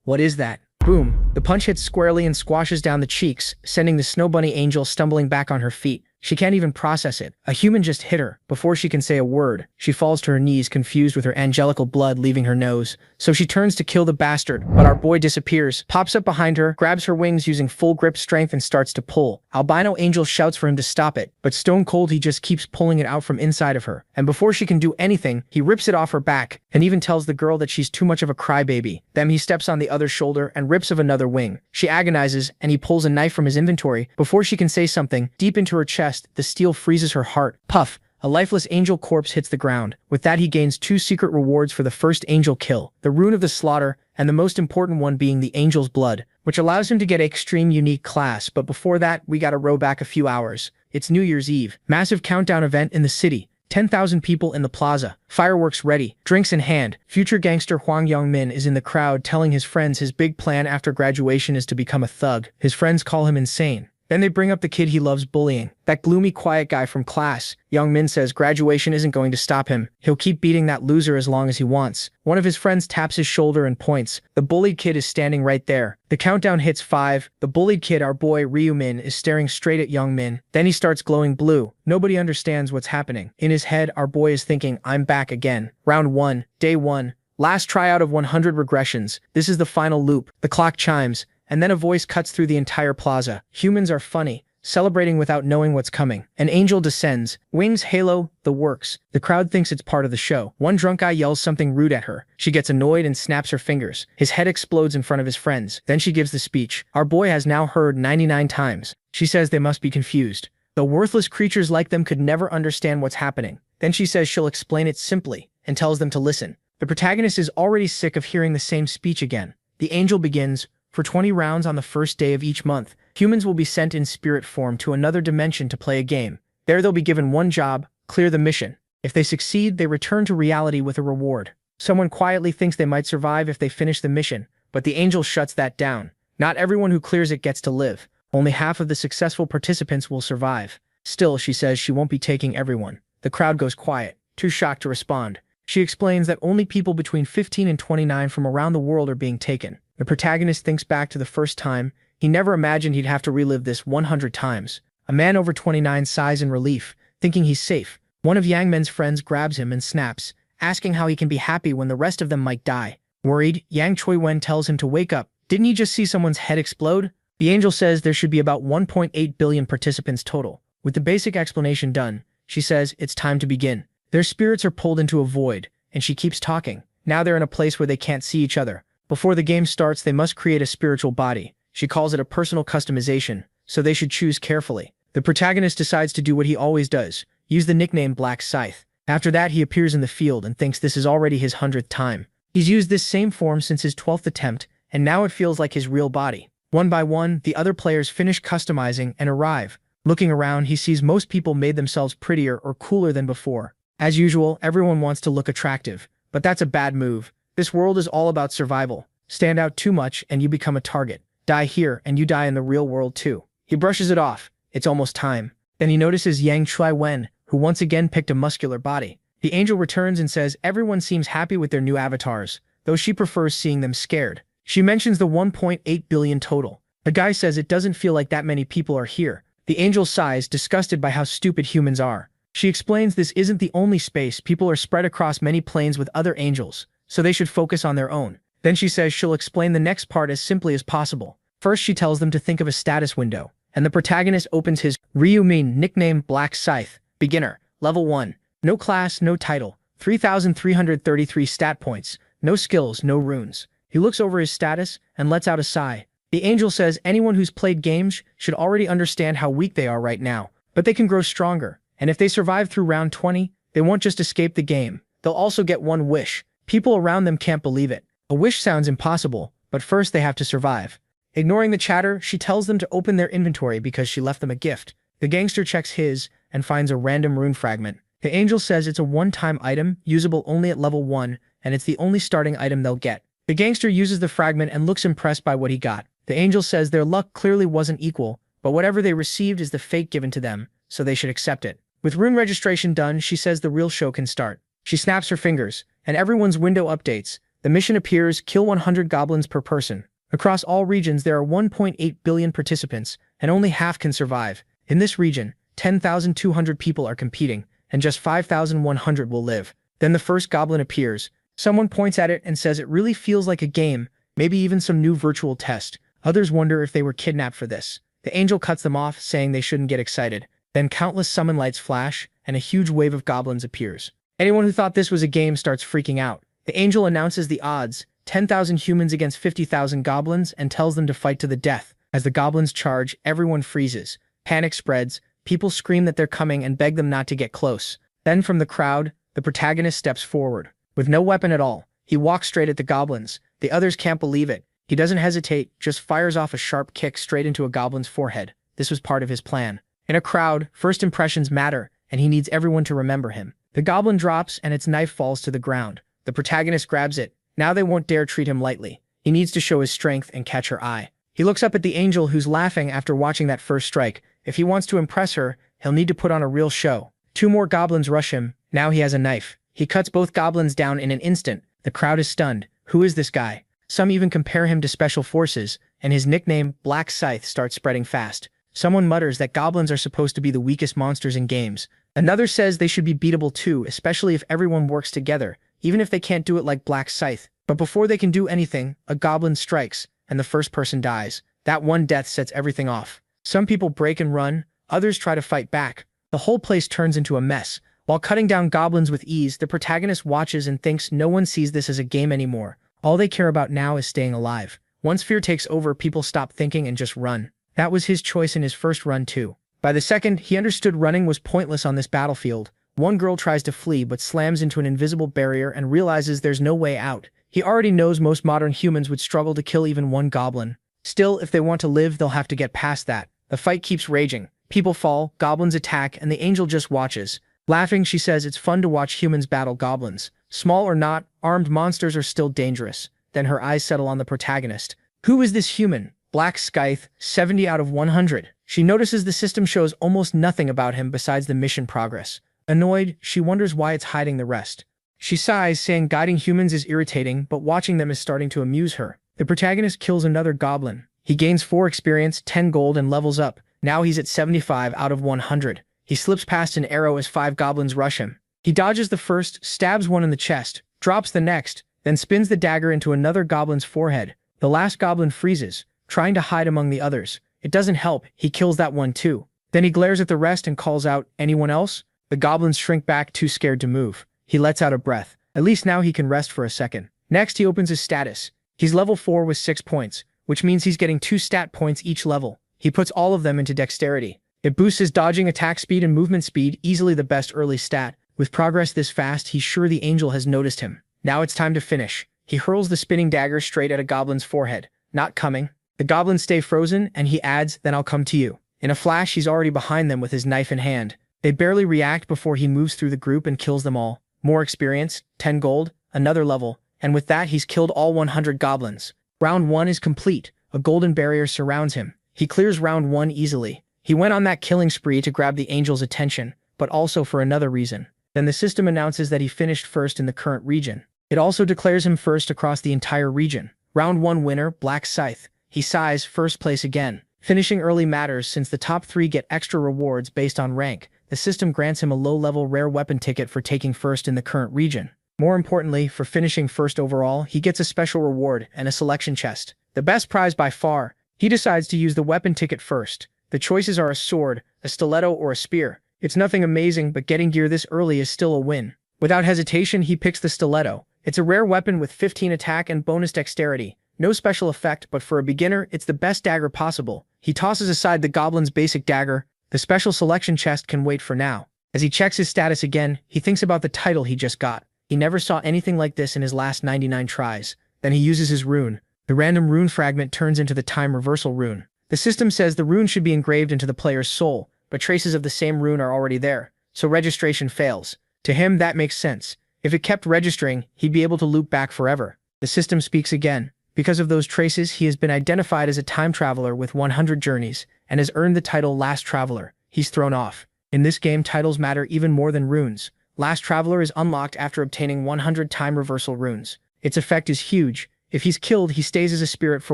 What is that? Boom. The punch hits squarely and squashes down the cheeks, sending the Snow Bunny angel stumbling back on her feet. She can't even process it. A human just hit her. Before she can say a word, she falls to her knees, confused with her angelical blood leaving her nose. So she turns to kill the bastard, but our boy disappears, pops up behind her, grabs her wings using full grip strength and starts to pull. Albino Angel shouts for him to stop it, but stone cold he just keeps pulling it out from inside of her. And before she can do anything, he rips it off her back, and even tells the girl that she's too much of a crybaby. Then he steps on the other shoulder and rips of another wing. She agonizes, and he pulls a knife from his inventory. Before she can say something, deep into her chest, the steel freezes her heart. Puff! A lifeless angel corpse hits the ground. With that, he gains 2 secret rewards for the first angel kill, the Rune of the Slaughter, and the most important one being the Angel's Blood, which allows him to get extreme unique class. But before that, we gotta row back a few hours. It's New Year's Eve. Massive countdown event in the city. 10,000 people in the plaza. Fireworks ready. Drinks in hand. Future gangster Hwang Yong-min is in the crowd telling his friends his big plan after graduation is to become a thug. His friends call him insane. Then they bring up the kid he loves bullying, that gloomy, quiet guy from class. Young-min says graduation isn't going to stop him. He'll keep beating that loser as long as he wants. One of his friends taps his shoulder and points. The bullied kid is standing right there. The countdown hits 5. The bullied kid, our boy Ryu-min, is staring straight at Young-min. Then he starts glowing blue. Nobody understands what's happening. In his head, our boy is thinking, I'm back again. Round 1, day 1. Last tryout of 100 regressions. This is the final loop. The clock chimes. And then a voice cuts through the entire plaza. Humans are funny, celebrating without knowing what's coming. An angel descends. Wings, halo, the works. The crowd thinks it's part of the show. One drunk guy yells something rude at her. She gets annoyed and snaps her fingers. His head explodes in front of his friends. Then she gives the speech. Our boy has now heard 99 times. She says they must be confused. The worthless creatures like them could never understand what's happening. Then she says she'll explain it simply, and tells them to listen. The protagonist is already sick of hearing the same speech again. The angel begins. For 20 rounds on the first day of each month, humans will be sent in spirit form to another dimension to play a game. There they'll be given one job, clear the mission. If they succeed, they return to reality with a reward. Someone quietly thinks they might survive if they finish the mission, but the angel shuts that down. Not everyone who clears it gets to live. Only half of the successful participants will survive. Still, she says she won't be taking everyone. The crowd goes quiet, too shocked to respond. She explains that only people between 15 and 29 from around the world are being taken. The protagonist thinks back to the first time. He never imagined he'd have to relive this 100 times. A man over 29 sighs in relief, thinking he's safe. One of Yang Men's friends grabs him and snaps, asking how he can be happy when the rest of them might die. Worried, Yang Choi-wen tells him to wake up. Didn't he just see someone's head explode? The angel says there should be about 1.8 billion participants total. With the basic explanation done, she says it's time to begin. Their spirits are pulled into a void, and she keeps talking. Now they're in a place where they can't see each other. Before the game starts, they must create a spiritual body. She calls it a personal customization, so they should choose carefully. The protagonist decides to do what he always does, use the nickname Black Scythe. After that, he appears in the field and thinks this is already his 100th time. He's used this same form since his 12th attempt, and now it feels like his real body. One by one, the other players finish customizing and arrive. Looking around, he sees most people made themselves prettier or cooler than before. As usual, everyone wants to look attractive, but that's a bad move. This world is all about survival. Stand out too much and you become a target. Die here and you die in the real world too. He brushes it off. It's almost time. Then he notices Yang Choi-wen, who once again picked a muscular body. The angel returns and says everyone seems happy with their new avatars, though she prefers seeing them scared. She mentions the 1.8 billion total. The guy says it doesn't feel like that many people are here. The angel sighs, disgusted by how stupid humans are. She explains this isn't the only space. People are spread across many planes with other angels, so they should focus on their own. Then she says she'll explain the next part as simply as possible. First, she tells them to think of a status window, and the protagonist opens his Ryu-min nickname Black Scythe. Beginner, level 1. No class, no title. 3,333 stat points. No skills, no runes. He looks over his status and lets out a sigh. The angel says anyone who's played games should already understand how weak they are right now, but they can grow stronger. And if they survive through round 20, they won't just escape the game. They'll also get one wish. People around them can't believe it. A wish sounds impossible, but first they have to survive. Ignoring the chatter, she tells them to open their inventory because she left them a gift. The gangster checks his and finds a random rune fragment. The angel says it's a one-time item, usable only at level 1, and it's the only starting item they'll get. The gangster uses the fragment and looks impressed by what he got. The angel says their luck clearly wasn't equal, but whatever they received is the fate given to them, so they should accept it. With rune registration done, she says the real show can start. She snaps her fingers, and everyone's window updates. The mission appears, kill 100 goblins per person. Across all regions there are 1.8 billion participants, and only half can survive. In this region, 10,200 people are competing, and just 5,100 will live. Then the first goblin appears. Someone points at it and says it really feels like a game, maybe even some new virtual test. Others wonder if they were kidnapped for this. The angel cuts them off, saying they shouldn't get excited. Then countless summon lights flash, and a huge wave of goblins appears. Anyone who thought this was a game starts freaking out. The angel announces the odds, 10,000 humans against 50,000 goblins, and tells them to fight to the death. As the goblins charge, everyone freezes. Panic spreads, people scream that they're coming and beg them not to get close. Then from the crowd, the protagonist steps forward. With no weapon at all, he walks straight at the goblins. The others can't believe it. He doesn't hesitate, just fires off a sharp kick straight into a goblin's forehead. This was part of his plan. In a crowd, first impressions matter, and he needs everyone to remember him. The goblin drops and its knife falls to the ground. The protagonist grabs it. Now they won't dare treat him lightly. He needs to show his strength and catch her eye. He looks up at the angel, who's laughing after watching that first strike. If he wants to impress her, he'll need to put on a real show. 2 more goblins rush him. Now he has a knife. He cuts both goblins down in an instant. The crowd is stunned. Who is this guy? Some even compare him to Special Forces, and his nickname, Black Scythe, starts spreading fast. Someone mutters that goblins are supposed to be the weakest monsters in games. Another says they should be beatable too, especially if everyone works together, even if they can't do it like Black Scythe. But before they can do anything, a goblin strikes, and the first person dies. That one death sets everything off. Some people break and run, others try to fight back. The whole place turns into a mess. While cutting down goblins with ease, the protagonist watches and thinks no one sees this as a game anymore. All they care about now is staying alive. Once fear takes over, people stop thinking and just run. That was his choice in his first run too. By the second, he understood running was pointless on this battlefield. One girl tries to flee but slams into an invisible barrier and realizes there's no way out. He already knows most modern humans would struggle to kill even one goblin. Still, if they want to live, they'll have to get past that. The fight keeps raging. People fall, goblins attack, and the angel just watches. Laughing, she says it's fun to watch humans battle goblins. Small or not, armed monsters are still dangerous. Then her eyes settle on the protagonist. Who is this human? Black Scythe, 70 out of 100. She notices the system shows almost nothing about him besides the mission progress. Annoyed, she wonders why it's hiding the rest. She sighs, saying guiding humans is irritating, but watching them is starting to amuse her. The protagonist kills another goblin. He gains 4 experience, 10 gold, and levels up. Now he's at 75 out of 100. He slips past an arrow as 5 goblins rush him. He dodges the first, stabs one in the chest, drops the next, then spins the dagger into another goblin's forehead. The last goblin freezes, trying to hide among the others. It doesn't help, he kills that one too. Then he glares at the rest and calls out, "Anyone else?" The goblins shrink back, too scared to move. He lets out a breath. At least now he can rest for a second. Next, he opens his status. He's level 4 with 6 points, which means he's getting 2 stat points each level. He puts all of them into dexterity. It boosts his dodging, attack speed, and movement speed, easily the best early stat. With progress this fast, he's sure the angel has noticed him. Now it's time to finish. He hurls the spinning dagger straight at a goblin's forehead. Not coming. The goblins stay frozen, and he adds, "Then I'll come to you." In a flash, he's already behind them with his knife in hand. They barely react before he moves through the group and kills them all. More experience, 10 gold, another level, and with that he's killed all 100 goblins. Round 1 is complete. A golden barrier surrounds him. He clears round 1 easily. He went on that killing spree to grab the angel's attention, but also for another reason. Then the system announces that he finished first in the current region. It also declares him first across the entire region. Round 1 winner, Black Scythe. He sighs, first place again. Finishing early matters since the top 3 get extra rewards based on rank. The system grants him a low-level rare weapon ticket for taking first in the current region. More importantly, for finishing first overall, he gets a special reward and a selection chest. The best prize by far. He decides to use the weapon ticket first. The choices are a sword, a stiletto, or a spear. It's nothing amazing, but getting gear this early is still a win. Without hesitation, he picks the stiletto. It's a rare weapon with 15 attack and bonus dexterity. No special effect, but for a beginner, it's the best dagger possible. He tosses aside the goblin's basic dagger. The special selection chest can wait for now. As he checks his status again, he thinks about the title he just got. He never saw anything like this in his last 99 tries. Then he uses his rune. The random rune fragment turns into the time reversal rune. The system says the rune should be engraved into the player's soul, but traces of the same rune are already there, so registration fails. To him, that makes sense. If it kept registering, he'd be able to loop back forever. The system speaks again. Because of those traces, he has been identified as a time traveler with 100 journeys, and has earned the title Last Traveler. He's thrown off. In this game, titles matter even more than runes. Last Traveler is unlocked after obtaining 100 time reversal runes. Its effect is huge. If he's killed, he stays as a spirit for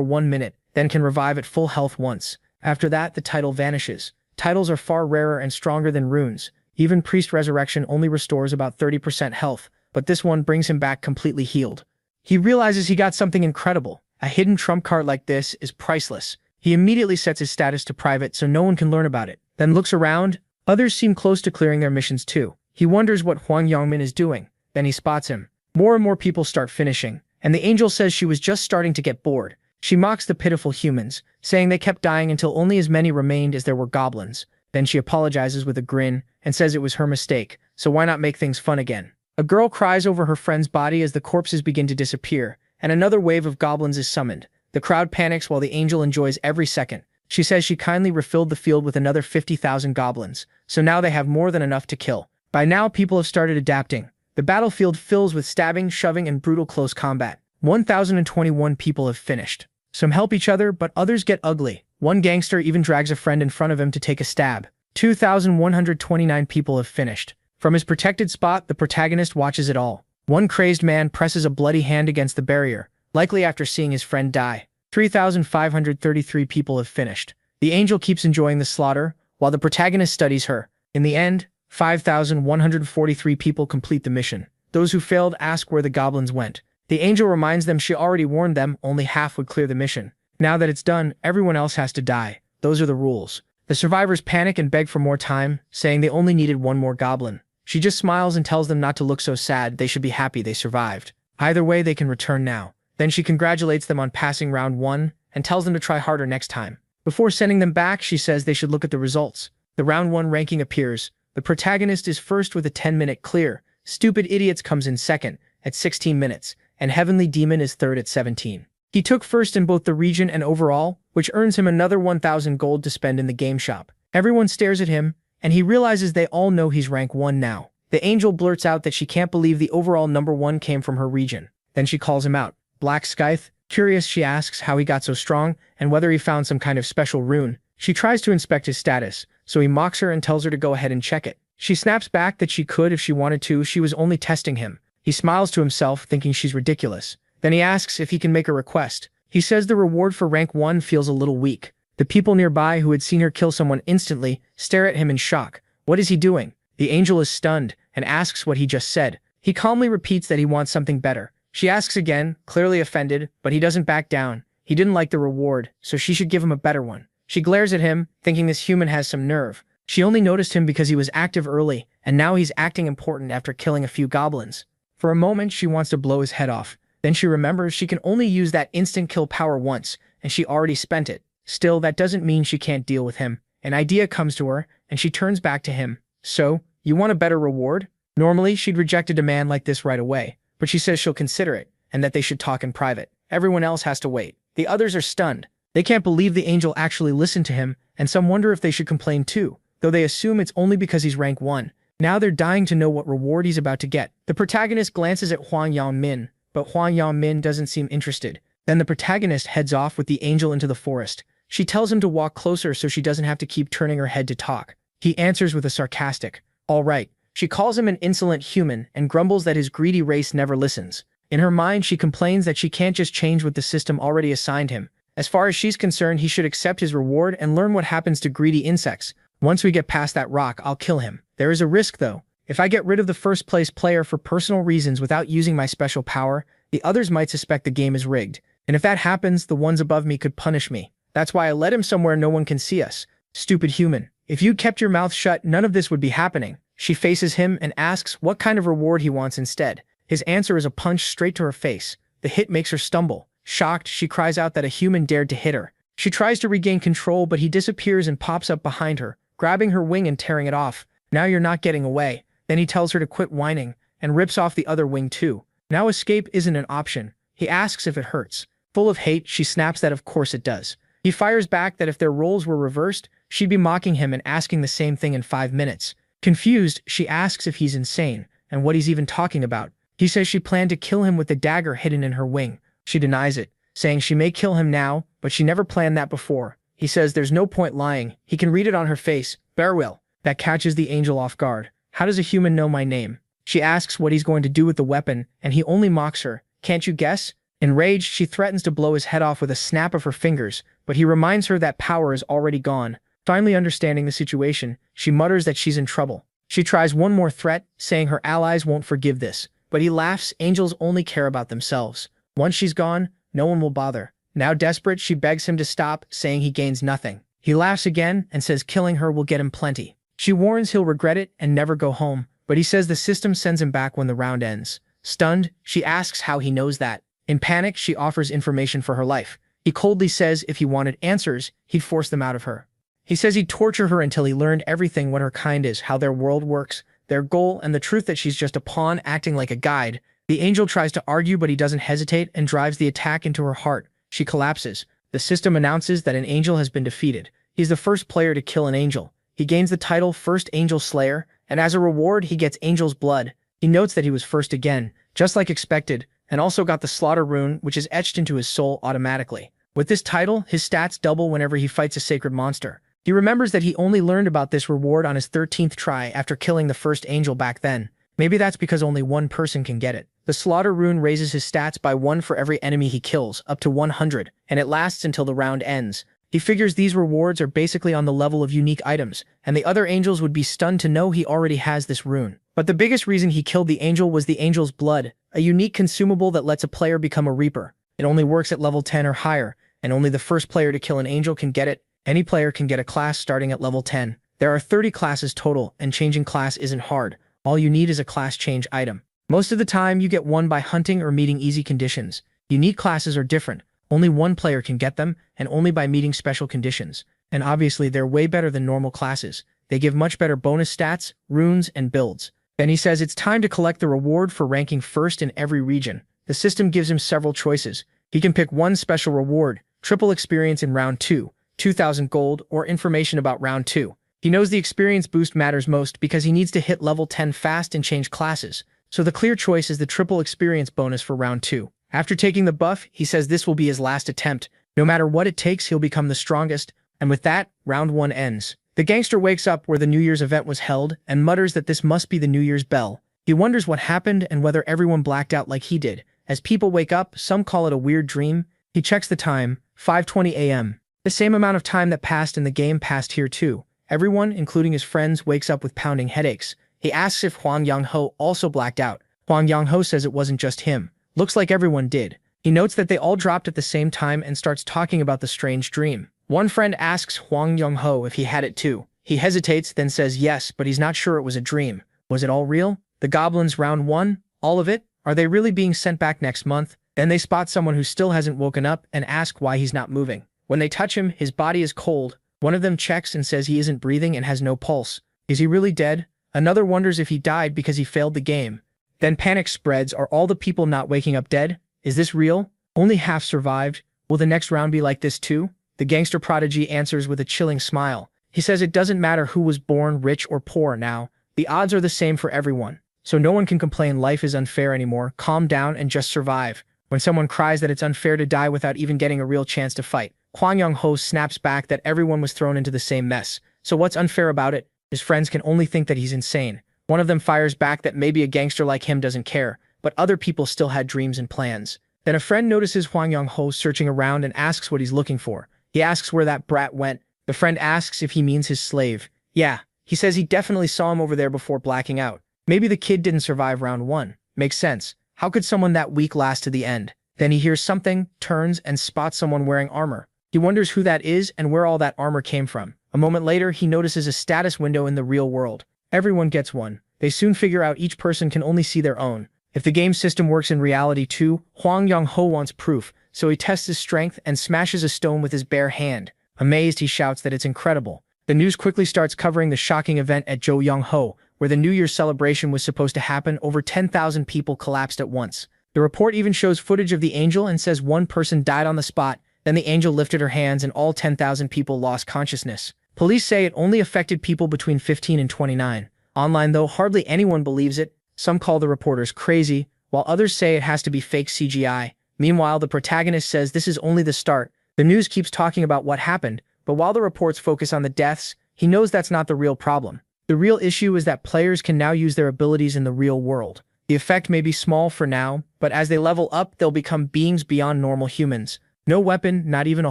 1 minute, then can revive at full health once. After that, the title vanishes. Titles are far rarer and stronger than runes. Even Priest Resurrection only restores about 30% health, but this one brings him back completely healed. He realizes he got something incredible. A hidden trump card like this is priceless. He immediately sets his status to private so no one can learn about it, then looks around. Others seem close to clearing their missions too. He wonders what Huang Yongmin is doing. Then he spots him. More and more people start finishing, and the angel says she was just starting to get bored. She mocks the pitiful humans, saying they kept dying until only as many remained as there were goblins. Then she apologizes with a grin and says it was her mistake, so why not make things fun again? A girl cries over her friend's body as the corpses begin to disappear, and another wave of goblins is summoned. The crowd panics while the angel enjoys every second. She says she kindly refilled the field with another 50,000 goblins, so now they have more than enough to kill. By now, people have started adapting. The battlefield fills with stabbing, shoving, and brutal close combat. 1,021 people have finished. Some help each other, but others get ugly. One gangster even drags a friend in front of him to take a stab. 2,129 people have finished. From his protected spot, the protagonist watches it all. One crazed man presses a bloody hand against the barrier, likely after seeing his friend die. 3,533 people have finished. The angel keeps enjoying the slaughter, while the protagonist studies her. In the end, 5,143 people complete the mission. Those who failed ask where the goblins went. The angel reminds them she already warned them only half would clear the mission. Now that it's done, everyone else has to die. Those are the rules. The survivors panic and beg for more time, saying they only needed one more goblin. She just smiles and tells them not to look so sad, they should be happy they survived. Either way, they can return now. Then she congratulates them on passing round 1 and tells them to try harder next time. Before sending them back, she says they should look at the results. The round 1 ranking appears. The protagonist is first with a 10-minute clear. Stupid Idiots comes in second at 16 minutes, and Heavenly Demon is third at 17. He took first in both the region and overall, which earns him another 1,000 gold to spend in the game shop. Everyone stares at him, and he realizes they all know he's rank 1 now. The angel blurts out that she can't believe the overall number 1 came from her region. Then she calls him out. Black Scythe. Curious, she asks how he got so strong and whether he found some kind of special rune. She tries to inspect his status, so he mocks her and tells her to go ahead and check it. She snaps back that she could if she wanted to, she was only testing him. He smiles to himself, thinking she's ridiculous. Then he asks if he can make a request. He says the reward for rank 1 feels a little weak. The people nearby who had seen her kill someone instantly stare at him in shock. What is he doing? The angel is stunned and asks what he just said. He calmly repeats that he wants something better. She asks again, clearly offended, but he doesn't back down. He didn't like the reward, so she should give him a better one. She glares at him, thinking this human has some nerve. She only noticed him because he was active early, and now he's acting important after killing a few goblins. For a moment, she wants to blow his head off. Then she remembers she can only use that instant kill power once, and she already spent it. Still, that doesn't mean she can't deal with him. An idea comes to her, and she turns back to him. So, you want a better reward? Normally, she'd reject a demand like this right away, but she says she'll consider it, and that they should talk in private. Everyone else has to wait. The others are stunned. They can't believe the angel actually listened to him, and some wonder if they should complain too, though they assume it's only because he's rank 1. Now they're dying to know what reward he's about to get. The protagonist glances at Huang Yongmin, but Huang Yongmin doesn't seem interested. Then the protagonist heads off with the angel into the forest. She tells him to walk closer so she doesn't have to keep turning her head to talk. He answers with a sarcastic, "All right." She calls him an insolent human and grumbles that his greedy race never listens. In her mind, she complains that she can't just change what the system already assigned him. As far as she's concerned, he should accept his reward and learn what happens to greedy insects. Once we get past that rock, I'll kill him. There is a risk, though. If I get rid of the first-place player for personal reasons without using my special power, the others might suspect the game is rigged. And if that happens, the ones above me could punish me. That's why I led him somewhere no one can see us. Stupid human. If you'd kept your mouth shut, none of this would be happening. She faces him and asks what kind of reward he wants instead. His answer is a punch straight to her face. The hit makes her stumble. Shocked, she cries out that a human dared to hit her. She tries to regain control, but he disappears and pops up behind her, grabbing her wing and tearing it off. Now you're not getting away. Then he tells her to quit whining and rips off the other wing too. Now escape isn't an option. He asks if it hurts. Full of hate, she snaps that of course it does. He fires back that if their roles were reversed, she'd be mocking him and asking the same thing in 5 minutes. Confused, she asks if he's insane and what he's even talking about. He says she planned to kill him with the dagger hidden in her wing. She denies it, saying she may kill him now, but she never planned that before. He says there's no point lying. He can read it on her face. Farewell. That catches the angel off guard. How does a human know my name? She asks what he's going to do with the weapon, and he only mocks her. Can't you guess? Enraged, she threatens to blow his head off with a snap of her fingers, but he reminds her that power is already gone. Finally understanding the situation, she mutters that she's in trouble. She tries one more threat, saying her allies won't forgive this, but he laughs. Angels only care about themselves. Once she's gone, no one will bother. Now desperate, she begs him to stop, saying he gains nothing. He laughs again and says killing her will get him plenty. She warns he'll regret it and never go home, but he says the system sends him back when the round ends. Stunned, she asks how he knows that. In panic, she offers information for her life. He coldly says if he wanted answers, he'd force them out of her. He says he'd torture her until he learned everything what her kind is, how their world works, their goal, and the truth that she's just a pawn acting like a guide. The angel tries to argue, but he doesn't hesitate and drives the attack into her heart. She collapses. The system announces that an angel has been defeated. He's the first player to kill an angel. He gains the title First Angel Slayer, and as a reward, he gets Angel's Blood. He notes that he was first again, just like expected, and also got the Slaughter Rune, which is etched into his soul automatically. With this title, his stats double whenever he fights a sacred monster. He remembers that he only learned about this reward on his 13th try after killing the first angel back then. Maybe that's because only one person can get it. The Slaughter Rune raises his stats by 1 for every enemy he kills, up to 100, and it lasts until the round ends. He figures these rewards are basically on the level of unique items, and the other angels would be stunned to know he already has this rune. But the biggest reason he killed the angel was the angel's blood, a unique consumable that lets a player become a reaper. It only works at level 10 or higher, and only the first player to kill an angel can get it. Any player can get a class starting at level 10. There are 30 classes total, and changing class isn't hard. All you need is a class change item. Most of the time, you get one by hunting or meeting easy conditions. Unique classes are different. Only one player can get them, and only by meeting special conditions. And obviously, they're way better than normal classes. They give much better bonus stats, runes, and builds. Then he says it's time to collect the reward for ranking first in every region. The system gives him several choices. He can pick one special reward, triple experience in round 2, 2,000 gold, or information about round 2. He knows the experience boost matters most because he needs to hit level 10 fast and change classes. So the clear choice is the triple experience bonus for round 2. After taking the buff, he says this will be his last attempt. No matter what it takes, he'll become the strongest. And with that, round 1 ends. The gangster wakes up where the New Year's event was held and mutters that this must be the New Year's bell. He wonders what happened and whether everyone blacked out like he did. As people wake up, some call it a weird dream. He checks the time, 5:20 a.m. The same amount of time that passed in the game passed here too. Everyone, including his friends, wakes up with pounding headaches. He asks if Huang Yang-ho also blacked out. Huang Yang-ho says it wasn't just him. Looks like everyone did. He notes that they all dropped at the same time and starts talking about the strange dream. One friend asks Huang Yang-ho if he had it too. He hesitates, then says yes, but he's not sure it was a dream. Was it all real? The goblins round 1? All of it? Are they really being sent back next month? Then they spot someone who still hasn't woken up and ask why he's not moving. When they touch him, his body is cold. One of them checks and says he isn't breathing and has no pulse. Is he really dead? Another wonders if he died because he failed the game. Then panic spreads. Are all the people not waking up dead? Is this real? Only half survived. Will the next round be like this too? The gangster prodigy answers with a chilling smile. He says it doesn't matter who was born rich or poor now. The odds are the same for everyone. So no one can complain life is unfair anymore. Calm down and just survive. When someone cries that it's unfair to die without even getting a real chance to fight, Huang Yang-ho snaps back that everyone was thrown into the same mess. So what's unfair about it? His friends can only think that he's insane. One of them fires back that maybe a gangster like him doesn't care, but other people still had dreams and plans. Then a friend notices Huang Yang-ho searching around and asks what he's looking for. He asks where that brat went. The friend asks if he means his slave. Yeah, he says he definitely saw him over there before blacking out. Maybe the kid didn't survive round 1. Makes sense. How could someone that weak last to the end? Then he hears something, turns, and spots someone wearing armor. He wonders who that is and where all that armor came from. A moment later, he notices a status window in the real world. Everyone gets one. They soon figure out each person can only see their own. If the game system works in reality too, Huang Yang-ho wants proof, so he tests his strength and smashes a stone with his bare hand. Amazed, he shouts that it's incredible. The news quickly starts covering the shocking event at Joyong-ho, where the New Year's celebration was supposed to happen. Over 10,000 people collapsed at once. The report even shows footage of the angel and says one person died on the spot. Then the angel lifted her hands and all 10,000 people lost consciousness. Police say it only affected people between 15 and 29. Online though, hardly anyone believes it. Some call the reporters crazy, while others say it has to be fake CGI. Meanwhile, the protagonist says this is only the start. The news keeps talking about what happened, but while the reports focus on the deaths, he knows that's not the real problem. The real issue is that players can now use their abilities in the real world. The effect may be small for now, but as they level up, they'll become beings beyond normal humans. No weapon, not even a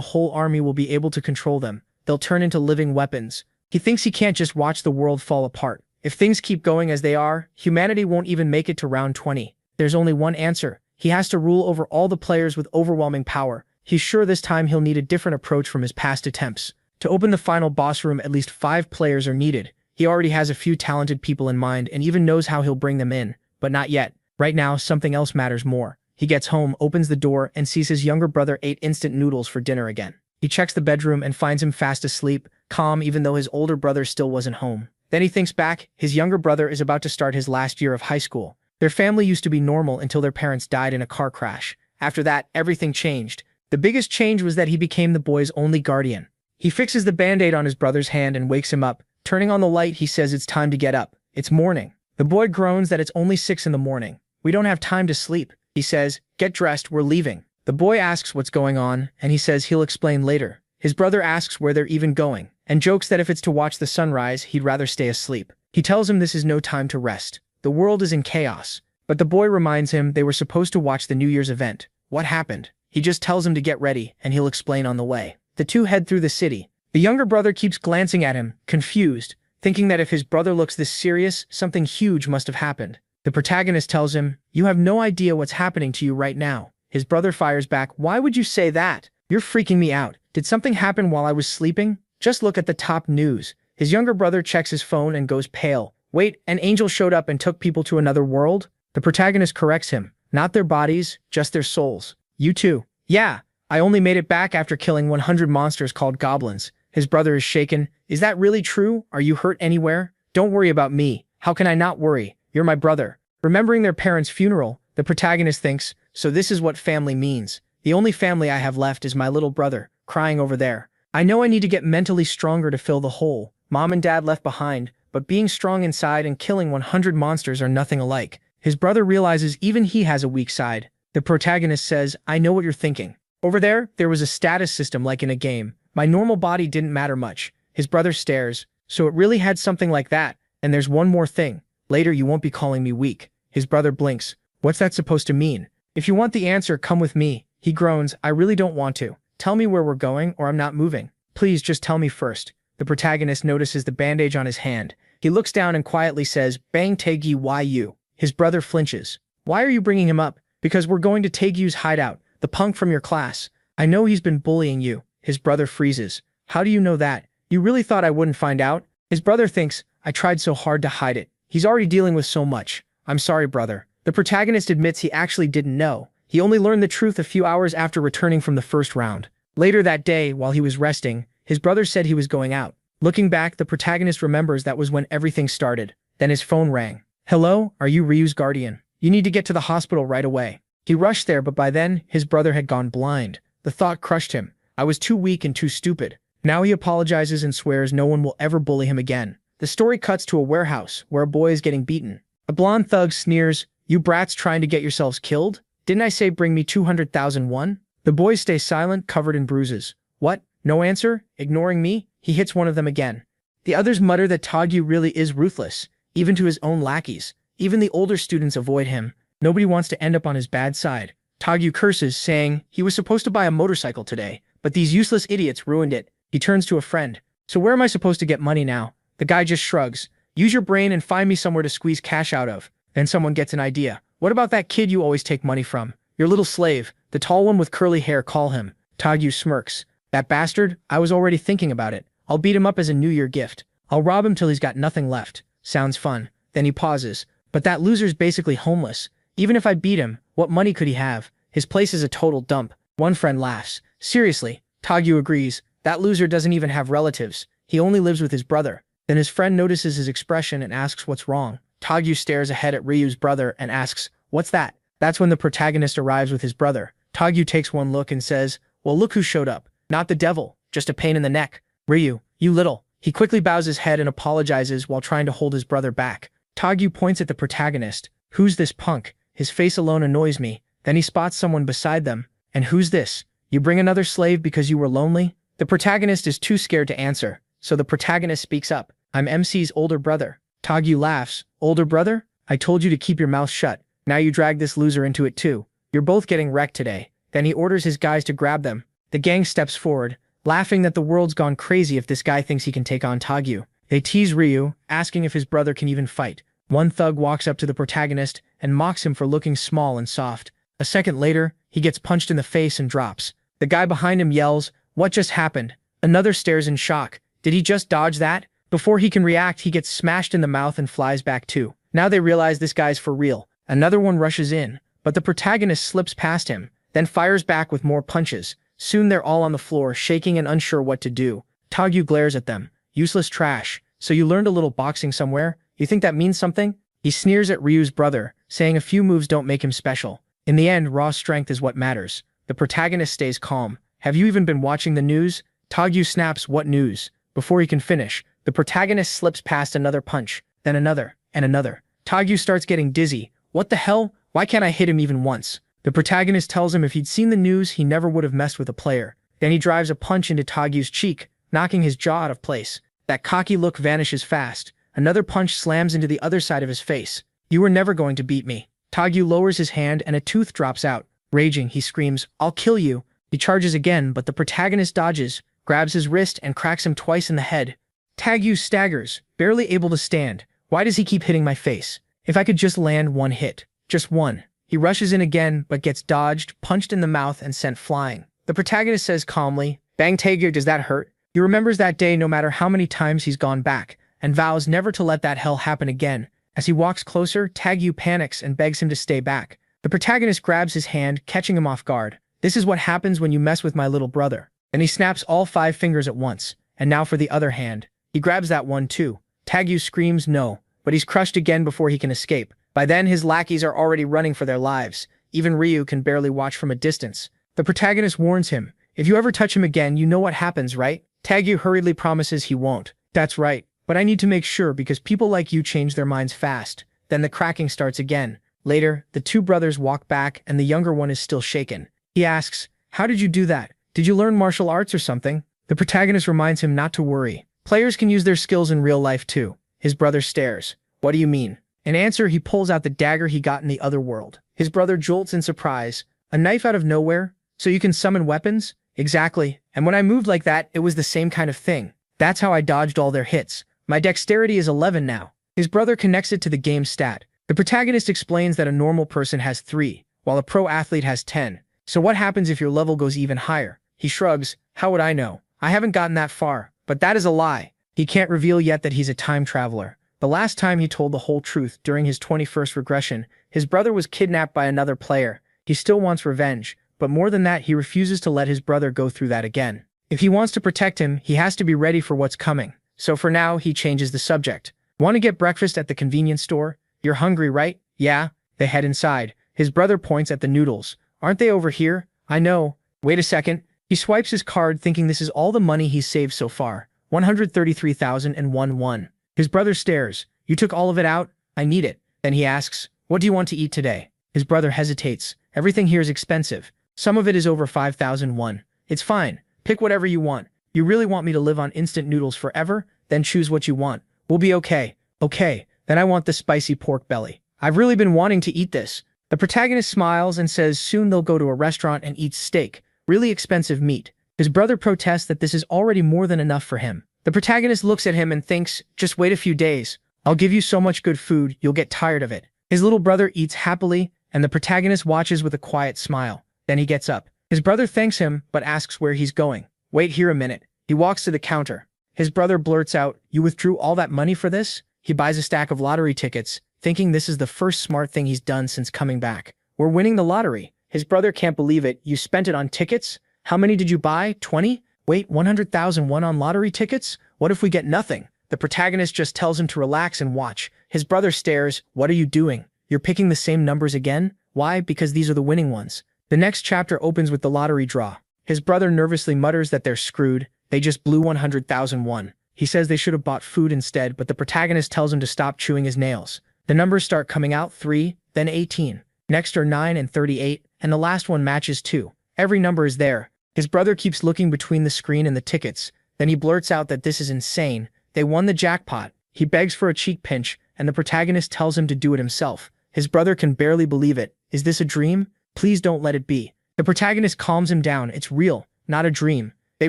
whole army, will be able to control them. They'll turn into living weapons. He thinks he can't just watch the world fall apart. If things keep going as they are, humanity won't even make it to round 20. There's only one answer. He has to rule over all the players with overwhelming power. He's sure this time he'll need a different approach from his past attempts. To open the final boss room, at least 5 players are needed. He already has a few talented people in mind and even knows how he'll bring them in. But not yet. Right now, something else matters more. He gets home, opens the door, and sees his younger brother ate instant noodles for dinner again. He checks the bedroom and finds him fast asleep, calm even though his older brother still wasn't home. Then he thinks back. His younger brother is about to start his last year of high school. Their family used to be normal until their parents died in a car crash. After that, everything changed. The biggest change was that he became the boy's only guardian. He fixes the band-aid on his brother's hand and wakes him up. Turning on the light, he says it's time to get up. It's morning. The boy groans that it's only 6 in the morning. We don't have time to sleep. He says, get dressed, we're leaving. The boy asks what's going on, and he says he'll explain later. His brother asks where they're even going, and jokes that if it's to watch the sunrise, he'd rather stay asleep. He tells him this is no time to rest. The world is in chaos. But the boy reminds him they were supposed to watch the New Year's event. What happened? He just tells him to get ready, and he'll explain on the way. The two head through the city. The younger brother keeps glancing at him, confused, thinking that if his brother looks this serious, something huge must have happened. The protagonist tells him, you have no idea what's happening to you right now. His brother fires back, why would you say that? You're freaking me out. Did something happen while I was sleeping? Just look at the top news. His younger brother checks his phone and goes pale. Wait, an angel showed up and took people to another world? The protagonist corrects him. Not their bodies, just their souls. You too. Yeah, I only made it back after killing 100 monsters called goblins. His brother is shaken. Is that really true? Are you hurt anywhere? Don't worry about me. How can I not worry? You're my brother. Remembering their parents' funeral, the protagonist thinks, so this is what family means. The only family I have left is my little brother, crying over there. I know I need to get mentally stronger to fill the hole. Mom and dad left behind, but being strong inside and killing 100 monsters are nothing alike. His brother realizes even he has a weak side. The protagonist says, I know what you're thinking. Over there was a status system like in a game. My normal body didn't matter much. His brother stares. So it really had something like that. And there's one more thing. Later you won't be calling me weak. His brother blinks. What's that supposed to mean? If you want the answer, come with me. He groans, I really don't want to. Tell me where we're going or I'm not moving. Please just tell me first. The protagonist notices the bandage on his hand. He looks down and quietly says, Bang Taegyu, why you? His brother flinches. Why are you bringing him up? Because we're going to Taegyu's hideout, the punk from your class. I know he's been bullying you. His brother freezes. How do you know that? You really thought I wouldn't find out? His brother thinks, I tried so hard to hide it. He's already dealing with so much. I'm sorry, brother. The protagonist admits he actually didn't know. He only learned the truth a few hours after returning from the first round. Later that day, while he was resting, his brother said he was going out. Looking back, the protagonist remembers that was when everything started. Then his phone rang. Hello, are you Ryu's guardian? You need to get to the hospital right away. He rushed there, but by then, his brother had gone blind. The thought crushed him. I was too weak and too stupid. Now he apologizes and swears no one will ever bully him again. The story cuts to a warehouse where a boy is getting beaten. A blonde thug sneers, you brats trying to get yourselves killed? Didn't I say bring me 200,000 won? The boys stay silent, covered in bruises. What? No answer? Ignoring me? He hits one of them again. The others mutter that Taegyu really is ruthless, even to his own lackeys. Even the older students avoid him. Nobody wants to end up on his bad side. Taegyu curses, saying he was supposed to buy a motorcycle today, but these useless idiots ruined it. He turns to a friend. So where am I supposed to get money now? The guy just shrugs. Use your brain and find me somewhere to squeeze cash out of. Then someone gets an idea. What about that kid you always take money from? Your little slave, the tall one with curly hair, call him. Taegyu smirks. That bastard? I was already thinking about it. I'll beat him up as a New Year gift. I'll rob him till he's got nothing left. Sounds fun. Then he pauses. But that loser's basically homeless. Even if I beat him, what money could he have? His place is a total dump. One friend laughs. Seriously, Taegyu agrees. That loser doesn't even have relatives. He only lives with his brother. Then his friend notices his expression and asks what's wrong. Taegyu stares ahead at Ryu's brother and asks, what's that? That's when the protagonist arrives with his brother. Taegyu takes one look and says, well, look who showed up. Not the devil, just a pain in the neck. Ryu, you little. He quickly bows his head and apologizes while trying to hold his brother back. Taegyu points at the protagonist. Who's this punk? His face alone annoys me. Then he spots someone beside them. And who's this? You bring another slave because you were lonely? The protagonist is too scared to answer, so the protagonist speaks up. I'm MC's older brother. Taegyu laughs. Older brother? I told you to keep your mouth shut. Now you drag this loser into it too. You're both getting wrecked today. Then he orders his guys to grab them. The gang steps forward, laughing that the world's gone crazy if this guy thinks he can take on Tagyu. They tease Ryu, asking if his brother can even fight. One thug walks up to the protagonist and mocks him for looking small and soft. A second later, he gets punched in the face and drops. The guy behind him yells, "What just happened?" Another stares in shock. Did he just dodge that? Before he can react, he gets smashed in the mouth and flies back too. Now they realize this guy's for real. Another one rushes in, but the protagonist slips past him, then fires back with more punches. Soon they're all on the floor, shaking and unsure what to do. Tagyu glares at them. "Useless trash. So you learned a little boxing somewhere? You think that means something?" He sneers at Ryu's brother, saying a few moves don't make him special. In the end, raw strength is what matters. The protagonist stays calm. "Have you even been watching the news?" Tagyu snaps, "What news?" Before he can finish, the protagonist slips past another punch, then another, and another. Tagyu starts getting dizzy. "What the hell? Why can't I hit him even once?" The protagonist tells him if he'd seen the news, he never would have messed with a player. Then he drives a punch into Tagyu's cheek, knocking his jaw out of place. That cocky look vanishes fast. Another punch slams into the other side of his face. "You were never going to beat me." Tagyu lowers his hand and a tooth drops out. Raging, he screams, "I'll kill you." He charges again, but the protagonist dodges, grabs his wrist and cracks him twice in the head. Tagyu staggers, barely able to stand. "Why does he keep hitting my face? If I could just land one hit. Just one." He rushes in again, but gets dodged, punched in the mouth, and sent flying. The protagonist says calmly, "Bang Tagyu, does that hurt?" He remembers that day no matter how many times he's gone back, and vows never to let that hell happen again. As he walks closer, Tagyu panics and begs him to stay back. The protagonist grabs his hand, catching him off guard. "This is what happens when you mess with my little brother." Then he snaps all 5 fingers at once. And now for the other hand. He grabs that one too. Tagyu screams no, but he's crushed again before he can escape. By then, his lackeys are already running for their lives. Even Ryu can barely watch from a distance. The protagonist warns him, "If you ever touch him again, you know what happens, right?" Tagyu hurriedly promises he won't. "That's right, but I need to make sure because people like you change their minds fast." Then the cracking starts again. Later, the 2 brothers walk back and the younger one is still shaken. He asks, "How did you do that? Did you learn martial arts or something?" The protagonist reminds him not to worry. Players can use their skills in real life too. His brother stares. "What do you mean?" In answer, he pulls out the dagger he got in the other world. His brother jolts in surprise. "A knife out of nowhere? So you can summon weapons?" "Exactly. And when I moved like that, it was the same kind of thing. That's how I dodged all their hits. My dexterity is 11 now." His brother connects it to the game stat. The protagonist explains that a normal person has 3, while a pro athlete has 10. "So what happens if your level goes even higher?" He shrugs. "How would I know? I haven't gotten that far." But that is a lie. He can't reveal yet that he's a time traveler. The last time he told the whole truth, during his 21st regression, his brother was kidnapped by another player. He still wants revenge, but more than that, he refuses to let his brother go through that again. If he wants to protect him, he has to be ready for what's coming. So for now, he changes the subject. "Want to get breakfast at the convenience store? You're hungry, right?" "Yeah." They head inside. His brother points at the noodles. "Aren't they over here?" "I know." "Wait a second." He swipes his card thinking this is all the money he's saved so far. 133,001 won. His brother stares. "You took all of it out? I need it." Then he asks, "What do you want to eat today?" His brother hesitates. "Everything here is expensive. Some of it is over 5,001. "It's fine. Pick whatever you want. You really want me to live on instant noodles forever? Then choose what you want. We'll be okay." "Okay, then I want the spicy pork belly. I've really been wanting to eat this." The protagonist smiles and says soon they'll go to a restaurant and eat steak. Really expensive meat. His brother protests that this is already more than enough for him. The protagonist looks at him and thinks, "Just wait a few days. I'll give you so much good food, you'll get tired of it." His little brother eats happily, and the protagonist watches with a quiet smile. Then he gets up. His brother thanks him, but asks where he's going. "Wait here a minute." He walks to the counter. His brother blurts out, "You withdrew all that money for this?" He buys a stack of lottery tickets, thinking this is the first smart thing he's done since coming back. "We're winning the lottery." His brother can't believe it. "You spent it on tickets? How many did you buy? 20? Wait, 100,001 on lottery tickets? What if we get nothing?" The protagonist just tells him to relax and watch. His brother stares. "What are you doing? You're picking the same numbers again?" "Why? Because these are the winning ones." The next chapter opens with the lottery draw. His brother nervously mutters that they're screwed. They just blew 100,001. He says they should have bought food instead, but the protagonist tells him to stop chewing his nails. The numbers start coming out: 3, then 18. Next are 9 and 38, and the last one matches 2. Every number is there. His brother keeps looking between the screen and the tickets. Then he blurts out that this is insane. They won the jackpot. He begs for a cheek pinch, and the protagonist tells him to do it himself. His brother can barely believe it. Is this a dream? Please don't let it be. The protagonist calms him down. It's real, not a dream. They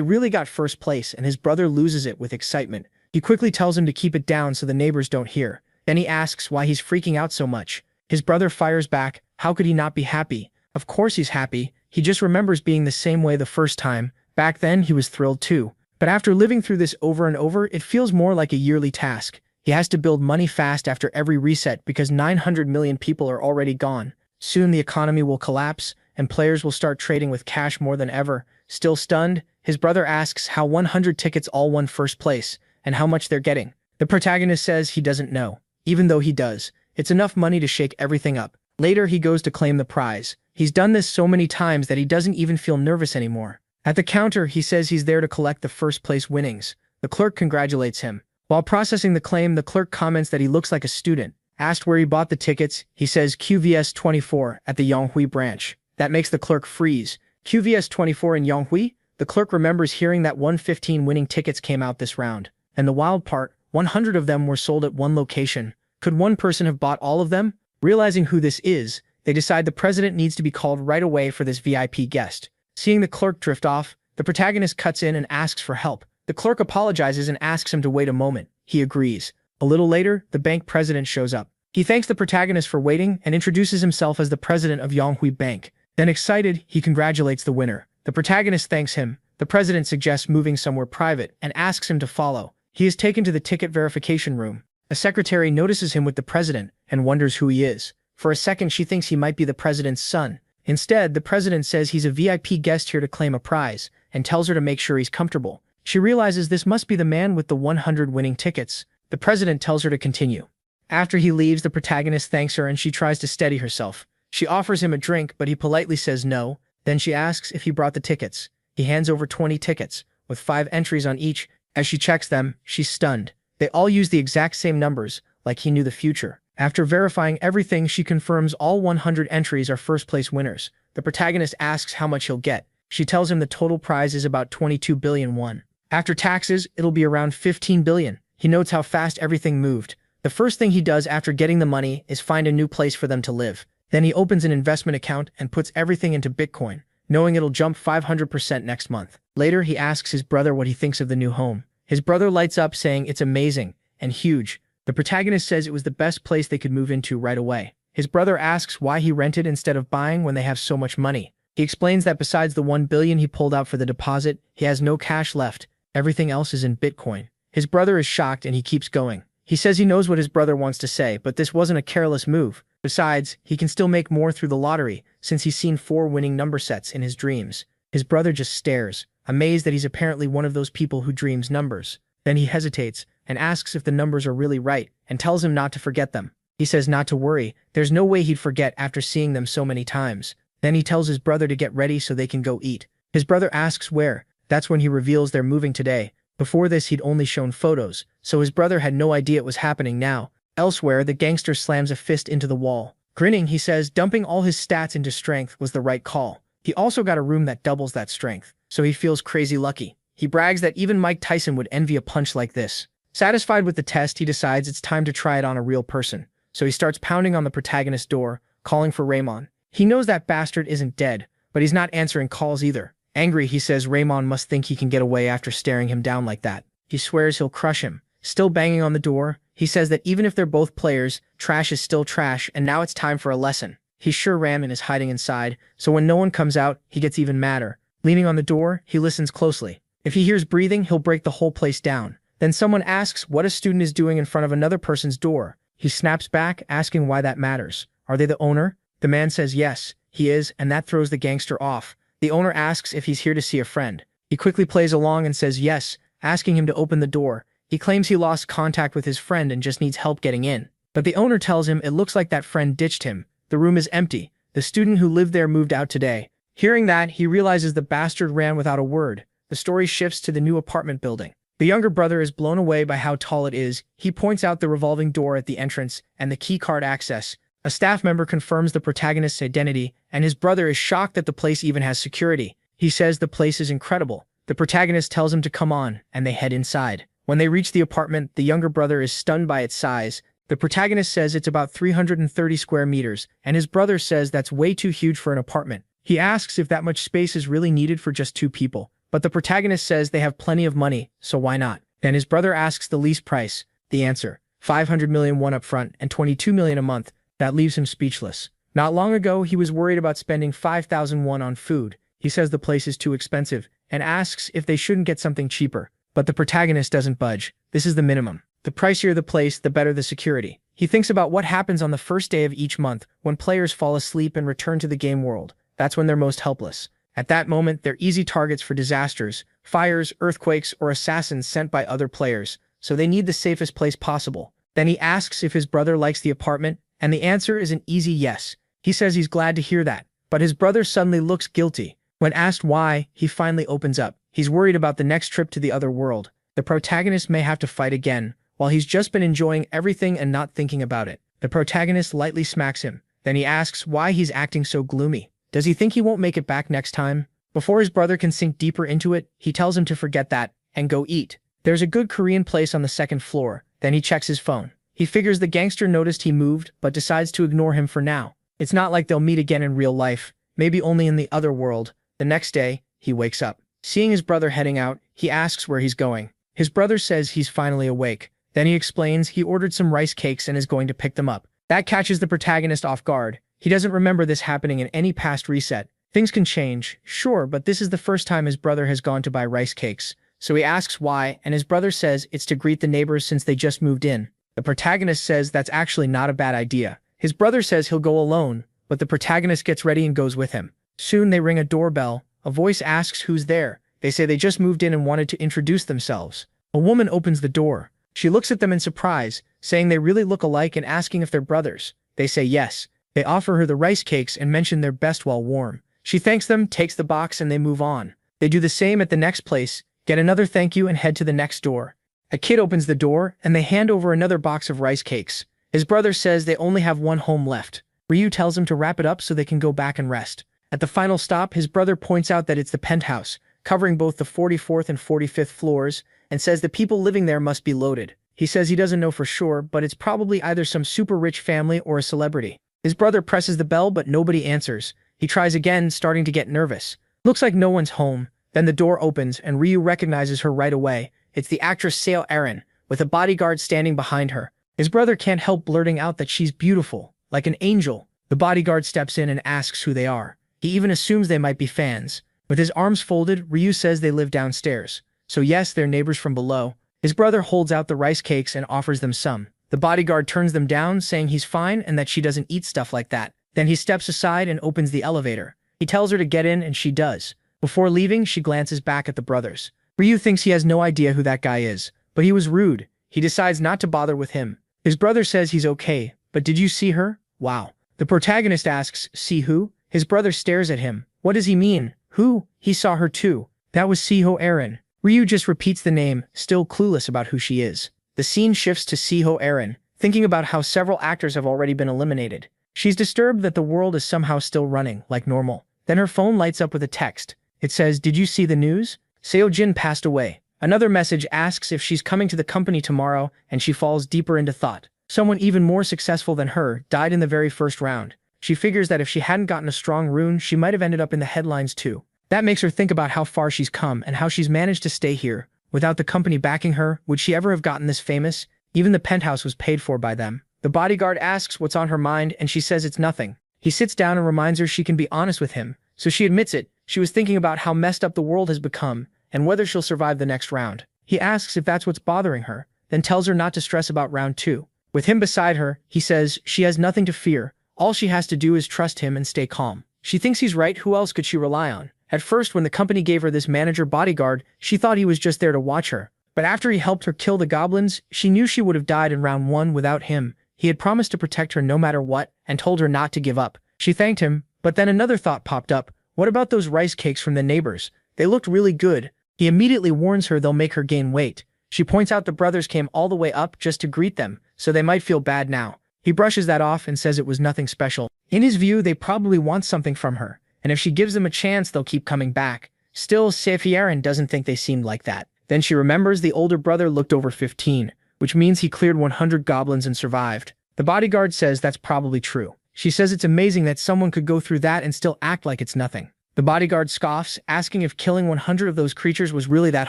really got first place, and his brother loses it with excitement. He quickly tells him to keep it down so the neighbors don't hear. Then he asks why he's freaking out so much. His brother fires back. How could he not be happy? Of course he's happy. He just remembers being the same way the first time. Back then, he was thrilled too. But after living through this over and over, it feels more like a yearly task. He has to build money fast after every reset because 900 million people are already gone. Soon the economy will collapse, and players will start trading with cash more than ever. Still stunned, his brother asks how 100 tickets all won first place, and how much they're getting. The protagonist says he doesn't know, even though he does. It's enough money to shake everything up. Later, he goes to claim the prize. He's done this so many times that he doesn't even feel nervous anymore. At the counter, he says he's there to collect the first place winnings. The clerk congratulates him. While processing the claim, the clerk comments that he looks like a student. Asked where he bought the tickets, he says QVS 24 at the Yonghui branch. That makes the clerk freeze. QVS 24 in Yonghui? The clerk remembers hearing that 115 winning tickets came out this round. And the wild part, 100 of them were sold at one location. Could one person have bought all of them? Realizing who this is, they decide the president needs to be called right away for this VIP guest. Seeing the clerk drift off, the protagonist cuts in and asks for help. The clerk apologizes and asks him to wait a moment. He agrees. A little later, the bank president shows up. He thanks the protagonist for waiting and introduces himself as the president of Yonghui Bank. Then excited, he congratulates the winner. The protagonist thanks him. The president suggests moving somewhere private and asks him to follow. He is taken to the ticket verification room. A secretary notices him with the president and wonders who he is. For a second, she thinks he might be the president's son. Instead, the president says he's a VIP guest here to claim a prize and tells her to make sure he's comfortable. She realizes this must be the man with the 100 winning tickets. The president tells her to continue. After he leaves, the protagonist thanks her and she tries to steady herself. She offers him a drink, but he politely says no. Then she asks if he brought the tickets. He hands over 20 tickets, with 5 entries on each. As she checks them, she's stunned. They all use the exact same numbers, like he knew the future. After verifying everything, she confirms all 100 entries are first-place winners. The protagonist asks how much he'll get. She tells him the total prize is about 22 billion won. After taxes, it'll be around 15 billion. He notes how fast everything moved. The first thing he does after getting the money is find a new place for them to live. Then he opens an investment account and puts everything into Bitcoin, knowing it'll jump 500% next month. Later, he asks his brother what he thinks of the new home. His brother lights up saying it's amazing and huge. The protagonist says it was the best place they could move into right away. His brother asks why he rented instead of buying when they have so much money. He explains that besides the 1 billion he pulled out for the deposit, he has no cash left. Everything else is in Bitcoin. His brother is shocked and he keeps going. He says he knows what his brother wants to say, but this wasn't a careless move. Besides, he can still make more through the lottery, since he's seen 4 winning number sets in his dreams. His brother just stares, amazed that he's apparently one of those people who dreams numbers. Then he hesitates and asks if the numbers are really right and tells him not to forget them. He says not to worry, there's no way he'd forget after seeing them so many times. Then he tells his brother to get ready so they can go eat. His brother asks where. That's when he reveals they're moving today. Before this, he'd only shown photos, so his brother had no idea it was happening now. Elsewhere, the gangster slams a fist into the wall. Grinning, he says dumping all his stats into strength was the right call. He also got a room that doubles that strength, so he feels crazy lucky. He brags that even Mike Tyson would envy a punch like this. Satisfied with the test, he decides it's time to try it on a real person. So he starts pounding on the protagonist's door, calling for Raymond. He knows that bastard isn't dead, but he's not answering calls either. Angry, he says Raymond must think he can get away after staring him down like that. He swears he'll crush him. Still banging on the door, he says that even if they're both players, trash is still trash, and now it's time for a lesson. He's sure Raymond is hiding inside, so when no one comes out, he gets even madder. Leaning on the door, he listens closely. If he hears breathing, he'll break the whole place down. Then someone asks what a student is doing in front of another person's door. He snaps back, asking why that matters. Are they the owner? The man says yes, he is, and that throws the gangster off. The owner asks if he's here to see a friend. He quickly plays along and says yes, asking him to open the door. He claims he lost contact with his friend and just needs help getting in. But the owner tells him it looks like that friend ditched him. The room is empty. The student who lived there moved out today. Hearing that, he realizes the bastard ran without a word. The story shifts to the new apartment building. The younger brother is blown away by how tall it is. He points out the revolving door at the entrance and the keycard access. A staff member confirms the protagonist's identity, and his brother is shocked that the place even has security. He says the place is incredible. The protagonist tells him to come on, and they head inside. When they reach the apartment, the younger brother is stunned by its size. The protagonist says it's about 330 square meters, and his brother says that's way too huge for an apartment. He asks if that much space is really needed for just 2 people, but the protagonist says they have plenty of money, so why not? Then his brother asks the lease price. The answer, 500 million won up front and 22 million a month. That leaves him speechless. Not long ago, he was worried about spending 5,000 won on food. He says the place is too expensive and asks if they shouldn't get something cheaper. But the protagonist doesn't budge. This is the minimum. The pricier the place, the better the security. He thinks about what happens on the first day of each month when players fall asleep and return to the game world. That's when they're most helpless. At that moment, they're easy targets for disasters, fires, earthquakes, or assassins sent by other players, so they need the safest place possible. Then he asks if his brother likes the apartment, and the answer is an easy yes. He says he's glad to hear that, but his brother suddenly looks guilty. When asked why, he finally opens up. He's worried about the next trip to the other world. The protagonist may have to fight again, while he's just been enjoying everything and not thinking about it. The protagonist lightly smacks him. Then he asks why he's acting so gloomy. Does he think he won't make it back next time? Before his brother can sink deeper into it, he tells him to forget that and go eat. There's a good Korean place on the 2nd floor. Then he checks his phone. He figures the gangster noticed he moved, but decides to ignore him for now. It's not like they'll meet again in real life, maybe only in the other world. The next day, he wakes up. Seeing his brother heading out, he asks where he's going. His brother says he's finally awake. Then he explains he ordered some rice cakes and is going to pick them up. That catches the protagonist off guard. He doesn't remember this happening in any past reset. Things can change, sure, but this is the first time his brother has gone to buy rice cakes. So he asks why, and his brother says it's to greet the neighbors since they just moved in. The protagonist says that's actually not a bad idea. His brother says he'll go alone, but the protagonist gets ready and goes with him. Soon they ring a doorbell. A voice asks who's there. They say they just moved in and wanted to introduce themselves. A woman opens the door. She looks at them in surprise, saying they really look alike and asking if they're brothers. They say yes. They offer her the rice cakes and mention they're best while warm. She thanks them, takes the box, and they move on. They do the same at the next place, get another thank you, and head to the next door. A kid opens the door, and they hand over another box of rice cakes. His brother says they only have one home left. Ryu tells him to wrap it up so they can go back and rest. At the final stop, his brother points out that it's the penthouse, covering both the 44th and 45th floors, and says the people living there must be loaded. He says he doesn't know for sure, but it's probably either some super rich family or a celebrity. His brother presses the bell, but nobody answers. He tries again, starting to get nervous. Looks like no one's home. Then the door opens, and Ryu recognizes her right away. It's the actress Seo Erin, with a bodyguard standing behind her. His brother can't help blurting out that she's beautiful, like an angel. The bodyguard steps in and asks who they are. He even assumes they might be fans. With his arms folded, Ryu says they live downstairs. So yes, they're neighbors from below. His brother holds out the rice cakes and offers them some. The bodyguard turns them down, saying he's fine and that she doesn't eat stuff like that. Then he steps aside and opens the elevator. He tells her to get in, and she does. Before leaving, she glances back at the brothers. Ryu thinks he has no idea who that guy is, but he was rude. He decides not to bother with him. His brother says he's okay, but did you see her? Wow. The protagonist asks, see who? His brother stares at him. What does he mean? Who? He saw her too. That was Seo Erin. Ryu just repeats the name, still clueless about who she is. The scene shifts to Seo Erin, thinking about how several actors have already been eliminated. She's disturbed that the world is somehow still running, like normal. Then her phone lights up with a text. It says, did you see the news? Seo Jin passed away. Another message asks if she's coming to the company tomorrow, and she falls deeper into thought. Someone even more successful than her died in the very first round. She figures that if she hadn't gotten a strong rune, she might have ended up in the headlines too. That makes her think about how far she's come and how she's managed to stay here. Without the company backing her, would she ever have gotten this famous? Even the penthouse was paid for by them. The bodyguard asks what's on her mind, and she says it's nothing. He sits down and reminds her she can be honest with him, so she admits it. She was thinking about how messed up the world has become, and whether she'll survive the next round. He asks if that's what's bothering her, then tells her not to stress about round 2. With him beside her, he says she has nothing to fear. All she has to do is trust him and stay calm. She thinks he's right. Who else could she rely on? At first, when the company gave her this manager bodyguard, she thought he was just there to watch her. But after he helped her kill the goblins, she knew she would have died in round 1 without him. He had promised to protect her no matter what, and told her not to give up. She thanked him, but then another thought popped up. What about those rice cakes from the neighbors? They looked really good. He immediately warns her they'll make her gain weight. She points out the brothers came all the way up just to greet them, so they might feel bad now. He brushes that off and says it was nothing special. In his view, they probably want something from her, and if she gives them a chance, they'll keep coming back. Still, Seo Erin doesn't think they seemed like that. Then she remembers the older brother looked over 15, which means he cleared 100 goblins and survived. The bodyguard says that's probably true. She says it's amazing that someone could go through that and still act like it's nothing. The bodyguard scoffs, asking if killing 100 of those creatures was really that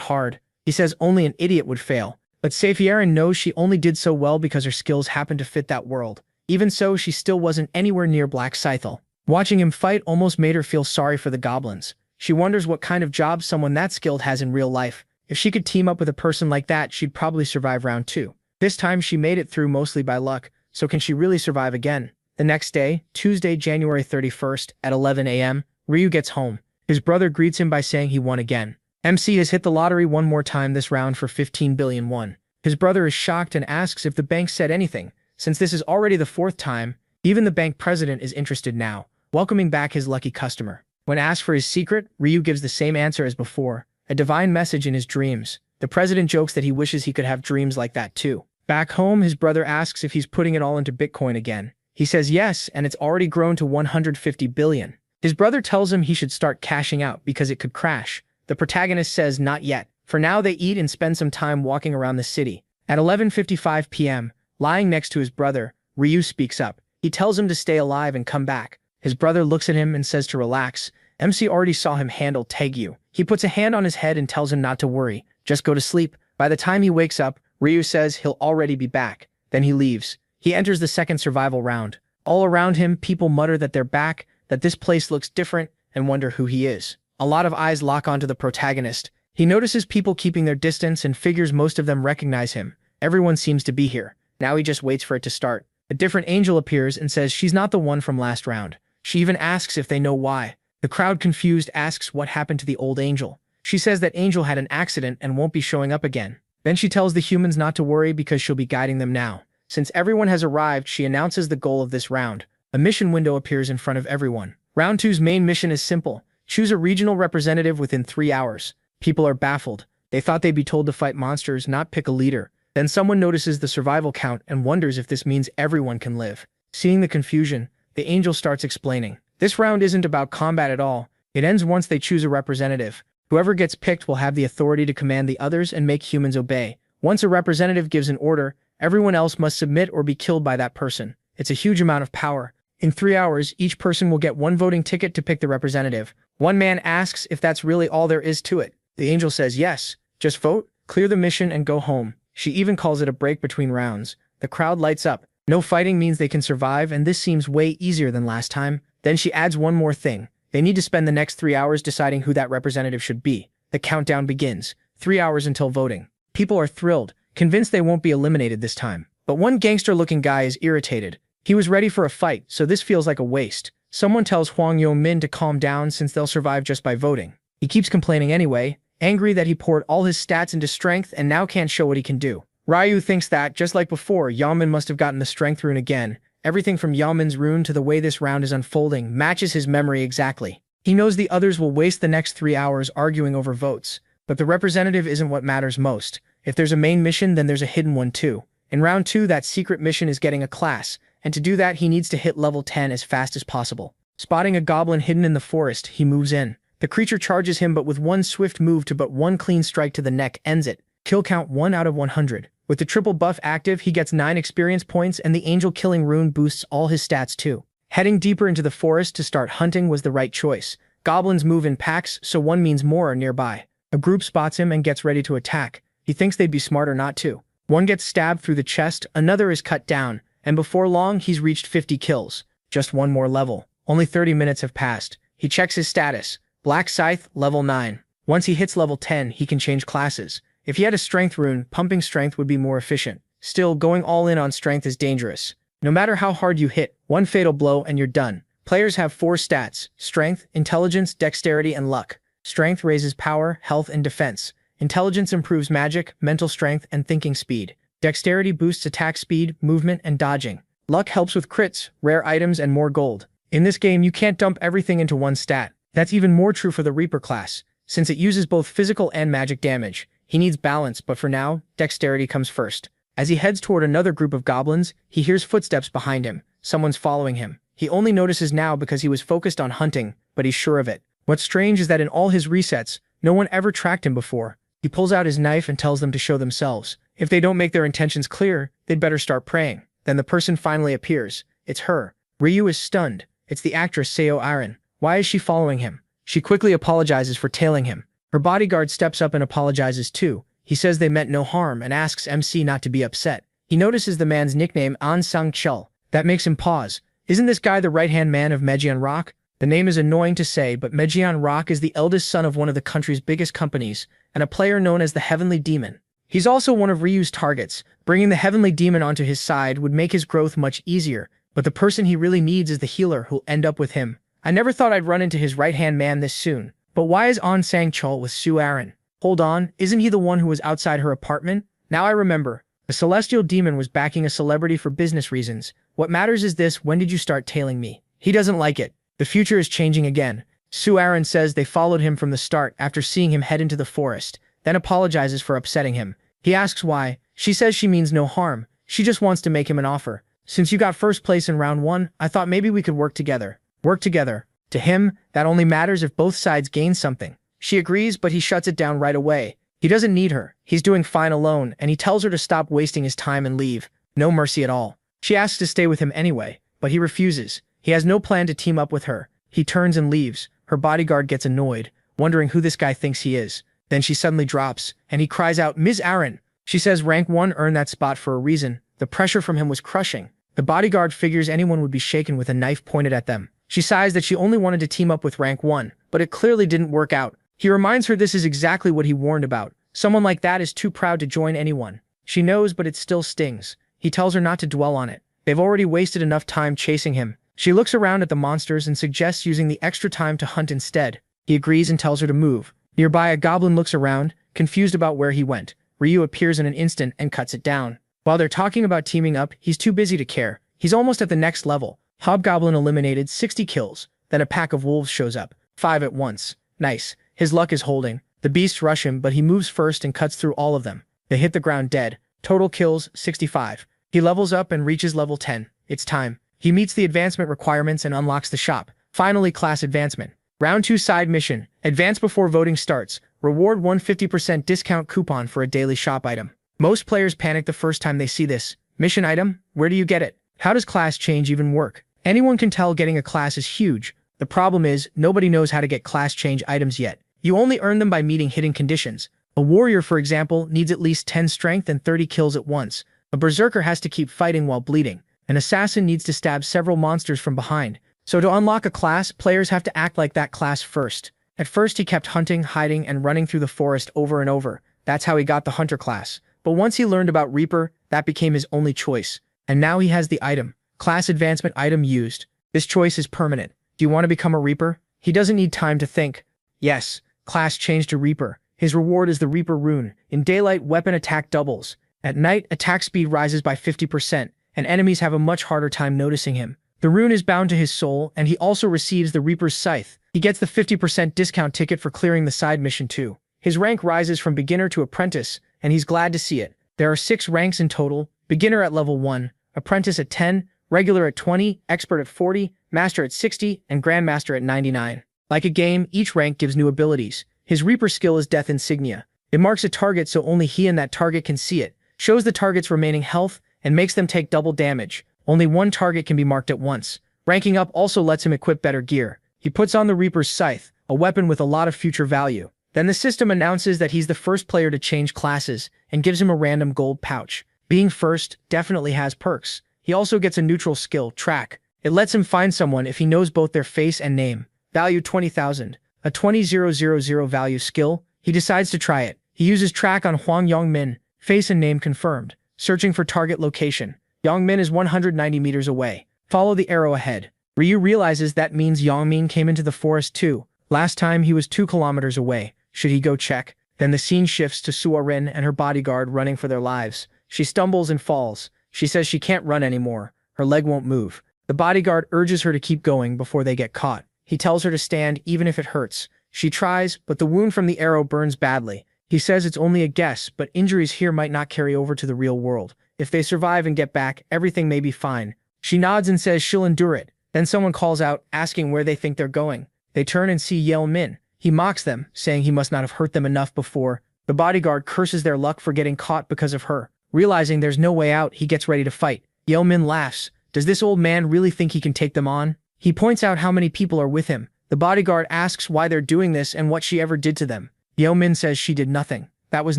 hard. He says only an idiot would fail. But Safiarin knows she only did so well because her skills happened to fit that world. Even so, she still wasn't anywhere near Black Scythel. Watching him fight almost made her feel sorry for the goblins. She wonders what kind of job someone that skilled has in real life. If she could team up with a person like that, she'd probably survive round 2. This time she made it through mostly by luck, so can she really survive again? The next day, Tuesday, January 31st, at 11 a.m., Ryu gets home. His brother greets him by saying he won again. MC has hit the lottery one more time this round for 15 billion won. His brother is shocked and asks if the bank said anything. Since this is already the 4th time, even the bank president is interested now, welcoming back his lucky customer. When asked for his secret, Ryu gives the same answer as before, a divine message in his dreams. The president jokes that he wishes he could have dreams like that too. Back home, his brother asks if he's putting it all into Bitcoin again. He says yes, and it's already grown to 150 billion. His brother tells him he should start cashing out because it could crash. The protagonist says not yet. For now, they eat and spend some time walking around the city. At 11:55 p.m., lying next to his brother, Ryu speaks up. He tells him to stay alive and come back. His brother looks at him and says to relax. MC already saw him handle Taegyu. He puts a hand on his head and tells him not to worry, just go to sleep. By the time he wakes up, Ryu says he'll already be back. Then he leaves. He enters the second survival round. All around him, people mutter that they're back, that this place looks different, and wonder who he is. A lot of eyes lock onto the protagonist. He notices people keeping their distance and figures most of them recognize him. Everyone seems to be here. Now he just waits for it to start. A different angel appears and says she's not the one from last round. She even asks if they know why. The crowd, confused, asks what happened to the old angel. She says that angel had an accident and won't be showing up again. Then she tells the humans not to worry because she'll be guiding them now. Since everyone has arrived, she announces the goal of this round. A mission window appears in front of everyone. Round 2's main mission is simple. Choose a regional representative within 3 hours. People are baffled. They thought they'd be told to fight monsters, not pick a leader. Then someone notices the survival count and wonders if this means everyone can live. Seeing the confusion, the angel starts explaining. This round isn't about combat at all. It ends once they choose a representative. Whoever gets picked will have the authority to command the others and make humans obey. Once a representative gives an order, everyone else must submit or be killed by that person. It's a huge amount of power. In 3 hours, each person will get 1 voting ticket to pick the representative. One man asks if that's really all there is to it. The angel says yes, just vote, clear the mission, and go home. She even calls it a break between rounds. The crowd lights up. No fighting means they can survive, and this seems way easier than last time. Then she adds one more thing. They need to spend the next 3 hours deciding who that representative should be. The countdown begins. 3 hours until voting. People are thrilled, convinced they won't be eliminated this time. But one gangster-looking guy is irritated. He was ready for a fight, so this feels like a waste. Someone tells Huang Yongmin to calm down since they'll survive just by voting. He keeps complaining anyway, angry that he poured all his stats into strength and now can't show what he can do. Ryu thinks that, just like before, Yongmin must have gotten the strength rune again. Everything from Yongmin's rune to the way this round is unfolding matches his memory exactly. He knows the others will waste the next 3 hours arguing over votes. But the representative isn't what matters most. If there's a main mission, then there's a hidden one too. In round 2, that secret mission is getting a class, and to do that he needs to hit level 10 as fast as possible. Spotting a goblin hidden in the forest, he moves in. The creature charges him, but with one swift move to but one clean strike to the neck ends it. Kill count 1 out of 100. With the triple buff active, he gets 9 experience points, and the angel killing rune boosts all his stats too. Heading deeper into the forest to start hunting was the right choice. Goblins move in packs, so one means more are nearby. A group spots him and gets ready to attack. He thinks they'd be smarter not to. One gets stabbed through the chest, another is cut down, and before long he's reached 50 kills. Just one more level. Only 30 minutes have passed. He checks his status. Black Scythe, level 9. Once he hits level 10, he can change classes. If he had a strength rune, pumping strength would be more efficient. Still, going all in on strength is dangerous. No matter how hard you hit, one fatal blow and you're done. Players have 4 stats: strength, intelligence, dexterity, and luck. Strength raises power, health, and defense. Intelligence improves magic, mental strength, and thinking speed. Dexterity boosts attack speed, movement, and dodging. Luck helps with crits, rare items, and more gold. In this game, you can't dump everything into one stat. That's even more true for the Reaper class, since it uses both physical and magic damage. He needs balance, but for now, dexterity comes first. As he heads toward another group of goblins, he hears footsteps behind him. Someone's following him. He only notices now because he was focused on hunting, but he's sure of it. What's strange is that in all his resets, no one ever tracked him before. He pulls out his knife and tells them to show themselves. If they don't make their intentions clear, they'd better start praying. Then the person finally appears. It's her. Ryu is stunned. It's the actress Seo Aaron. Why is she following him? She quickly apologizes for tailing him. Her bodyguard steps up and apologizes too. He says they meant no harm and asks MC not to be upset. He notices the man's nickname An Sang Chul. That makes him pause. Isn't this guy the right-hand man of Mejian Rock? The name is annoying to say, but Mejian Rock is the eldest son of one of the country's biggest companies, and a player known as the Heavenly Demon. He's also one of Ryu's targets. Bringing the Heavenly Demon onto his side would make his growth much easier, but the person he really needs is the healer who'll end up with him. I never thought I'd run into his right-hand man this soon. But why is An Sang Chul with Sue Aaron? Hold on, isn't he the one who was outside her apartment? Now I remember. The Celestial Demon was backing a celebrity for business reasons. What matters is this: when did you start tailing me? He doesn't like it. The future is changing again. Sue Aaron says they followed him from the start after seeing him head into the forest, then apologizes for upsetting him. He asks why. She says she means no harm. She just wants to make him an offer. Since you got first place in round 1, I thought maybe we could work together. Work together. To him, that only matters if both sides gain something. She agrees, but he shuts it down right away. He doesn't need her. He's doing fine alone, and he tells her to stop wasting his time and leave. No mercy at all. She asks to stay with him anyway, but he refuses. He has no plan to team up with her. He turns and leaves. Her bodyguard gets annoyed, wondering who this guy thinks he is. Then she suddenly drops, and he cries out, "Ms. Aaron!" She says rank 1 earned that spot for a reason. The pressure from him was crushing. The bodyguard figures anyone would be shaken with a knife pointed at them. She sighs that she only wanted to team up with rank 1, but it clearly didn't work out. He reminds her this is exactly what he warned about. Someone like that is too proud to join anyone. She knows, but it still stings. He tells her not to dwell on it. They've already wasted enough time chasing him. She looks around at the monsters and suggests using the extra time to hunt instead. He agrees and tells her to move. Nearby, a goblin looks around, confused about where he went. Ryu appears in an instant and cuts it down. While they're talking about teaming up, he's too busy to care. He's almost at the next level. Hobgoblin eliminated 60 kills. Then a pack of wolves shows up. 5 at once. Nice. His luck is holding. The beasts rush him, but he moves first and cuts through all of them. They hit the ground dead. Total kills, 65. He levels up and reaches level 10. It's time. He meets the advancement requirements and unlocks the shop. Finally, class advancement. Round 2 side mission. Advance before voting starts. Reward 150% discount coupon for a daily shop item. Most players panic the first time they see this. Mission item? Where do you get it? How does class change even work? Anyone can tell getting a class is huge. The problem is, nobody knows how to get class change items yet. You only earn them by meeting hidden conditions. A warrior, for example, needs at least 10 strength and 30 kills at once. A berserker has to keep fighting while bleeding. An assassin needs to stab several monsters from behind. So to unlock a class, players have to act like that class first. At first he kept hunting, hiding, and running through the forest over and over. That's how he got the hunter class. But once he learned about Reaper, that became his only choice. And now he has the item. Class advancement item used. This choice is permanent. Do you want to become a Reaper? He doesn't need time to think. Yes. Class changed to Reaper. His reward is the Reaper rune. In daylight, weapon attack doubles. At night, attack speed rises by 50%, and enemies have a much harder time noticing him. The rune is bound to his soul, and he also receives the Reaper's scythe. He gets the 50% discount ticket for clearing the side mission too. His rank rises from beginner to apprentice, and he's glad to see it. There are 6 ranks in total: beginner at level 1, apprentice at 10, regular at 20, expert at 40, master at 60, and grandmaster at 99. Like a game, each rank gives new abilities. His Reaper skill is Death Insignia. It marks a target so only he and that target can see it, shows the target's remaining health, and makes them take double damage. Only one target can be marked at once. Ranking up also lets him equip better gear. He puts on the Reaper's scythe, a weapon with a lot of future value. Then the system announces that he's the first player to change classes, and gives him a random gold pouch. Being first definitely has perks. He also gets a neutral skill, Track. It lets him find someone if he knows both their face and name. Value 20,000. A 20,000 value skill. He decides to try it. He uses Track on Huang Yongmin. Face and name confirmed. Searching for target location. Yongmin is 190 meters away. Follow the arrow ahead. Ryu realizes that means Yongmin came into the forest too. Last time he was 2 kilometers away. Should he go check? Then the scene shifts to Suorin and her bodyguard running for their lives. She stumbles and falls. She says she can't run anymore. Her leg won't move. The bodyguard urges her to keep going before they get caught. He tells her to stand even if it hurts. She tries, but the wound from the arrow burns badly. He says it's only a guess, but injuries here might not carry over to the real world. If they survive and get back, everything may be fine. She nods and says she'll endure it. Then someone calls out, asking where they think they're going. They turn and see Yale Min. He mocks them, saying he must not have hurt them enough before. The bodyguard curses their luck for getting caught because of her. Realizing there's no way out, he gets ready to fight. Yeomin laughs. Does this old man really think he can take them on? He points out how many people are with him. The bodyguard asks why they're doing this and what she ever did to them. Yeomin says she did nothing. That was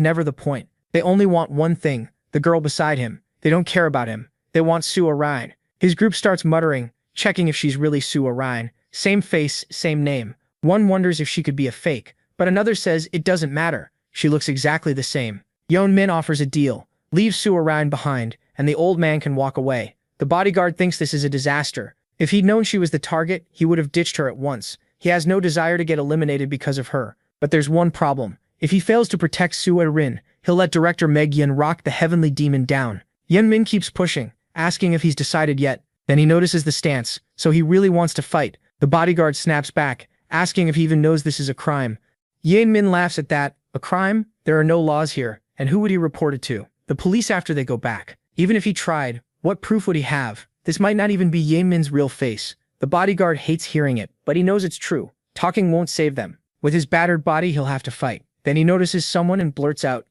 never the point. They only want one thing, the girl beside him. They don't care about him. They want Sue Ryan. His group starts muttering, checking if she's really Sue Ryan. Same face, same name. One wonders if she could be a fake, but another says it doesn't matter. She looks exactly the same. Yeomin offers a deal. Leave Sue Ryan behind, and the old man can walk away. The bodyguard thinks this is a disaster. If he'd known she was the target, he would have ditched her at once. He has no desire to get eliminated because of her. But there's one problem. If he fails to protect Sue Rin, he'll let director Meg Yin rock the heavenly demon down. Yeomin keeps pushing, asking if he's decided yet. Then he notices the stance, so he really wants to fight. The bodyguard snaps back, asking if he even knows this is a crime. Yeomin laughs at that. A crime? There are no laws here, and who would he report it to? The police after they go back. Even if he tried, what proof would he have? This might not even be Yeomin's real face. The bodyguard hates hearing it, but he knows it's true. Talking won't save them. With his battered body, he'll have to fight. Then he notices someone and blurts out,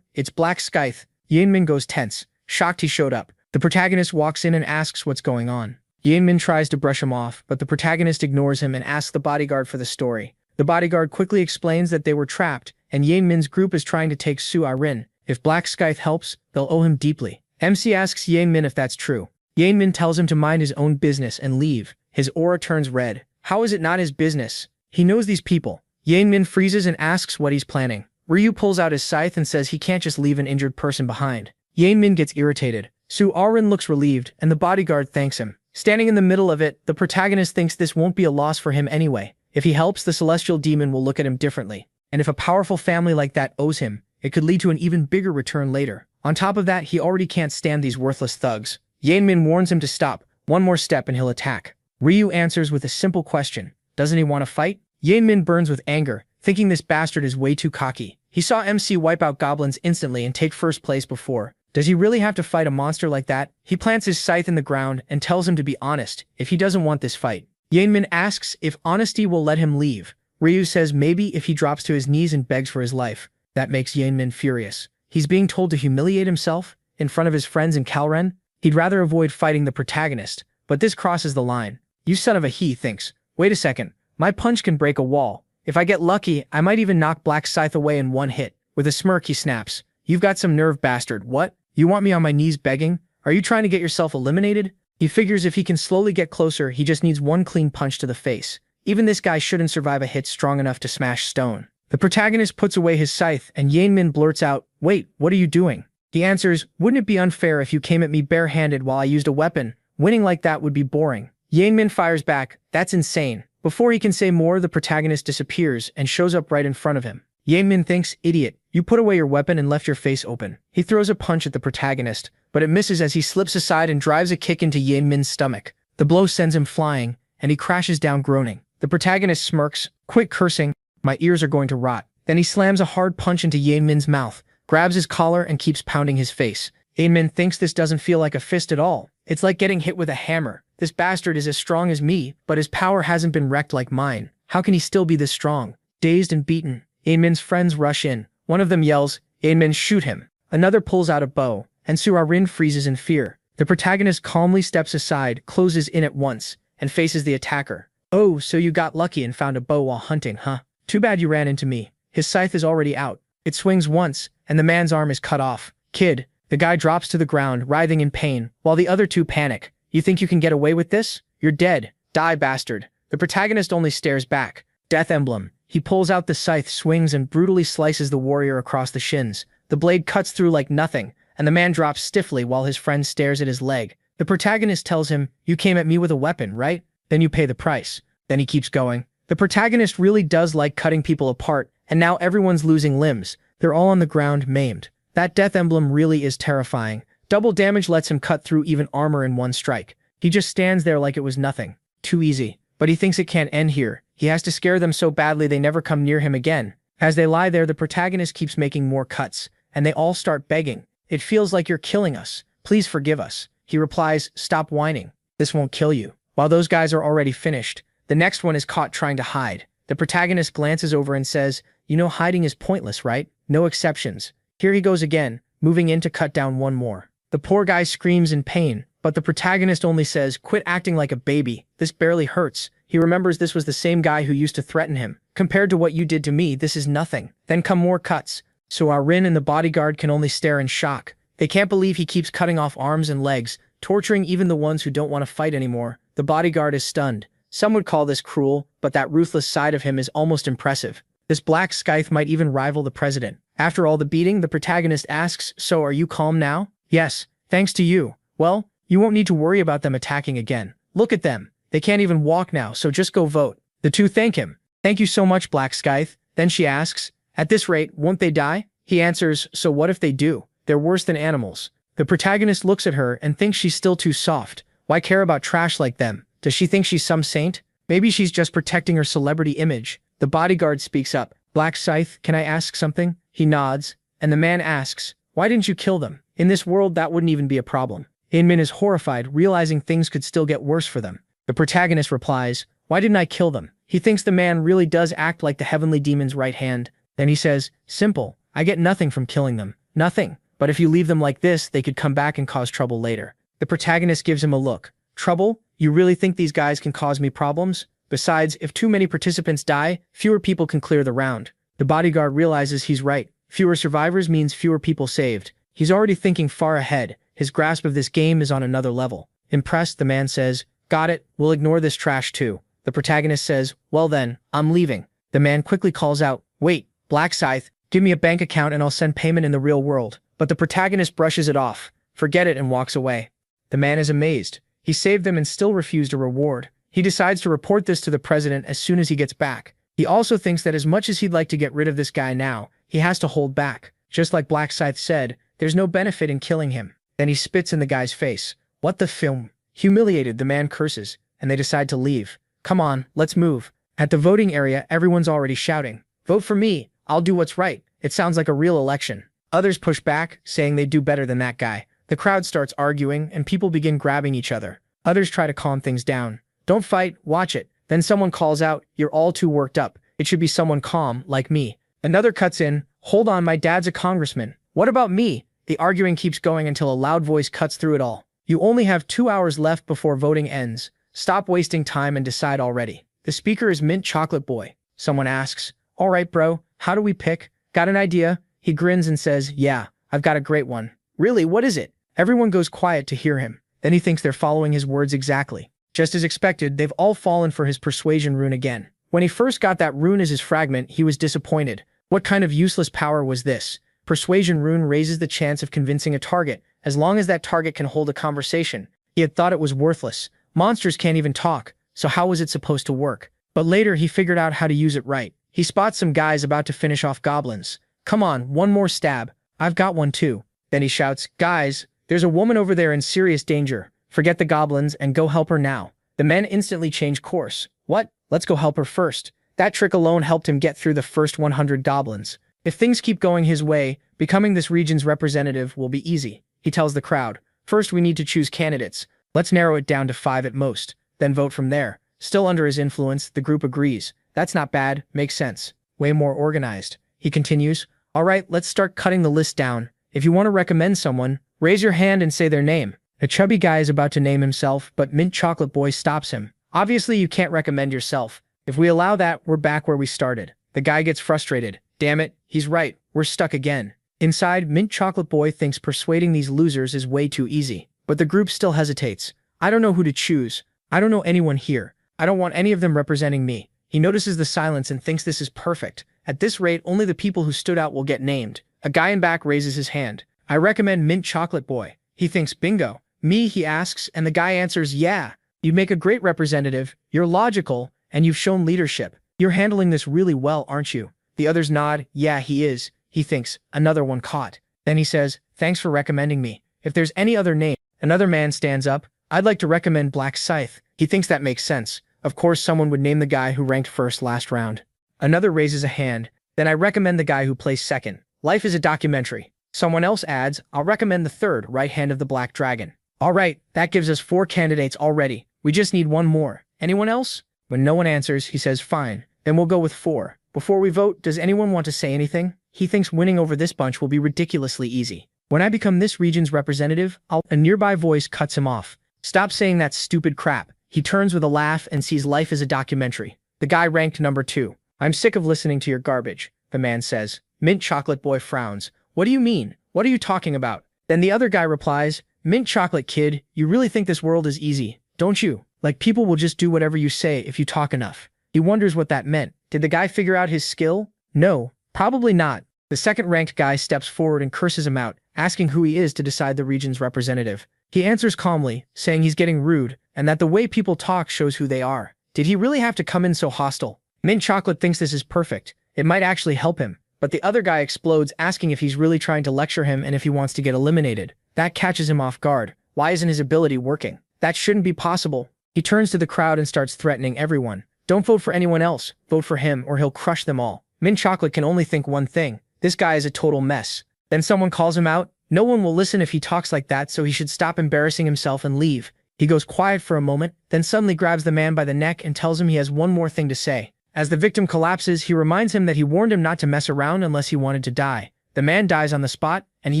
it's Black Scythe. Yeomin goes tense, shocked he showed up. The protagonist walks in and asks what's going on. Yeomin tries to brush him off, but the protagonist ignores him and asks the bodyguard for the story. The bodyguard quickly explains that they were trapped, and Yeomin's group is trying to take Sue Rin. If Black Scythe helps, they'll owe him deeply. MC asks Yeomin if that's true. Yeomin tells him to mind his own business and leave. His aura turns red. How is it not his business? He knows these people. Yeomin freezes and asks what he's planning. Ryu pulls out his scythe and says he can't just leave an injured person behind. Yeomin gets irritated. Sue Rin looks relieved, and the bodyguard thanks him. Standing in the middle of it, the protagonist thinks this won't be a loss for him anyway. If he helps, the celestial demon will look at him differently. And if a powerful family like that owes him, it could lead to an even bigger return later. On top of that, he already can't stand these worthless thugs. Yeomin warns him to stop. One more step and he'll attack. Ryu answers with a simple question. Doesn't he want to fight? Yeomin burns with anger, thinking this bastard is way too cocky. He saw MC wipe out goblins instantly and take first place before. Does he really have to fight a monster like that? He plants his scythe in the ground and tells him to be honest if he doesn't want this fight. Yeomin asks if honesty will let him leave. Ryu says maybe if he drops to his knees and begs for his life. That makes Yeomin furious. He's being told to humiliate himself in front of his friends in Kalren. He'd rather avoid fighting the protagonist, but this crosses the line. You son of a he thinks. Wait a second, my punch can break a wall. If I get lucky, I might even knock Black Scythe away in one hit. With a smirk he snaps. You've got some nerve, bastard. What? You want me on my knees begging? Are you trying to get yourself eliminated? He figures if he can slowly get closer, he just needs one clean punch to the face. Even this guy shouldn't survive a hit strong enough to smash stone. The protagonist puts away his scythe, and Yeomin blurts out, wait, what are you doing? He answers, wouldn't it be unfair if you came at me barehanded while I used a weapon? Winning like that would be boring. Yeomin fires back, that's insane. Before he can say more, the protagonist disappears and shows up right in front of him. Yeomin thinks, idiot, you put away your weapon and left your face open. He throws a punch at the protagonist, but it misses as he slips aside and drives a kick into Yeomin's stomach. The blow sends him flying, and he crashes down groaning. The protagonist smirks, quit cursing, my ears are going to rot. Then he slams a hard punch into Yeomin's mouth, grabs his collar and keeps pounding his face. Yeomin thinks this doesn't feel like a fist at all. It's like getting hit with a hammer. This bastard is as strong as me, but his power hasn't been wrecked like mine. How can he still be this strong? Dazed and beaten, Yeomin's friends rush in. One of them yells, Yeomin, shoot him. Another pulls out a bow, and Sue Rin freezes in fear. The protagonist calmly steps aside, closes in at once, and faces the attacker. Oh, so you got lucky and found a bow while hunting, huh? Too bad you ran into me. His scythe is already out. It swings once, and the man's arm is cut off. Kid, the guy drops to the ground, writhing in pain, while the other two panic. You think you can get away with this? You're dead. Die, bastard. The protagonist only stares back. Death emblem. He pulls out the scythe, swings, and brutally slices the warrior across the shins. The blade cuts through like nothing, and the man drops stiffly while his friend stares at his leg. The protagonist tells him, you came at me with a weapon, right? Then you pay the price. Then he keeps going. The protagonist really does like cutting people apart, and now everyone's losing limbs. They're all on the ground, maimed. That death emblem really is terrifying. Double damage lets him cut through even armor in one strike. He just stands there like it was nothing. Too easy. But he thinks it can't end here. He has to scare them so badly they never come near him again. As they lie there, the protagonist keeps making more cuts, and they all start begging. It feels like you're killing us. Please forgive us. He replies, stop whining. This won't kill you. While those guys are already finished, the next one is caught trying to hide. The protagonist glances over and says, you know hiding is pointless, right? no exceptions. Here he goes again, moving in to cut down one more. The poor guy screams in pain, but the protagonist only says, "Quit acting like a baby. This barely hurts." He remembers this was the same guy who used to threaten him. "Compared to what you did to me, this is nothing." Then come more cuts. So our Rin and the bodyguard can only stare in shock. They can't believe he keeps cutting off arms and legs, torturing even the ones who don't want to fight anymore. The bodyguard is stunned. Some would call this cruel, but that ruthless side of him is almost impressive. This black scythe might even rival the president. After all the beating, the protagonist asks, "So are you calm now?" "Yes, thanks to you." "Well, you won't need to worry about them attacking again. Look at them. They can't even walk now, so just go vote." The two thank him. "Thank you so much, Black Scythe." Then she asks, "At this rate, won't they die?" He answers, "So what if they do? They're worse than animals." The protagonist looks at her and thinks she's still too soft. Why care about trash like them? Does she think she's some saint? Maybe she's just protecting her celebrity image. The bodyguard speaks up. "Black Scythe, can I ask something?" He nods, and the man asks, "Why didn't you kill them? In this world, that wouldn't even be a problem." Inmin is horrified, realizing things could still get worse for them. The protagonist replies, "Why didn't I kill them?" He thinks the man really does act like the heavenly demon's right hand. Then he says, "Simple. I get nothing from killing them. Nothing. But if you leave them like this, they could come back and cause trouble later." The protagonist gives him a look. "Trouble? You really think these guys can cause me problems? Besides, if too many participants die, fewer people can clear the round." The bodyguard realizes he's right. Fewer survivors means fewer people saved. He's already thinking far ahead. His grasp of this game is on another level. Impressed, the man says, "Got it, we'll ignore this trash too." The protagonist says, "Well then, I'm leaving." The man quickly calls out, "Wait, Black Scythe, give me a bank account and I'll send payment in the real world." But the protagonist brushes it off. "Forget it," and walks away. The man is amazed. He saved them and still refused a reward. He decides to report this to the president as soon as he gets back. He also thinks that as much as he'd like to get rid of this guy now, he has to hold back. Just like Black Scythe said, there's no benefit in killing him. Then he spits in the guy's face. "What the film?" Humiliated, the man curses, and they decide to leave. "Come on, let's move." At the voting area, everyone's already shouting, "Vote for me, I'll do what's right." It sounds like a real election. Others push back, saying they do better than that guy. The crowd starts arguing, and people begin grabbing each other. Others try to calm things down. "Don't fight, watch it." Then someone calls out, "You're all too worked up. It should be someone calm, like me." Another cuts in, "Hold on, my dad's a congressman." "What about me?" The arguing keeps going until a loud voice cuts through it all. "You only have 2 hours left before voting ends. Stop wasting time and decide already." The speaker is Mint Chocolate Boy. Someone asks, "All right, bro, how do we pick? Got an idea?" He grins and says, "Yeah, I've got a great one." "Really, what is it?" Everyone goes quiet to hear him. Then he thinks they're following his words exactly. Just as expected, they've all fallen for his persuasion rune again. When he first got that rune as his fragment, he was disappointed. What kind of useless power was this? Persuasion rune raises the chance of convincing a target, as long as that target can hold a conversation. He had thought it was worthless. Monsters can't even talk, so how was it supposed to work? But later he figured out how to use it right. He spots some guys about to finish off goblins. "Come on, one more stab. I've got one too." Then he shouts, "Guys, there's a woman over there in serious danger. Forget the goblins and go help her now." The men instantly change course. "What? Let's go help her first." That trick alone helped him get through the first 100 goblins. If things keep going his way, becoming this region's representative will be easy. He tells the crowd, "First we need to choose candidates. Let's narrow it down to 5 at most, then vote from there." Still under his influence, the group agrees. "That's not bad, makes sense. Way more organized." He continues, "All right, let's start cutting the list down. If you want to recommend someone, raise your hand and say their name." A chubby guy is about to name himself, but Mint Chocolate Boy stops him. "Obviously you can't recommend yourself. If we allow that, we're back where we started." The guy gets frustrated. Damn it, he's right, we're stuck again. Inside, Mint Chocolate Boy thinks persuading these losers is way too easy. But the group still hesitates. "I don't know who to choose. I don't know anyone here. I don't want any of them representing me." He notices the silence and thinks this is perfect. At this rate, only the people who stood out will get named. A guy in back raises his hand. "I recommend Mint Chocolate Boy." He thinks, bingo. "Me?" he asks, and the guy answers, "Yeah. You make a great representative, you're logical, and you've shown leadership. You're handling this really well, aren't you?" The others nod. "Yeah, he is." He thinks, another one caught. Then he says, "Thanks for recommending me. If there's any other name." Another man stands up. "I'd like to recommend Black Scythe." He thinks that makes sense. Of course someone would name the guy who ranked first last round. Another raises a hand. "Then I recommend the guy who placed second. Life is a documentary." Someone else adds, "I'll recommend the third, right hand of the Black Dragon." "All right, that gives us 4 candidates already. We just need one more. Anyone else?" When no one answers, he says, "Fine, then we'll go with 4. Before we vote, does anyone want to say anything?" He thinks winning over this bunch will be ridiculously easy. When I become this region's representative, A nearby voice cuts him off. Stop saying that stupid crap. He turns with a laugh and sees life as a documentary. The guy ranked number 2. I'm sick of listening to your garbage, the man says. Mint Chocolate Boy frowns. What do you mean? What are you talking about? Then the other guy replies, Mint Chocolate Kid, you really think this world is easy, don't you? Like people will just do whatever you say if you talk enough. He wonders what that meant. Did the guy figure out his skill? No, probably not. The second-ranked guy steps forward and curses him out, asking who he is to decide the region's representative. He answers calmly, saying he's getting rude, and that the way people talk shows who they are. Did he really have to come in so hostile? Mint Chocolate thinks this is perfect. It might actually help him. But the other guy explodes, asking if he's really trying to lecture him and if he wants to get eliminated. That catches him off guard. Why isn't his ability working? That shouldn't be possible. He turns to the crowd and starts threatening everyone. Don't vote for anyone else. Vote for him or he'll crush them all. Mint Chocolate can only think one thing. This guy is a total mess. Then someone calls him out. No one will listen if he talks like that, so he should stop embarrassing himself and leave. He goes quiet for a moment, then suddenly grabs the man by the neck and tells him he has one more thing to say. As the victim collapses, he reminds him that he warned him not to mess around unless he wanted to die. The man dies on the spot, and he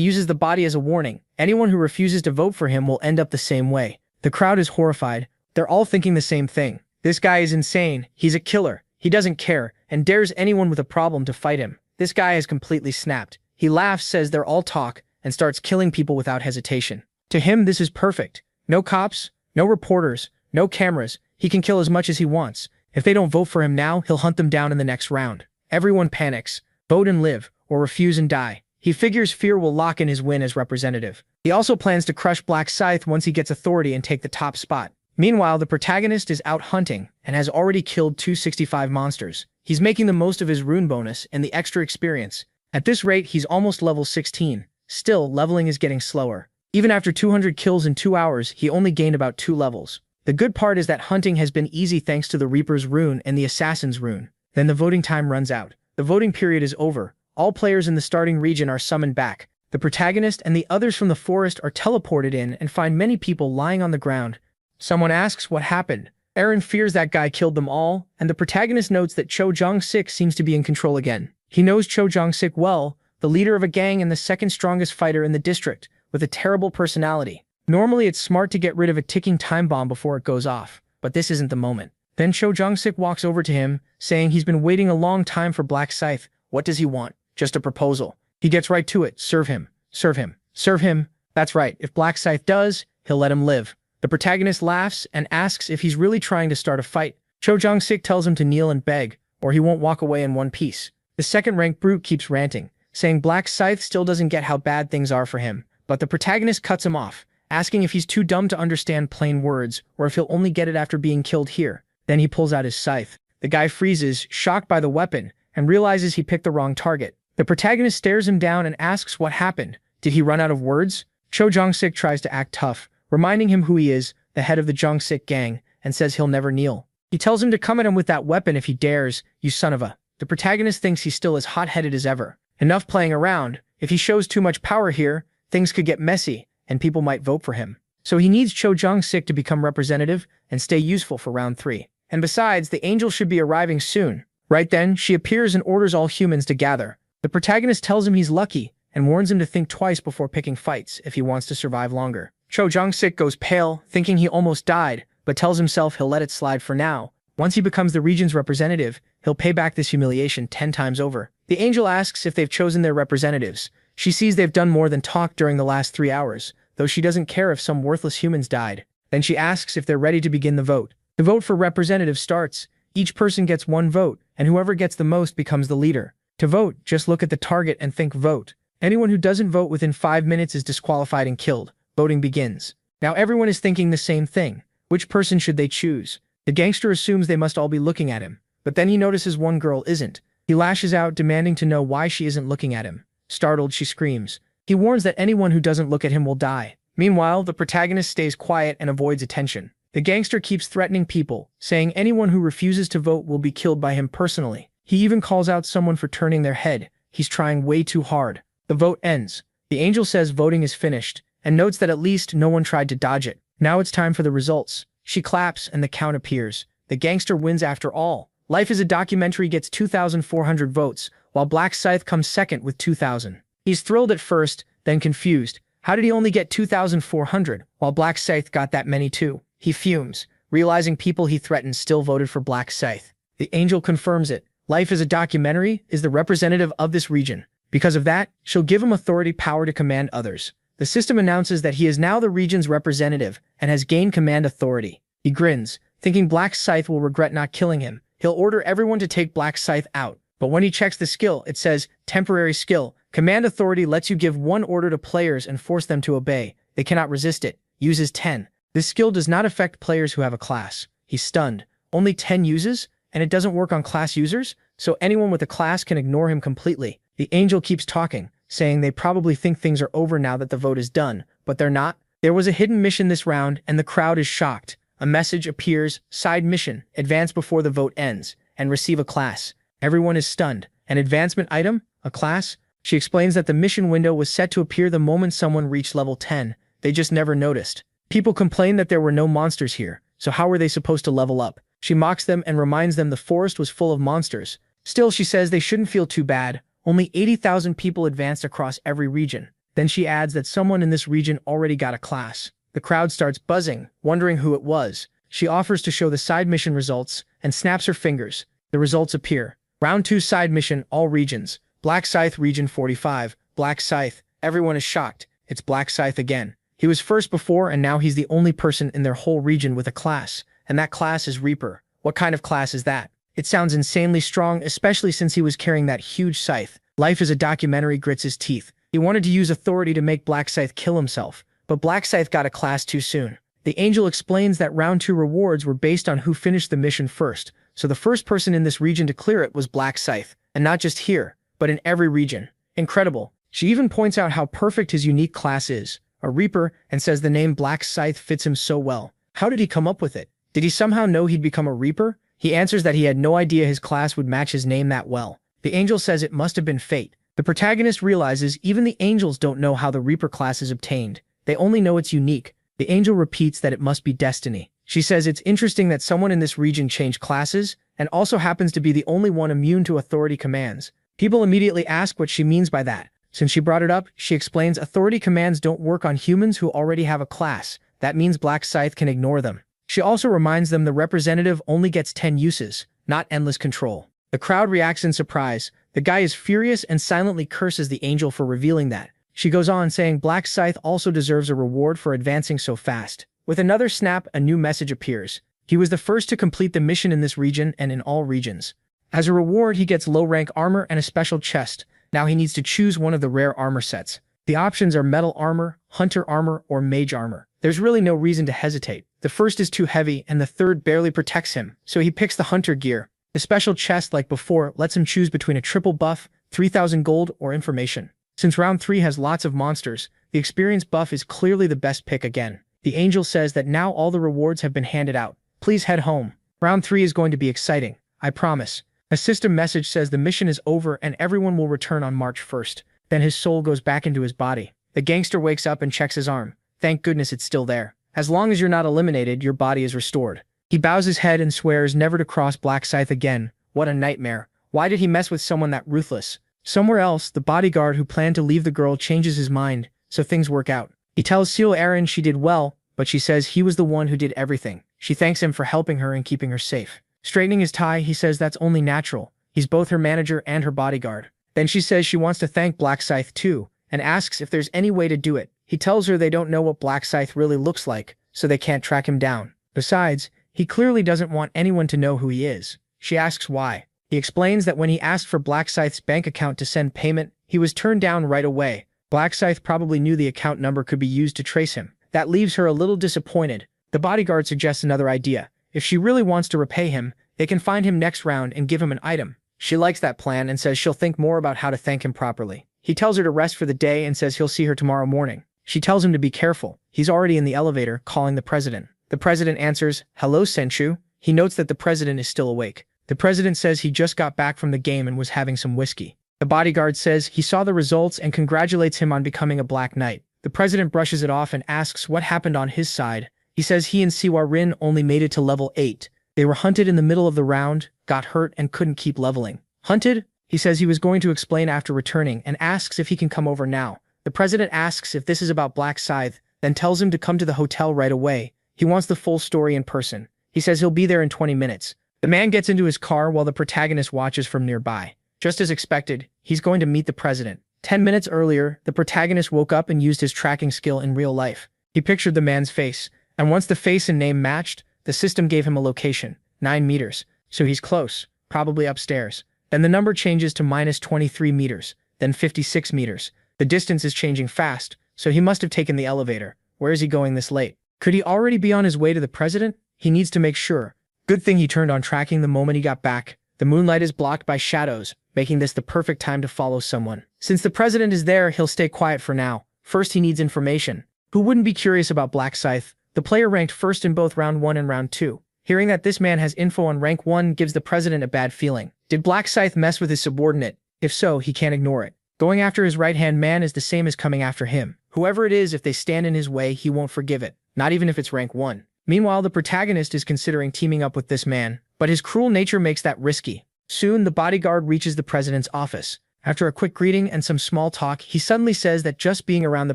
uses the body as a warning. Anyone who refuses to vote for him will end up the same way. The crowd is horrified. They're all thinking the same thing. This guy is insane. He's a killer. He doesn't care, and dares anyone with a problem to fight him. This guy has completely snapped. He laughs, says they're all talk, and starts killing people without hesitation. To him, this is perfect. No cops, no reporters, no cameras. He can kill as much as he wants. If they don't vote for him now, he'll hunt them down in the next round. Everyone panics. Vote and live, or refuse and die. He figures fear will lock in his win as representative. He also plans to crush Black Scythe once he gets authority and take the top spot. Meanwhile, the protagonist is out hunting and has already killed 265 monsters. He's making the most of his rune bonus and the extra experience. At this rate, he's almost level 16. Still, leveling is getting slower. Even after 200 kills in 2 hours, he only gained about 2 levels. The good part is that hunting has been easy thanks to the Reaper's rune and the Assassin's rune. Then the voting time runs out. The voting period is over. All players in the starting region are summoned back. The protagonist and the others from the forest are teleported in and find many people lying on the ground. Someone asks what happened. Aaron fears that guy killed them all, and the protagonist notes that Cho Jong-sik seems to be in control again. He knows Cho Jong-sik well, the leader of a gang and the second strongest fighter in the district, with a terrible personality. Normally it's smart to get rid of a ticking time bomb before it goes off, but this isn't the moment. Then Cho Jong-sik walks over to him, saying he's been waiting a long time for Black Scythe. What does he want? Just a proposal. He gets right to it. Serve him. Serve him. Serve him. That's right. If Black Scythe does, he'll let him live. The protagonist laughs and asks if he's really trying to start a fight. Cho Jong-sik tells him to kneel and beg, or he won't walk away in one piece. The second-ranked brute keeps ranting, saying Black Scythe still doesn't get how bad things are for him, but the protagonist cuts him off, asking if he's too dumb to understand plain words, or if he'll only get it after being killed here. Then he pulls out his scythe. The guy freezes, shocked by the weapon, and realizes he picked the wrong target. The protagonist stares him down and asks what happened. Did he run out of words? Cho Jong-sik tries to act tough, reminding him who he is, the head of the Jong-sik gang, and says he'll never kneel. He tells him to come at him with that weapon if he dares, you son of a... The protagonist thinks he's still as hot-headed as ever. Enough playing around. If he shows too much power here, things could get messy, and people might vote for him. So he needs Cho Jong-sik to become representative and stay useful for round 3. And besides, the angel should be arriving soon. Right then, she appears and orders all humans to gather. The protagonist tells him he's lucky and warns him to think twice before picking fights if he wants to survive longer. Cho Jong-sik goes pale, thinking he almost died, but tells himself he'll let it slide for now. Once he becomes the region's representative, he'll pay back this humiliation 10 times over. The angel asks if they've chosen their representatives. She sees they've done more than talk during the last 3 hours, though she doesn't care if some worthless humans died. Then she asks if they're ready to begin the vote. The vote for representative starts. Each person gets 1 vote, and whoever gets the most becomes the leader. To vote, just look at the target and think vote. Anyone who doesn't vote within 5 minutes is disqualified and killed. Voting begins. Now everyone is thinking the same thing. Which person should they choose? The gangster assumes they must all be looking at him, but then he notices one girl isn't. He lashes out, demanding to know why she isn't looking at him. Startled, she screams. He warns that anyone who doesn't look at him will die. Meanwhile, the protagonist stays quiet and avoids attention. The gangster keeps threatening people, saying anyone who refuses to vote will be killed by him personally. He even calls out someone for turning their head. He's trying way too hard. The vote ends. The angel says voting is finished, and notes that at least no one tried to dodge it. Now it's time for the results. She claps and the count appears. The gangster wins after all. Life is a Documentary gets 2,400 votes, while Black Scythe comes second with 2,000. He's thrilled at first, then confused. How did he only get 2,400, while Black Scythe got that many too? He fumes, realizing people he threatened still voted for Black Scythe. The angel confirms it. Life as a documentary is the representative of this region. Because of that, she'll give him authority power to command others. The system announces that he is now the region's representative and has gained command authority. He grins, thinking Black Scythe will regret not killing him. He'll order everyone to take Black Scythe out. But when he checks the skill, it says, temporary skill. Command authority lets you give one order to players and force them to obey. They cannot resist it. Uses 10. This skill does not affect players who have a class. He's stunned. Only 10 uses? And it doesn't work on class users? So anyone with a class can ignore him completely. The angel keeps talking, saying they probably think things are over now that the vote is done, but they're not. There was a hidden mission this round, and the crowd is shocked. A message appears, side mission, advance before the vote ends, and receive a class. Everyone is stunned. An advancement item? A class? She explains that the mission window was set to appear the moment someone reached level 10. They just never noticed. People complained that there were no monsters here, so how were they supposed to level up? She mocks them and reminds them the forest was full of monsters. Still, she says they shouldn't feel too bad. Only 80,000 people advanced across every region. Then she adds that someone in this region already got a class. The crowd starts buzzing, wondering who it was. She offers to show the side mission results and snaps her fingers. The results appear. Round 2 side mission, all regions. Black Scythe region 45. Black Scythe. Everyone is shocked. It's Black Scythe again. He was first before and now he's the only person in their whole region with a class. And that class is Reaper. What kind of class is that? It sounds insanely strong, especially since he was carrying that huge scythe. Life as a documentary grits his teeth. He wanted to use authority to make Black Scythe kill himself, but Black Scythe got a class too soon. The angel explains that round 2 rewards were based on who finished the mission first, so the first person in this region to clear it was Black Scythe, and not just here, but in every region. Incredible. She even points out how perfect his unique class is, a Reaper, and says the name Black Scythe fits him so well. How did he come up with it? Did he somehow know he'd become a Reaper? He answers that he had no idea his class would match his name that well. The angel says it must have been fate. The protagonist realizes even the angels don't know how the Reaper class is obtained. They only know it's unique. The angel repeats that it must be destiny. She says it's interesting that someone in this region changed classes and also happens to be the only one immune to authority commands. People immediately ask what she means by that. Since she brought it up, she explains authority commands don't work on humans who already have a class. That means Black Scythe can ignore them. She also reminds them the representative only gets 10 uses, not endless control. The crowd reacts in surprise. The guy is furious and silently curses the angel for revealing that. She goes on saying Black Scythe also deserves a reward for advancing so fast. With another snap, a new message appears. He was the first to complete the mission in this region and in all regions. As a reward, he gets low-rank armor and a special chest. Now he needs to choose one of the rare armor sets. The options are metal armor, hunter armor, or mage armor. There's really no reason to hesitate. The first is too heavy and the third barely protects him, so he picks the hunter gear. The special chest, like before, lets him choose between a triple buff, 3,000 gold, or information. Since round 3 has lots of monsters, the experience buff is clearly the best pick again. The angel says that now all the rewards have been handed out. Please head home. Round 3 is going to be exciting. I promise. A system message says the mission is over and everyone will return on March 1st. Then his soul goes back into his body. The gangster wakes up and checks his arm. Thank goodness it's still there. As long as you're not eliminated, your body is restored. He bows his head and swears never to cross Black Scythe again. What a nightmare. Why did he mess with someone that ruthless? Somewhere else, the bodyguard who planned to leave the girl changes his mind, so things work out. He tells Seal Aaron she did well, but she says he was the one who did everything. She thanks him for helping her and keeping her safe. Straightening his tie, he says that's only natural. He's both her manager and her bodyguard. Then she says she wants to thank Black Scythe too, and asks if there's any way to do it. He tells her they don't know what Black Scythe really looks like, so they can't track him down. Besides, he clearly doesn't want anyone to know who he is. She asks why. He explains that when he asked for Black Scythe's bank account to send payment, he was turned down right away. Black Scythe probably knew the account number could be used to trace him. That leaves her a little disappointed. The bodyguard suggests another idea. If she really wants to repay him, they can find him next round and give him an item. She likes that plan and says she'll think more about how to thank him properly. He tells her to rest for the day and says he'll see her tomorrow morning. She tells him to be careful. He's already in the elevator, calling the president. The president answers, "Hello, Senchu." He notes that the president is still awake. The president says he just got back from the game and was having some whiskey. The bodyguard says he saw the results and congratulates him on becoming a Black Knight. The president brushes it off and asks what happened on his side. He says he and Siwa Rin only made it to level 8. They were hunted in the middle of the round, got hurt, and couldn't keep leveling. Hunted? He says he was going to explain after returning and asks if he can come over now. The president asks if this is about Black Scythe, then tells him to come to the hotel right away. He wants the full story in person. He says he'll be there in 20 minutes. The man gets into his car while the protagonist watches from nearby. Just as expected, he's going to meet the president. 10 minutes earlier, the protagonist woke up and used his tracking skill in real life. He pictured the man's face, and once the face and name matched, the system gave him a location, 9 meters. So he's close, probably upstairs. Then the number changes to minus 23 meters, then 56 meters. The distance is changing fast, so he must have taken the elevator. Where is he going this late? Could he already be on his way to the president? He needs to make sure. Good thing he turned on tracking the moment he got back. The moonlight is blocked by shadows, making this the perfect time to follow someone. Since the president is there, he'll stay quiet for now. First, he needs information. Who wouldn't be curious about Black Scythe? The player ranked first in both round 1 and round 2. Hearing that this man has info on rank 1 gives the president a bad feeling. Did Black Scythe mess with his subordinate? If so, he can't ignore it. Going after his right-hand man is the same as coming after him. Whoever it is, if they stand in his way, he won't forgive it. Not even if it's rank 1. Meanwhile, the protagonist is considering teaming up with this man, but his cruel nature makes that risky. Soon, the bodyguard reaches the president's office. After a quick greeting and some small talk, he suddenly says that just being around the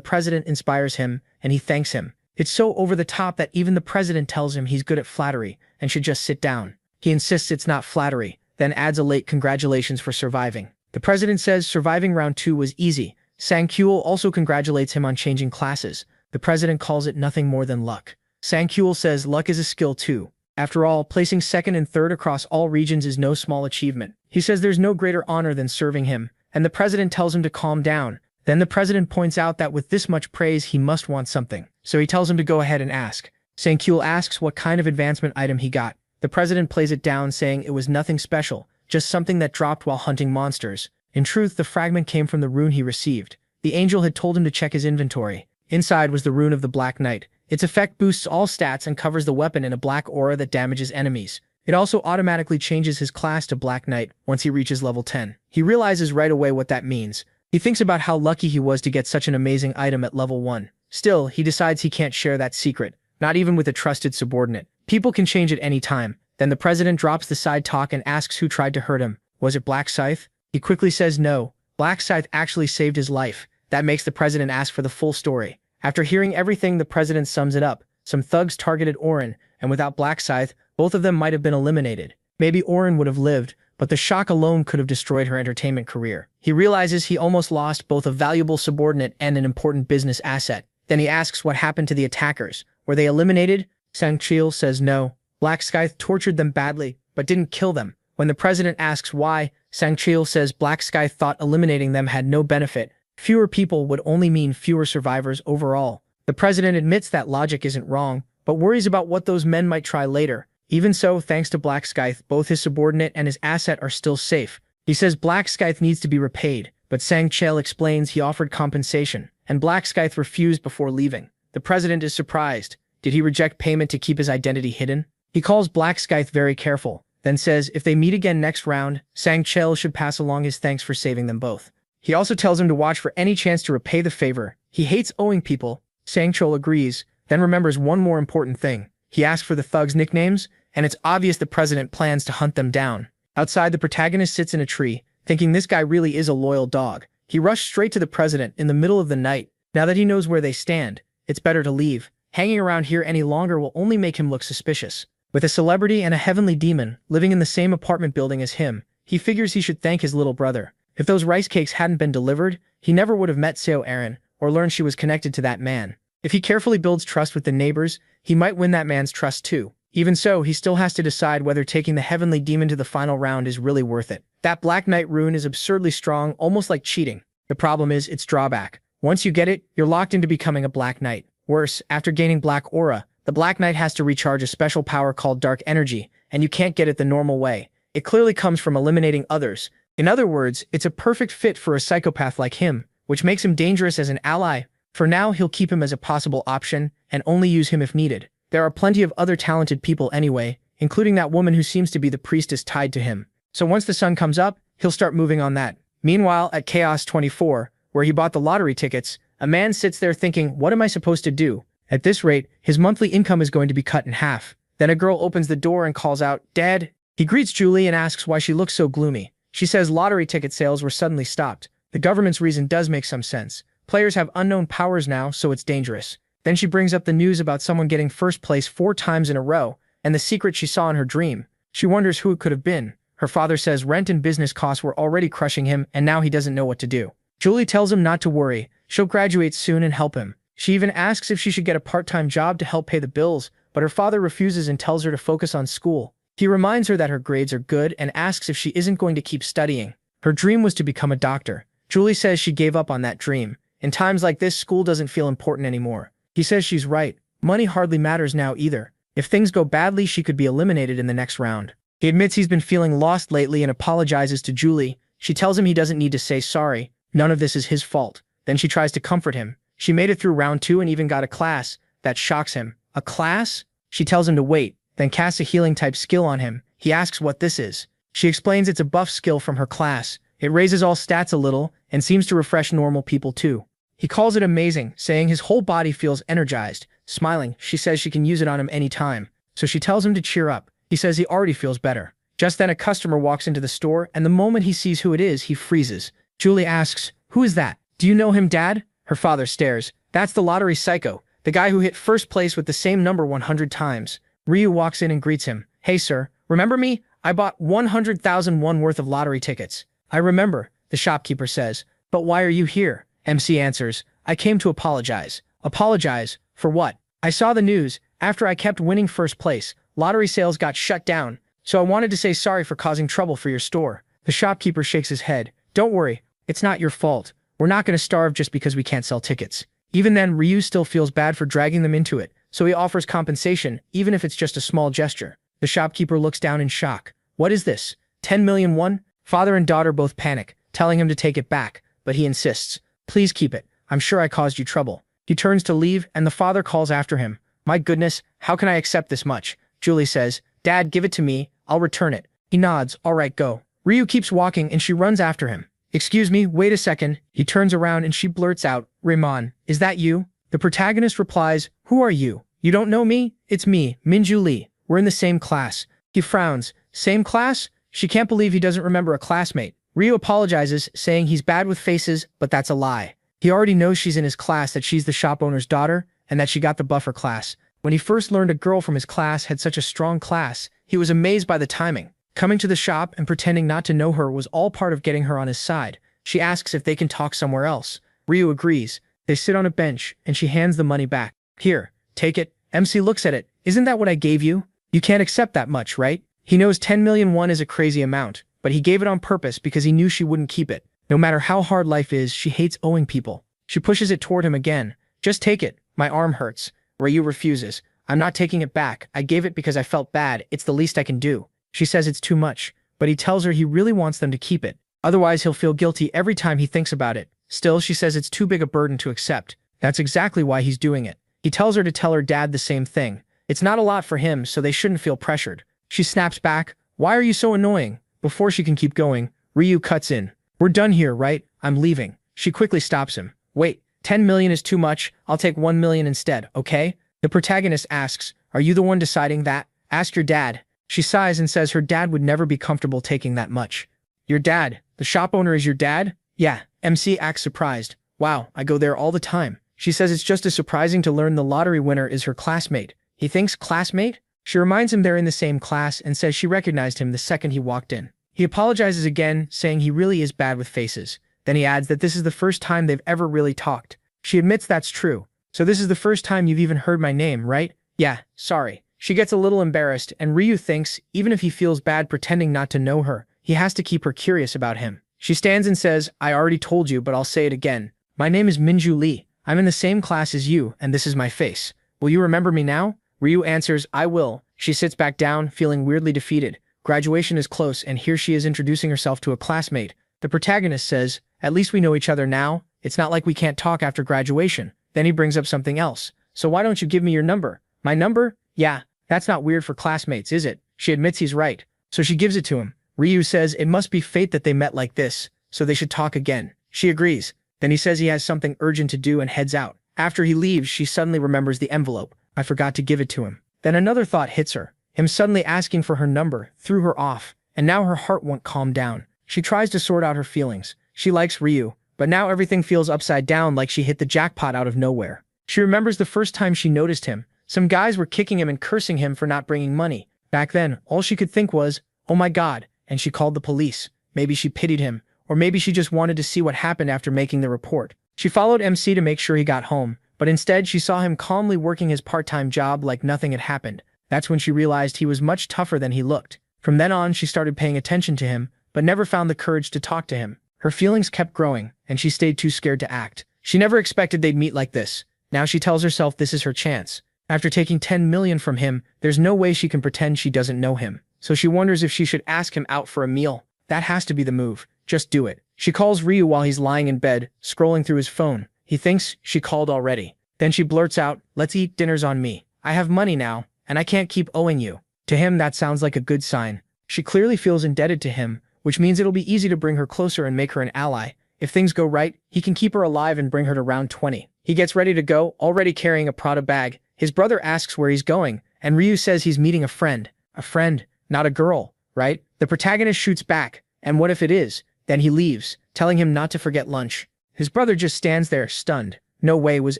president inspires him, and he thanks him. It's so over the top that even the president tells him he's good at flattery and should just sit down. He insists it's not flattery, then adds a late congratulations for surviving. The president says surviving round 2 was easy. Sang-kyul also congratulates him on changing classes. The president calls it nothing more than luck. Sang-kyul says luck is a skill too. After all, placing second and third across all regions is no small achievement. He says there's no greater honor than serving him, and the president tells him to calm down. Then the president points out that with this much praise, he must want something. So he tells him to go ahead and ask. Sang-kyul asks what kind of advancement item he got. The president plays it down, saying it was nothing special, just something that dropped while hunting monsters. In truth, the fragment came from the rune he received. The angel had told him to check his inventory. Inside was the rune of the Black Knight. Its effect boosts all stats and covers the weapon in a black aura that damages enemies. It also automatically changes his class to Black Knight once he reaches level 10. He realizes right away what that means. He thinks about how lucky he was to get such an amazing item at level 1. Still, he decides he can't share that secret, not even with a trusted subordinate. People can change at any time. Then the president drops the side talk and asks who tried to hurt him. Was it Black Scythe? He quickly says no. Black Scythe actually saved his life. That makes the president ask for the full story. After hearing everything, the president sums it up. Some thugs targeted Orin, and without Black Scythe, both of them might have been eliminated. Maybe Orin would have lived, but the shock alone could have destroyed her entertainment career. He realizes he almost lost both a valuable subordinate and an important business asset. Then he asks what happened to the attackers. Were they eliminated? Sang-kyul says no. Black Scythe tortured them badly, but didn't kill them. When the president asks why, Sang-kyul says Black Scythe thought eliminating them had no benefit. Fewer people would only mean fewer survivors overall. The president admits that logic isn't wrong, but worries about what those men might try later. Even so, thanks to Black Scythe, both his subordinate and his asset are still safe. He says Black Scythe needs to be repaid, but Sang-kyul explains he offered compensation, and Black Scythe refused before leaving. The president is surprised. Did he reject payment to keep his identity hidden? He calls Black Scythe very careful, then says if they meet again next round, Sang-kyul should pass along his thanks for saving them both. He also tells him to watch for any chance to repay the favor. He hates owing people. Sang-kyul agrees, then remembers one more important thing. He asks for the thugs' nicknames, and it's obvious the president plans to hunt them down. Outside, the protagonist sits in a tree, thinking this guy really is a loyal dog. He rushed straight to the president in the middle of the night. Now that he knows where they stand, it's better to leave. Hanging around here any longer will only make him look suspicious. With a celebrity and a heavenly demon living in the same apartment building as him, he figures he should thank his little brother. If those rice cakes hadn't been delivered, he never would have met Seo Erin or learned she was connected to that man. If he carefully builds trust with the neighbors, he might win that man's trust too. Even so, he still has to decide whether taking the heavenly demon to the final round is really worth it. That Black Knight rune is absurdly strong, almost like cheating. The problem is its drawback. Once you get it, you're locked into becoming a Black Knight. Worse, after gaining Black Aura, the Black Knight has to recharge a special power called Dark Energy, and you can't get it the normal way. It clearly comes from eliminating others. In other words, it's a perfect fit for a psychopath like him, which makes him dangerous as an ally. For now, he'll keep him as a possible option, and only use him if needed. There are plenty of other talented people anyway, including that woman who seems to be the priestess tied to him. So once the sun comes up, he'll start moving on that. Meanwhile, at Chaos 24, where he bought the lottery tickets, a man sits there thinking, what am I supposed to do? At this rate, his monthly income is going to be cut in half. Then a girl opens the door and calls out, Dad. He greets Julie and asks why she looks so gloomy. She says lottery ticket sales were suddenly stopped. The government's reason does make some sense. Players have unknown powers now, so it's dangerous. Then she brings up the news about someone getting first place 4 times in a row, and the secret she saw in her dream. She wonders who it could have been. Her father says rent and business costs were already crushing him, and now he doesn't know what to do. Julie tells him not to worry. She'll graduate soon and help him. She even asks if she should get a part-time job to help pay the bills, but her father refuses and tells her to focus on school. He reminds her that her grades are good and asks if she isn't going to keep studying. Her dream was to become a doctor. Julie says she gave up on that dream. In times like this, school doesn't feel important anymore. He says she's right. Money hardly matters now either. If things go badly, she could be eliminated in the next round. He admits he's been feeling lost lately and apologizes to Julie. She tells him he doesn't need to say sorry. None of this is his fault. Then she tries to comfort him. She made it through round 2 and even got a class. That shocks him. A class? She tells him to wait, then casts a healing type skill on him. He asks what this is. She explains it's a buff skill from her class. It raises all stats a little and seems to refresh normal people too. He calls it amazing, saying his whole body feels energized. Smiling, she says she can use it on him anytime. So she tells him to cheer up. He says he already feels better. Just then a customer walks into the store, and the moment he sees who it is, he freezes. Julie asks, "Who is that? Do you know him, Dad?" Her father stares. "That's the lottery psycho, the guy who hit first place with the same number 100 times. Ryu walks in and greets him. "Hey sir, remember me? I bought 100,000 won worth of lottery tickets." "I remember," the shopkeeper says. "But why are you here?" MC answers, "I came to apologize." "Apologize? For what?" "I saw the news. After I kept winning first place, lottery sales got shut down. So I wanted to say sorry for causing trouble for your store." The shopkeeper shakes his head. "Don't worry, it's not your fault. We're not going to starve just because we can't sell tickets." Even then, Ryu still feels bad for dragging them into it, so he offers compensation, even if it's just a small gesture. The shopkeeper looks down in shock. "What is this? 10 million won?" Father and daughter both panic, telling him to take it back, but he insists. "Please keep it. I'm sure I caused you trouble." He turns to leave, and the father calls after him. "My goodness, how can I accept this much?" Julie says, "Dad, give it to me. I'll return it." He nods. "All right, go." Ryu keeps walking, and she runs after him. "Excuse me, wait a second." He turns around, and she blurts out, "Raymond, is that you?" The protagonist replies, "Who are you? You don't know me? It's me, Minju Lee. We're in the same class." He frowns. "Same class?" She can't believe he doesn't remember a classmate. Ryu apologizes, saying he's bad with faces, but that's a lie. He already knows she's in his class, that she's the shop owner's daughter, and that she got the buffer class. When he first learned a girl from his class had such a strong class, he was amazed by the timing. Coming to the shop and pretending not to know her was all part of getting her on his side. She asks if they can talk somewhere else. Ryu agrees. They sit on a bench, and she hands the money back. "Here, take it." MC looks at it. "Isn't that what I gave you? You can't accept that much, right?" He knows 10 million won is a crazy amount, but he gave it on purpose because he knew she wouldn't keep it. No matter how hard life is, she hates owing people. She pushes it toward him again. "Just take it. My arm hurts." Ryu refuses. "I'm not taking it back. I gave it because I felt bad. It's the least I can do." She says it's too much, but he tells her he really wants them to keep it. Otherwise, he'll feel guilty every time he thinks about it. Still, she says it's too big a burden to accept. That's exactly why he's doing it. He tells her to tell her dad the same thing. It's not a lot for him, so they shouldn't feel pressured. She snaps back. "Why are you so annoying?" Before she can keep going, Ryu cuts in. "We're done here, right? I'm leaving." She quickly stops him. "Wait, 10 million is too much. I'll take 1 million instead, okay?" The protagonist asks, "Are you the one deciding that? Ask your dad." She sighs and says her dad would never be comfortable taking that much. "Your dad? The shop owner is your dad?" "Yeah." MC acts surprised. "Wow, I go there all the time." She says it's just as surprising to learn the lottery winner is her classmate. He thinks classmate? She reminds him they're in the same class and says she recognized him the second he walked in. He apologizes again, saying he really is bad with faces. Then he adds that this is the first time they've ever really talked. She admits that's true. "So this is the first time you've even heard my name, right?" "Yeah, sorry." She gets a little embarrassed, and Ryu thinks, even if he feels bad pretending not to know her, he has to keep her curious about him. She stands and says, "I already told you, but I'll say it again. My name is Minju Lee. I'm in the same class as you, and this is my face. Will you remember me now?" Ryu answers, "I will." She sits back down, feeling weirdly defeated. Graduation is close, and here she is introducing herself to a classmate. The protagonist says, "At least we know each other now. It's not like we can't talk after graduation." Then he brings up something else. "So why don't you give me your number?" "My number? Yeah, that's not weird for classmates, is it?" She admits he's right. So she gives it to him. Ryu says it must be fate that they met like this, so they should talk again. She agrees. Then he says he has something urgent to do and heads out. After he leaves, she suddenly remembers the envelope. I forgot to give it to him. Then another thought hits her. Him suddenly asking for her number threw her off, and now her heart won't calm down. She tries to sort out her feelings. She likes Ryu, but now everything feels upside down like she hit the jackpot out of nowhere. She remembers the first time she noticed him. Some guys were kicking him and cursing him for not bringing money. Back then, all she could think was, oh my god, and she called the police. Maybe she pitied him, or maybe she just wanted to see what happened after making the report. She followed MC to make sure he got home, but instead she saw him calmly working his part-time job like nothing had happened. That's when she realized he was much tougher than he looked. From then on, she started paying attention to him, but never found the courage to talk to him. Her feelings kept growing, and she stayed too scared to act. She never expected they'd meet like this. Now she tells herself this is her chance. After taking 10 million from him, there's no way she can pretend she doesn't know him. So she wonders if she should ask him out for a meal. That has to be the move. Just do it. She calls Ryu while he's lying in bed, scrolling through his phone. He thinks she called already. Then she blurts out, let's eat, dinner's on me. I have money now, and I can't keep owing you. To him, that sounds like a good sign. She clearly feels indebted to him, which means it'll be easy to bring her closer and make her an ally. If things go right, he can keep her alive and bring her to round 20. He gets ready to go, already carrying a Prada bag. His brother asks where he's going, and Ryu says he's meeting a friend. A friend, not a girl, right? The protagonist shoots back, and what if it is? Then he leaves, telling him not to forget lunch. His brother just stands there, stunned. No way, was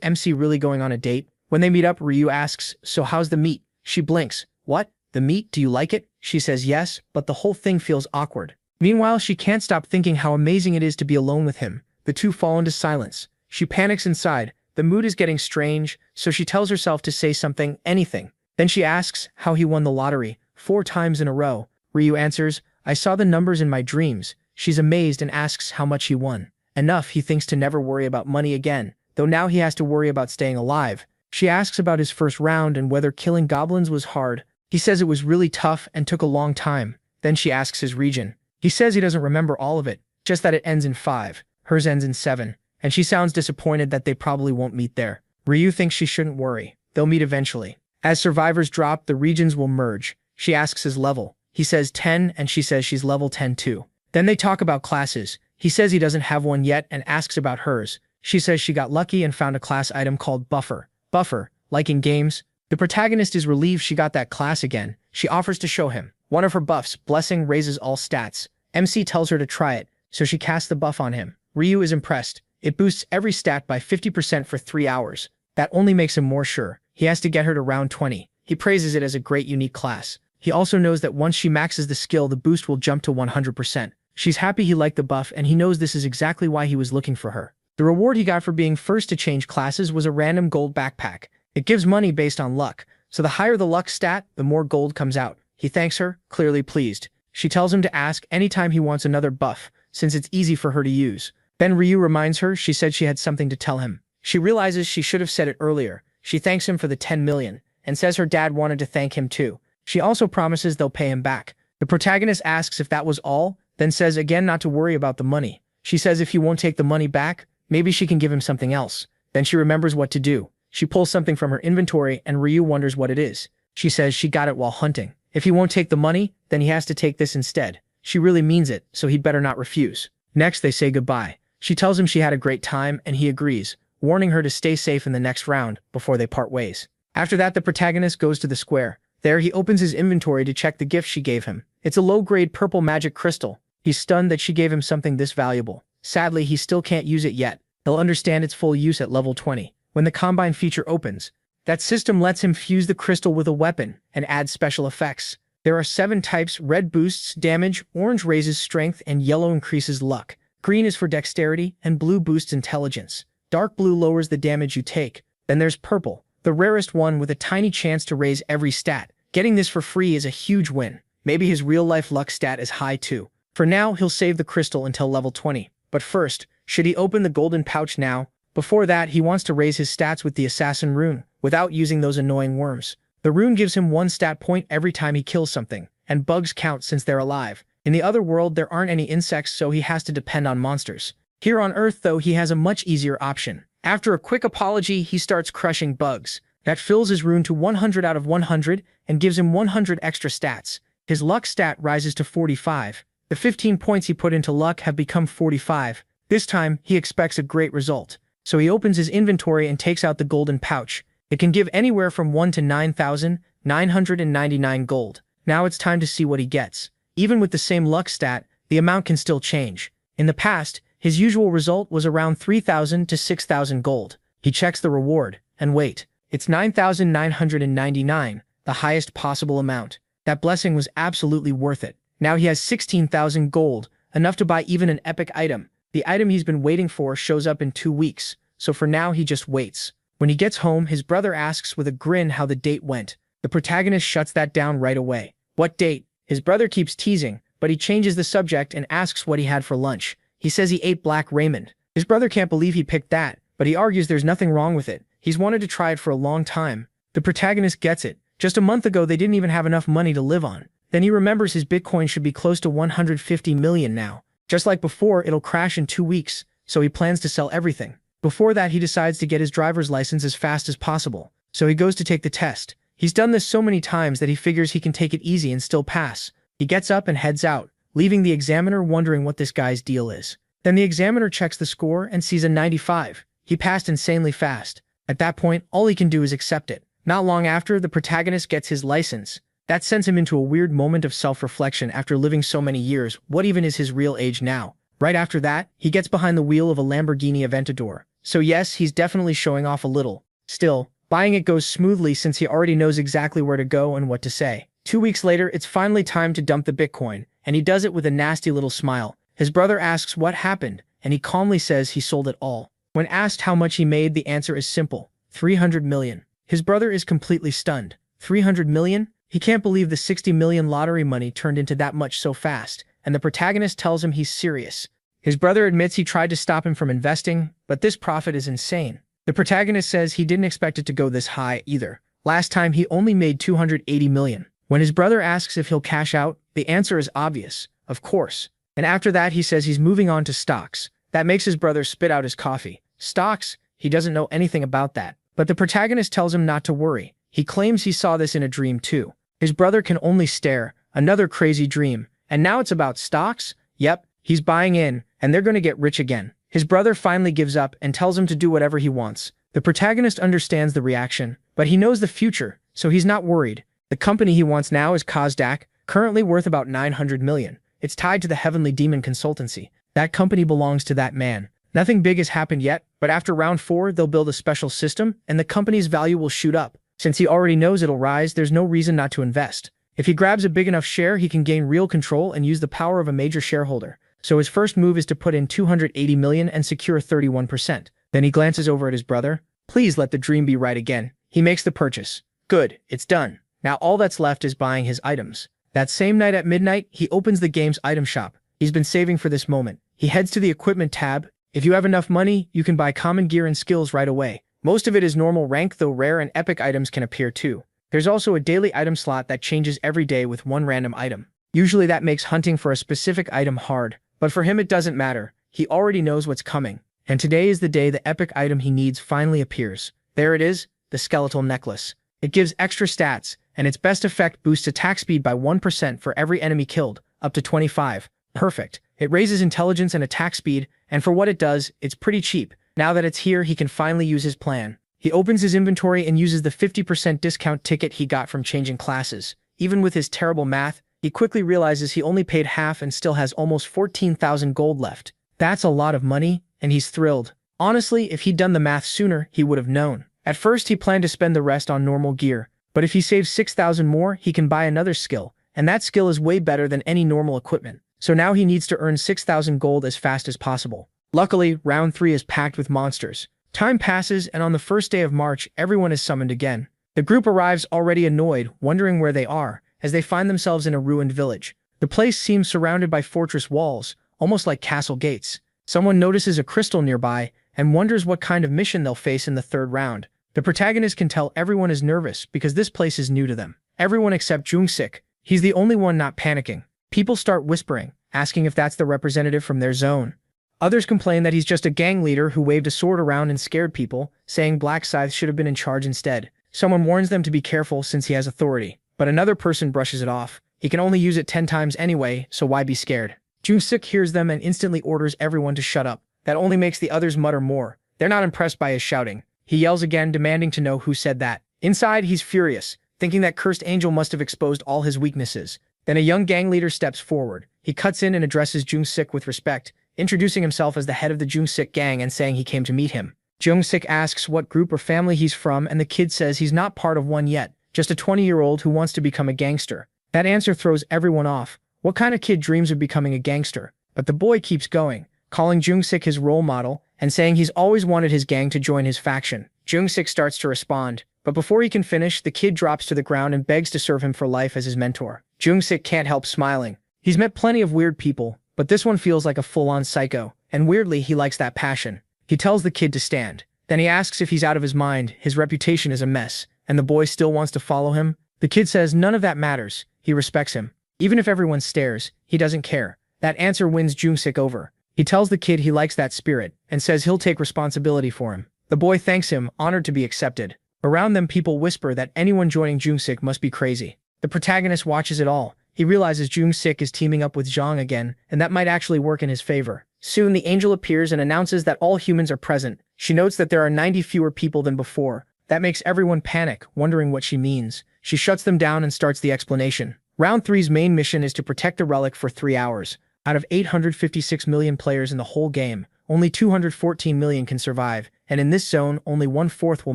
MC really going on a date? When they meet up, Ryu asks, so how's the meat? She blinks. What? The meat? Do you like it? She says yes, but the whole thing feels awkward. Meanwhile, she can't stop thinking how amazing it is to be alone with him. The two fall into silence. She panics inside. The mood is getting strange, so she tells herself to say something, anything. Then she asks how he won the lottery, 4 times in a row. Ryu answers, I saw the numbers in my dreams. She's amazed and asks how much he won. Enough, he thinks, to never worry about money again, though now he has to worry about staying alive. She asks about his first round and whether killing goblins was hard. He says it was really tough and took a long time. Then she asks his region. He says he doesn't remember all of it, just that it ends in 5. Hers ends in 7. And she sounds disappointed that they probably won't meet there. Ryu thinks she shouldn't worry. They'll meet eventually. As survivors drop, the regions will merge. She asks his level. He says 10, and she says she's level 10 too. Then they talk about classes. He says he doesn't have one yet and asks about hers. She says she got lucky and found a class item called Buffer. Buffer, like in games. The protagonist is relieved she got that class again. She offers to show him. One of her buffs, Blessing, raises all stats. MC tells her to try it, so she casts the buff on him. Ryu is impressed. It boosts every stat by 50% for 3 hours. That only makes him more sure. He has to get her to round 20. He praises it as a great unique class. He also knows that once she maxes the skill, the boost will jump to 100%. She's happy he liked the buff, and he knows this is exactly why he was looking for her. The reward he got for being first to change classes was a random gold backpack. It gives money based on luck, so the higher the luck stat, the more gold comes out. He thanks her, clearly pleased. She tells him to ask anytime he wants another buff, since it's easy for her to use. Then Ryu reminds her she said she had something to tell him. She realizes she should have said it earlier. She thanks him for the 10 million, and says her dad wanted to thank him too. She also promises they'll pay him back. The protagonist asks if that was all, then says again not to worry about the money. She says if he won't take the money back, maybe she can give him something else. Then she remembers what to do. She pulls something from her inventory and Ryu wonders what it is. She says she got it while hunting. If he won't take the money, then he has to take this instead. She really means it, so he'd better not refuse. Next, they say goodbye. She tells him she had a great time, and he agrees, warning her to stay safe in the next round before they part ways. After that, the protagonist goes to the square. There, he opens his inventory to check the gift she gave him. It's a low-grade purple magic crystal. He's stunned that she gave him something this valuable. Sadly, he still can't use it yet. He'll understand its full use at level 20. When the Combine feature opens, that system lets him fuse the crystal with a weapon and add special effects. There are 7 types: red boosts damage, orange raises strength, and yellow increases luck. Green is for dexterity, and blue boosts intelligence. Dark blue lowers the damage you take. Then there's purple, the rarest one with a tiny chance to raise every stat. Getting this for free is a huge win. Maybe his real-life luck stat is high too. For now, he'll save the crystal until level 20. But first, should he open the golden pouch now? Before that, he wants to raise his stats with the assassin rune, without using those annoying worms. The rune gives him 1 stat point every time he kills something, and bugs count since they're alive. In the other world, there aren't any insects, so he has to depend on monsters. Here on Earth, though, he has a much easier option. After a quick apology, he starts crushing bugs. That fills his rune to 100 out of 100 and gives him 100 extra stats. His luck stat rises to 45. The 15 points he put into luck have become 45. This time, he expects a great result. So he opens his inventory and takes out the golden pouch. It can give anywhere from 1 to 9,999 gold. Now it's time to see what he gets. Even with the same luck stat, the amount can still change. In the past, his usual result was around 3,000 to 6,000 gold. He checks the reward, and wait, it's 9,999, the highest possible amount. That blessing was absolutely worth it. Now he has 16,000 gold, enough to buy even an epic item. The item he's been waiting for shows up in 2 weeks, so for now he just waits. When he gets home, his brother asks with a grin how the date went. The protagonist shuts that down right away. What date? His brother keeps teasing, but he changes the subject and asks what he had for lunch. He says he ate black ramen. His brother can't believe he picked that, but he argues there's nothing wrong with it. He's wanted to try it for a long time. The protagonist gets it. Just a month ago, they didn't even have enough money to live on. Then he remembers his Bitcoin should be close to 150 million now. Just like before, it'll crash in 2 weeks, so he plans to sell everything. Before that, he decides to get his driver's license as fast as possible, so he goes to take the test. He's done this so many times that he figures he can take it easy and still pass. He gets up and heads out, leaving the examiner wondering what this guy's deal is. Then the examiner checks the score and sees a 95. He passed insanely fast. At that point, all he can do is accept it. Not long after, the protagonist gets his license. That sends him into a weird moment of self-reflection after living so many years. What even is his real age now? Right after that, he gets behind the wheel of a Lamborghini Aventador. So yes, he's definitely showing off a little. Still, buying it goes smoothly since he already knows exactly where to go and what to say. 2 weeks later, it's finally time to dump the Bitcoin, and he does it with a nasty little smile. His brother asks what happened, and he calmly says he sold it all. When asked how much he made, the answer is simple: 300 million. His brother is completely stunned. 300 million? He can't believe the 60 million lottery money turned into that much so fast, and the protagonist tells him he's serious. His brother admits he tried to stop him from investing, but this profit is insane. The protagonist says he didn't expect it to go this high either. Last time he only made 280 million. When his brother asks if he'll cash out, the answer is obvious: of course. And after that, he says he's moving on to stocks. That makes his brother spit out his coffee. Stocks? He doesn't know anything about that. But the protagonist tells him not to worry. He claims he saw this in a dream too. His brother can only stare. Another crazy dream. And now it's about stocks? Yep, he's buying in, and they're going to get rich again. His brother finally gives up and tells him to do whatever he wants. The protagonist understands the reaction, but he knows the future, so he's not worried. The company he wants now is Kazdak, currently worth about 900 million. It's tied to the Heavenly Demon Consultancy. That company belongs to that man. Nothing big has happened yet, but after round 4, they'll build a special system, and the company's value will shoot up. Since he already knows it'll rise, there's no reason not to invest. If he grabs a big enough share, he can gain real control and use the power of a major shareholder. So his first move is to put in 280 million and secure 31%. Then he glances over at his brother. Please let the dream be right again. He makes the purchase. Good, it's done. Now all that's left is buying his items. That same night at midnight, he opens the game's item shop. He's been saving for this moment. He heads to the equipment tab. If you have enough money, you can buy common gear and skills right away. Most of it is normal rank, though rare and epic items can appear too. There's also a daily item slot that changes every day with one random item. Usually that makes hunting for a specific item hard, but for him it doesn't matter. He already knows what's coming. And today is the day the epic item he needs finally appears. There it is, the skeletal necklace. It gives extra stats, and its best effect boosts attack speed by 1% for every enemy killed, up to 25. Perfect. It raises intelligence and attack speed, and for what it does, it's pretty cheap. Now that it's here, he can finally use his plan. He opens his inventory and uses the 50% discount ticket he got from changing classes. Even with his terrible math, he quickly realizes he only paid half and still has almost 14,000 gold left. That's a lot of money, and he's thrilled. Honestly, if he'd done the math sooner, he would have known. At first, he planned to spend the rest on normal gear, but if he saves 6,000 more, he can buy another skill, and that skill is way better than any normal equipment. So now he needs to earn 6,000 gold as fast as possible. Luckily, round 3 is packed with monsters. Time passes, and on the first day of March, everyone is summoned again. The group arrives already annoyed, wondering where they are, as they find themselves in a ruined village. The place seems surrounded by fortress walls, almost like castle gates. Someone notices a crystal nearby, and wonders what kind of mission they'll face in the 3rd round. The protagonist can tell everyone is nervous because this place is new to them. Everyone except Jung-sik. He's the only one not panicking. People start whispering, asking if that's the representative from their zone. Others complain that he's just a gang leader who waved a sword around and scared people, saying Black Scythe should have been in charge instead. Someone warns them to be careful since he has authority, but another person brushes it off. He can only use it 10 times anyway, so why be scared? Jung-sik hears them and instantly orders everyone to shut up. That only makes the others mutter more. They're not impressed by his shouting. He yells again, demanding to know who said that. Inside, he's furious, thinking that cursed angel must have exposed all his weaknesses. Then a young gang leader steps forward. He cuts in and addresses Jung-sik with respect, introducing himself as the head of the Jung-sik gang and saying he came to meet him. Jung-sik asks what group or family he's from, and the kid says he's not part of one yet, just a 20-year-old who wants to become a gangster. That answer throws everyone off. What kind of kid dreams of becoming a gangster? But the boy keeps going, calling Jung-sik his role model and saying he's always wanted his gang to join his faction. Jung-sik starts to respond, but before he can finish, the kid drops to the ground and begs to serve him for life as his mentor. Jung-sik can't help smiling. He's met plenty of weird people, but this one feels like a full-on psycho, and weirdly, he likes that passion. He tells the kid to stand. Then he asks if he's out of his mind, his reputation is a mess, and the boy still wants to follow him. The kid says none of that matters. He respects him. Even if everyone stares, he doesn't care. That answer wins Jung-sik over. He tells the kid he likes that spirit, and says he'll take responsibility for him. The boy thanks him, honored to be accepted. Around them, people whisper that anyone joining Jung-sik must be crazy. The protagonist watches it all. He realizes Jung-sik is teaming up with Zhang again, and that might actually work in his favor. Soon, the angel appears and announces that all humans are present. She notes that there are 90 fewer people than before. That makes everyone panic, wondering what she means. She shuts them down and starts the explanation. Round 3's main mission is to protect the relic for 3 hours. Out of 856 million players in the whole game, only 214 million can survive, and in this zone, only 1/4 will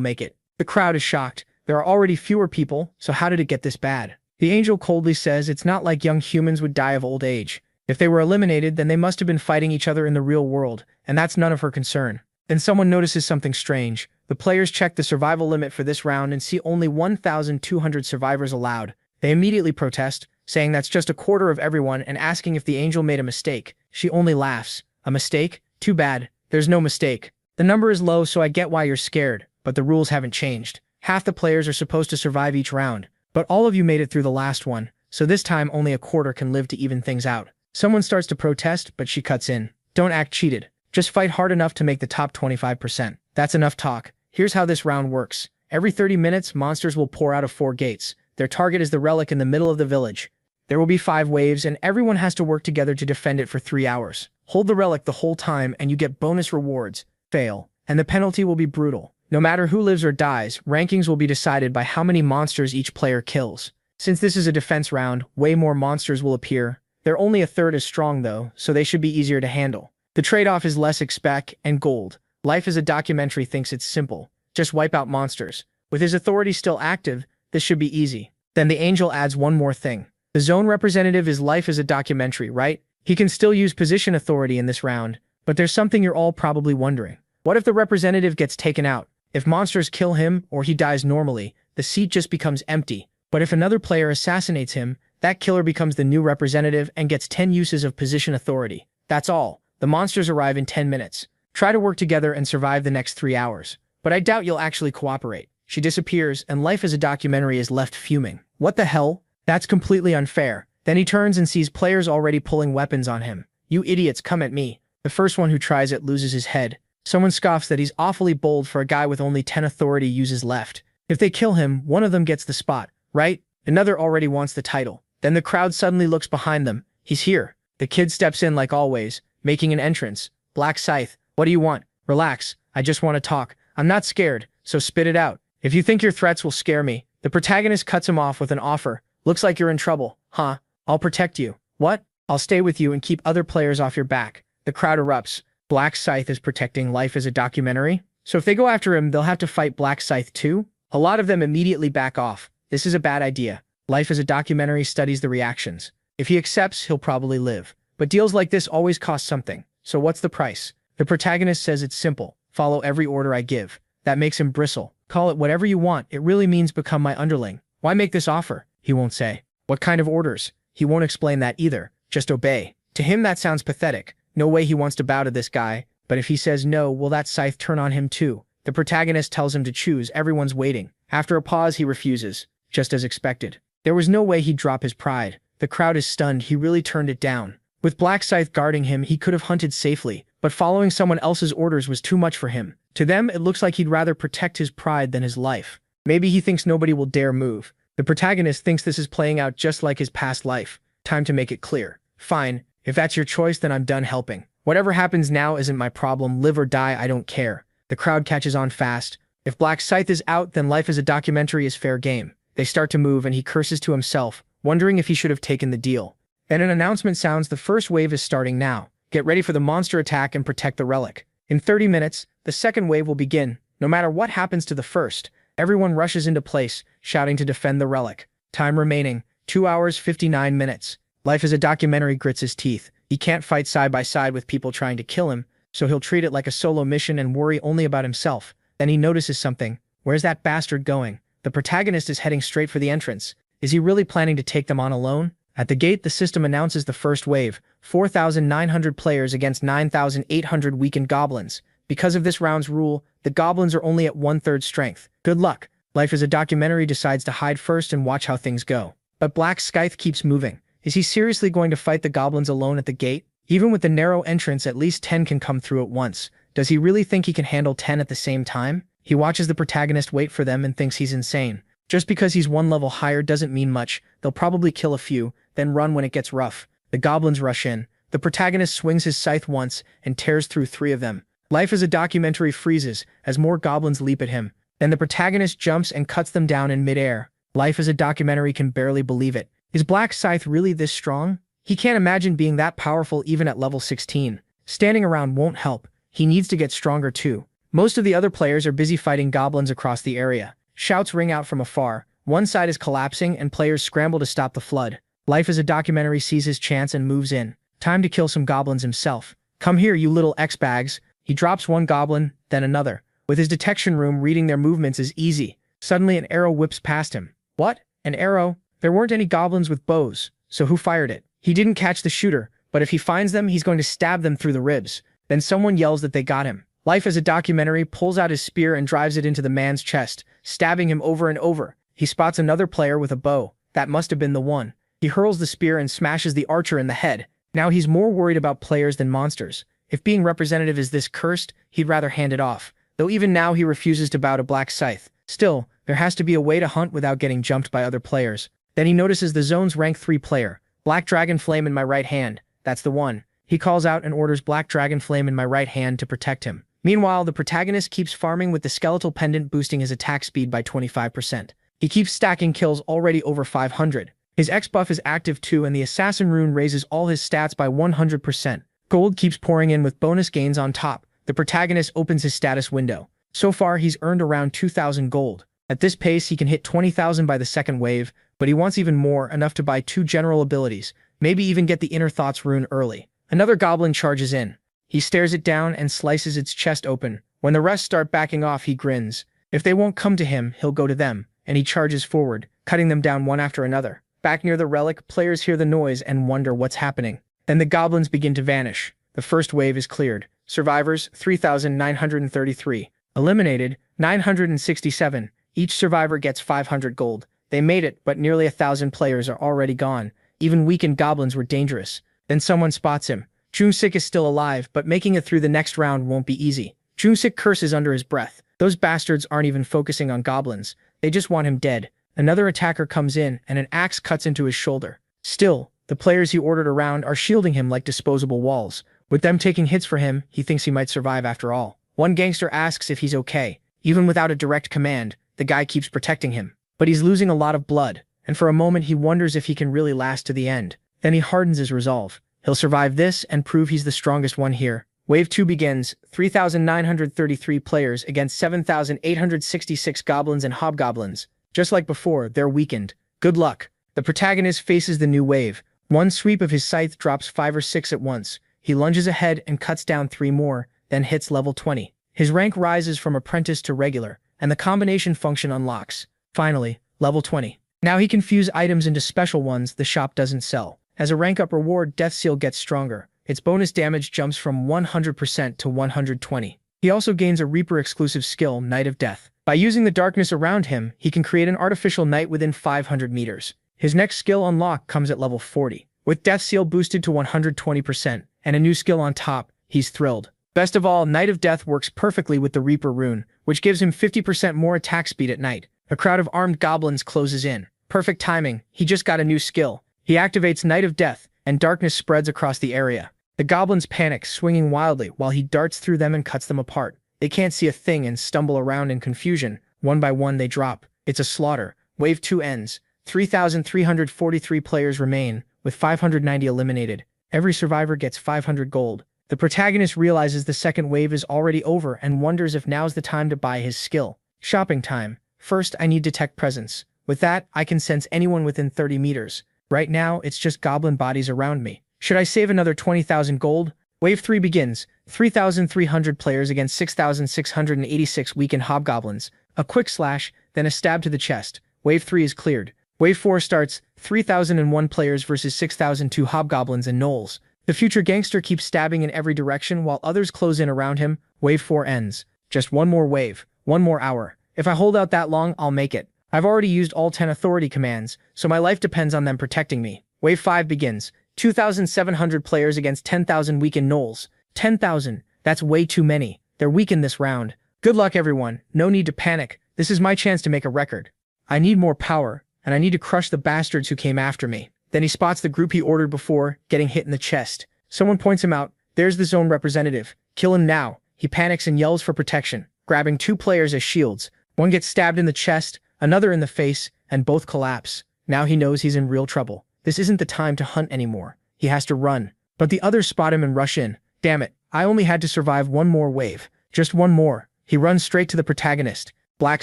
make it. The crowd is shocked. There are already fewer people, so how did it get this bad? The angel coldly says it's not like young humans would die of old age. If they were eliminated, then they must have been fighting each other in the real world, and that's none of her concern. Then someone notices something strange. The players check the survival limit for this round and see only 1,200 survivors allowed. They immediately protest, saying that's just a quarter of everyone and asking if the angel made a mistake. She only laughs. A mistake? Too bad. There's no mistake. The number is low, so I get why you're scared, but the rules haven't changed. Half the players are supposed to survive each round, but all of you made it through the last one, so this time only a quarter can live to even things out. Someone starts to protest, but she cuts in. Don't act cheated. Just fight hard enough to make the top 25%. That's enough talk. Here's how this round works. Every 30 minutes, monsters will pour out of 4 gates. Their target is the relic in the middle of the village. There will be 5 waves, and everyone has to work together to defend it for 3 hours. Hold the relic the whole time, and you get bonus rewards. Fail, and the penalty will be brutal. No matter who lives or dies, rankings will be decided by how many monsters each player kills. Since this is a defense round, way more monsters will appear. They're only a third as strong though, so they should be easier to handle. The trade-off is less XP and gold. Life as a Documentary thinks it's simple. Just wipe out monsters. With his authority still active, this should be easy. Then the angel adds one more thing. The zone representative is Life as a Documentary, right? He can still use position authority in this round, but there's something you're all probably wondering. What if the representative gets taken out? If monsters kill him or he dies normally, the seat just becomes empty. But if another player assassinates him, that killer becomes the new representative and gets 10 uses of position authority. That's all. The monsters arrive in 10 minutes. Try to work together and survive the next 3 hours. But I doubt you'll actually cooperate. She disappears, and Life as a Documentary is left fuming. What the hell? That's completely unfair. Then he turns and sees players already pulling weapons on him. You idiots, come at me. The first one who tries it loses his head. Someone scoffs that he's awfully bold for a guy with only 10 authority uses left. If they kill him, one of them gets the spot, right? Another already wants the title. Then the crowd suddenly looks behind them. He's here. The kid steps in like always, making an entrance. Black Scythe, what do you want? Relax, I just want to talk. I'm not scared, so spit it out. If you think your threats will scare me. The protagonist cuts him off with an offer. Looks like you're in trouble. Huh? I'll protect you. What? I'll stay with you and keep other players off your back. The crowd erupts. Black Scythe is protecting Life as a Documentary? So if they go after him, they'll have to fight Black Scythe too? A lot of them immediately back off. This is a bad idea. Life as a Documentary studies the reactions. If he accepts, he'll probably live. But deals like this always cost something. So what's the price? The protagonist says it's simple. Follow every order I give. That makes him bristle. Call it whatever you want. It really means become my underling. Why make this offer? He won't say. What kind of orders? He won't explain that either. Just obey. To him that sounds pathetic. No way he wants to bow to this guy. But if he says no, will that scythe turn on him too? The protagonist tells him to choose. Everyone's waiting. After a pause, he refuses. Just as expected. There was no way he'd drop his pride. The crowd is stunned. He really turned it down. With Black Scythe guarding him, he could have hunted safely, but following someone else's orders was too much for him. To them, it looks like he'd rather protect his pride than his life. Maybe he thinks nobody will dare move. The protagonist thinks this is playing out just like his past life. Time to make it clear. Fine. If that's your choice, then I'm done helping. Whatever happens now isn't my problem. Live or die, I don't care. The crowd catches on fast. If Black Scythe is out, then Life as a Documentary is fair game. They start to move and he curses to himself. wondering if he should have taken the deal. And an announcement sounds, the first wave is starting now. Get ready for the monster attack and protect the relic. In 30 minutes, the second wave will begin. No matter what happens to the first, everyone rushes into place, shouting to defend the relic. Time remaining, 2 hours 59 minutes. Life as a documentary grits his teeth. He can't fight side by side with people trying to kill him, so he'll treat it like a solo mission and worry only about himself. Then he notices something. Where's that bastard going? The protagonist is heading straight for the entrance. Is he really planning to take them on alone? At the gate, the system announces the first wave, 4,900 players against 9,800 weakened goblins. Because of this round's rule, the goblins are only at 1/3 strength. Good luck. Life as a documentary decides to hide first and watch how things go. But Black Scythe keeps moving. Is he seriously going to fight the goblins alone at the gate? Even with the narrow entrance, at least 10 can come through at once. Does he really think he can handle 10 at the same time? He watches the protagonist wait for them and thinks he's insane. Just because he's one level higher doesn't mean much. They'll probably kill a few, then run when it gets rough. The goblins rush in. The protagonist swings his scythe once and tears through 3 of them. Life as a documentary freezes as more goblins leap at him. Then the protagonist jumps and cuts them down in midair. Life as a documentary can barely believe it. Is Black Scythe really this strong? He can't imagine being that powerful even at level 16. Standing around won't help. He needs to get stronger too. Most of the other players are busy fighting goblins across the area. Shouts ring out from afar. One side is collapsing and players scramble to stop the flood. Life as a documentary sees his chance and moves in. Time to kill some goblins himself. Come here, you little X-bags. He drops one goblin, then another. With his detection room, reading their movements is easy. Suddenly an arrow whips past him. What? An arrow? There weren't any goblins with bows, so who fired it? He didn't catch the shooter, but if he finds them, he's going to stab them through the ribs. Then someone yells that they got him. Life as a documentary pulls out his spear and drives it into the man's chest, stabbing him over and over. He spots another player with a bow. That must have been the one. He hurls the spear and smashes the archer in the head. Now he's more worried about players than monsters. If being representative is this cursed, he'd rather hand it off. Though even now he refuses to bow to Black Scythe. Still, there has to be a way to hunt without getting jumped by other players. Then he notices the zone's rank 3 player. Black Dragon Flame in my right hand. That's the one. He calls out and orders Black Dragon Flame in my right hand to protect him. Meanwhile, the protagonist keeps farming with the skeletal pendant boosting his attack speed by 25%. He keeps stacking kills already over 500. His X buff is active too and the assassin rune raises all his stats by 100%. Gold keeps pouring in with bonus gains on top. The protagonist opens his status window. So far, he's earned around 2,000 gold. At this pace, he can hit 20,000 by the second wave, but he wants even more, enough to buy 2 general abilities, maybe even get the Inner Thoughts rune early. Another goblin charges in. He stares it down and slices its chest open. When the rest start backing off, he grins. If they won't come to him, he'll go to them, and he charges forward, cutting them down one after another. Back near the relic, players hear the noise and wonder what's happening. Then the goblins begin to vanish. The first wave is cleared. Survivors, 3,933. Eliminated, 967. Each survivor gets 500 gold. They made it, but nearly 1,000 players are already gone. Even weakened goblins were dangerous. Then someone spots him. Jungsik is still alive, but making it through the next round won't be easy. Jungsik curses under his breath. Those bastards aren't even focusing on goblins. They just want him dead. Another attacker comes in, and an axe cuts into his shoulder. Still, the players he ordered around are shielding him like disposable walls. With them taking hits for him, he thinks he might survive after all. One gangster asks if he's okay. Even without a direct command, the guy keeps protecting him. But he's losing a lot of blood, and for a moment he wonders if he can really last to the end. Then he hardens his resolve. He'll survive this and prove he's the strongest one here. Wave 2 begins, 3,933 players against 7,866 goblins and hobgoblins. Just like before, they're weakened. Good luck. The protagonist faces the new wave. One sweep of his scythe drops 5 or 6 at once. He lunges ahead and cuts down 3 more, then hits level 20. His rank rises from apprentice to regular, and the combination function unlocks. Finally, level 20. Now he can fuse items into special ones the shop doesn't sell. As a rank up reward, Death Seal gets stronger. Its bonus damage jumps from 100% to 120. He also gains a Reaper exclusive skill, Night of Death. By using the darkness around him, he can create an artificial night within 500 meters. His next skill unlock comes at level 40. With Death Seal boosted to 120%, and a new skill on top, he's thrilled. Best of all, Night of Death works perfectly with the Reaper rune, which gives him 50% more attack speed at night. A crowd of armed goblins closes in. Perfect timing, he just got a new skill. He activates Night of Death, and darkness spreads across the area. The goblins panic, swinging wildly, while he darts through them and cuts them apart. They can't see a thing and stumble around in confusion. One by one they drop. It's a slaughter. Wave 2 ends. 3,343 players remain, with 590 eliminated. Every survivor gets 500 gold. The protagonist realizes the second wave is already over and wonders if now's the time to buy his skill. Shopping time. First, I need detect presence. With that, I can sense anyone within 30 meters. Right now, it's just goblin bodies around me. Should I save another 20,000 gold? Wave 3 begins. 3,300 players against 6,686 weakened hobgoblins. A quick slash, then a stab to the chest. Wave 3 is cleared. Wave 4 starts. 3,001 players versus 6,002 hobgoblins and gnolls. The future gangster keeps stabbing in every direction while others close in around him. Wave 4 ends. Just one more wave. One more hour. If I hold out that long, I'll make it. I've already used all 10 authority commands, so my life depends on them protecting me. Wave 5 begins. 2,700 players against 10,000 weakened gnolls. 10,000. That's way too many. They're weakened this round. Good luck, everyone. No need to panic. This is my chance to make a record. I need more power, and I need to crush the bastards who came after me. Then he spots the group he ordered before, getting hit in the chest. Someone points him out. There's the zone representative. Kill him now. He panics and yells for protection, grabbing 2 players as shields. One gets stabbed in the chest, another in the face, and both collapse. Now he knows he's in real trouble. This isn't the time to hunt anymore. He has to run. But the others spot him and rush in. Damn it, I only had to survive one more wave. Just one more. He runs straight to the protagonist. Black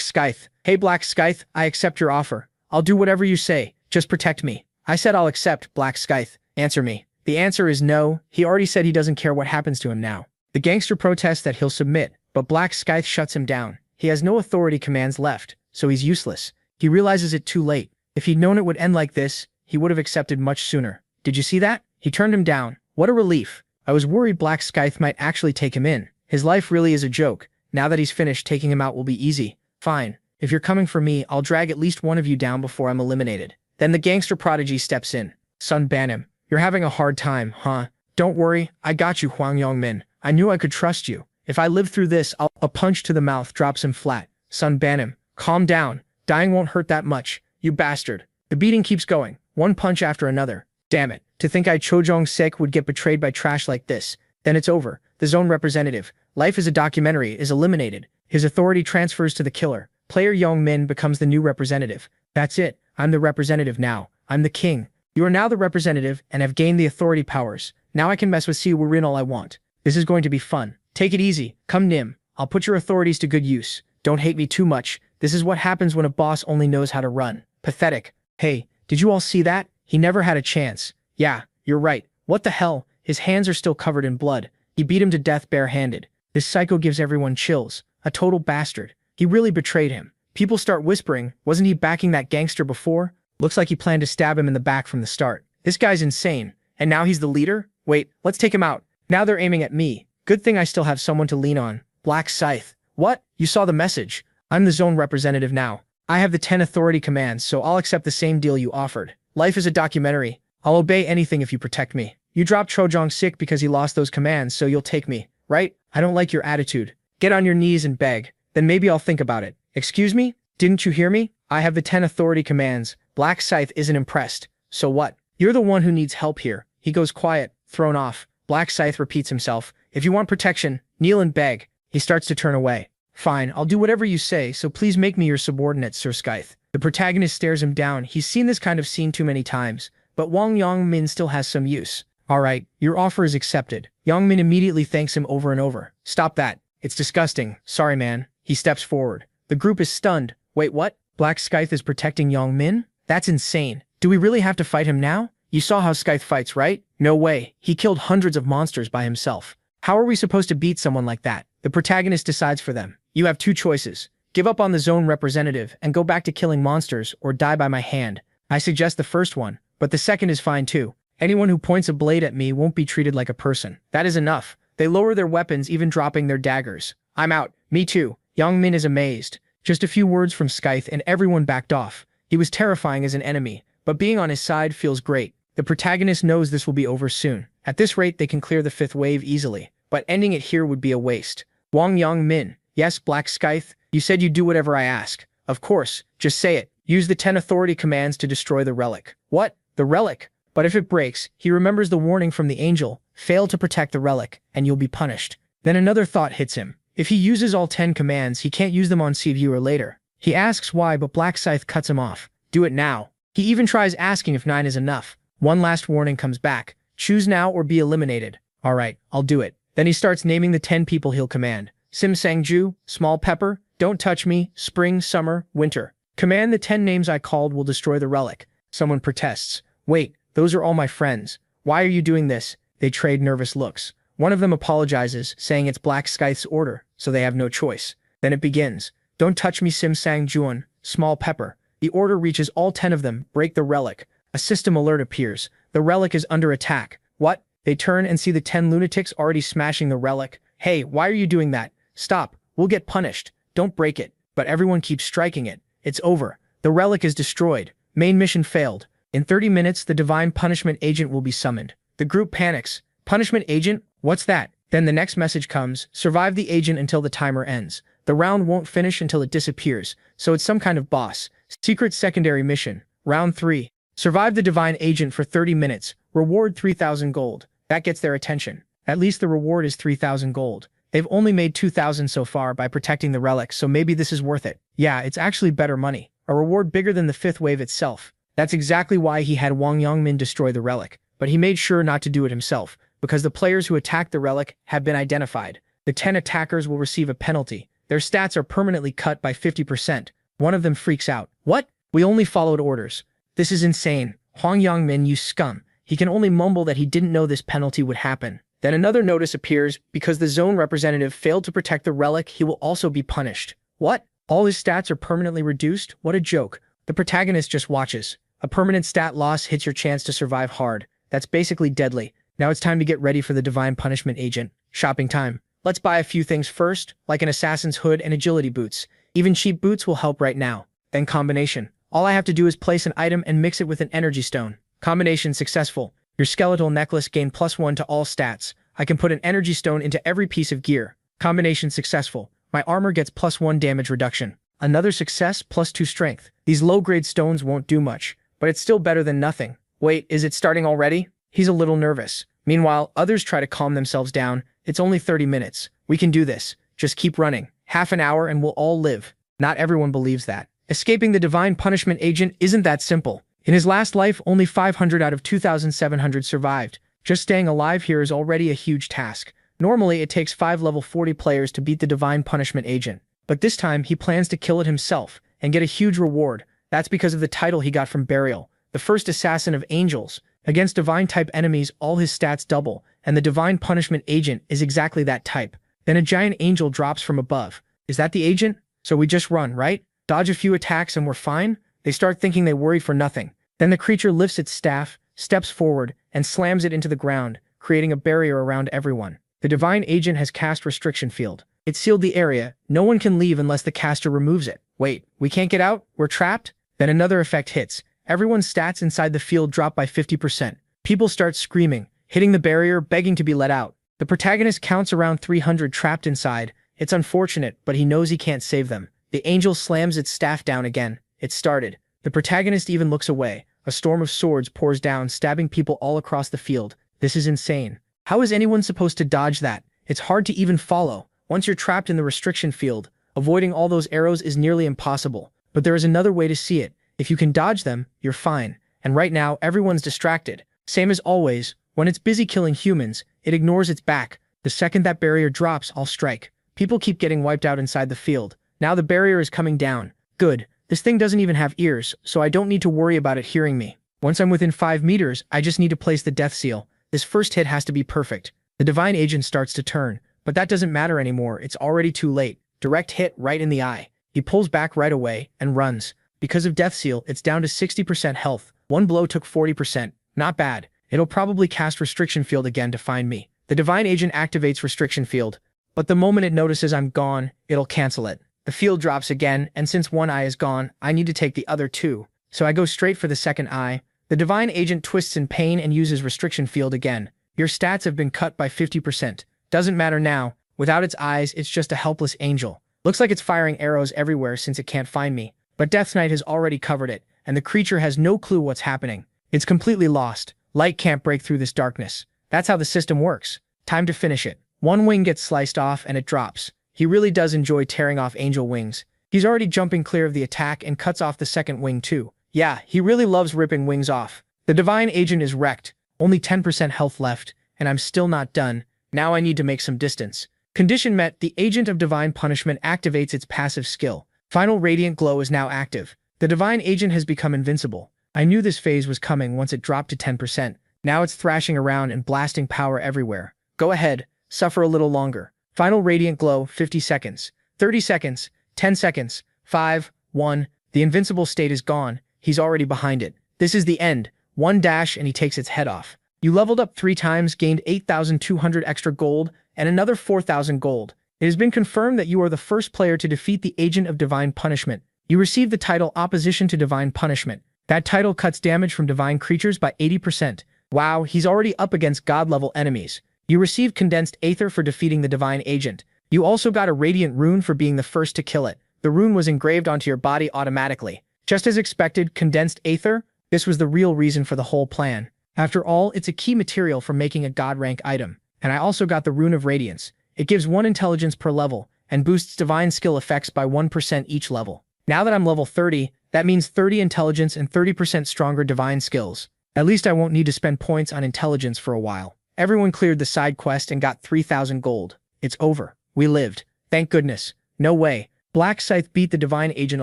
Scythe. Hey Black Scythe, I accept your offer. I'll do whatever you say. Just protect me. I said I'll accept, Black Scythe. Answer me. The answer is no. He already said he doesn't care what happens to him now. The gangster protests that he'll submit, but Black Scythe shuts him down. He has no authority commands left, so he's useless. He realizes it too late. If he'd known it would end like this, he would have accepted much sooner. Did you see that? He turned him down. What a relief. I was worried Black Scythe might actually take him in. His life really is a joke. Now that he's finished, taking him out will be easy. Fine. If you're coming for me, I'll drag at least one of you down before I'm eliminated. Then the gangster prodigy steps in. Son, ban him. You're having a hard time, huh? Don't worry, I got you, Huang Yongmin. I knew I could trust you. If I live through this, a punch to the mouth drops him flat. Son, ban him. Calm down. Dying won't hurt that much. You bastard. The beating keeps going. One punch after another. Damn it. To think Chojong Sek would get betrayed by trash like this. Then it's over. The zone representative. Life is a documentary is eliminated. His authority transfers to the killer. Player Yongmin becomes the new representative. That's it. I'm the representative now. I'm the king. You are now the representative and have gained the authority powers. Now I can mess with Si Wurin all I want. This is going to be fun. Take it easy. Come Nim. I'll put your authorities to good use. Don't hate me too much. This is what happens when a boss only knows how to run. Pathetic. Hey, did you all see that? He never had a chance. Yeah, you're right. What the hell? His hands are still covered in blood. He beat him to death barehanded. This psycho gives everyone chills. A total bastard. He really betrayed him. People start whispering, wasn't he backing that gangster before? Looks like he planned to stab him in the back from the start. This guy's insane. And now he's the leader? Wait, let's take him out. Now they're aiming at me. Good thing I still have someone to lean on. Black Scythe. What? You saw the message. I'm the zone representative now. I have the 10 authority commands, so I'll accept the same deal you offered. Life is a documentary. I'll obey anything if you protect me. You dropped Chojong Sik because he lost those commands, so you'll take me, right? I don't like your attitude. Get on your knees and beg. Then maybe I'll think about it. Excuse me? Didn't you hear me? I have the 10 authority commands. Black Scythe isn't impressed. So what? You're the one who needs help here. He goes quiet, thrown off. Black Scythe repeats himself. If you want protection, kneel and beg. He starts to turn away. Fine, I'll do whatever you say, so please make me your subordinate, Sir Scythe. The protagonist stares him down. He's seen this kind of scene too many times. But Wang Yongmin still has some use. Alright, your offer is accepted. Yongmin immediately thanks him over and over. Stop that. It's disgusting. Sorry, man. He steps forward. The group is stunned. Wait, what? Black Scythe is protecting Yongmin? That's insane. Do we really have to fight him now? You saw how Scythe fights, right? No way. He killed hundreds of monsters by himself. How are we supposed to beat someone like that? The protagonist decides for them. You have 2 choices. Give up on the zone representative and go back to killing monsters or die by my hand. I suggest the first one, but the second is fine too. Anyone who points a blade at me won't be treated like a person. That is enough. They lower their weapons, even dropping their daggers. I'm out. Me too. Yongmin is amazed. Just a few words from Scythe and everyone backed off. He was terrifying as an enemy, but being on his side feels great. The protagonist knows this will be over soon. At this rate, they can clear the 5th wave easily, but ending it here would be a waste. Wang Yongmin. Yes, Black Scythe, you said you'd do whatever I ask. Of course, just say it. Use the 10 authority commands to destroy the relic. What? The relic? But if it breaks, he remembers the warning from the angel, fail to protect the relic, and you'll be punished. Then another thought hits him. If he uses all 10 commands, he can't use them on Sea Viewer later. He asks why, but Black Scythe cuts him off. Do it now. He even tries asking if 9 is enough. One last warning comes back. Choose now or be eliminated. Alright, I'll do it. Then he starts naming the 10 people he'll command. Sim Sang-ju, Small Pepper, Don't Touch Me, Spring, Summer, Winter. Command the 10 names I called will destroy the relic. Someone protests. Wait, those are all my friends. Why are you doing this? They trade nervous looks. One of them apologizes, saying it's Black Scythe's order, so they have no choice. Then it begins. Don't touch me, Sim Sang-juan, Small Pepper. The order reaches all 10 of them. Break the relic. A system alert appears. The relic is under attack. What? They turn and see the 10 lunatics already smashing the relic. Hey, why are you doing that? Stop. We'll get punished. Don't break it. But everyone keeps striking it. It's over. The relic is destroyed. Main mission failed. In 30 minutes, the Divine Punishment Agent will be summoned. The group panics. Punishment Agent? What's that? Then the next message comes. Survive the agent until the timer ends. The round won't finish until it disappears, so it's some kind of boss. Secret secondary mission. Round 3. Survive the Divine Agent for 30 minutes. Reward 3,000 gold. That gets their attention. At least the reward is 3,000 gold. They've only made 2,000 so far by protecting the relic, so maybe this is worth it. Yeah, it's actually better money. A reward bigger than the 5th wave itself. That's exactly why he had Wang Yongmin destroy the relic. But he made sure not to do it himself, because the players who attacked the relic have been identified. The 10 attackers will receive a penalty. Their stats are permanently cut by 50%. One of them freaks out. What? We only followed orders. This is insane. Huang Yongmin, you scum. He can only mumble that he didn't know this penalty would happen. Then another notice appears. Because the zone representative failed to protect the relic, he will also be punished. What? All his stats are permanently reduced? What a joke. The protagonist just watches. A permanent stat loss hits your chance to survive hard. That's basically deadly. Now it's time to get ready for the Divine Punishment Agent. Shopping time. Let's buy a few things first, like an assassin's hood and agility boots. Even cheap boots will help right now. Then combination. All I have to do is place an item and mix it with an energy stone. Combination successful. Your skeletal necklace gained +1 to all stats. I can put an energy stone into every piece of gear. Combination successful. My armor gets +1 damage reduction. Another success, +2 strength. These low-grade stones won't do much, but it's still better than nothing. Wait, is it starting already? He's a little nervous. Meanwhile, others try to calm themselves down. It's only 30 minutes. We can do this. Just keep running. Half an hour and we'll all live. Not everyone believes that. Escaping the Divine Punishment Agent isn't that simple. In his last life, only 500 out of 2,700 survived. Just staying alive here is already a huge task. Normally, it takes 5 level 40 players to beat the Divine Punishment Agent. But this time, he plans to kill it himself and get a huge reward. That's because of the title he got from Burial, the first assassin of angels. Against divine-type enemies, all his stats double, and the Divine Punishment Agent is exactly that type. Then a giant angel drops from above. Is that the agent? So we just run, right? Dodge a few attacks and we're fine? They start thinking they worry for nothing. Then the creature lifts its staff, steps forward, and slams it into the ground, creating a barrier around everyone. The Divine Agent has cast Restriction Field. It sealed the area. No one can leave unless the caster removes it. Wait, we can't get out? We're trapped? Then another effect hits. Everyone's stats inside the field drop by 50%. People start screaming, hitting the barrier, begging to be let out. The protagonist counts around 300 trapped inside. It's unfortunate, but he knows he can't save them. The angel slams its staff down again. It started. The protagonist even looks away. A storm of swords pours down, stabbing people all across the field. This is insane. How is anyone supposed to dodge that? It's hard to even follow. Once you're trapped in the restriction field, avoiding all those arrows is nearly impossible. But there is another way to see it. If you can dodge them, you're fine. And right now, everyone's distracted. Same as always, when it's busy killing humans, it ignores its back. The second that barrier drops, I'll strike. People keep getting wiped out inside the field. Now the barrier is coming down. Good. This thing doesn't even have ears, so I don't need to worry about it hearing me. Once I'm within 5 meters, I just need to place the death seal. This first hit has to be perfect. The Divine Agent starts to turn, but that doesn't matter anymore. It's already too late. Direct hit right in the eye. He pulls back right away and runs. Because of Death Seal, it's down to 60% health. One blow took 40%. Not bad. It'll probably cast Restriction Field again to find me. The Divine Agent activates Restriction Field, but the moment it notices I'm gone, it'll cancel it. The field drops again, and since one eye is gone, I need to take the other two. So I go straight for the second eye. The Divine Agent twists in pain and uses Restriction Field again. Your stats have been cut by 50%. Doesn't matter now. Without its eyes, it's just a helpless angel. Looks like it's firing arrows everywhere since it can't find me. But Death Knight has already covered it, and the creature has no clue what's happening. It's completely lost. Light can't break through this darkness. That's how the system works. Time to finish it. One wing gets sliced off and it drops. He really does enjoy tearing off angel wings. He's already jumping clear of the attack and cuts off the second wing too. Yeah, he really loves ripping wings off. The divine agent is wrecked. Only 10% health left, and I'm still not done. Now I need to make some distance. Condition met, the agent of divine punishment activates its passive skill. Final radiant glow is now active. The divine agent has become invincible. I knew this phase was coming once it dropped to 10%. Now it's thrashing around and blasting power everywhere. Go ahead, suffer a little longer. Final radiant glow, 50 seconds. 30 seconds, 10 seconds, 5, 1. The invincible state is gone. He's already behind it. This is the end. One dash and he takes its head off. You leveled up 3 times, gained 8,200 extra gold, and another 4,000 gold. It has been confirmed that you are the first player to defeat the Agent of Divine Punishment. You received the title Opposition to Divine Punishment. That title cuts damage from divine creatures by 80%. Wow, he's already up against god-level enemies. You received Condensed Aether for defeating the Divine Agent. You also got a Radiant Rune for being the first to kill it. The rune was engraved onto your body automatically. Just as expected, Condensed Aether? This was the real reason for the whole plan. After all, it's a key material for making a god rank item. And I also got the Rune of Radiance. It gives 1 intelligence per level, and boosts divine skill effects by 1% each level. Now that I'm level 30, that means 30 intelligence and 30% stronger divine skills. At least I won't need to spend points on intelligence for a while. Everyone cleared the side quest and got 3,000 gold. It's over. We lived. Thank goodness. No way. Black Scythe beat the divine agent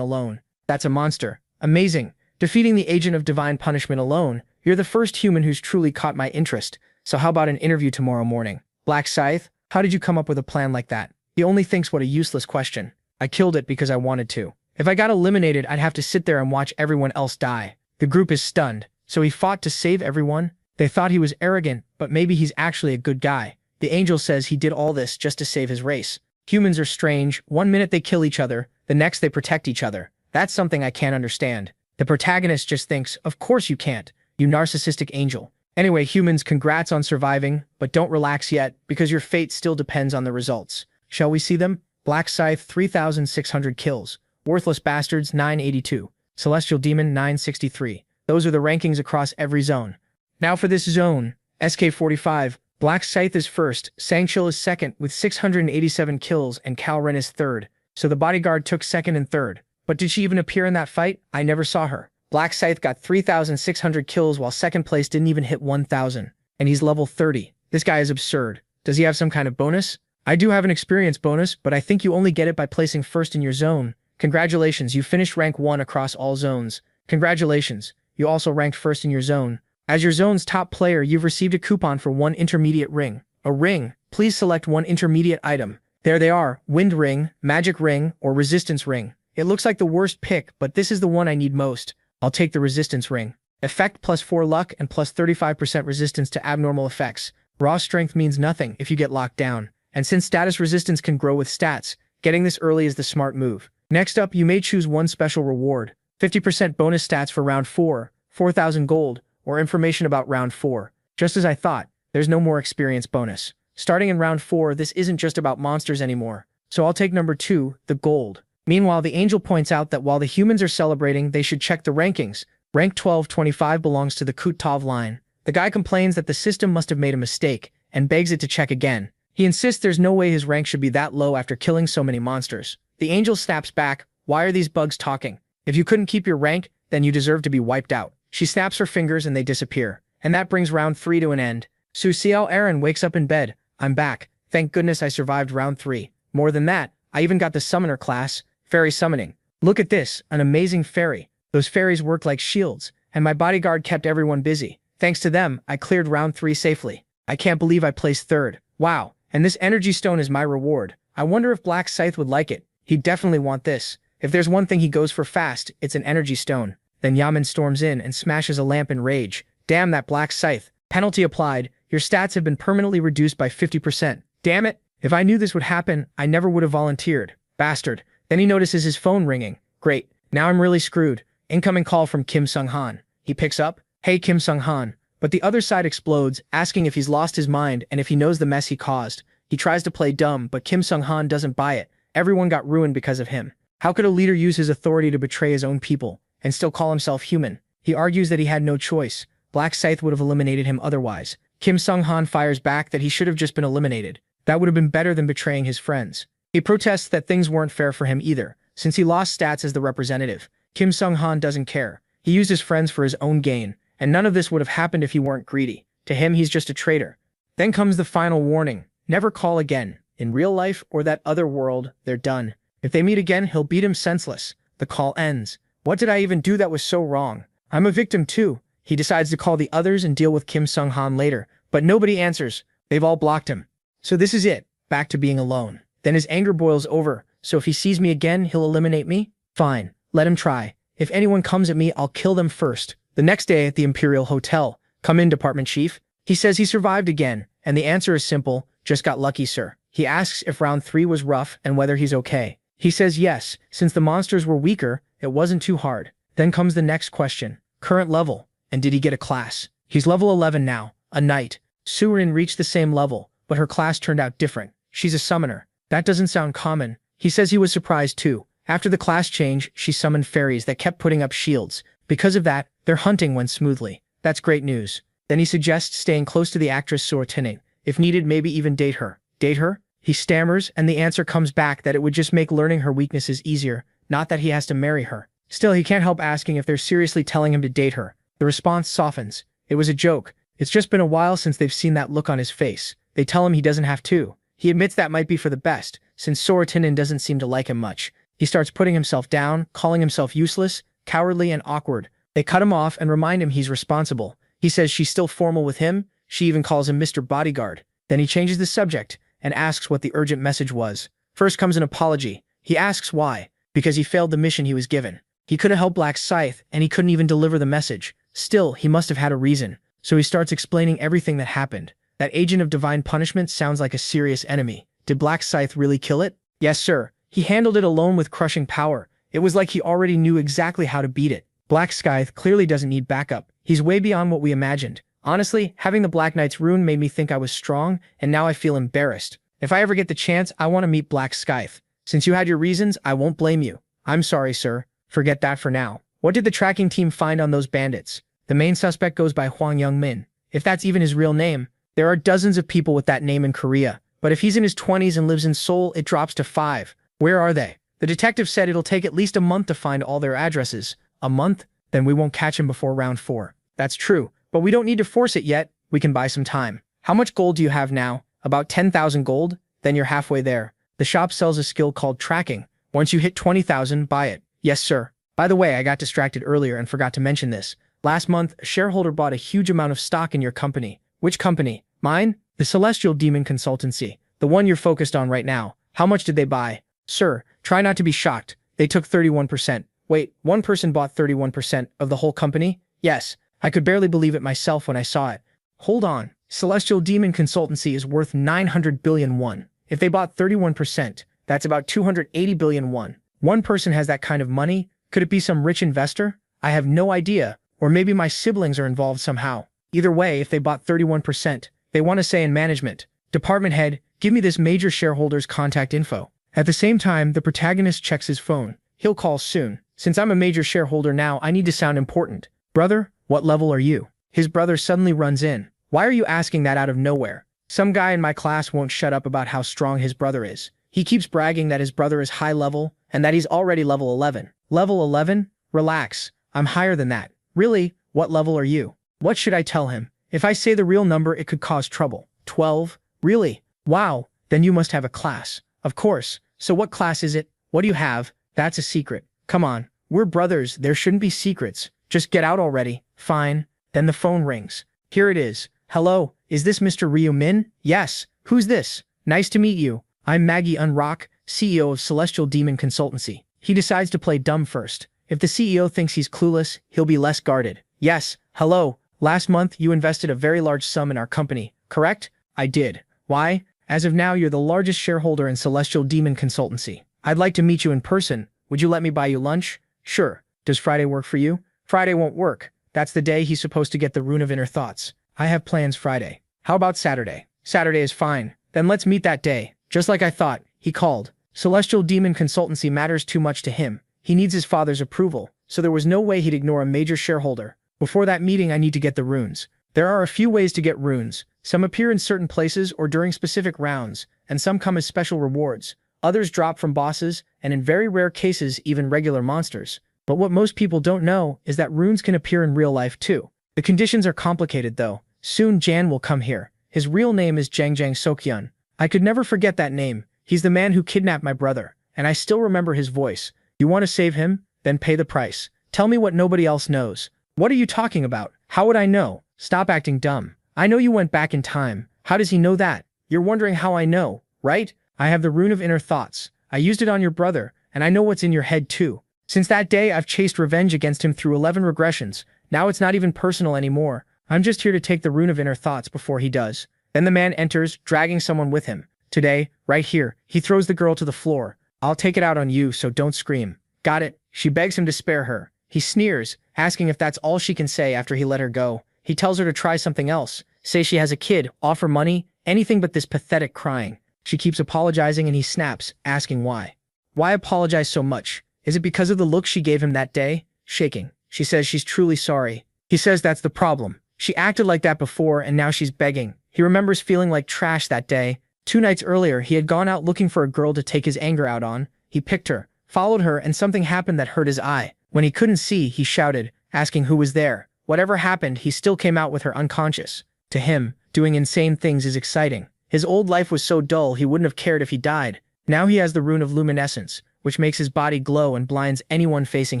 alone. That's a monster. Amazing. Defeating the agent of divine punishment alone, you're the first human who's truly caught my interest. So how about an interview tomorrow morning? Black Scythe, how did you come up with a plan like that? He only thinks what a useless question. I killed it because I wanted to. If I got eliminated, I'd have to sit there and watch everyone else die. The group is stunned. So he fought to save everyone? They thought he was arrogant, but maybe he's actually a good guy. The angel says he did all this just to save his race. Humans are strange. One minute they kill each other, the next they protect each other. That's something I can't understand. The protagonist just thinks, of course you can't, you narcissistic angel. Anyway, humans, congrats on surviving, but don't relax yet, because your fate still depends on the results. Shall we see them? Black Scythe, 3,600 kills. Worthless Bastards, 982. Celestial Demon, 963. Those are the rankings across every zone. Now for this zone, SK45, Black Scythe is first, Sangshil is second with 687 kills, and Kalren is third. So the bodyguard took second and third. But did she even appear in that fight? I never saw her. Black Scythe got 3,600 kills while second place didn't even hit 1,000. And he's level 30. This guy is absurd. Does he have some kind of bonus? I do have an experience bonus, but I think you only get it by placing first in your zone. Congratulations, you finished rank 1 across all zones. Congratulations, you also ranked first in your zone. As your zone's top player, you've received a coupon for 1 intermediate ring. A ring. Please select 1 intermediate item. There they are, Wind Ring, Magic Ring, or Resistance Ring. It looks like the worst pick, but this is the one I need most. I'll take the Resistance Ring. Effect plus 4 luck and plus 35% resistance to abnormal effects. Raw strength means nothing if you get locked down. And since status resistance can grow with stats, getting this early is the smart move. Next up, you may choose 1 special reward. 50% bonus stats for round 4, 4,000 gold, or information about round 4. Just as I thought, there's no more experience bonus. Starting in round 4, this isn't just about monsters anymore. So I'll take number 2, the gold. Meanwhile, the angel points out that while the humans are celebrating, they should check the rankings. Rank 1225 belongs to the Kutov line. The guy complains that the system must have made a mistake, and begs it to check again. He insists there's no way his rank should be that low after killing so many monsters. The angel snaps back, why are these bugs talking? If you couldn't keep your rank, then you deserve to be wiped out. She snaps her fingers and they disappear. And that brings round 3 to an end. Su Xiao Aaron wakes up in bed. I'm back. Thank goodness I survived round 3. More than that, I even got the summoner class, fairy summoning. Look at this, an amazing fairy. Those fairies work like shields, and my bodyguard kept everyone busy. Thanks to them, I cleared round 3 safely. I can't believe I placed 3rd. Wow, and this energy stone is my reward. I wonder if Black Scythe would like it. He'd definitely want this. If there's one thing he goes for fast, it's an energy stone. Then Yaman storms in and smashes a lamp in rage. Damn that Black Scythe. Penalty applied. Your stats have been permanently reduced by 50%. Damn it. If I knew this would happen, I never would have volunteered. Bastard. Then he notices his phone ringing. Great. Now I'm really screwed. Incoming call from Kim Sung-han. He picks up. Hey Kim Sung-han. But the other side explodes, asking if he's lost his mind and if he knows the mess he caused. He tries to play dumb, but Kim Sung-han doesn't buy it. Everyone got ruined because of him. How could a leader use his authority to betray his own people and still call himself human? He argues that he had no choice. Black Scythe would have eliminated him otherwise. Kim Sung-han fires back that he should have just been eliminated. That would have been better than betraying his friends. He protests that things weren't fair for him either, since he lost stats as the representative. Kim Sung-han doesn't care. He used his friends for his own gain, and none of this would have happened if he weren't greedy. To him, he's just a traitor. Then comes the final warning. Never call again. In real life or that other world, they're done. If they meet again, he'll beat him senseless. The call ends. What did I even do that was so wrong? I'm a victim too. He decides to call the others and deal with Kim Sung-han later, but nobody answers. They've all blocked him. So this is it. Back to being alone. Then his anger boils over. So if he sees me again, he'll eliminate me? Fine. Let him try. If anyone comes at me, I'll kill them first. The next day at the Imperial Hotel. Come in, Department Chief. He says he survived again, and the answer is simple. Just got lucky, sir. He asks if round 3 was rough and whether he's okay. He says yes. Since the monsters were weaker, it wasn't too hard. Then comes the next question. Current level. And did he get a class? He's level 11 now. A knight. Surin reached the same level, but her class turned out different. She's a summoner. That doesn't sound common. He says he was surprised too. After the class change, she summoned fairies that kept putting up shields. Because of that, their hunting went smoothly. That's great news. Then he suggests staying close to the actress Suratine. If needed, maybe even date her. Date her? He stammers, and the answer comes back that it would just make learning her weaknesses easier, not that he has to marry her. Still, he can't help asking if they're seriously telling him to date her. The response softens. It was a joke. It's just been a while since they've seen that look on his face. They tell him he doesn't have to. He admits that might be for the best, since Soratinen doesn't seem to like him much. He starts putting himself down, calling himself useless, cowardly, and awkward. They cut him off and remind him he's responsible. He says she's still formal with him. She even calls him Mr. Bodyguard. Then he changes the subject and asks what the urgent message was. First comes an apology. He asks why. Because he failed the mission he was given. He couldn't help Black Scythe, and he couldn't even deliver the message. Still, he must have had a reason. So he starts explaining everything that happened. That agent of divine punishment sounds like a serious enemy. Did Black Scythe really kill it? Yes, sir. He handled it alone with crushing power. It was like he already knew exactly how to beat it. Black Scythe clearly doesn't need backup. He's way beyond what we imagined. Honestly, having the Black Knight's rune made me think I was strong, and now I feel embarrassed. If I ever get the chance, I want to meet Black Scythe. Since you had your reasons, I won't blame you. I'm sorry, sir. Forget that for now. What did the tracking team find on those bandits? The main suspect goes by Hwang Young-min. If that's even his real name, there are dozens of people with that name in Korea. But if he's in his 20s and lives in Seoul, it drops to 5. Where are they? The detective said it'll take at least a month to find all their addresses. A month? Then we won't catch him before round 4. That's true, but we don't need to force it yet. We can buy some time. How much gold do you have now? About 10,000 gold? Then you're halfway there. The shop sells a skill called tracking. Once you hit 20,000, buy it. Yes, sir. By the way, I got distracted earlier and forgot to mention this. Last month, a shareholder bought a huge amount of stock in your company. Which company? Mine? The Celestial Demon Consultancy. The one you're focused on right now. How much did they buy? Sir, try not to be shocked. They took 31%. Wait, one person bought 31% of the whole company? Yes. I could barely believe it myself when I saw it. Hold on. Celestial Demon Consultancy is worth 900 billion won. If they bought 31%, that's about 280 billion won. One person has that kind of money? Could it be some rich investor? I have no idea. Or maybe my siblings are involved somehow. Either way, if they bought 31%, they want to say in management, department head, give me this major shareholder's contact info. At the same time, the protagonist checks his phone. He'll call soon. Since I'm a major shareholder now, I need to sound important. Brother, what level are you? His brother suddenly runs in. Why are you asking that out of nowhere? Some guy in my class won't shut up about how strong his brother is. He keeps bragging that his brother is high level and that he's already level 11. Level 11? Relax. I'm higher than that. Really? What level are you? What should I tell him? If I say the real number, it could cause trouble. 12? Really? Wow. Then you must have a class. Of course. So what class is it? What do you have? That's a secret. Come on. We're brothers. There shouldn't be secrets. Just get out already. Fine. Then the phone rings. Here it is. Hello. Is this Mr. Ryu Min? Yes. Who's this? Nice to meet you. I'm Maggie Unrock, CEO of Celestial Demon Consultancy. He decides to play dumb first. If the CEO thinks he's clueless, he'll be less guarded. Yes. Hello. Last month, you invested a very large sum in our company, correct? I did. Why? As of now, you're the largest shareholder in Celestial Demon Consultancy. I'd like to meet you in person. Would you let me buy you lunch? Sure. Does Friday work for you? Friday won't work. That's the day he's supposed to get the Rune of Inner Thoughts. I have plans Friday. How about Saturday? Saturday is fine. Then let's meet that day. Just like I thought, he called. Celestial Demon Consultancy matters too much to him. He needs his father's approval, so there was no way he'd ignore a major shareholder. Before that meeting, I need to get the runes. There are a few ways to get runes. Some appear in certain places or during specific rounds, and some come as special rewards. Others drop from bosses, and in very rare cases, even regular monsters. But what most people don't know is that runes can appear in real life too. The conditions are complicated though. Soon Jan will come here. His real name is Jangjang Sokyeon. I could never forget that name. He's the man who kidnapped my brother, and I still remember his voice. You want to save him? Then pay the price. Tell me what nobody else knows. What are you talking about? How would I know? Stop acting dumb. I know you went back in time. How does he know that? You're wondering how I know, right? I have the rune of inner thoughts. I used it on your brother, and I know what's in your head too. Since that day, I've chased revenge against him through 11 regressions. Now it's not even personal anymore. I'm just here to take the rune of inner thoughts before he does. Then the man enters, dragging someone with him. Today, right here, he throws the girl to the floor. I'll take it out on you, so don't scream. Got it? She begs him to spare her. He sneers, asking if that's all she can say after he let her go. He tells her to try something else. Say she has a kid, offer money, anything but this pathetic crying. She keeps apologizing and he snaps, asking why. Why apologize so much? Is it because of the look she gave him that day? Shaking. She says she's truly sorry. He says that's the problem. She acted like that before and now she's begging. He remembers feeling like trash that day. 2 nights earlier, he had gone out looking for a girl to take his anger out on. He picked her, followed her, and something happened that hurt his eye. When he couldn't see, he shouted, asking who was there. Whatever happened, he still came out with her unconscious. To him, doing insane things is exciting. His old life was so dull he wouldn't have cared if he died. Now he has the rune of luminescence, which makes his body glow and blinds anyone facing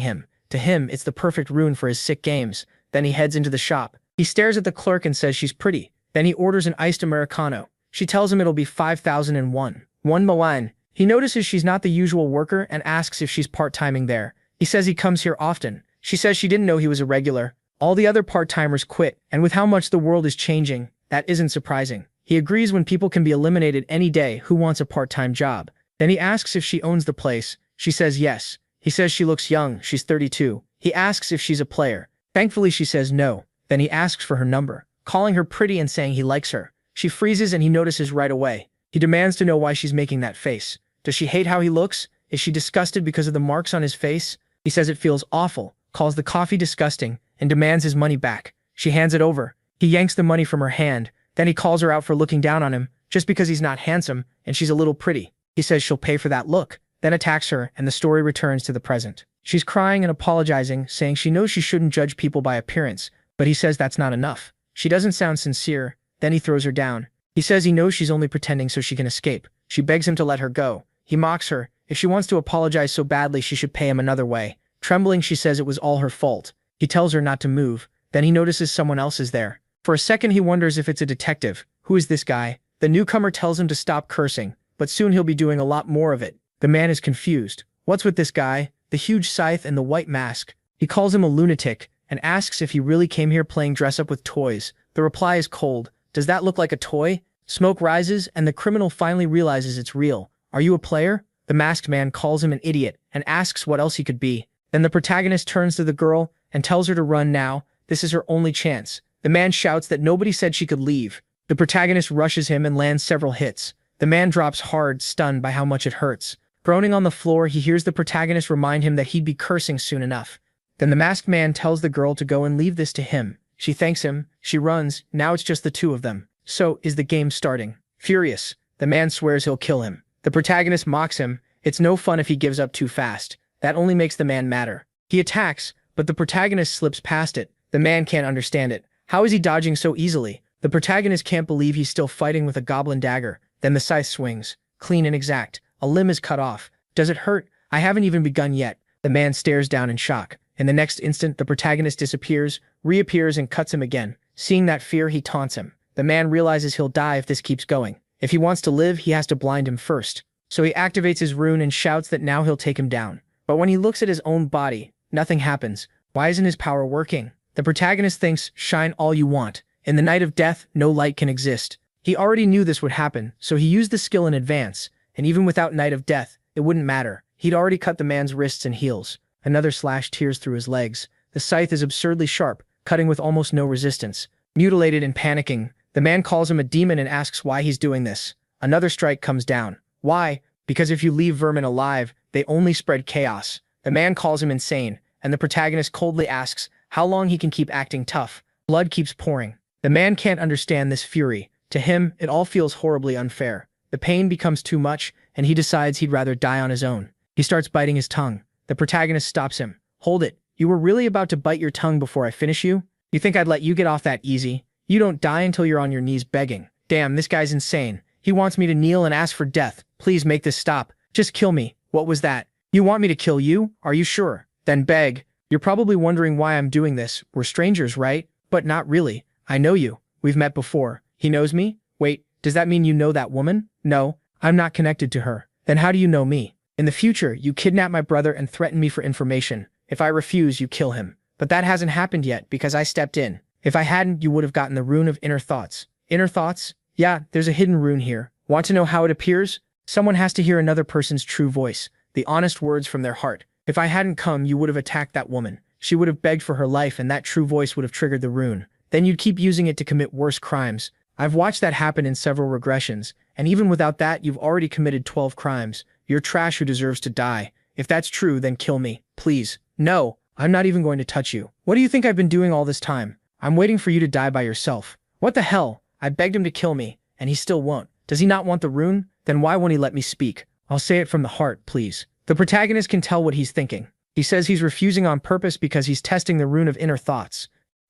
him. To him, it's the perfect rune for his sick games. Then he heads into the shop. He stares at the clerk and says she's pretty. Then he orders an iced Americano. She tells him it'll be 5,001. 1 Moan. He notices she's not the usual worker and asks if she's part-timing there. He says he comes here often. She says she didn't know he was a regular. All the other part-timers quit, and with how much the world is changing, that isn't surprising. He agrees when people can be eliminated any day, who wants a part-time job. Then he asks if she owns the place. She says yes. He says she looks young, she's 32. He asks if she's a player. Thankfully she says no. Then he asks for her number, calling her pretty and saying he likes her. She freezes and he notices right away. He demands to know why she's making that face. Does she hate how he looks? Is she disgusted because of the marks on his face? He says it feels awful, calls the coffee disgusting, and demands his money back. She hands it over. He yanks the money from her hand. Then he calls her out for looking down on him, just because he's not handsome, and she's a little pretty. He says she'll pay for that look, then attacks her, and the story returns to the present. She's crying and apologizing, saying she knows she shouldn't judge people by appearance, but he says that's not enough. She doesn't sound sincere. Then he throws her down. He says he knows she's only pretending so she can escape. She begs him to let her go. He mocks her. If she wants to apologize so badly, she should pay him another way. Trembling, she says it was all her fault. He tells her not to move. Then he notices someone else is there. For a second, he wonders if it's a detective. Who is this guy? The newcomer tells him to stop cursing, but soon he'll be doing a lot more of it. The man is confused. What's with this guy? The huge scythe and the white mask. He calls him a lunatic and asks if he really came here playing dress-up with toys. The reply is cold. Does that look like a toy? Smoke rises, and the criminal finally realizes it's real. Are you a player? The masked man calls him an idiot and asks what else he could be. Then the protagonist turns to the girl and tells her to run now. This is her only chance. The man shouts that nobody said she could leave. The protagonist rushes him and lands several hits. The man drops hard, stunned by how much it hurts. Groaning on the floor, he hears the protagonist remind him that he'd be cursing soon enough. Then the masked man tells the girl to go and leave this to him. She thanks him. She runs. Now it's just the two of them. So, is the game starting? Furious, the man swears he'll kill him. The protagonist mocks him. It's no fun if he gives up too fast. That only makes the man madder. He attacks, but the protagonist slips past it. The man can't understand it. How is he dodging so easily? The protagonist can't believe he's still fighting with a goblin dagger. Then the scythe swings. Clean and exact. A limb is cut off. Does it hurt? I haven't even begun yet. The man stares down in shock. In the next instant, the protagonist disappears, reappears, and cuts him again. Seeing that fear, he taunts him. The man realizes he'll die if this keeps going. If he wants to live, he has to blind him first. So he activates his rune and shouts that now he'll take him down. But when he looks at his own body, nothing happens. Why isn't his power working? The protagonist thinks, shine all you want. In the night of death, no light can exist. He already knew this would happen, so he used the skill in advance. And even without night of death, it wouldn't matter. He'd already cut the man's wrists and heels. Another slash tears through his legs. The scythe is absurdly sharp, cutting with almost no resistance. Mutilated and panicking, the man calls him a demon and asks why he's doing this. Another strike comes down. Why? Because if you leave vermin alive, they only spread chaos. The man calls him insane, and the protagonist coldly asks how long he can keep acting tough. Blood keeps pouring. The man can't understand this fury. To him, it all feels horribly unfair. The pain becomes too much, and he decides he'd rather die on his own. He starts biting his tongue. The protagonist stops him. Hold it. You were really about to bite your tongue before I finish you? You think I'd let you get off that easy? You don't die until you're on your knees begging. Damn, this guy's insane. He wants me to kneel and ask for death. Please make this stop. Just kill me. What was that? You want me to kill you? Are you sure? Then beg. You're probably wondering why I'm doing this. We're strangers, right? But not really. I know you. We've met before. He knows me? Wait, does that mean you know that woman? No, I'm not connected to her. Then how do you know me? In the future, you kidnap my brother and threaten me for information. If I refuse, you kill him. But that hasn't happened yet because I stepped in. If I hadn't, you would have gotten the rune of inner thoughts. Inner thoughts? Yeah, there's a hidden rune here. Want to know how it appears? Someone has to hear another person's true voice, the honest words from their heart. If I hadn't come, you would have attacked that woman. She would have begged for her life and that true voice would have triggered the rune. Then you'd keep using it to commit worse crimes. I've watched that happen in several regressions, and even without that, you've already committed 12 crimes. You're trash who deserves to die. If that's true, then kill me. Please. No, I'm not even going to touch you. What do you think I've been doing all this time? I'm waiting for you to die by yourself. What the hell? I begged him to kill me, and he still won't. Does he not want the rune? Then why won't he let me speak? I'll say it from the heart, please. The protagonist can tell what he's thinking. He says he's refusing on purpose because he's testing the rune of inner thoughts.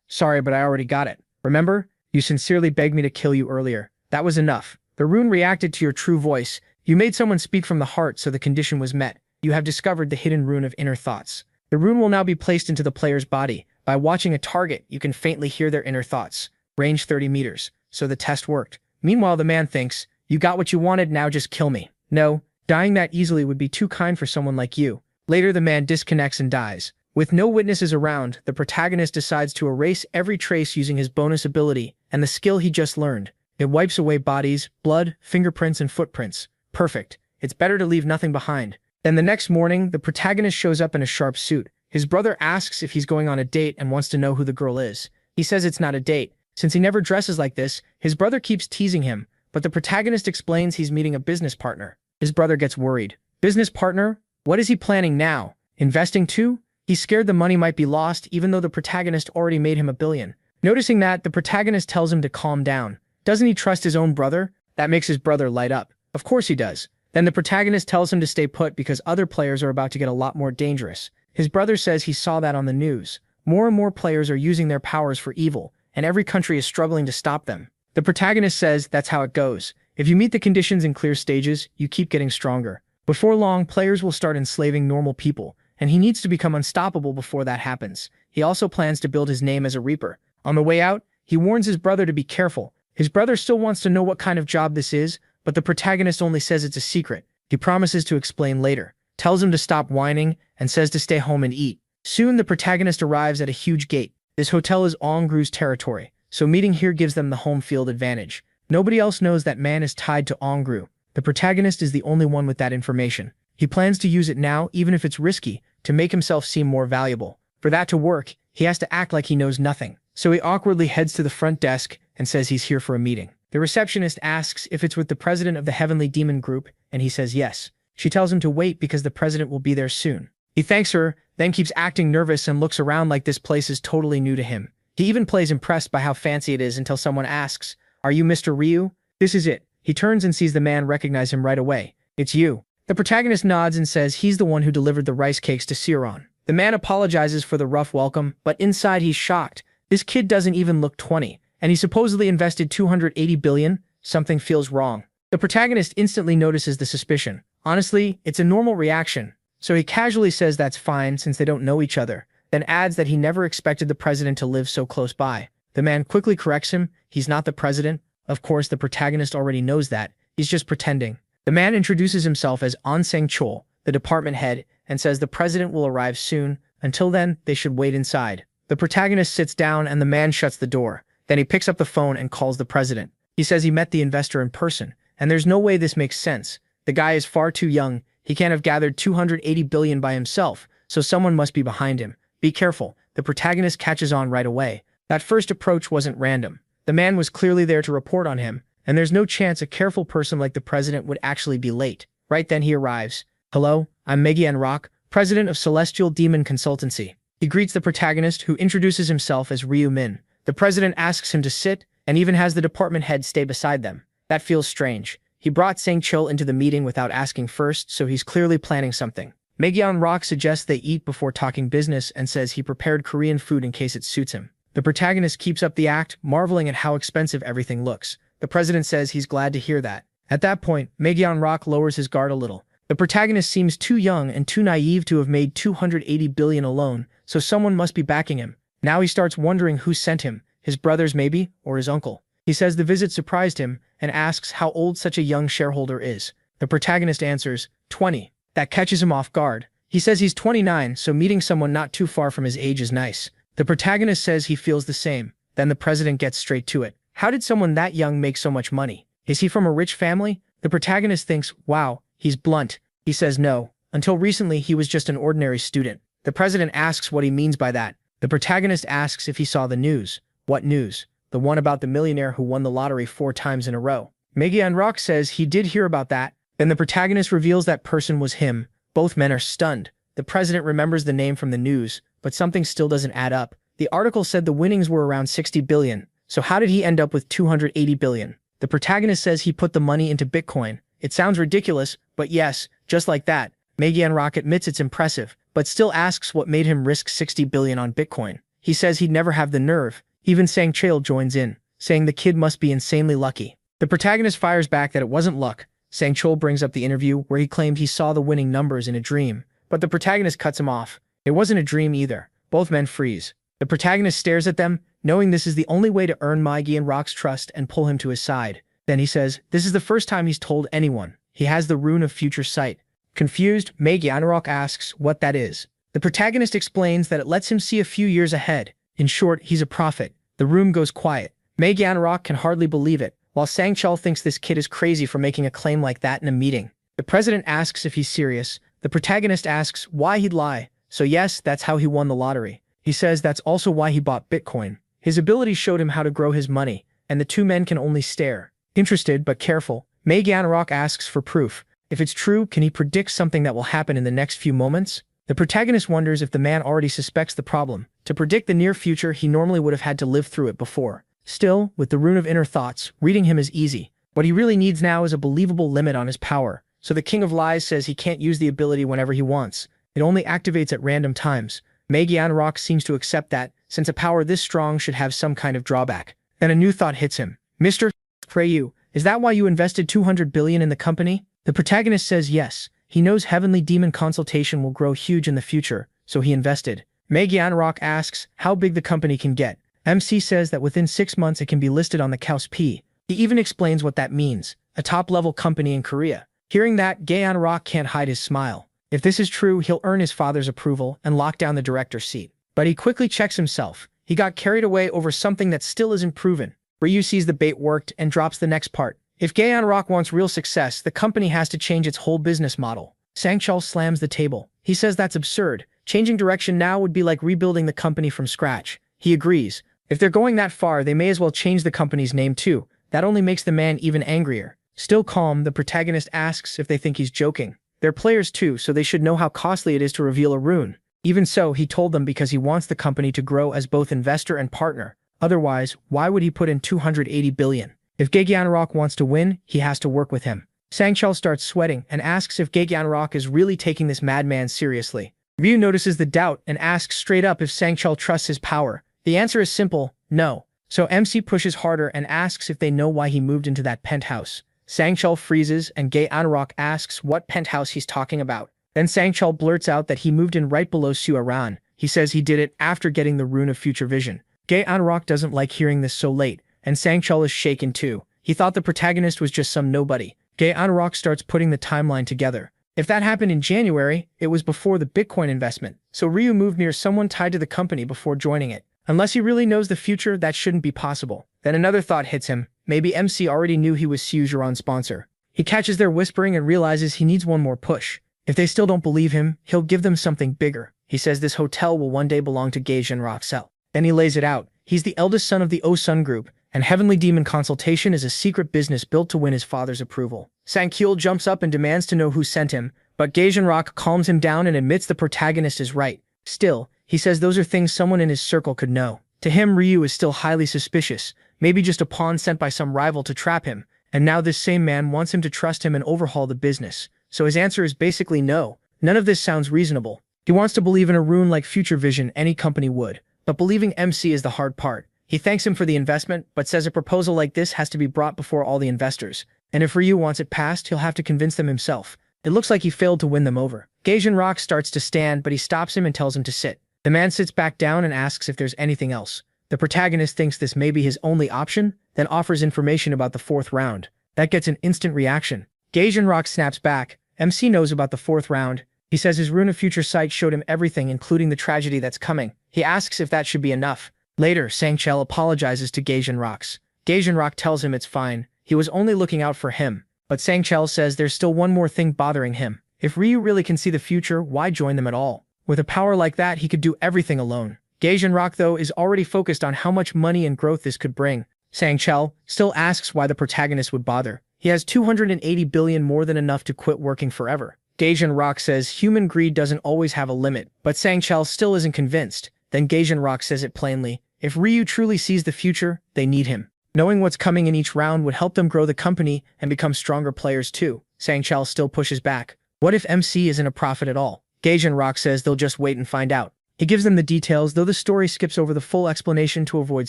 Sorry, but I already got it. Remember? You sincerely begged me to kill you earlier. That was enough. The rune reacted to your true voice. You made someone speak from the heart, so the condition was met. You have discovered the hidden rune of inner thoughts. The rune will now be placed into the player's body. By watching a target, you can faintly hear their inner thoughts. Range 30 meters. So the test worked. Meanwhile, the man thinks, you got what you wanted, now just kill me. No, dying that easily would be too kind for someone like you. Later, the man disconnects and dies. With no witnesses around, the protagonist decides to erase every trace using his bonus ability and the skill he just learned. It wipes away bodies, blood, fingerprints, and footprints. Perfect. It's better to leave nothing behind. Then the next morning, the protagonist shows up in a sharp suit. His brother asks if he's going on a date and wants to know who the girl is. He says it's not a date. Since he never dresses like this, his brother keeps teasing him, but the protagonist explains he's meeting a business partner. His brother gets worried. Business partner? What is he planning now? Investing too? He's scared the money might be lost, even though the protagonist already made him $1 billion. Noticing that, the protagonist tells him to calm down. Doesn't he trust his own brother? That makes his brother light up. Of course he does. Then the protagonist tells him to stay put because other players are about to get a lot more dangerous. His brother says he saw that on the news. More and more players are using their powers for evil, and every country is struggling to stop them. The protagonist says that's how it goes. If you meet the conditions in clear stages, you keep getting stronger. Before long, players will start enslaving normal people, and he needs to become unstoppable before that happens. He also plans to build his name as a reaper. On the way out, he warns his brother to be careful. His brother still wants to know what kind of job this is, but the protagonist only says it's a secret. He promises to explain later, tells him to stop whining, and says to stay home and eat. Soon, the protagonist arrives at a huge gate. This hotel is Ongru's territory, so meeting here gives them the home field advantage. Nobody else knows that man is tied to Ongru. The protagonist is the only one with that information. He plans to use it now, even if it's risky, to make himself seem more valuable. For that to work, he has to act like he knows nothing. So he awkwardly heads to the front desk and says he's here for a meeting. The receptionist asks if it's with the president of the Heavenly Demon Group, and he says yes. She tells him to wait because the president will be there soon. He thanks her, then keeps acting nervous and looks around like this place is totally new to him. He even plays impressed by how fancy it is until someone asks, "Are you Mr. Ryu?" This is it. He turns and sees the man recognize him right away. "It's you." The protagonist nods and says he's the one who delivered the rice cakes to Siron. The man apologizes for the rough welcome, but inside he's shocked. This kid doesn't even look 20, and he supposedly invested 280 billion. Something feels wrong. The protagonist instantly notices the suspicion. Honestly, it's a normal reaction, so he casually says that's fine since they don't know each other, then adds that he never expected the president to live so close by. The man quickly corrects him. He's not the president. Of course, the protagonist already knows that. He's just pretending. The man introduces himself as Anseng Chol, the department head, and says the president will arrive soon. Until then, they should wait inside. The protagonist sits down and the man shuts the door. Then he picks up the phone and calls the president. He says he met the investor in person, and there's no way this makes sense. The guy is far too young. He can't have gathered 280 billion by himself, so someone must be behind him. Be careful. The protagonist catches on right away. That first approach wasn't random. The man was clearly there to report on him, and there's no chance a careful person like the president would actually be late. Right then he arrives. "Hello, I'm Megian Rock, president of Celestial Demon Consultancy." He greets the protagonist, who introduces himself as Ryu Min. The president asks him to sit, and even has the department head stay beside them. That feels strange. He brought Sang Chul into the meeting without asking first, so he's clearly planning something. Megyeon Rock suggests they eat before talking business and says he prepared Korean food in case it suits him. The protagonist keeps up the act, marveling at how expensive everything looks. The president says he's glad to hear that. At that point, Megyeon Rock lowers his guard a little. The protagonist seems too young and too naive to have made 280 billion alone, so someone must be backing him. Now he starts wondering who sent him, his brothers maybe, or his uncle. He says the visit surprised him and asks how old such a young shareholder is. The protagonist answers, 20. That catches him off guard. He says he's 29, so meeting someone not too far from his age is nice. The protagonist says he feels the same. Then the president gets straight to it. How did someone that young make so much money? Is he from a rich family? The protagonist thinks, wow, he's blunt. He says no. Until recently, he was just an ordinary student. The president asks what he means by that. The protagonist asks if he saw the news. What news? The one about the millionaire who won the lottery 4 times in a row. Megyeon Rock says he did hear about that. Then the protagonist reveals that person was him. Both men are stunned. The president remembers the name from the news, but something still doesn't add up. The article said the winnings were around 60 billion. So how did he end up with 280 billion? The protagonist says he put the money into Bitcoin. It sounds ridiculous, but yes, just like that. Megyeon Rock admits it's impressive, but still asks what made him risk 60 billion on Bitcoin. He says he'd never have the nerve. Even Sang Chail joins in, saying the kid must be insanely lucky. The protagonist fires back that it wasn't luck. Sang Chol brings up the interview where he claimed he saw the winning numbers in a dream, but the protagonist cuts him off. It wasn't a dream either. Both men freeze. The protagonist stares at them, knowing this is the only way to earn Megyeon Rock's trust and pull him to his side. Then he says, this is the first time he's told anyone. He has the rune of future sight. Confused, Megyeon Rock asks what that is. The protagonist explains that it lets him see a few years ahead. In short, he's a prophet. The room goes quiet. Megyeon Rock can hardly believe it, while Sang Chul thinks this kid is crazy for making a claim like that in a meeting. The president asks if he's serious. The protagonist asks why he'd lie. So yes, that's how he won the lottery. He says that's also why he bought Bitcoin. His ability showed him how to grow his money, and the two men can only stare. Interested but careful, Megyeon Rock asks for proof. If it's true, can he predict something that will happen in the next few moments? The protagonist wonders if the man already suspects the problem. To predict the near future, he normally would have had to live through it before. Still, with the rune of inner thoughts, reading him is easy. What he really needs now is a believable limit on his power. So the King of Lies says he can't use the ability whenever he wants. It only activates at random times. Megyeon Rock seems to accept that, since a power this strong should have some kind of drawback. Then a new thought hits him. Mr. Preyu, is that why you invested 200 billion in the company? The protagonist says yes. He knows Heavenly Demon Consultation will grow huge in the future, so he invested. Megyeon Rock asks how big the company can get. MC says that within 6 months it can be listed on the KOSP. He even explains what that means, a top-level company in Korea. Hearing that, Gaeon Rock can't hide his smile. If this is true, he'll earn his father's approval and lock down the director's seat. But he quickly checks himself. He got carried away over something that still isn't proven. Ryu sees the bait worked and drops the next part. If Gaeon Rock wants real success, the company has to change its whole business model. Sangchul slams the table. He says that's absurd. Changing direction now would be like rebuilding the company from scratch. He agrees. If they're going that far, they may as well change the company's name too. That only makes the man even angrier. Still calm, the protagonist asks if they think he's joking. They're players too, so they should know how costly it is to reveal a rune. Even so, he told them because he wants the company to grow as both investor and partner. Otherwise, why would he put in 280 billion? If Gaegyeon Rock wants to win, he has to work with him. Sangchul starts sweating and asks if Gaegyeon Rock is really taking this madman seriously. Ryu notices the doubt and asks straight up if Sangchul trusts his power. The answer is simple, no. So MC pushes harder and asks if they know why he moved into that penthouse. Sangchul freezes and Gaegyeon Rock asks what penthouse he's talking about. Then Sangchul blurts out that he moved in right below Suaran. He says he did it after getting the rune of future vision. Gaegyeon Rock doesn't like hearing this so late, and Sangchul is shaken too. He thought the protagonist was just some nobody. Gaegyeon Rock starts putting the timeline together. If that happened in January, it was before the Bitcoin investment, so Ryu moved near someone tied to the company before joining it. Unless he really knows the future, that shouldn't be possible. Then another thought hits him. Maybe MC already knew he was Sujuran's sponsor. He catches their whispering and realizes he needs one more push. If they still don't believe him, he'll give them something bigger. He says this hotel will one day belong to Gaegyeon Rock's. Then he lays it out. He's the eldest son of the O-Sun Group, and Heavenly Demon Consultation is a secret business built to win his father's approval. Sangkyul jumps up and demands to know who sent him, but Gaegyeon Rock calms him down and admits the protagonist is right. Still, he says those are things someone in his circle could know. To him, Ryu is still highly suspicious, maybe just a pawn sent by some rival to trap him, and now this same man wants him to trust him and overhaul the business. So his answer is basically no. None of this sounds reasonable. He wants to believe in a rune like Future Vision any company would. But believing MC is the hard part. He thanks him for the investment, but says a proposal like this has to be brought before all the investors. And if Ryu wants it passed, he'll have to convince them himself. It looks like he failed to win them over. Gaijin Rock starts to stand, but he stops him and tells him to sit. The man sits back down and asks if there's anything else. The protagonist thinks this may be his only option, then offers information about the fourth round. That gets an instant reaction. Gaijin Rock snaps back. MC knows about the fourth round. He says his Rune of Future Sight showed him everything, including the tragedy that's coming. He asks if that should be enough. Later, Sangchel apologizes to Gaijin Rock. Gaijin Rock tells him it's fine. He was only looking out for him. But Sangchel says there's still one more thing bothering him. If Ryu really can see the future, why join them at all? With a power like that, he could do everything alone. Gaijin Rock, though, is already focused on how much money and growth this could bring. Sangchel still asks why the protagonist would bother. He has 280 billion, more than enough to quit working forever. Gaijin Rock says human greed doesn't always have a limit, but Sangchel still isn't convinced. Then Gaijin Rock says it plainly. If Ryu truly sees the future, they need him. Knowing what's coming in each round would help them grow the company and become stronger players too. Sangchel still pushes back. What if MC isn't a prophet at all? Gaijin Rock says they'll just wait and find out. He gives them the details, though the story skips over the full explanation to avoid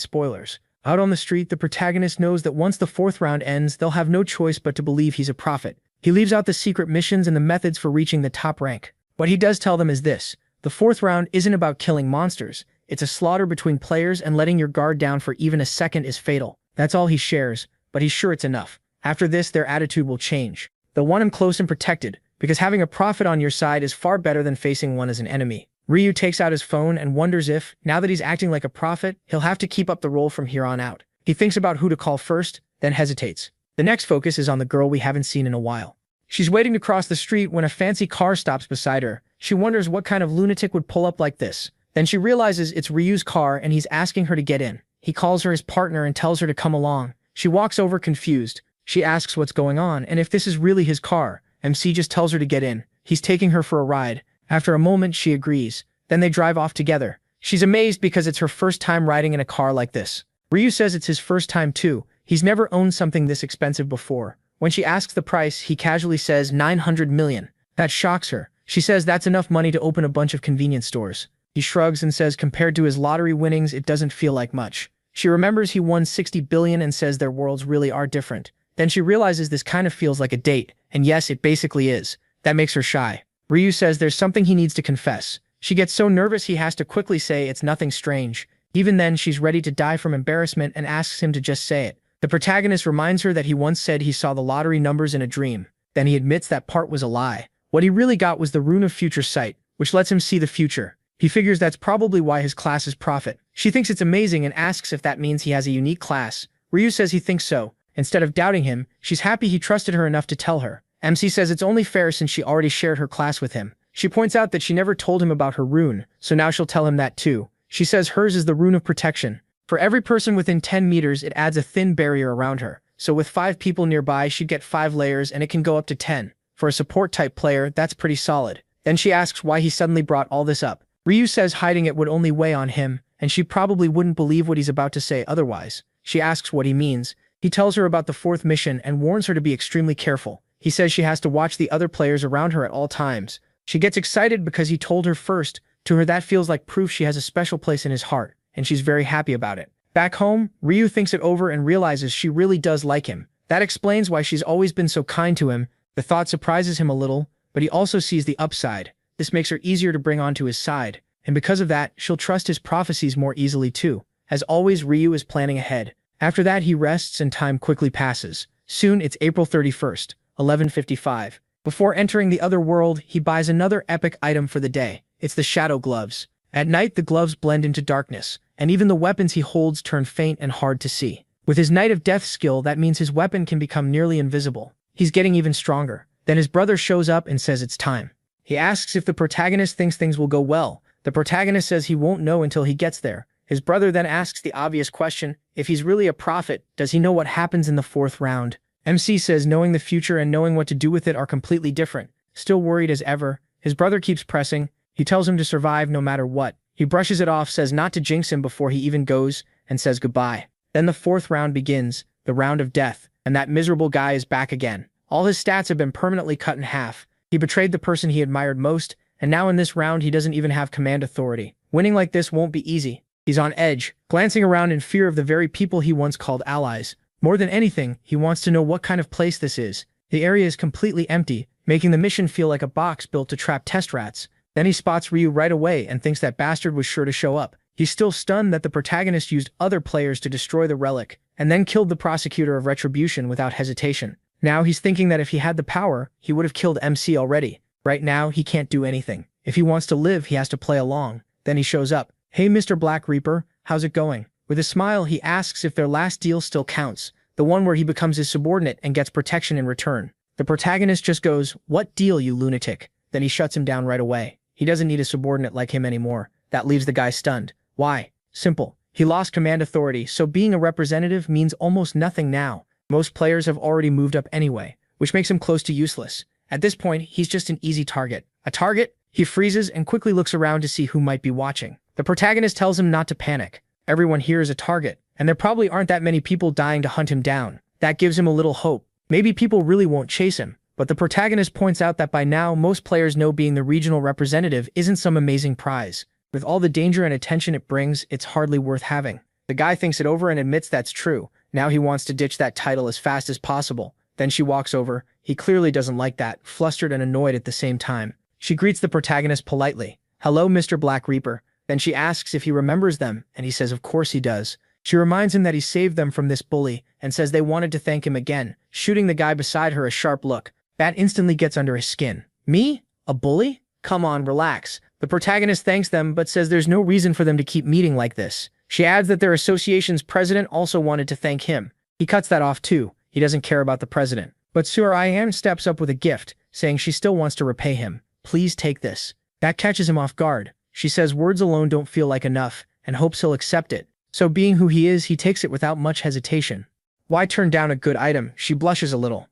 spoilers. Out on the street, the protagonist knows that once the fourth round ends, they'll have no choice but to believe he's a prophet. He leaves out the secret missions and the methods for reaching the top rank. What he does tell them is this: the fourth round isn't about killing monsters. It's a slaughter between players, and letting your guard down for even a second is fatal. That's all he shares, but he's sure it's enough. After this, their attitude will change. They'll want him close and protected, because having a prophet on your side is far better than facing one as an enemy. Ryu takes out his phone and wonders if, now that he's acting like a prophet, he'll have to keep up the role from here on out. He thinks about who to call first, then hesitates. The next focus is on the girl we haven't seen in a while. She's waiting to cross the street when a fancy car stops beside her. She wonders what kind of lunatic would pull up like this. Then she realizes it's Ryu's car and he's asking her to get in. He calls her his partner and tells her to come along. She walks over confused. She asks what's going on and if this is really his car. MC just tells her to get in. He's taking her for a ride. After a moment, she agrees. Then they drive off together. She's amazed because it's her first time riding in a car like this. Ryu says it's his first time too. He's never owned something this expensive before. When she asks the price, he casually says 900 million. That shocks her. She says that's enough money to open a bunch of convenience stores. He shrugs and says compared to his lottery winnings, it doesn't feel like much. She remembers he won 60 billion and says their worlds really are different. Then she realizes this kind of feels like a date, and yes, it basically is. That makes her shy. Ryu says there's something he needs to confess. She gets so nervous he has to quickly say it's nothing strange. Even then, she's ready to die from embarrassment and asks him to just say it. The protagonist reminds her that he once said he saw the lottery numbers in a dream. Then he admits that part was a lie. What he really got was the Rune of Future Sight, which lets him see the future. He figures that's probably why his class is prophet. She thinks it's amazing and asks if that means he has a unique class. Ryu says he thinks so. Instead of doubting him, she's happy he trusted her enough to tell her. MC says it's only fair since she already shared her class with him. She points out that she never told him about her rune, so now she'll tell him that too. She says hers is the Rune of Protection. For every person within 10 meters, it adds a thin barrier around her. So with 5 people nearby, she'd get 5 layers and it can go up to 10. For a support-type player, that's pretty solid. Then she asks why he suddenly brought all this up. Ryu says hiding it would only weigh on him, and she probably wouldn't believe what he's about to say otherwise. She asks what he means. He tells her about the 4th mission and warns her to be extremely careful. He says she has to watch the other players around her at all times. She gets excited because he told her first. To her, that feels like proof she has a special place in his heart, and she's very happy about it. Back home, Ryu thinks it over and realizes she really does like him. That explains why she's always been so kind to him. The thought surprises him a little, but he also sees the upside. This makes her easier to bring onto his side, and because of that, she'll trust his prophecies more easily too. As always, Ryu is planning ahead. After that, he rests and time quickly passes. Soon, it's April 31st, 11:55. Before entering the other world, he buys another epic item for the day. It's the shadow gloves. At night, the gloves blend into darkness, and even the weapons he holds turn faint and hard to see. With his Knight of Death skill, that means his weapon can become nearly invisible. He's getting even stronger. Then his brother shows up and says it's time. He asks if the protagonist thinks things will go well. The protagonist says he won't know until he gets there. His brother then asks the obvious question, if he's really a prophet, does he know what happens in the 4th round? MC says knowing the future and knowing what to do with it are completely different. Still worried as ever, his brother keeps pressing. He tells him to survive no matter what. He brushes it off, says not to jinx him before he even goes, and says goodbye. Then the 4th round begins, the round of death, and that miserable guy is back again. All his stats have been permanently cut in half. He betrayed the person he admired most, and now in this round he doesn't even have command authority. Winning like this won't be easy. He's on edge, glancing around in fear of the very people he once called allies. More than anything, he wants to know what kind of place this is. The area is completely empty, making the mission feel like a box built to trap test rats. Then he spots Ryu right away and thinks that bastard was sure to show up. He's still stunned that the protagonist used other players to destroy the relic, and then killed the prosecutor of retribution without hesitation. Now he's thinking that if he had the power, he would have killed MC already. Right now, he can't do anything. If he wants to live, he has to play along. Then he shows up. "Hey Mr. Black Reaper, how's it going?" With a smile, he asks if their last deal still counts, the one where he becomes his subordinate and gets protection in return. The protagonist just goes, "What deal, you lunatic?" Then he shuts him down right away. He doesn't need a subordinate like him anymore. That leaves the guy stunned. Why? Simple. He lost command authority, so being a representative means almost nothing now. Most players have already moved up anyway, which makes him close to useless. At this point, he's just an easy target. A target? He freezes and quickly looks around to see who might be watching. The protagonist tells him not to panic. Everyone here is a target, and there probably aren't that many people dying to hunt him down. That gives him a little hope. Maybe people really won't chase him, but the protagonist points out that by now most players know being the regional representative isn't some amazing prize. With all the danger and attention it brings, it's hardly worth having. The guy thinks it over and admits that's true. Now he wants to ditch that title as fast as possible. Then she walks over. He clearly doesn't like that, flustered and annoyed at the same time. She greets the protagonist politely. "Hello, Mr. Black Reaper." Then she asks if he remembers them, and he says of course he does. She reminds him that he saved them from this bully, and says they wanted to thank him again, shooting the guy beside her a sharp look. That instantly gets under his skin. "Me? A bully? Come on, relax." The protagonist thanks them, but says there's no reason for them to keep meeting like this. She adds that their association's president also wanted to thank him. He cuts that off too. He doesn't care about the president. But Surayan steps up with a gift, saying she still wants to repay him. "Please take this." That catches him off guard. She says words alone don't feel like enough, and hopes he'll accept it. So being who he is, he takes it without much hesitation. Why turn down a good item? She blushes a little.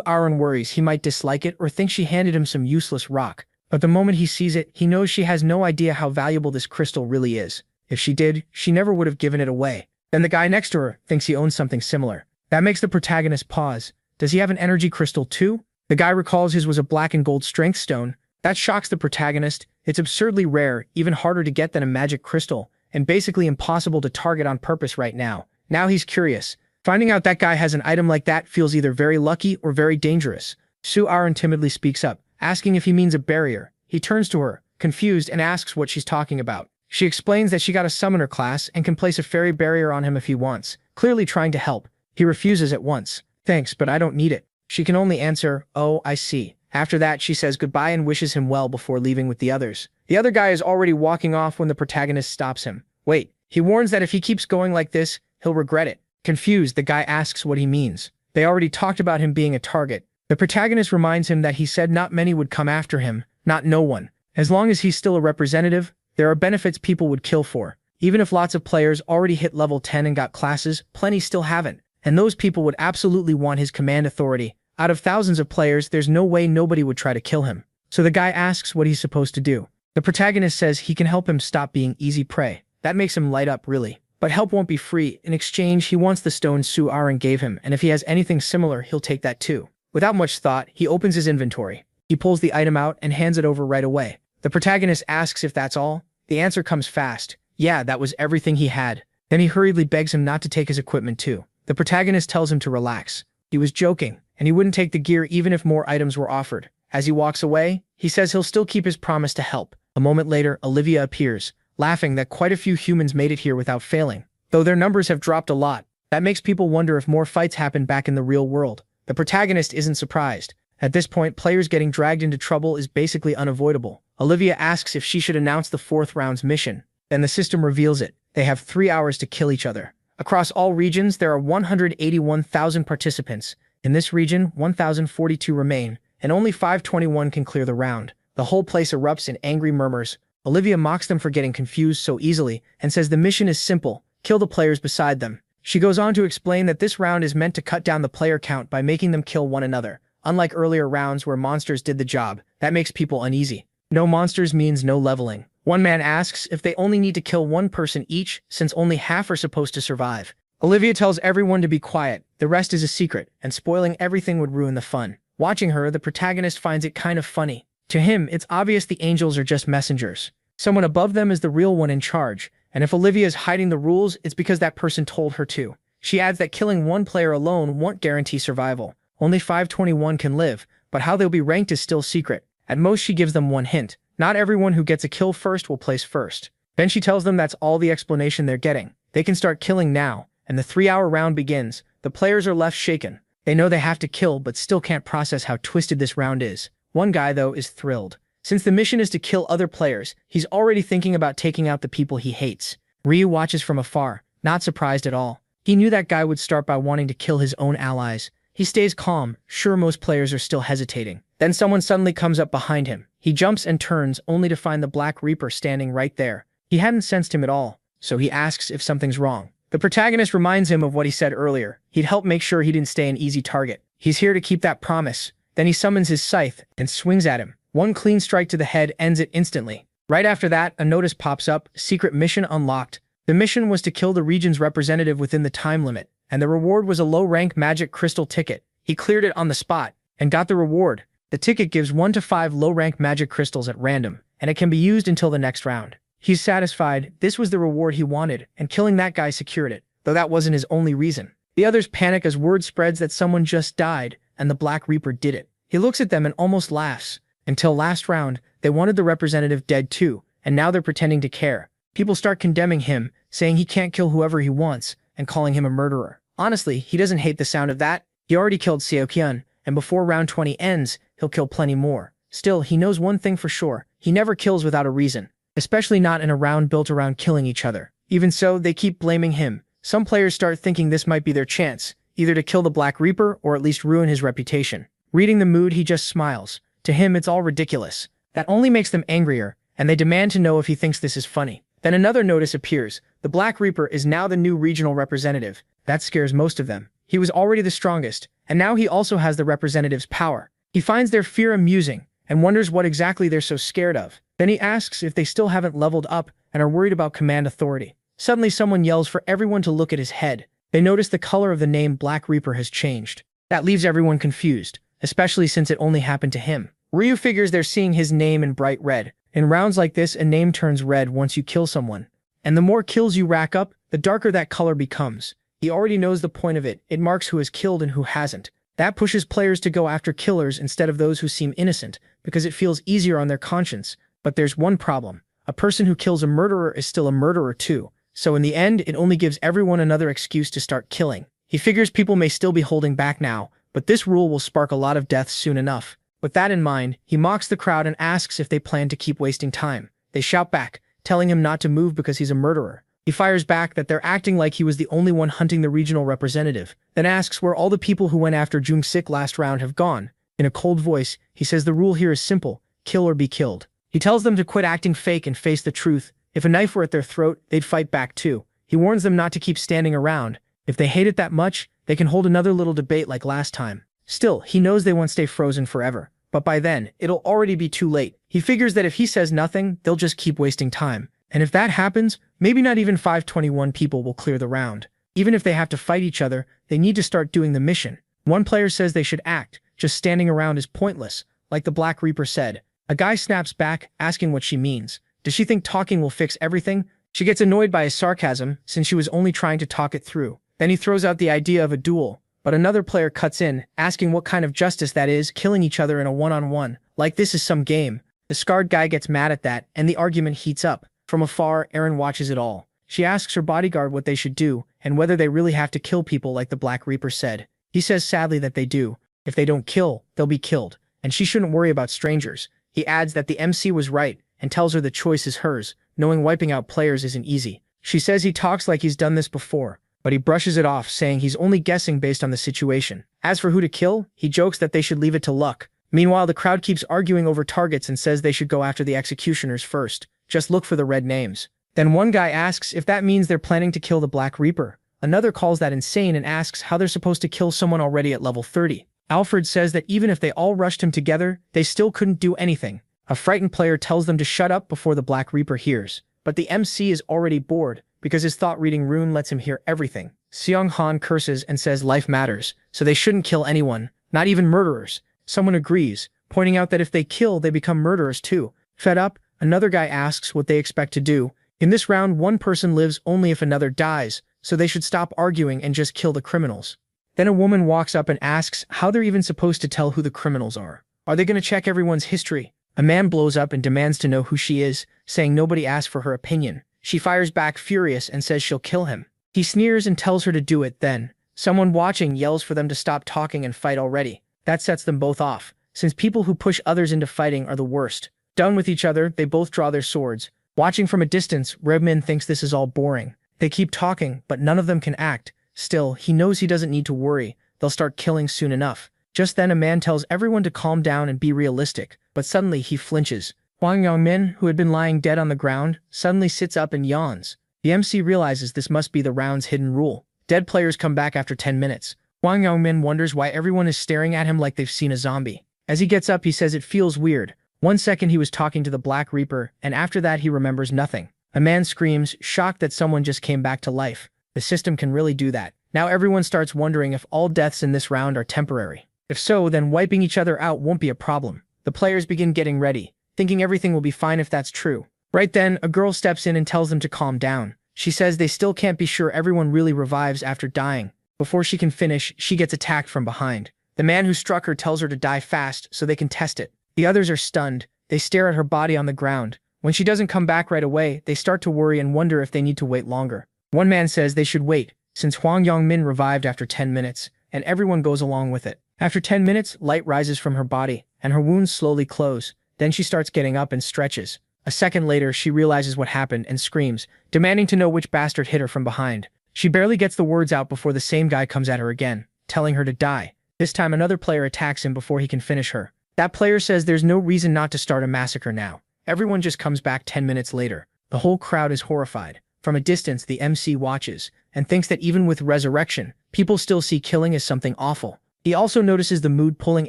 Aaron worries he might dislike it or think she handed him some useless rock. But the moment he sees it, he knows she has no idea how valuable this crystal really is. If she did, she never would have given it away. Then the guy next to her thinks he owns something similar. That makes the protagonist pause. Does he have an energy crystal too? The guy recalls his was a black and gold strength stone. That shocks the protagonist. It's absurdly rare, even harder to get than a magic crystal, and basically impossible to target on purpose right now. Now he's curious. Finding out that guy has an item like that feels either very lucky or very dangerous. Aaron timidly speaks up, asking if he means a barrier. He turns to her, confused, and asks what she's talking about. She explains that she got a summoner class and can place a fairy barrier on him if he wants, clearly trying to help. He refuses at once. "Thanks, but I don't need it." She can only answer, "Oh, I see." After that, she says goodbye and wishes him well before leaving with the others. The other guy is already walking off when the protagonist stops him. Wait, he warns that if he keeps going like this, he'll regret it. Confused, the guy asks what he means. They already talked about him being a target. The protagonist reminds him that he said not many would come after him, not no one. As long as he's still a representative, there are benefits people would kill for. Even if lots of players already hit level 10 and got classes, plenty still haven't. And those people would absolutely want his command authority. Out of thousands of players, there's no way nobody would try to kill him. So the guy asks what he's supposed to do. The protagonist says he can help him stop being easy prey. That makes him light up, really. But help won't be free. In exchange, he wants the stone Aaron gave him, and if he has anything similar, he'll take that too. Without much thought, he opens his inventory. He pulls the item out and hands it over right away. The protagonist asks if that's all. The answer comes fast. Yeah, that was everything he had. Then he hurriedly begs him not to take his equipment too. The protagonist tells him to relax. He was joking, and he wouldn't take the gear even if more items were offered. As he walks away, he says he'll still keep his promise to help. A moment later, Olivia appears, laughing that quite a few humans made it here without failing. Though their numbers have dropped a lot, that makes people wonder if more fights happen back in the real world. The protagonist isn't surprised. At this point, players getting dragged into trouble is basically unavoidable. Olivia asks if she should announce the 4th round's mission. Then the system reveals it. They have 3 hours to kill each other. Across all regions, there are 181,000 participants. In this region, 1,042 remain, and only 521 can clear the round. The whole place erupts in angry murmurs. Olivia mocks them for getting confused so easily and says the mission is simple: kill the players beside them. She goes on to explain that this round is meant to cut down the player count by making them kill one another. Unlike earlier rounds where monsters did the job, that makes people uneasy. No monsters means no leveling. One man asks if they only need to kill one person each, since only half are supposed to survive. Olivia tells everyone to be quiet. The rest is a secret, and spoiling everything would ruin the fun. Watching her, the protagonist finds it kind of funny. To him, it's obvious the angels are just messengers. Someone above them is the real one in charge, and if Olivia is hiding the rules, it's because that person told her to. She adds that killing one player alone won't guarantee survival. Only 521 can live, but how they'll be ranked is still secret. At most, she gives them one hint. Not everyone who gets a kill first will place first. Then she tells them that's all the explanation they're getting. They can start killing now, and the 3-hour round begins. The players are left shaken. They know they have to kill, but still can't process how twisted this round is. One guy, though, is thrilled. Since the mission is to kill other players, he's already thinking about taking out the people he hates. Ryu watches from afar, not surprised at all. He knew that guy would start by wanting to kill his own allies. He stays calm, sure most players are still hesitating. Then someone suddenly comes up behind him. He jumps and turns, only to find the Black Reaper standing right there. He hadn't sensed him at all, so he asks if something's wrong. The protagonist reminds him of what he said earlier. He'd help make sure he didn't stay an easy target. He's here to keep that promise. Then he summons his scythe and swings at him. One clean strike to the head ends it instantly. Right after that, a notice pops up, secret mission unlocked. The mission was to kill the region's representative within the time limit, and the reward was a low-rank magic crystal ticket. He cleared it on the spot and got the reward. The ticket gives 1 to 5 low-rank magic crystals at random, and it can be used until the next round. He's satisfied. This was the reward he wanted, and killing that guy secured it, though that wasn't his only reason. The others panic as word spreads that someone just died, and the Black Reaper did it. He looks at them and almost laughs. Until last round, they wanted the representative dead too, and now they're pretending to care. People start condemning him, saying he can't kill whoever he wants, and calling him a murderer. Honestly, he doesn't hate the sound of that. He already killed Seo-kyun, and before round 20 ends, he'll kill plenty more. Still, he knows one thing for sure. He never kills without a reason, especially not in a round built around killing each other. Even so, they keep blaming him. Some players start thinking this might be their chance, either to kill the Black Reaper or at least ruin his reputation. Reading the mood, he just smiles. To him, it's all ridiculous. That only makes them angrier, and they demand to know if he thinks this is funny. Then another notice appears. The Black Reaper is now the new regional representative. That scares most of them. He was already the strongest, and now he also has the representative's power. He finds their fear amusing, and wonders what exactly they're so scared of. Then he asks if they still haven't leveled up and are worried about command authority. Suddenly someone yells for everyone to look at his head. They notice the color of the name Black Reaper has changed. That leaves everyone confused, especially since it only happened to him. Ryu figures they're seeing his name in bright red. In rounds like this, a name turns red once you kill someone. And the more kills you rack up, the darker that color becomes. He already knows the point of it. It marks who has killed and who hasn't. That pushes players to go after killers instead of those who seem innocent, because it feels easier on their conscience. But there's one problem. A person who kills a murderer is still a murderer too. So in the end, it only gives everyone another excuse to start killing. He figures people may still be holding back now, but this rule will spark a lot of deaths soon enough. With that in mind, he mocks the crowd and asks if they plan to keep wasting time. They shout back, telling him not to move because he's a murderer. He fires back that they're acting like he was the only one hunting the regional representative, then asks where all the people who went after Jung-sik last round have gone. In a cold voice, he says the rule here is simple, kill or be killed. He tells them to quit acting fake and face the truth. If a knife were at their throat, they'd fight back too. He warns them not to keep standing around. If they hate it that much, they can hold another little debate like last time. Still, he knows they won't stay frozen forever. But by then, it'll already be too late. He figures that if he says nothing, they'll just keep wasting time. And if that happens, maybe not even 521 people will clear the round. Even if they have to fight each other, they need to start doing the mission. One player says they should act. Just standing around is pointless, like the Black Reaper said. A guy snaps back, asking what she means. Does she think talking will fix everything? She gets annoyed by his sarcasm, since she was only trying to talk it through. Then he throws out the idea of a duel. But another player cuts in, asking what kind of justice that is, killing each other in a one-on-one. Like this is some game. The scarred guy gets mad at that, and the argument heats up. From afar, Erin watches it all. She asks her bodyguard what they should do, and whether they really have to kill people like the Black Reaper said. He says sadly that they do. If they don't kill, they'll be killed, and she shouldn't worry about strangers. He adds that the MC was right, and tells her the choice is hers, knowing wiping out players isn't easy. She says he talks like he's done this before, but he brushes it off, saying he's only guessing based on the situation. As for who to kill, he jokes that they should leave it to luck. Meanwhile, the crowd keeps arguing over targets and says they should go after the executioners first. Just look for the red names. Then one guy asks if that means they're planning to kill the Black Reaper. Another calls that insane and asks how they're supposed to kill someone already at level 30. Alfred says that even if they all rushed him together, they still couldn't do anything. A frightened player tells them to shut up before the Black Reaper hears. But the MC is already bored, because his thought-reading rune lets him hear everything. Seong-han curses and says life matters, so they shouldn't kill anyone, not even murderers. Someone agrees, pointing out that if they kill, they become murderers too. Fed up, another guy asks what they expect to do. In this round, one person lives only if another dies, so they should stop arguing and just kill the criminals. Then a woman walks up and asks how they're even supposed to tell who the criminals are. Are they going to check everyone's history? A man blows up and demands to know who she is, saying nobody asked for her opinion. She fires back furious and says she'll kill him. He sneers and tells her to do it then. Someone watching yells for them to stop talking and fight already. That sets them both off, since people who push others into fighting are the worst. Done with each other, they both draw their swords. Watching from a distance, Redman thinks this is all boring. They keep talking, but none of them can act. Still, he knows he doesn't need to worry. They'll start killing soon enough. Just then a man tells everyone to calm down and be realistic, but suddenly he flinches. Hwang Yongmin, who had been lying dead on the ground, suddenly sits up and yawns. The MC realizes this must be the round's hidden rule. Dead players come back after 10 minutes. Hwang Yongmin wonders why everyone is staring at him like they've seen a zombie. As he gets up, he says it feels weird. 1 second he was talking to the Black Reaper, and after that he remembers nothing. A man screams, shocked that someone just came back to life. The system can really do that. Now everyone starts wondering if all deaths in this round are temporary. If so, then wiping each other out won't be a problem. The players begin getting ready, thinking everything will be fine if that's true. Right then, a girl steps in and tells them to calm down. She says they still can't be sure everyone really revives after dying. Before she can finish, she gets attacked from behind. The man who struck her tells her to die fast so they can test it. The others are stunned. They stare at her body on the ground. When she doesn't come back right away, they start to worry and wonder if they need to wait longer. One man says they should wait, since Hwang Yongmin revived after 10 minutes, and everyone goes along with it. After 10 minutes, light rises from her body, and her wounds slowly close. Then she starts getting up and stretches. A second later, she realizes what happened and screams, demanding to know which bastard hit her from behind. She barely gets the words out before the same guy comes at her again, telling her to die. This time another player attacks him before he can finish her. That player says there's no reason not to start a massacre now. Everyone just comes back 10 minutes later. The whole crowd is horrified. From a distance, the MC watches, and thinks that even with resurrection, people still see killing as something awful. He also notices the mood pulling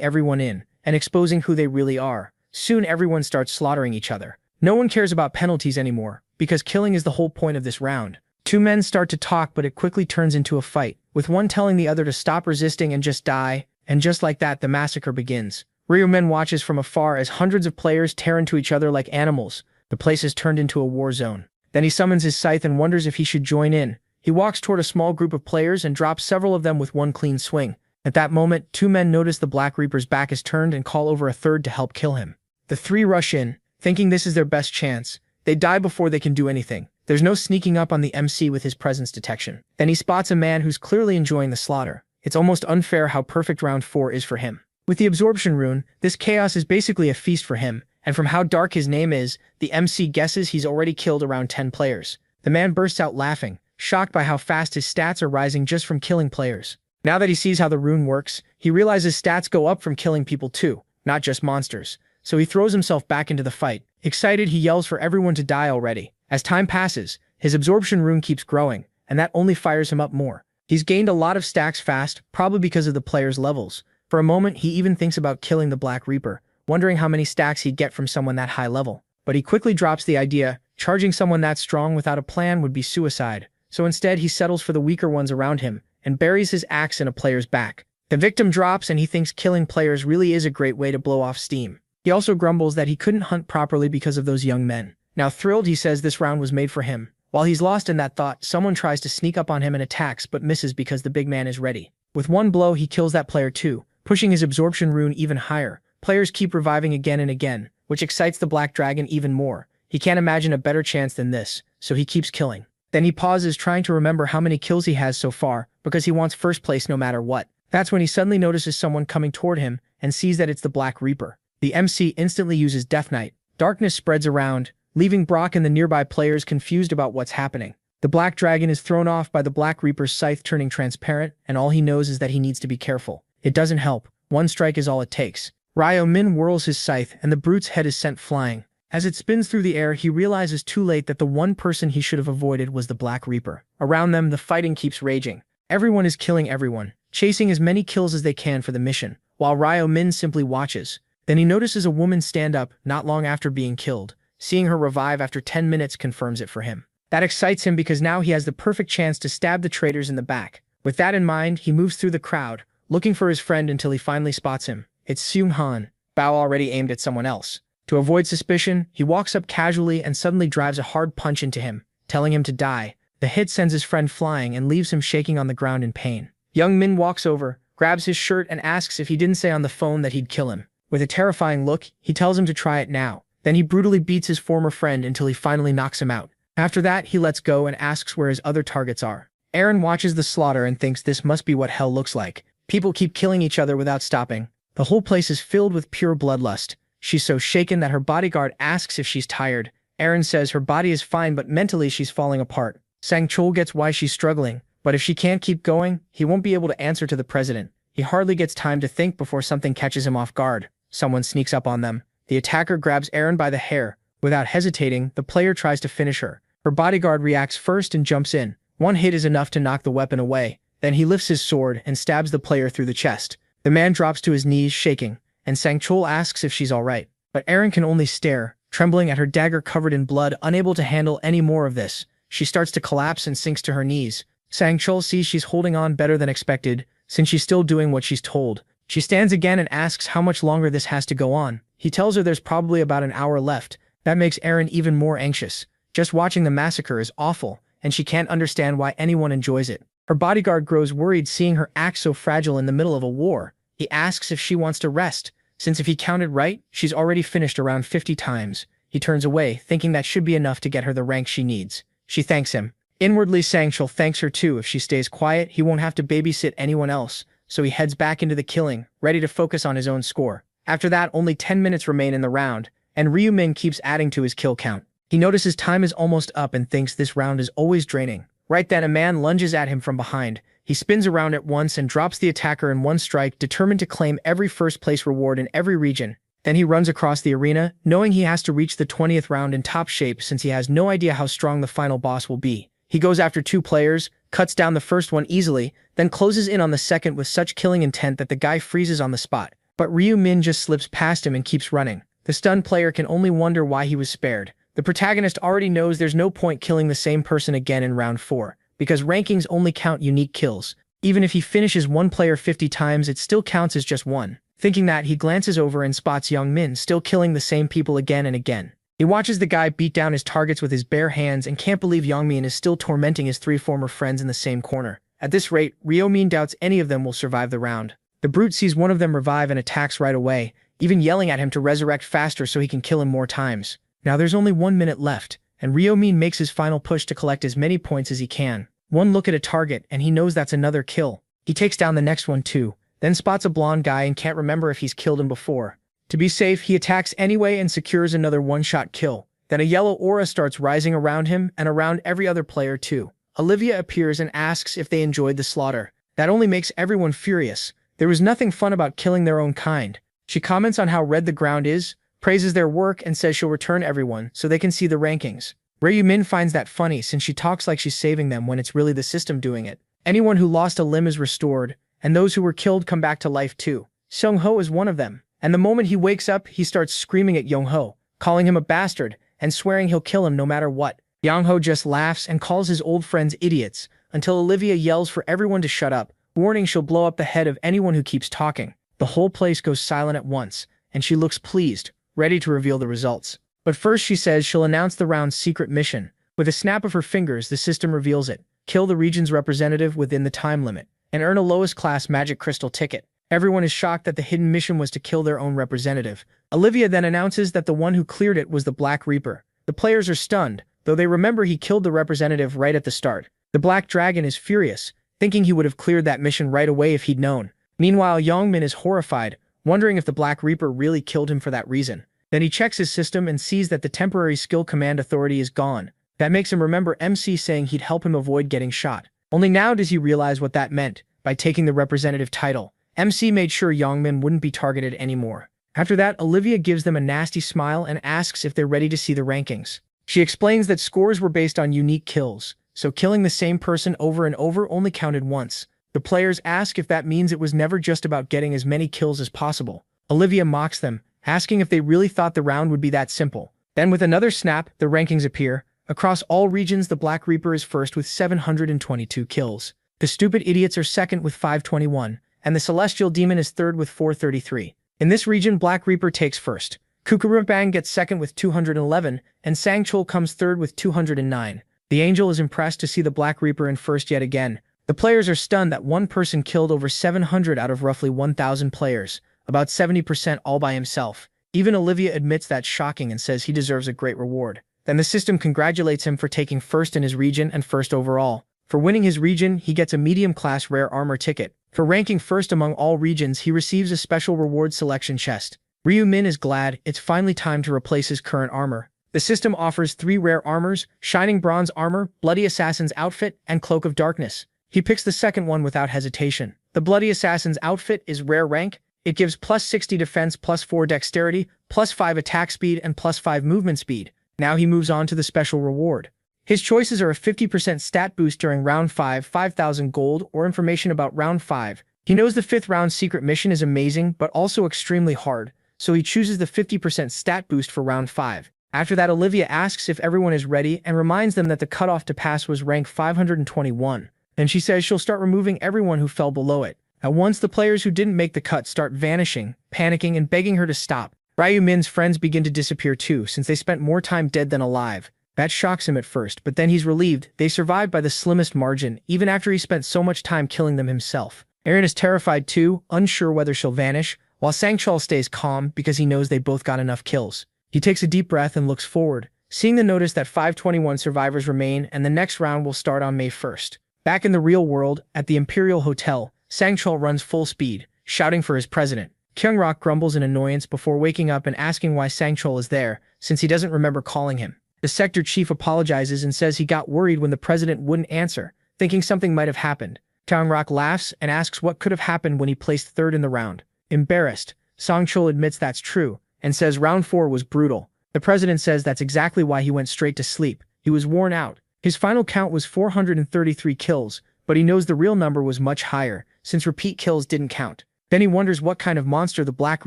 everyone in, and exposing who they really are. Soon everyone starts slaughtering each other. No one cares about penalties anymore, because killing is the whole point of this round. Two men start to talk, but it quickly turns into a fight, with one telling the other to stop resisting and just die, and just like that the massacre begins. Ryu-men watches from afar as hundreds of players tear into each other like animals. The place is turned into a war zone. Then he summons his scythe and wonders if he should join in. He walks toward a small group of players and drops several of them with one clean swing. At that moment, two men notice the Black Reaper's back is turned and call over a third to help kill him. The three rush in, thinking this is their best chance. They die before they can do anything. There's no sneaking up on the MC with his presence detection. Then he spots a man who's clearly enjoying the slaughter. It's almost unfair how perfect round 4 is for him. With the absorption rune, this chaos is basically a feast for him, and from how dark his name is, the MC guesses he's already killed around 10 players. The man bursts out laughing, shocked by how fast his stats are rising just from killing players. Now that he sees how the rune works, he realizes stats go up from killing people too, not just monsters. So he throws himself back into the fight. Excited, he yells for everyone to die already. As time passes, his absorption rune keeps growing, and that only fires him up more. He's gained a lot of stacks fast, probably because of the players' levels. For a moment, he even thinks about killing the Black Reaper, wondering how many stacks he'd get from someone that high level. But he quickly drops the idea. Charging someone that strong without a plan would be suicide. So instead, he settles for the weaker ones around him, and buries his axe in a player's back. The victim drops and he thinks killing players really is a great way to blow off steam. He also grumbles that he couldn't hunt properly because of those young men. Now thrilled, he says this round was made for him. While he's lost in that thought, someone tries to sneak up on him and attacks but misses because the big man is ready. With one blow, he kills that player too, pushing his absorption rune even higher. Players keep reviving again and again, which excites the Black Dragon even more. He can't imagine a better chance than this, so he keeps killing. Then he pauses, trying to remember how many kills he has so far, because he wants first place no matter what. That's when he suddenly notices someone coming toward him and sees that it's the Black Reaper. The MC instantly uses Death Knight. Darkness spreads around, leaving Brock and the nearby players confused about what's happening. The Black Dragon is thrown off by the Black Reaper's scythe turning transparent, and all he knows is that he needs to be careful. It doesn't help. One strike is all it takes. Ryo-min whirls his scythe, and the brute's head is sent flying. As it spins through the air, he realizes too late that the one person he should have avoided was the Black Reaper. Around them, the fighting keeps raging. Everyone is killing everyone, chasing as many kills as they can for the mission, while Ryo-min simply watches. Then he notices a woman stand up not long after being killed. Seeing her revive after 10 minutes confirms it for him. That excites him because now he has the perfect chance to stab the traitors in the back. With that in mind, he moves through the crowd, looking for his friend until he finally spots him. It's Seung-han. Bao already aimed at someone else. To avoid suspicion, he walks up casually and suddenly drives a hard punch into him, telling him to die. The hit sends his friend flying and leaves him shaking on the ground in pain. Young Min walks over, grabs his shirt and asks if he didn't say on the phone that he'd kill him. With a terrifying look, he tells him to try it now. Then he brutally beats his former friend until he finally knocks him out. After that, he lets go and asks where his other targets are. Aaron watches the slaughter and thinks this must be what hell looks like. People keep killing each other without stopping. The whole place is filled with pure bloodlust. She's so shaken that her bodyguard asks if she's tired. Aaron says her body is fine but mentally she's falling apart. Sang-chul gets why she's struggling, but if she can't keep going, he won't be able to answer to the president. He hardly gets time to think before something catches him off guard. Someone sneaks up on them. The attacker grabs Aaron by the hair. Without hesitating, the player tries to finish her. Her bodyguard reacts first and jumps in. One hit is enough to knock the weapon away. Then he lifts his sword and stabs the player through the chest. The man drops to his knees, shaking, and Sang-chul asks if she's alright. But Aaron can only stare, trembling at her dagger covered in blood, unable to handle any more of this. She starts to collapse and sinks to her knees. Sang-chul sees she's holding on better than expected, since she's still doing what she's told. She stands again and asks how much longer this has to go on. He tells her there's probably about an hour left. That makes Aaron even more anxious. Just watching the massacre is awful, and she can't understand why anyone enjoys it. Her bodyguard grows worried seeing her act so fragile in the middle of a war. He asks if she wants to rest, since if he counted right, she's already finished around 50 times. He turns away, thinking that should be enough to get her the rank she needs. She thanks him. Inwardly, Sang-chul thanks her too. If she stays quiet, he won't have to babysit anyone else, so he heads back into the killing, ready to focus on his own score. After that, only 10 minutes remain in the round, and Ryu Min keeps adding to his kill count. He notices time is almost up and thinks this round is always draining. Right then, a man lunges at him from behind. He spins around at once and drops the attacker in one strike, determined to claim every first-place reward in every region. Then he runs across the arena, knowing he has to reach the 20th round in top shape since he has no idea how strong the final boss will be. He goes after two players, cuts down the first one easily, then closes in on the second with such killing intent that the guy freezes on the spot. But Ryu Min just slips past him and keeps running. The stunned player can only wonder why he was spared. The protagonist already knows there's no point killing the same person again in round 4, because rankings only count unique kills. Even if he finishes one player 50 times, it still counts as just one. Thinking that, he glances over and spots Young Min still killing the same people again and again. He watches the guy beat down his targets with his bare hands and can't believe Young Min is still tormenting his 3 former friends in the same corner. At this rate, Ryo Min doubts any of them will survive the round. The brute sees one of them revive and attacks right away, even yelling at him to resurrect faster so he can kill him more times. Now there's only 1 minute left, and Ryo Min makes his final push to collect as many points as he can. One look at a target and he knows that's another kill. He takes down the next one too, then spots a blonde guy and can't remember if he's killed him before. To be safe, he attacks anyway and secures another one-shot kill. Then a yellow aura starts rising around him and around every other player too. Olivia appears and asks if they enjoyed the slaughter. That only makes everyone furious. There was nothing fun about killing their own kind. She comments on how red the ground is, praises their work, and says she'll return everyone so they can see the rankings. Ryu Min finds that funny since she talks like she's saving them when it's really the system doing it. Anyone who lost a limb is restored, and those who were killed come back to life too. Seung-ho is one of them, and the moment he wakes up, he starts screaming at Young-ho, calling him a bastard, and swearing he'll kill him no matter what. Young-ho just laughs and calls his old friends idiots, until Olivia yells for everyone to shut up, warning she'll blow up the head of anyone who keeps talking. The whole place goes silent at once, and she looks pleased, ready to reveal the results. But first she says she'll announce the round's secret mission. With a snap of her fingers, the system reveals it. Kill the region's representative within the time limit, and earn a lowest class magic crystal ticket. Everyone is shocked that the hidden mission was to kill their own representative. Olivia then announces that the one who cleared it was the Black Reaper. The players are stunned, though they remember he killed the representative right at the start. The Black Dragon is furious, thinking he would have cleared that mission right away if he'd known. Meanwhile, Young Min is horrified, wondering if the Black Reaper really killed him for that reason. Then he checks his system and sees that the temporary skill command authority is gone. That makes him remember MC saying he'd help him avoid getting shot. Only now does he realize what that meant by taking the representative title. MC made sure Young Min wouldn't be targeted anymore. After that, Olivia gives them a nasty smile and asks if they're ready to see the rankings. She explains that scores were based on unique kills, so killing the same person over and over only counted once. The players ask if that means it was never just about getting as many kills as possible. Olivia mocks them, asking if they really thought the round would be that simple. Then with another snap, the rankings appear. Across all regions, the Black Reaper is first with 722 kills. The Stupid Idiots are second with 521, and the Celestial Demon is third with 433. In this region, Black Reaper takes first. Kukurubang gets second with 211, and Sangchul comes third with 209. The Angel is impressed to see the Black Reaper in first yet again. The players are stunned that one person killed over 700 out of roughly 1,000 players, about 70% all by himself. Even Olivia admits that's shocking and says he deserves a great reward. Then the system congratulates him for taking first in his region and first overall. For winning his region, he gets a medium-class rare armor ticket. For ranking first among all regions, he receives a special reward selection chest. Ryu Min is glad it's finally time to replace his current armor. The system offers 3 rare armors: Shining Bronze Armor, Bloody Assassin's Outfit, and Cloak of Darkness. He picks the second one without hesitation. The Bloody Assassin's Outfit is rare rank. It gives plus 60 defense, plus 4 dexterity, plus 5 attack speed, and plus 5 movement speed. Now he moves on to the special reward. His choices are a 50% stat boost during round 5, 5,000 gold, or information about round 5. He knows the 5th round secret mission is amazing, but also extremely hard, so he chooses the 50% stat boost for round 5. After that, Olivia asks if everyone is ready and reminds them that the cutoff to pass was rank 521. Then she says she'll start removing everyone who fell below it. At once, the players who didn't make the cut start vanishing, panicking, and begging her to stop. Ryu Min's friends begin to disappear too, since they spent more time dead than alive. That shocks him at first, but then he's relieved. They survived by the slimmest margin, even after he spent so much time killing them himself. Erin is terrified too, unsure whether she'll vanish, while Sangchul stays calm because he knows they both got enough kills. He takes a deep breath and looks forward, seeing the notice that 521 survivors remain and the next round will start on May 1st. Back in the real world, at the Imperial Hotel, Sangchul runs full speed, shouting for his president. Kyungrok grumbles in annoyance before waking up and asking why Sangchul is there, since he doesn't remember calling him. The sector chief apologizes and says he got worried when the president wouldn't answer, thinking something might have happened. Kyungrok laughs and asks what could have happened when he placed third in the round. Embarrassed, Sangchul admits that's true, and says round 4 was brutal. The president says that's exactly why he went straight to sleep. He was worn out. His final count was 433 kills, but he knows the real number was much higher, since repeat kills didn't count. Then he wonders what kind of monster the Black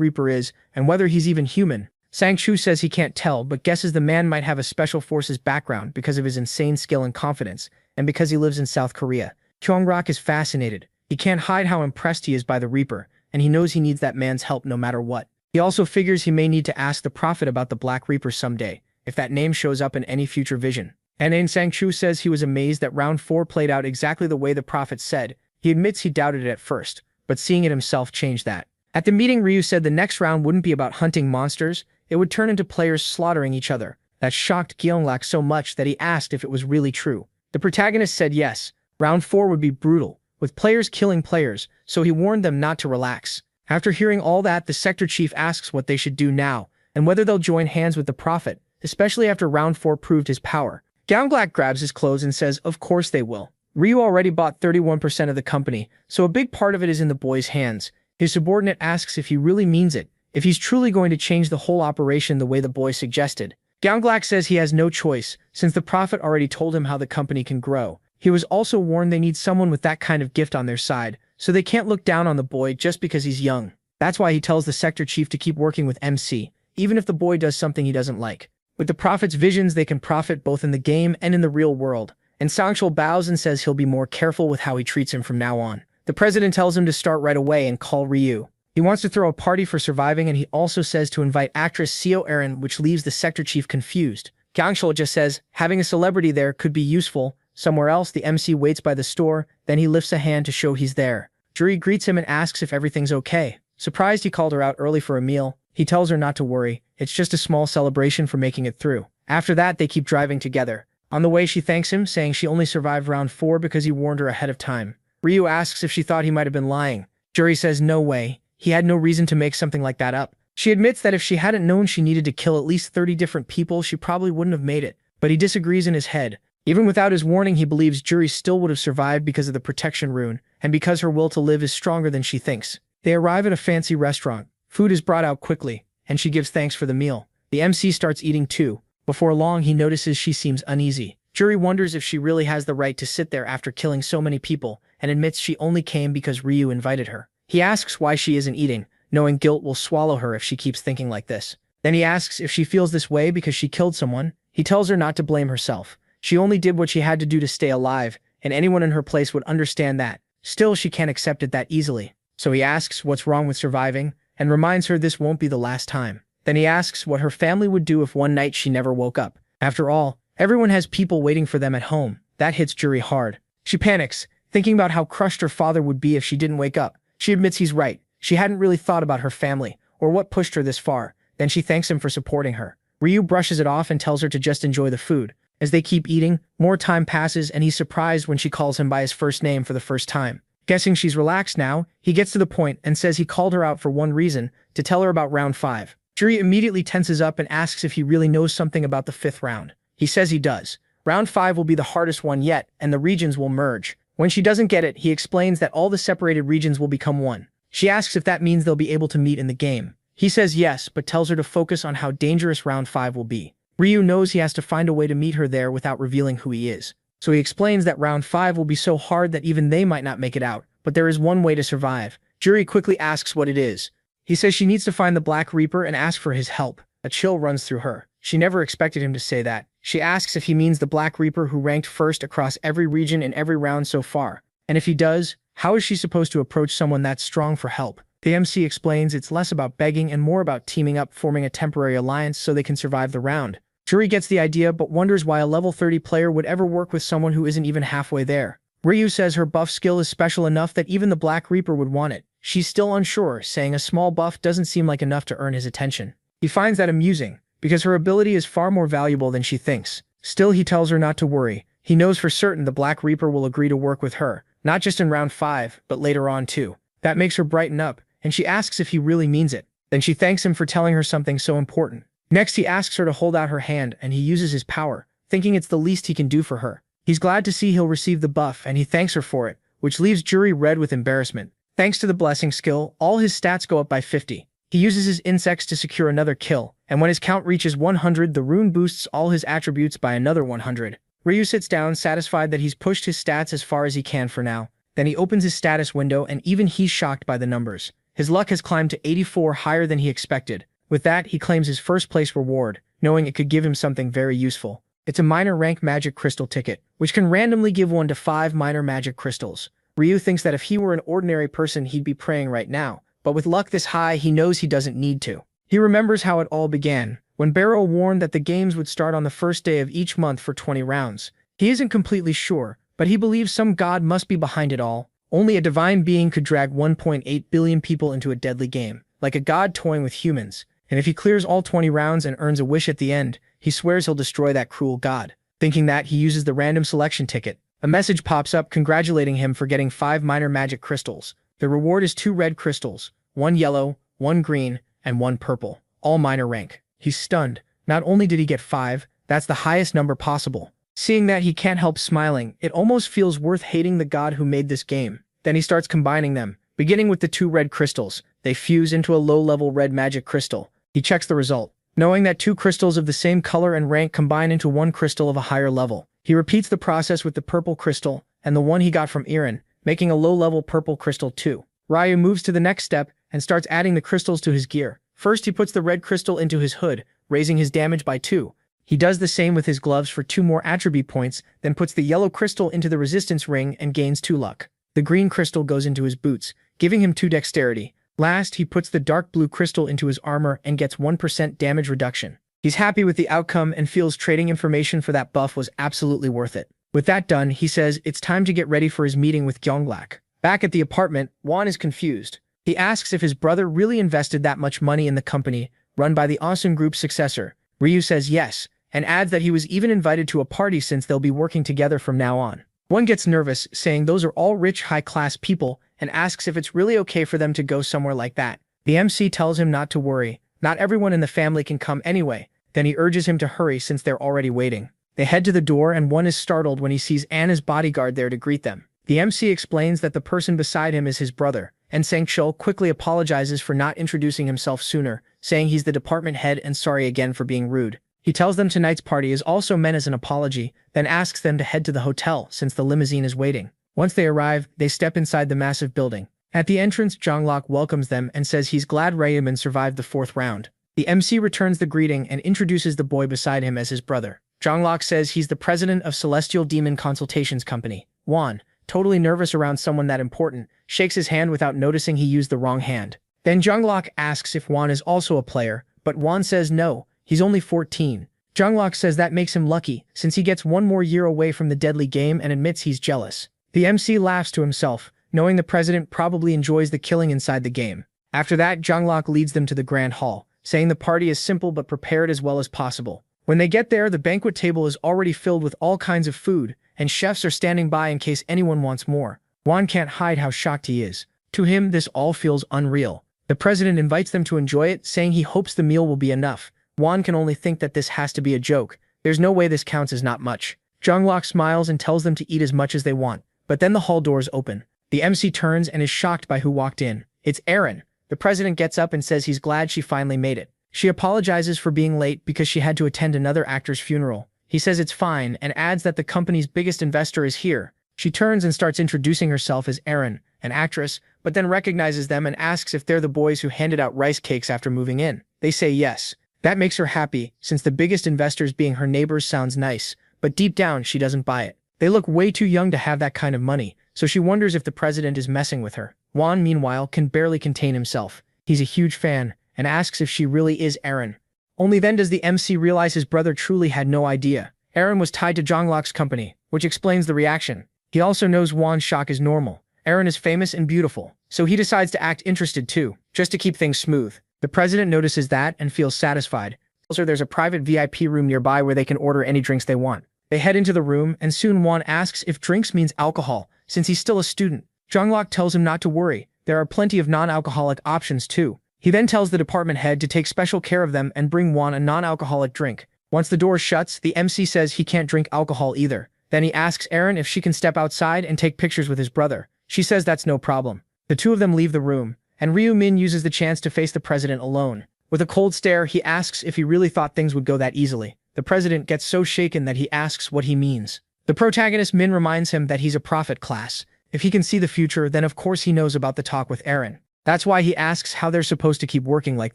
Reaper is, and whether he's even human. Sang-Chu says he can't tell, but guesses the man might have a special forces background because of his insane skill and confidence, and because he lives in South Korea. Kyungrok is fascinated. He can't hide how impressed he is by the Reaper, and he knows he needs that man's help no matter what. He also figures he may need to ask the Prophet about the Black Reaper someday, if that name shows up in any future vision. And Sang-Chu says he was amazed that round 4 played out exactly the way the Prophet said. He admits he doubted it at first, but seeing it himself changed that. At the meeting, Ryu said the next round wouldn't be about hunting monsters, it would turn into players slaughtering each other. That shocked Gyeonglak so much that he asked if it was really true. The protagonist said yes, round 4 would be brutal, with players killing players, so he warned them not to relax. After hearing all that, the sector chief asks what they should do now, and whether they'll join hands with the Prophet, especially after round 4 proved his power. Gyeonglak grabs his clothes and says of course they will. Ryu already bought 31% of the company, so a big part of it is in the boy's hands. His subordinate asks if he really means it, if he's truly going to change the whole operation the way the boy suggested. Gyeonglak says he has no choice, since the Prophet already told him how the company can grow. He was also warned they need someone with that kind of gift on their side, so they can't look down on the boy just because he's young. That's why he tells the sector chief to keep working with MC, even if the boy does something he doesn't like. With the Prophet's visions, they can profit both in the game and in the real world, and Sangchul bows and says he'll be more careful with how he treats him from now on. The president tells him to start right away and call Ryu. He wants to throw a party for surviving, and he also says to invite actress Seo Erin, which leaves the sector chief confused. Gangshul just says having a celebrity there could be useful. Somewhere else, the MC waits by the store, then he lifts a hand to show he's there. Juri greets him and asks if everything's okay. Surprised he called her out early for a meal, he tells her not to worry, it's just a small celebration for making it through. After that, they keep driving together. On the way, she thanks him, saying she only survived round 4 because he warned her ahead of time. Ryu asks if she thought he might have been lying. Juri says no way. He had no reason to make something like that up. She admits that if she hadn't known she needed to kill at least 30 different people, she probably wouldn't have made it. But he disagrees in his head. Even without his warning, he believes Juri still would have survived because of the protection rune, and because her will to live is stronger than she thinks. They arrive at a fancy restaurant. Food is brought out quickly, and she gives thanks for the meal. The MC starts eating too. Before long, he notices she seems uneasy. Juri wonders if she really has the right to sit there after killing so many people, and admits she only came because Ryu invited her. He asks why she isn't eating, knowing guilt will swallow her if she keeps thinking like this. Then he asks if she feels this way because she killed someone. He tells her not to blame herself. She only did what she had to do to stay alive, and anyone in her place would understand that. Still, she can't accept it that easily. So he asks what's wrong with surviving, and reminds her this won't be the last time. Then he asks what her family would do if one night she never woke up. After all, everyone has people waiting for them at home. That hits Juri hard. She panics, thinking about how crushed her father would be if she didn't wake up. She admits he's right. She hadn't really thought about her family, or what pushed her this far. Then she thanks him for supporting her. Ryu brushes it off and tells her to just enjoy the food. As they keep eating, more time passes and he's surprised when she calls him by his first name for the first time. Guessing she's relaxed now, he gets to the point and says he called her out for one reason, to tell her about round 5. Juri immediately tenses up and asks if he really knows something about the 5th round. He says he does. Round 5 will be the hardest one yet, and the regions will merge. When she doesn't get it, he explains that all the separated regions will become one. She asks if that means they'll be able to meet in the game. He says yes, but tells her to focus on how dangerous round 5 will be. Ryu knows he has to find a way to meet her there without revealing who he is. So he explains that round 5 will be so hard that even they might not make it out, but there is one way to survive. Juri quickly asks what it is. He says she needs to find the Black Reaper and ask for his help. A chill runs through her. She never expected him to say that. She asks if he means the Black Reaper who ranked first across every region in every round so far. And if he does, how is she supposed to approach someone that strong for help? The MC explains it's less about begging and more about teaming up, forming a temporary alliance so they can survive the round. Juri gets the idea but wonders why a level 30 player would ever work with someone who isn't even halfway there. Ryu says her buff skill is special enough that even the Black Reaper would want it. She's still unsure, saying a small buff doesn't seem like enough to earn his attention. He finds that amusing, because her ability is far more valuable than she thinks. Still, he tells her not to worry. He knows for certain the Black Reaper will agree to work with her, not just in round 5, but later on too. That makes her brighten up, and she asks if he really means it. Then she thanks him for telling her something so important. Next, he asks her to hold out her hand, and he uses his power, thinking it's the least he can do for her. He's glad to see he'll receive the buff, and he thanks her for it, which leaves Juri red with embarrassment. Thanks to the blessing skill, all his stats go up by 50. He uses his insects to secure another kill, and when his count reaches 100, the rune boosts all his attributes by another 100. Ryu sits down, satisfied that he's pushed his stats as far as he can for now. Then he opens his status window, and even he's shocked by the numbers. His luck has climbed to 84, higher than he expected. With that, he claims his first place reward, knowing it could give him something very useful. It's a minor rank magic crystal ticket, which can randomly give 1 to 5 minor magic crystals. Ryu thinks that if he were an ordinary person he'd be praying right now, but with luck this high he knows he doesn't need to. He remembers how it all began, when Barrow warned that the games would start on the first day of each month for 20 rounds. He isn't completely sure, but he believes some god must be behind it all. Only a divine being could drag 1.8 billion people into a deadly game, like a god toying with humans. And if he clears all 20 rounds and earns a wish at the end, he swears he'll destroy that cruel god. Thinking that, he uses the random selection ticket. A message pops up congratulating him for getting 5 minor magic crystals. The reward is 2 red crystals, 1 yellow, 1 green, and 1 purple, all minor rank. He's stunned. Not only did he get 5, that's the highest number possible. Seeing that, he can't help smiling. It almost feels worth hating the god who made this game. Then he starts combining them, beginning with the 2 red crystals. They fuse into a low-level red magic crystal. He checks the result, knowing that 2 crystals of the same color and rank combine into 1 crystal of a higher level. He repeats the process with the purple crystal and the one he got from Irin, making a low-level purple crystal too. Ryu moves to the next step and starts adding the crystals to his gear. First, he puts the red crystal into his hood, raising his damage by 2. He does the same with his gloves for 2 more attribute points, then puts the yellow crystal into the resistance ring and gains 2 luck. The green crystal goes into his boots, giving him 2 dexterity. Last, he puts the dark blue crystal into his armor and gets 1% damage reduction. He's happy with the outcome and feels trading information for that buff was absolutely worth it. With that done, he says it's time to get ready for his meeting with Gyeonglak. Back at the apartment, Won is confused. He asks if his brother really invested that much money in the company, run by the Asun Group's successor. Ryu says yes, and adds that he was even invited to a party since they'll be working together from now on. One gets nervous, saying those are all rich, high-class people, and asks if it's really okay for them to go somewhere like that. The MC tells him not to worry. Not everyone in the family can come anyway. Then he urges him to hurry since they're already waiting. They head to the door and One is startled when he sees Anna's bodyguard there to greet them. The MC explains that the person beside him is his brother, and Sang-chul quickly apologizes for not introducing himself sooner, saying he's the department head and sorry again for being rude. He tells them tonight's party is also meant as an apology, then asks them to head to the hotel since the limousine is waiting. Once they arrive, they step inside the massive building. At the entrance, Gyeonglak welcomes them and says he's glad Raemin survived the 4th round. The MC returns the greeting and introduces the boy beside him as his brother. Gyeonglak says he's the president of Celestial Demon Consultations Company. Won, totally nervous around someone that important, shakes his hand without noticing he used the wrong hand. Then Junglok asks if Wan is also a player, but Wan says no, he's only 14. Junglok says that makes him lucky, since he gets one more year away from the deadly game and admits he's jealous. The MC laughs to himself, knowing the president probably enjoys the killing inside the game. After that, Junglok leads them to the grand hall, saying the party is simple but prepared as well as possible. When they get there, the banquet table is already filled with all kinds of food, and chefs are standing by in case anyone wants more. Wan can't hide how shocked he is. To him, this all feels unreal. The president invites them to enjoy it, saying he hopes the meal will be enough. Wan can only think that this has to be a joke. There's no way this counts as not much. Junglok smiles and tells them to eat as much as they want. But then the hall doors open. The MC turns and is shocked by who walked in. It's Erin. The president gets up and says he's glad she finally made it. She apologizes for being late because she had to attend another actor's funeral. He says it's fine and adds that the company's biggest investor is here. She turns and starts introducing herself as Erin, an actress, but then recognizes them and asks if they're the boys who handed out rice cakes after moving in. They say yes. That makes her happy, since the biggest investors being her neighbors sounds nice, but deep down she doesn't buy it. They look way too young to have that kind of money, so she wonders if the president is messing with her. Wan, meanwhile, can barely contain himself. He's a huge fan, and asks if she really is Erin. Only then does the MC realize his brother truly had no idea. Erin was tied to Junglok's company, which explains the reaction. He also knows Wan's shock is normal. Erin is famous and beautiful, so he decides to act interested too, just to keep things smooth. The president notices that and feels satisfied. Also, there's a private VIP room nearby where they can order any drinks they want. They head into the room, and soon Wan asks if drinks means alcohol, since he's still a student. Junglok tells him not to worry, there are plenty of non-alcoholic options too. He then tells the department head to take special care of them and bring Wan a non-alcoholic drink. Once the door shuts, the MC says he can't drink alcohol either. Then he asks Erin if she can step outside and take pictures with his brother. She says that's no problem. The two of them leave the room, and Ryu Min uses the chance to face the president alone. With a cold stare, he asks if he really thought things would go that easily. The president gets so shaken that he asks what he means. The protagonist Min reminds him that he's a prophet class. If he can see the future, then of course he knows about the talk with Erin. That's why he asks how they're supposed to keep working like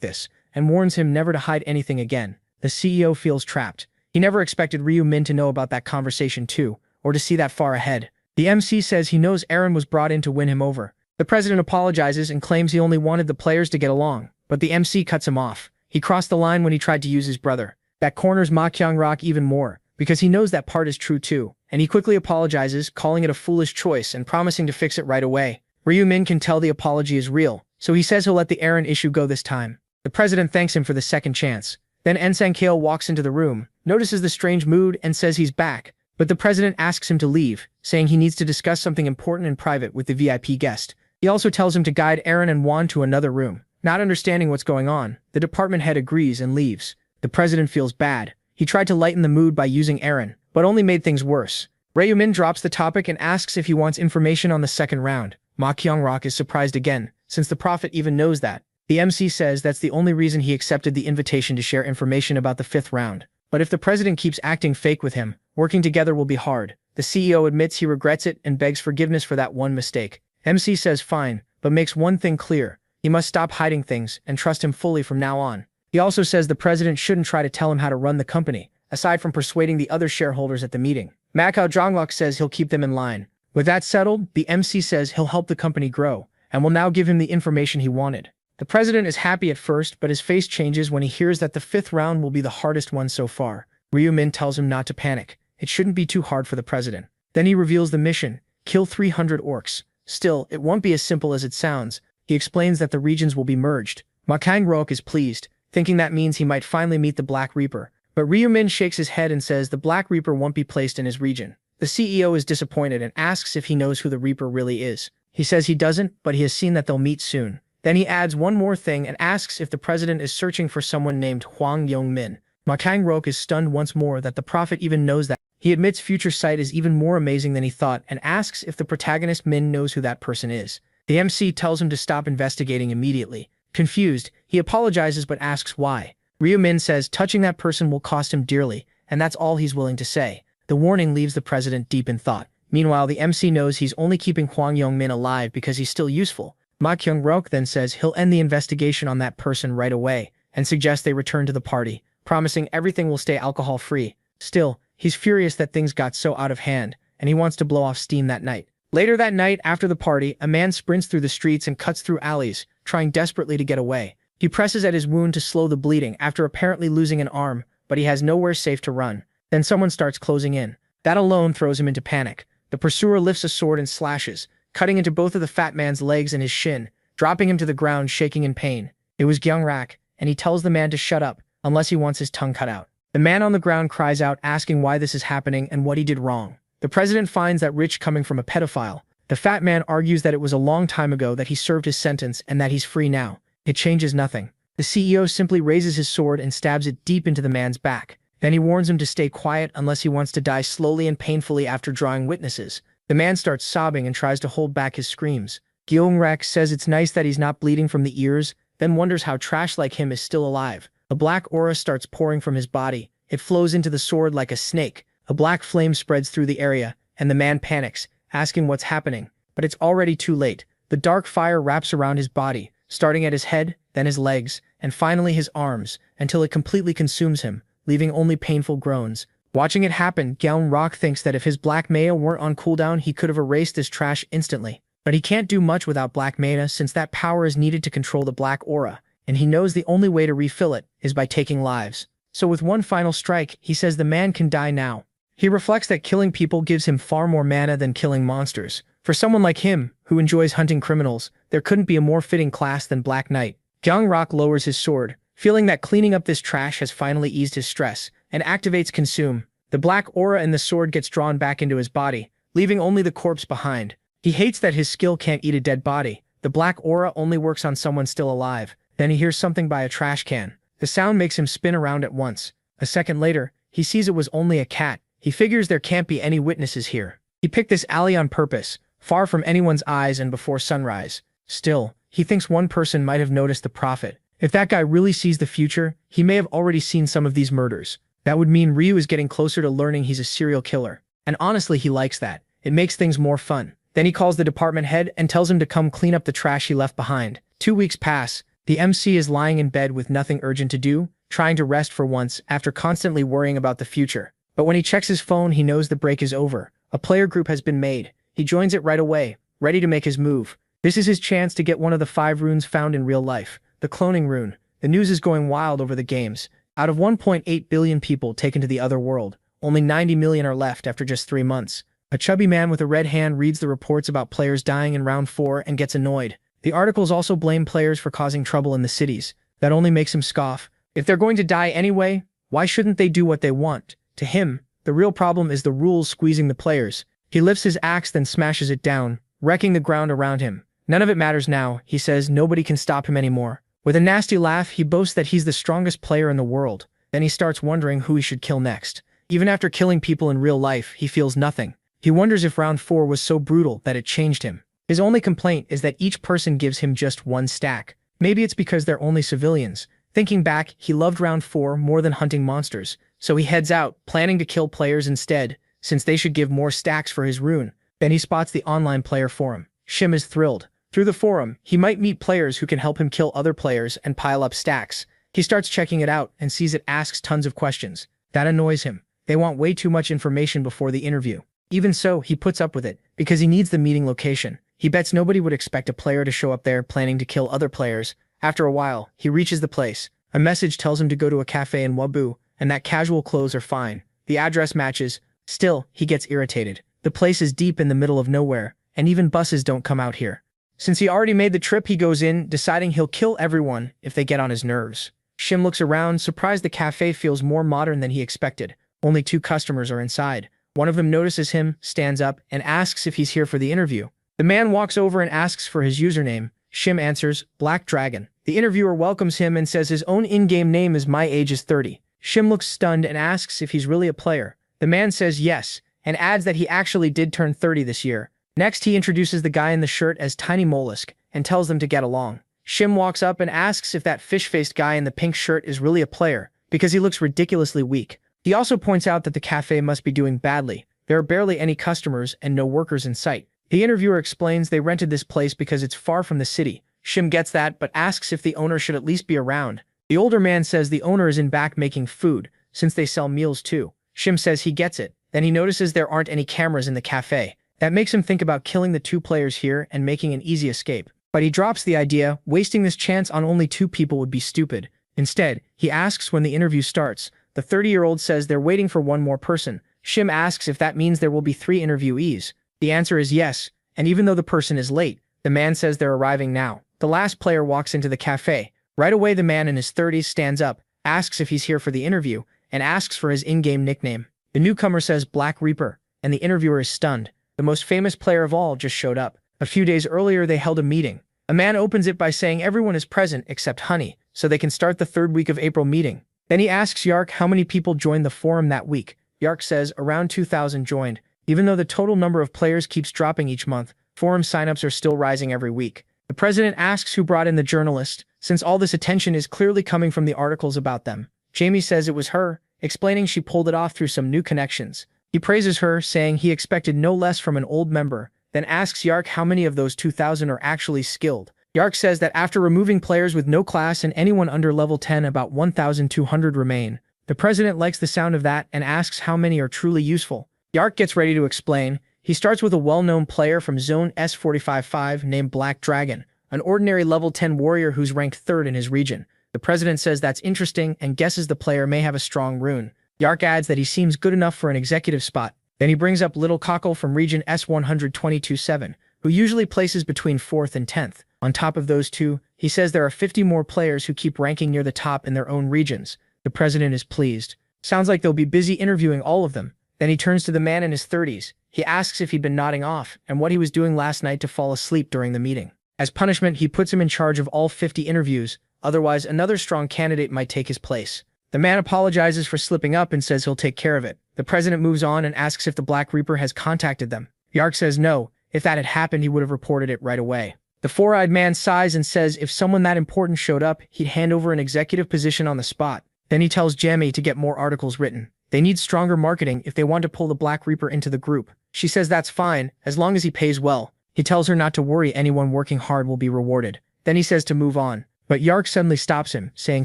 this, and warns him never to hide anything again. The CEO feels trapped. He never expected Ryu Min to know about that conversation too, or to see that far ahead. The MC says he knows Erin was brought in to win him over. The president apologizes and claims he only wanted the players to get along, but the MC cuts him off. He crossed the line when he tried to use his brother. That corners Ma Kyung-rok even more, because he knows that part is true too, and he quickly apologizes, calling it a foolish choice and promising to fix it right away. Ryu Min can tell the apology is real, so he says he'll let the Erin issue go this time. The president thanks him for the second chance. Then Ensang Kale walks into the room, notices the strange mood, and says he's back, but the president asks him to leave, saying he needs to discuss something important in private with the VIP guest. He also tells him to guide Erin and Wan to another room. Not understanding what's going on, the department head agrees and leaves. The president feels bad. He tried to lighten the mood by using Erin, but only made things worse. Ryu Min drops the topic and asks if he wants information on the second round. Ma Kyung-rok is surprised again, since the prophet even knows that. The MC says that's the only reason he accepted the invitation to share information about the fifth round. But if the president keeps acting fake with him, working together will be hard. The CEO admits he regrets it and begs forgiveness for that one mistake. MC says fine, but makes one thing clear. He must stop hiding things and trust him fully from now on. He also says the president shouldn't try to tell him how to run the company, aside from persuading the other shareholders at the meeting. Macau Jonglok says he'll keep them in line. With that settled, the MC says he'll help the company grow, and will now give him the information he wanted. The president is happy at first, but his face changes when he hears that the fifth round will be the hardest one so far. Ryu Min tells him not to panic. It shouldn't be too hard for the president. Then he reveals the mission: kill 300 orcs. Still, it won't be as simple as it sounds. He explains that the regions will be merged. Ma Kyung-rok is pleased, thinking that means he might finally meet the Black Reaper. But Ryu Min shakes his head and says the Black Reaper won't be placed in his region. The CEO is disappointed and asks if he knows who the Reaper really is. He says he doesn't, but he has seen that they'll meet soon. Then he adds one more thing and asks if the president is searching for someone named Hwang Yong-min. Ma Kyung-rok is stunned once more that the prophet even knows that. He admits future sight is even more amazing than he thought and asks if the protagonist Min knows who that person is. The MC tells him to stop investigating immediately. Confused, he apologizes but asks why. Ryu Min says touching that person will cost him dearly, and that's all he's willing to say. The warning leaves the president deep in thought. Meanwhile, the MC knows he's only keeping Hwang Yong-min alive because he's still useful. Ma Kyung-rok then says he'll end the investigation on that person right away, and suggests they return to the party, promising everything will stay alcohol-free. Still, he's furious that things got so out of hand, and he wants to blow off steam that night. Later that night, after the party, a man sprints through the streets and cuts through alleys, trying desperately to get away. He presses at his wound to slow the bleeding after apparently losing an arm, but he has nowhere safe to run. Then someone starts closing in. That alone throws him into panic. The pursuer lifts a sword and slashes, cutting into both of the fat man's legs and his shin, dropping him to the ground shaking in pain. It was Gyung-rak, and he tells the man to shut up, unless he wants his tongue cut out. The man on the ground cries out asking why this is happening and what he did wrong. The president finds that rich coming from a pedophile. The fat man argues that it was a long time ago that he served his sentence and that he's free now. It changes nothing. The CEO simply raises his sword and stabs it deep into the man's back. Then he warns him to stay quiet unless he wants to die slowly and painfully after drawing witnesses. The man starts sobbing and tries to hold back his screams. Gyung-rak says it's nice that he's not bleeding from the ears, then wonders how trash like him is still alive. A black aura starts pouring from his body. It flows into the sword like a snake. A black flame spreads through the area, and the man panics, asking what's happening. But it's already too late. The dark fire wraps around his body, starting at his head, then his legs, and finally his arms, until it completely consumes him, leaving only painful groans. Watching it happen, Gyung-rak thinks that if his black maya weren't on cooldown, he could have erased this trash instantly. But he can't do much without black maya since that power is needed to control the black aura, and he knows the only way to refill it is by taking lives. So with one final strike, he says the man can die now. He reflects that killing people gives him far more mana than killing monsters. For someone like him, who enjoys hunting criminals, there couldn't be a more fitting class than Black Knight. Gyung-rak lowers his sword, feeling that cleaning up this trash has finally eased his stress, and activates Consume. The black aura in the sword gets drawn back into his body, leaving only the corpse behind. He hates that his skill can't eat a dead body. The black aura only works on someone still alive. Then he hears something by a trash can. The sound makes him spin around at once. A second later, he sees it was only a cat. He figures there can't be any witnesses here. He picked this alley on purpose, far from anyone's eyes and before sunrise. Still, he thinks one person might have noticed the prophet. If that guy really sees the future, he may have already seen some of these murders. That would mean Ryu is getting closer to learning he's a serial killer. And honestly, he likes that. It makes things more fun. Then he calls the department head and tells him to come clean up the trash he left behind. 2 weeks pass. The MC is lying in bed with nothing urgent to do, trying to rest for once after constantly worrying about the future. But when he checks his phone, he knows the break is over. A player group has been made. He joins it right away, ready to make his move. This is his chance to get one of the 5 runes found in real life, the cloning rune. The news is going wild over the games. Out of 1.8 billion people taken to the other world, only 90 million are left after just 3 months. A chubby man with a red hand reads the reports about players dying in round 4 and gets annoyed. The articles also blame players for causing trouble in the cities. That only makes him scoff. If they're going to die anyway, why shouldn't they do what they want? To him, the real problem is the rules squeezing the players. He lifts his axe then smashes it down, wrecking the ground around him. None of it matters now, he says. Nobody can stop him anymore. With a nasty laugh, he boasts that he's the strongest player in the world. Then he starts wondering who he should kill next. Even after killing people in real life, he feels nothing. He wonders if round 4 was so brutal that it changed him. His only complaint is that each person gives him just 1 stack. Maybe it's because they're only civilians. Thinking back, he loved round 4 more than hunting monsters. So he heads out, planning to kill players instead, since they should give more stacks for his rune. Then he spots the online player forum. Shim is thrilled. Through the forum, he might meet players who can help him kill other players and pile up stacks. He starts checking it out and sees it asks tons of questions. That annoys him. They want way too much information before the interview. Even so, he puts up with it, because he needs the meeting location. He bets nobody would expect a player to show up there planning to kill other players. After a while, he reaches the place. A message tells him to go to a cafe in Wabu, and that casual clothes are fine. The address matches. Still, he gets irritated. The place is deep in the middle of nowhere, and even buses don't come out here. Since he already made the trip, he goes in, deciding he'll kill everyone if they get on his nerves. Shim looks around, surprised the cafe feels more modern than he expected. Only 2 customers are inside. One of them notices him, stands up, and asks if he's here for the interview. The man walks over and asks for his username. Shim answers, Black Dragon. The interviewer welcomes him and says his own in-game name is My Age is 30. Shim looks stunned and asks if he's really a player. The man says yes, and adds that he actually did turn 30 this year. Next, he introduces the guy in the shirt as Tiny Mollusk, and tells them to get along. Shim walks up and asks if that fish-faced guy in the pink shirt is really a player, because he looks ridiculously weak. He also points out that the cafe must be doing badly. There are barely any customers and no workers in sight. The interviewer explains they rented this place because it's far from the city. Shim gets that, but asks if the owner should at least be around. The older man says the owner is in back making food, since they sell meals too. Shim says he gets it. Then he notices there aren't any cameras in the cafe. That makes him think about killing the 2 players here and making an easy escape. But he drops the idea. Wasting this chance on only 2 people would be stupid. Instead, he asks when the interview starts. The 30-year-old says they're waiting for one more person. Shim asks if that means there will be 3 interviewees. The answer is yes, and even though the person is late, the man says they're arriving now. The last player walks into the cafe. Right away, the man in his 30s stands up, asks if he's here for the interview, and asks for his in-game nickname. The newcomer says Black Reaper, and the interviewer is stunned. The most famous player of all just showed up. A few days earlier, they held a meeting. A man opens it by saying everyone is present except Honey, so they can start the 3rd week of April meeting. Then he asks Yark how many people joined the forum that week. Yark says around 2,000 joined. Even though the total number of players keeps dropping each month, forum signups are still rising every week. The president asks who brought in the journalist, since all this attention is clearly coming from the articles about them. Jamie says it was her, explaining she pulled it off through some new connections. He praises her, saying he expected no less from an old member, then asks Yark how many of those 2,000 are actually skilled. Yark says that after removing players with no class and anyone under level 10, about 1,200 remain. The president likes the sound of that and asks how many are truly useful. Yark gets ready to explain. He starts with a well-known player from Zone S45-5 named Black Dragon, an ordinary level 10 warrior who's ranked 3rd in his region. The president says that's interesting and guesses the player may have a strong rune. Yark adds that he seems good enough for an executive spot. Then he brings up Little Cockle from region S122-7, who usually places between 4th and 10th. On top of those 2, he says there are 50 more players who keep ranking near the top in their own regions. The president is pleased. Sounds like they'll be busy interviewing all of them. Then he turns to the man in his 30s. He asks if he'd been nodding off and what he was doing last night to fall asleep during the meeting. As punishment, he puts him in charge of all 50 interviews, otherwise another strong candidate might take his place. The man apologizes for slipping up and says he'll take care of it. The president moves on and asks if the Black Reaper has contacted them. Yark says no. If that had happened, he would have reported it right away. The 4-eyed man sighs and says if someone that important showed up, he'd hand over an executive position on the spot. Then he tells Jamie to get more articles written. They need stronger marketing if they want to pull the Black Reaper into the group. She says that's fine, as long as he pays well. He tells her not to worry, anyone working hard will be rewarded. Then he says to move on. But Yark suddenly stops him, saying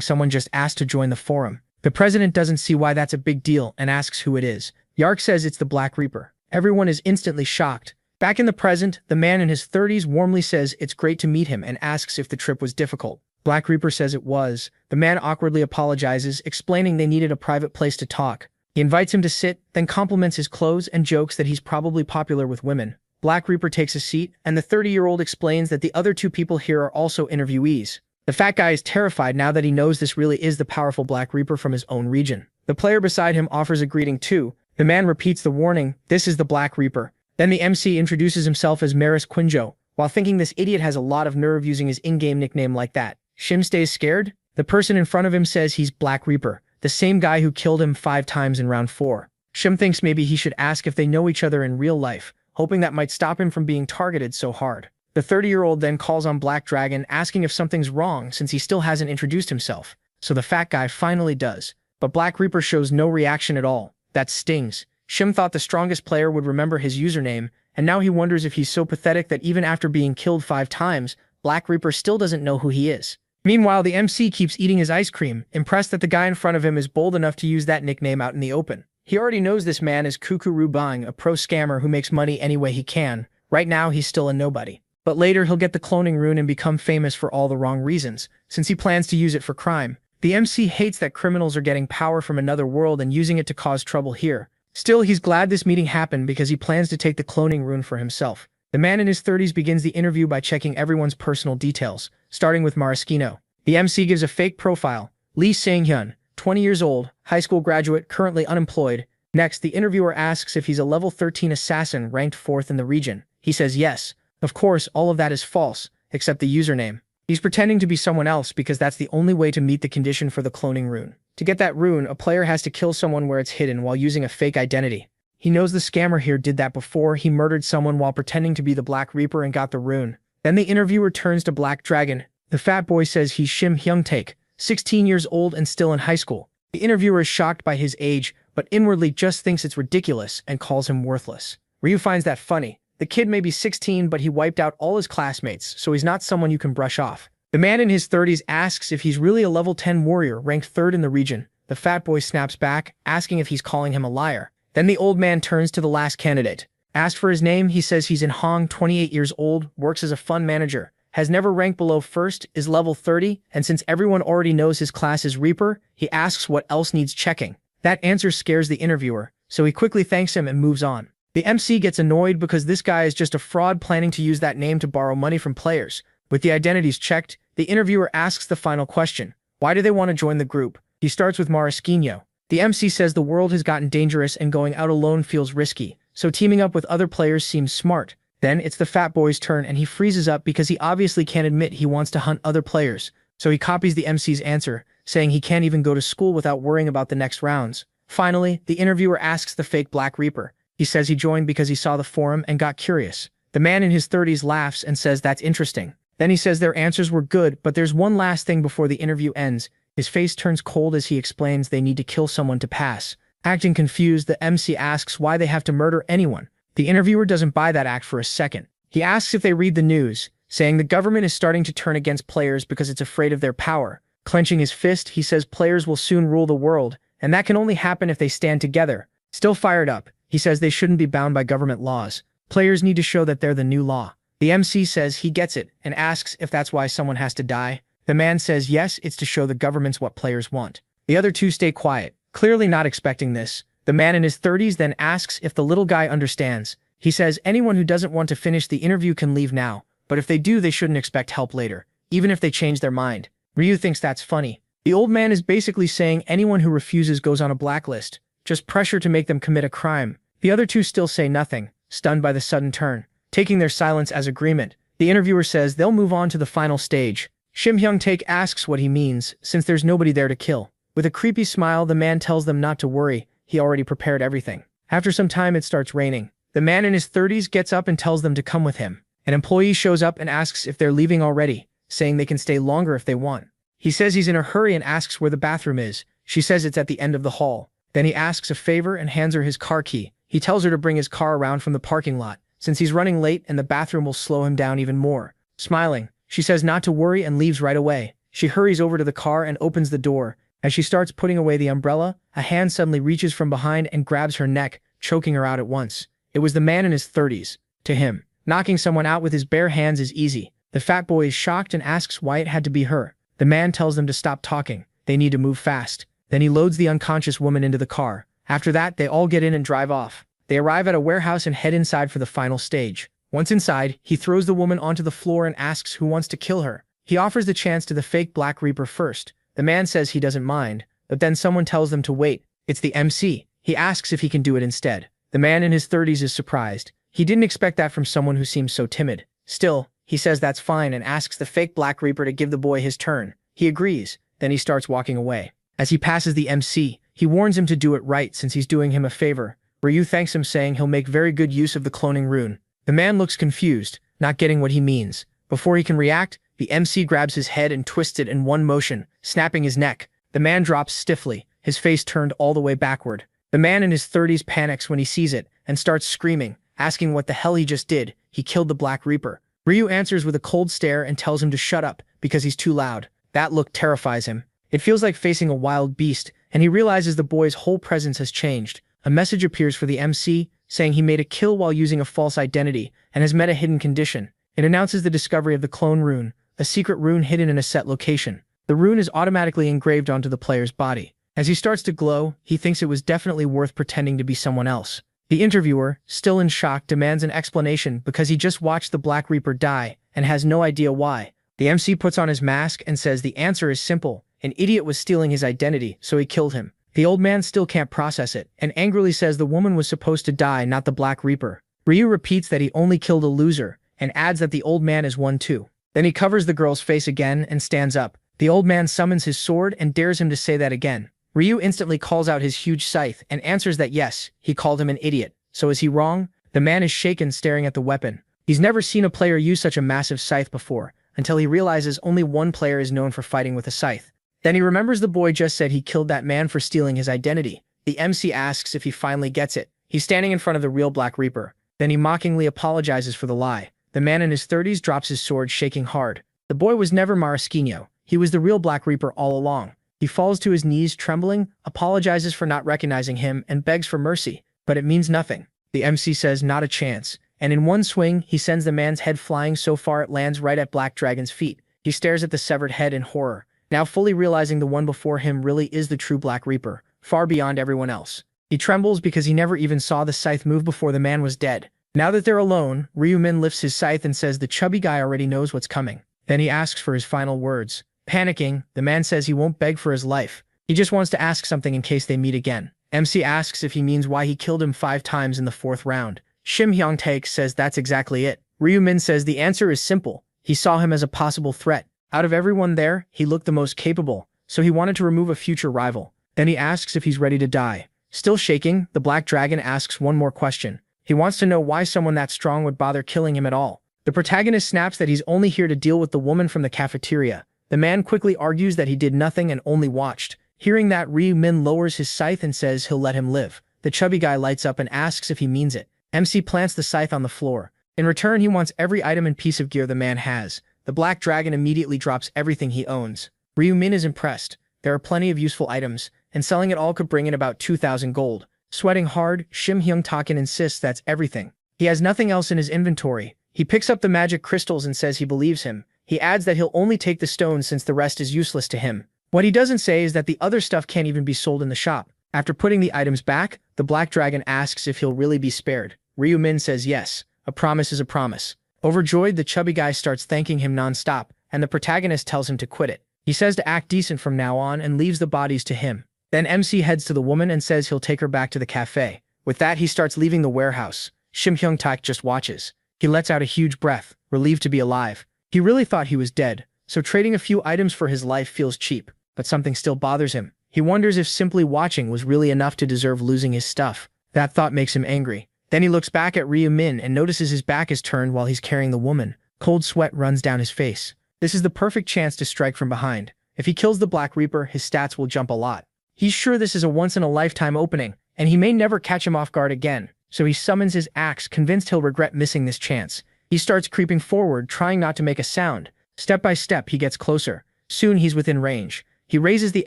someone just asked to join the forum. The president doesn't see why that's a big deal and asks who it is. Yark says it's the Black Reaper. Everyone is instantly shocked. Back in the present, the man in his 30s warmly says it's great to meet him and asks if the trip was difficult. Black Reaper says it was. The man awkwardly apologizes, explaining they needed a private place to talk. He invites him to sit, then compliments his clothes and jokes that he's probably popular with women. Black Reaper takes a seat, and the 30-year-old explains that the other 2 people here are also interviewees. The fat guy is terrified now that he knows this really is the powerful Black Reaper from his own region. The player beside him offers a greeting too. The man repeats the warning, this is the Black Reaper. Then the MC introduces himself as Maris Quinjo, while thinking this idiot has a lot of nerve using his in-game nickname like that. Shim stays scared. The person in front of him says he's Black Reaper, the same guy who killed him 5 times in round 4. Shim thinks maybe he should ask if they know each other in real life, hoping that might stop him from being targeted so hard. The 30-year-old then calls on Black Dragon, asking if something's wrong since he still hasn't introduced himself. So the fat guy finally does. But Black Reaper shows no reaction at all. That stings. Shim thought the strongest player would remember his username, and now he wonders if he's so pathetic that even after being killed 5 times, Black Reaper still doesn't know who he is. Meanwhile, the MC keeps eating his ice cream, impressed that the guy in front of him is bold enough to use that nickname out in the open. He already knows this man is Kukuru Bang, a pro scammer who makes money any way he can. Right now, he's still a nobody. But later, he'll get the cloning rune and become famous for all the wrong reasons, since he plans to use it for crime. The MC hates that criminals are getting power from another world and using it to cause trouble here. Still, he's glad this meeting happened because he plans to take the cloning rune for himself. The man in his 30s begins the interview by checking everyone's personal details, starting with Maraschino. The MC gives a fake profile. Lee Sang-hyun, 20 years old, high school graduate, currently unemployed. Next, the interviewer asks if he's a level 13 assassin ranked 4th in the region. He says yes. Of course, all of that is false, except the username. He's pretending to be someone else because that's the only way to meet the condition for the cloning rune. To get that rune, a player has to kill someone where it's hidden while using a fake identity. He knows the scammer here did that before. He murdered someone while pretending to be the Black Reaper and got the rune. Then the interviewer turns to Black Dragon. The fat boy says he's Shim Hyung-taek, 16 years old and still in high school. The interviewer is shocked by his age, but inwardly just thinks it's ridiculous and calls him worthless. Ryu finds that funny. The kid may be 16, but he wiped out all his classmates, so he's not someone you can brush off. The man in his 30s asks if he's really a level 10 warrior ranked 3rd in the region. The fat boy snaps back, asking if he's calling him a liar. Then the old man turns to the last candidate. Asked for his name, he says he's In Hong, 28 years old, works as a fund manager. has never ranked below first, is level 30, and since everyone already knows his class is Reaper, he asks what else needs checking. That answer scares the interviewer, so he quickly thanks him and moves on. The MC gets annoyed because this guy is just a fraud planning to use that name to borrow money from players. With the identities checked, the interviewer asks the final question. Why do they want to join the group? He starts with Maraschino. The MC says the world has gotten dangerous and going out alone feels risky, so teaming up with other players seems smart. Then it's the fat boy's turn and he freezes up because he obviously can't admit he wants to hunt other players, so he copies the MC's answer, saying he can't even go to school without worrying about the next rounds. Finally, the interviewer asks the fake Black Reaper. He says he joined because he saw the forum and got curious. The man in his 30s laughs and says that's interesting. Then he says their answers were good, but there's one last thing before the interview ends. His face turns cold as he explains they need to kill someone to pass. Acting confused, the MC asks why they have to murder anyone. The interviewer doesn't buy that act for a second. He asks if they read the news, saying the government is starting to turn against players because it's afraid of their power. Clenching his fist, he says players will soon rule the world, and that can only happen if they stand together. Still fired up, he says they shouldn't be bound by government laws. Players need to show that they're the new law. The MC says he gets it and asks if that's why someone has to die. The man says yes, it's to show the governments what players want. The other two stay quiet, clearly not expecting this. The man in his 30s then asks if the little guy understands. He says anyone who doesn't want to finish the interview can leave now, but if they do, they shouldn't expect help later, even if they change their mind. Ryu thinks that's funny. The old man is basically saying anyone who refuses goes on a blacklist, just pressure to make them commit a crime. The other two still say nothing, stunned by the sudden turn. Taking their silence as agreement, the interviewer says they'll move on to the final stage. Shim Hyung-taek asks what he means, since there's nobody there to kill. With a creepy smile, the man tells them not to worry, he already prepared everything. After some time, it starts raining. The man in his 30s gets up and tells them to come with him. An employee shows up and asks if they're leaving already, saying they can stay longer if they want. He says he's in a hurry and asks where the bathroom is. She says it's at the end of the hall. Then he asks a favor and hands her his car key. He tells her to bring his car around from the parking lot, since he's running late and the bathroom will slow him down even more. Smiling, she says not to worry and leaves right away. She hurries over to the car and opens the door. As she starts putting away the umbrella, a hand suddenly reaches from behind and grabs her neck, choking her out at once. It was the man in his 30s. To him, knocking someone out with his bare hands is easy. The fat boy is shocked and asks why it had to be her. The man tells them to stop talking. They need to move fast. Then he loads the unconscious woman into the car. After that, they all get in and drive off. They arrive at a warehouse and head inside for the final stage. Once inside, he throws the woman onto the floor and asks who wants to kill her. He offers the chance to the fake Black Reaper first. The man says he doesn't mind, but then someone tells them to wait. It's the MC. He asks if he can do it instead. The man in his 30s is surprised. He didn't expect that from someone who seems so timid. Still, he says that's fine and asks the fake Black Reaper to give the boy his turn. He agrees, then he starts walking away. As he passes the MC, he warns him to do it right since he's doing him a favor. Ryu thanks him, saying he'll make very good use of the cloning rune. The man looks confused, not getting what he means. Before he can react, the MC grabs his head and twists it in one motion, snapping his neck. The man drops stiffly, his face turned all the way backward. The man in his 30s panics when he sees it and starts screaming, asking what the hell he just did. He killed the Black Reaper. Ryu answers with a cold stare and tells him to shut up because he's too loud. That look terrifies him. It feels like facing a wild beast, and he realizes the boy's whole presence has changed. A message appears for the MC, saying he made a kill while using a false identity and has met a hidden condition. It announces the discovery of the clone rune, a secret rune hidden in a set location. The rune is automatically engraved onto the player's body. As he starts to glow, he thinks it was definitely worth pretending to be someone else. The interviewer, still in shock, demands an explanation because he just watched the Black Reaper die and has no idea why. The MC puts on his mask and says the answer is simple. An idiot was stealing his identity, so he killed him. The old man still can't process it, and angrily says the woman was supposed to die, not the Black Reaper. Ryu repeats that he only killed a loser, and adds that the old man is one too. Then he covers the girl's face again and stands up. The old man summons his sword and dares him to say that again. Ryu instantly calls out his huge scythe and answers that yes, he called him an idiot. So is he wrong? The man is shaken, staring at the weapon. He's never seen a player use such a massive scythe before, until he realizes only one player is known for fighting with a scythe. Then he remembers the boy just said he killed that man for stealing his identity. The MC asks if he finally gets it. He's standing in front of the real Black Reaper. Then he mockingly apologizes for the lie. The man in his 30s drops his sword, shaking hard. The boy was never Maraschino. He was the real Black Reaper all along. He falls to his knees, trembling, apologizes for not recognizing him, and begs for mercy. But it means nothing. The MC says not a chance, and in one swing, he sends the man's head flying so far it lands right at Black Dragon's feet. He stares at the severed head in horror, now fully realizing the one before him really is the true Black Reaper, far beyond everyone else. He trembles because he never even saw the scythe move before the man was dead. Now that they're alone, Ryu-min lifts his scythe and says the chubby guy already knows what's coming. Then he asks for his final words. Panicking, the man says he won't beg for his life. He just wants to ask something in case they meet again. MC asks if he means why he killed him 5 times in the 4th round. Shim Hyung-taek says that's exactly it. Ryu-min says the answer is simple. He saw him as a possible threat. Out of everyone there, he looked the most capable, so he wanted to remove a future rival. Then he asks if he's ready to die. Still shaking, the Black Dragon asks one more question. He wants to know why someone that strong would bother killing him at all. The protagonist snaps that he's only here to deal with the woman from the cafeteria. The man quickly argues that he did nothing and only watched. Hearing that, Ryu-min lowers his scythe and says he'll let him live. The chubby guy lights up and asks if he means it. MC plants the scythe on the floor. In return, he wants every item and piece of gear the man has. The Black Dragon immediately drops everything he owns. Ryu-min is impressed. There are plenty of useful items, and selling it all could bring in about 2,000 gold. Sweating hard, Shim Hyung-taek insists that's everything. He has nothing else in his inventory. He picks up the magic crystals and says he believes him. He adds that he'll only take the stones since the rest is useless to him. What he doesn't say is that the other stuff can't even be sold in the shop. After putting the items back, the Black Dragon asks if he'll really be spared. Ryu-min says yes. A promise is a promise. Overjoyed, the chubby guy starts thanking him non-stop, and the protagonist tells him to quit it. He says to act decent from now on and leaves the bodies to him. Then MC heads to the woman and says he'll take her back to the cafe. With that, he starts leaving the warehouse. Shim Hyung-taek just watches. He lets out a huge breath, relieved to be alive. He really thought he was dead, so trading a few items for his life feels cheap. But something still bothers him. He wonders if simply watching was really enough to deserve losing his stuff. That thought makes him angry. Then he looks back at Ryu-min and notices his back is turned while he's carrying the woman. Cold sweat runs down his face. This is the perfect chance to strike from behind. If he kills the Black Reaper, his stats will jump a lot. He's sure this is a once-in-a-lifetime opening, and he may never catch him off guard again. So he summons his axe, convinced he'll regret missing this chance. He starts creeping forward, trying not to make a sound. Step by step, he gets closer. Soon he's within range. He raises the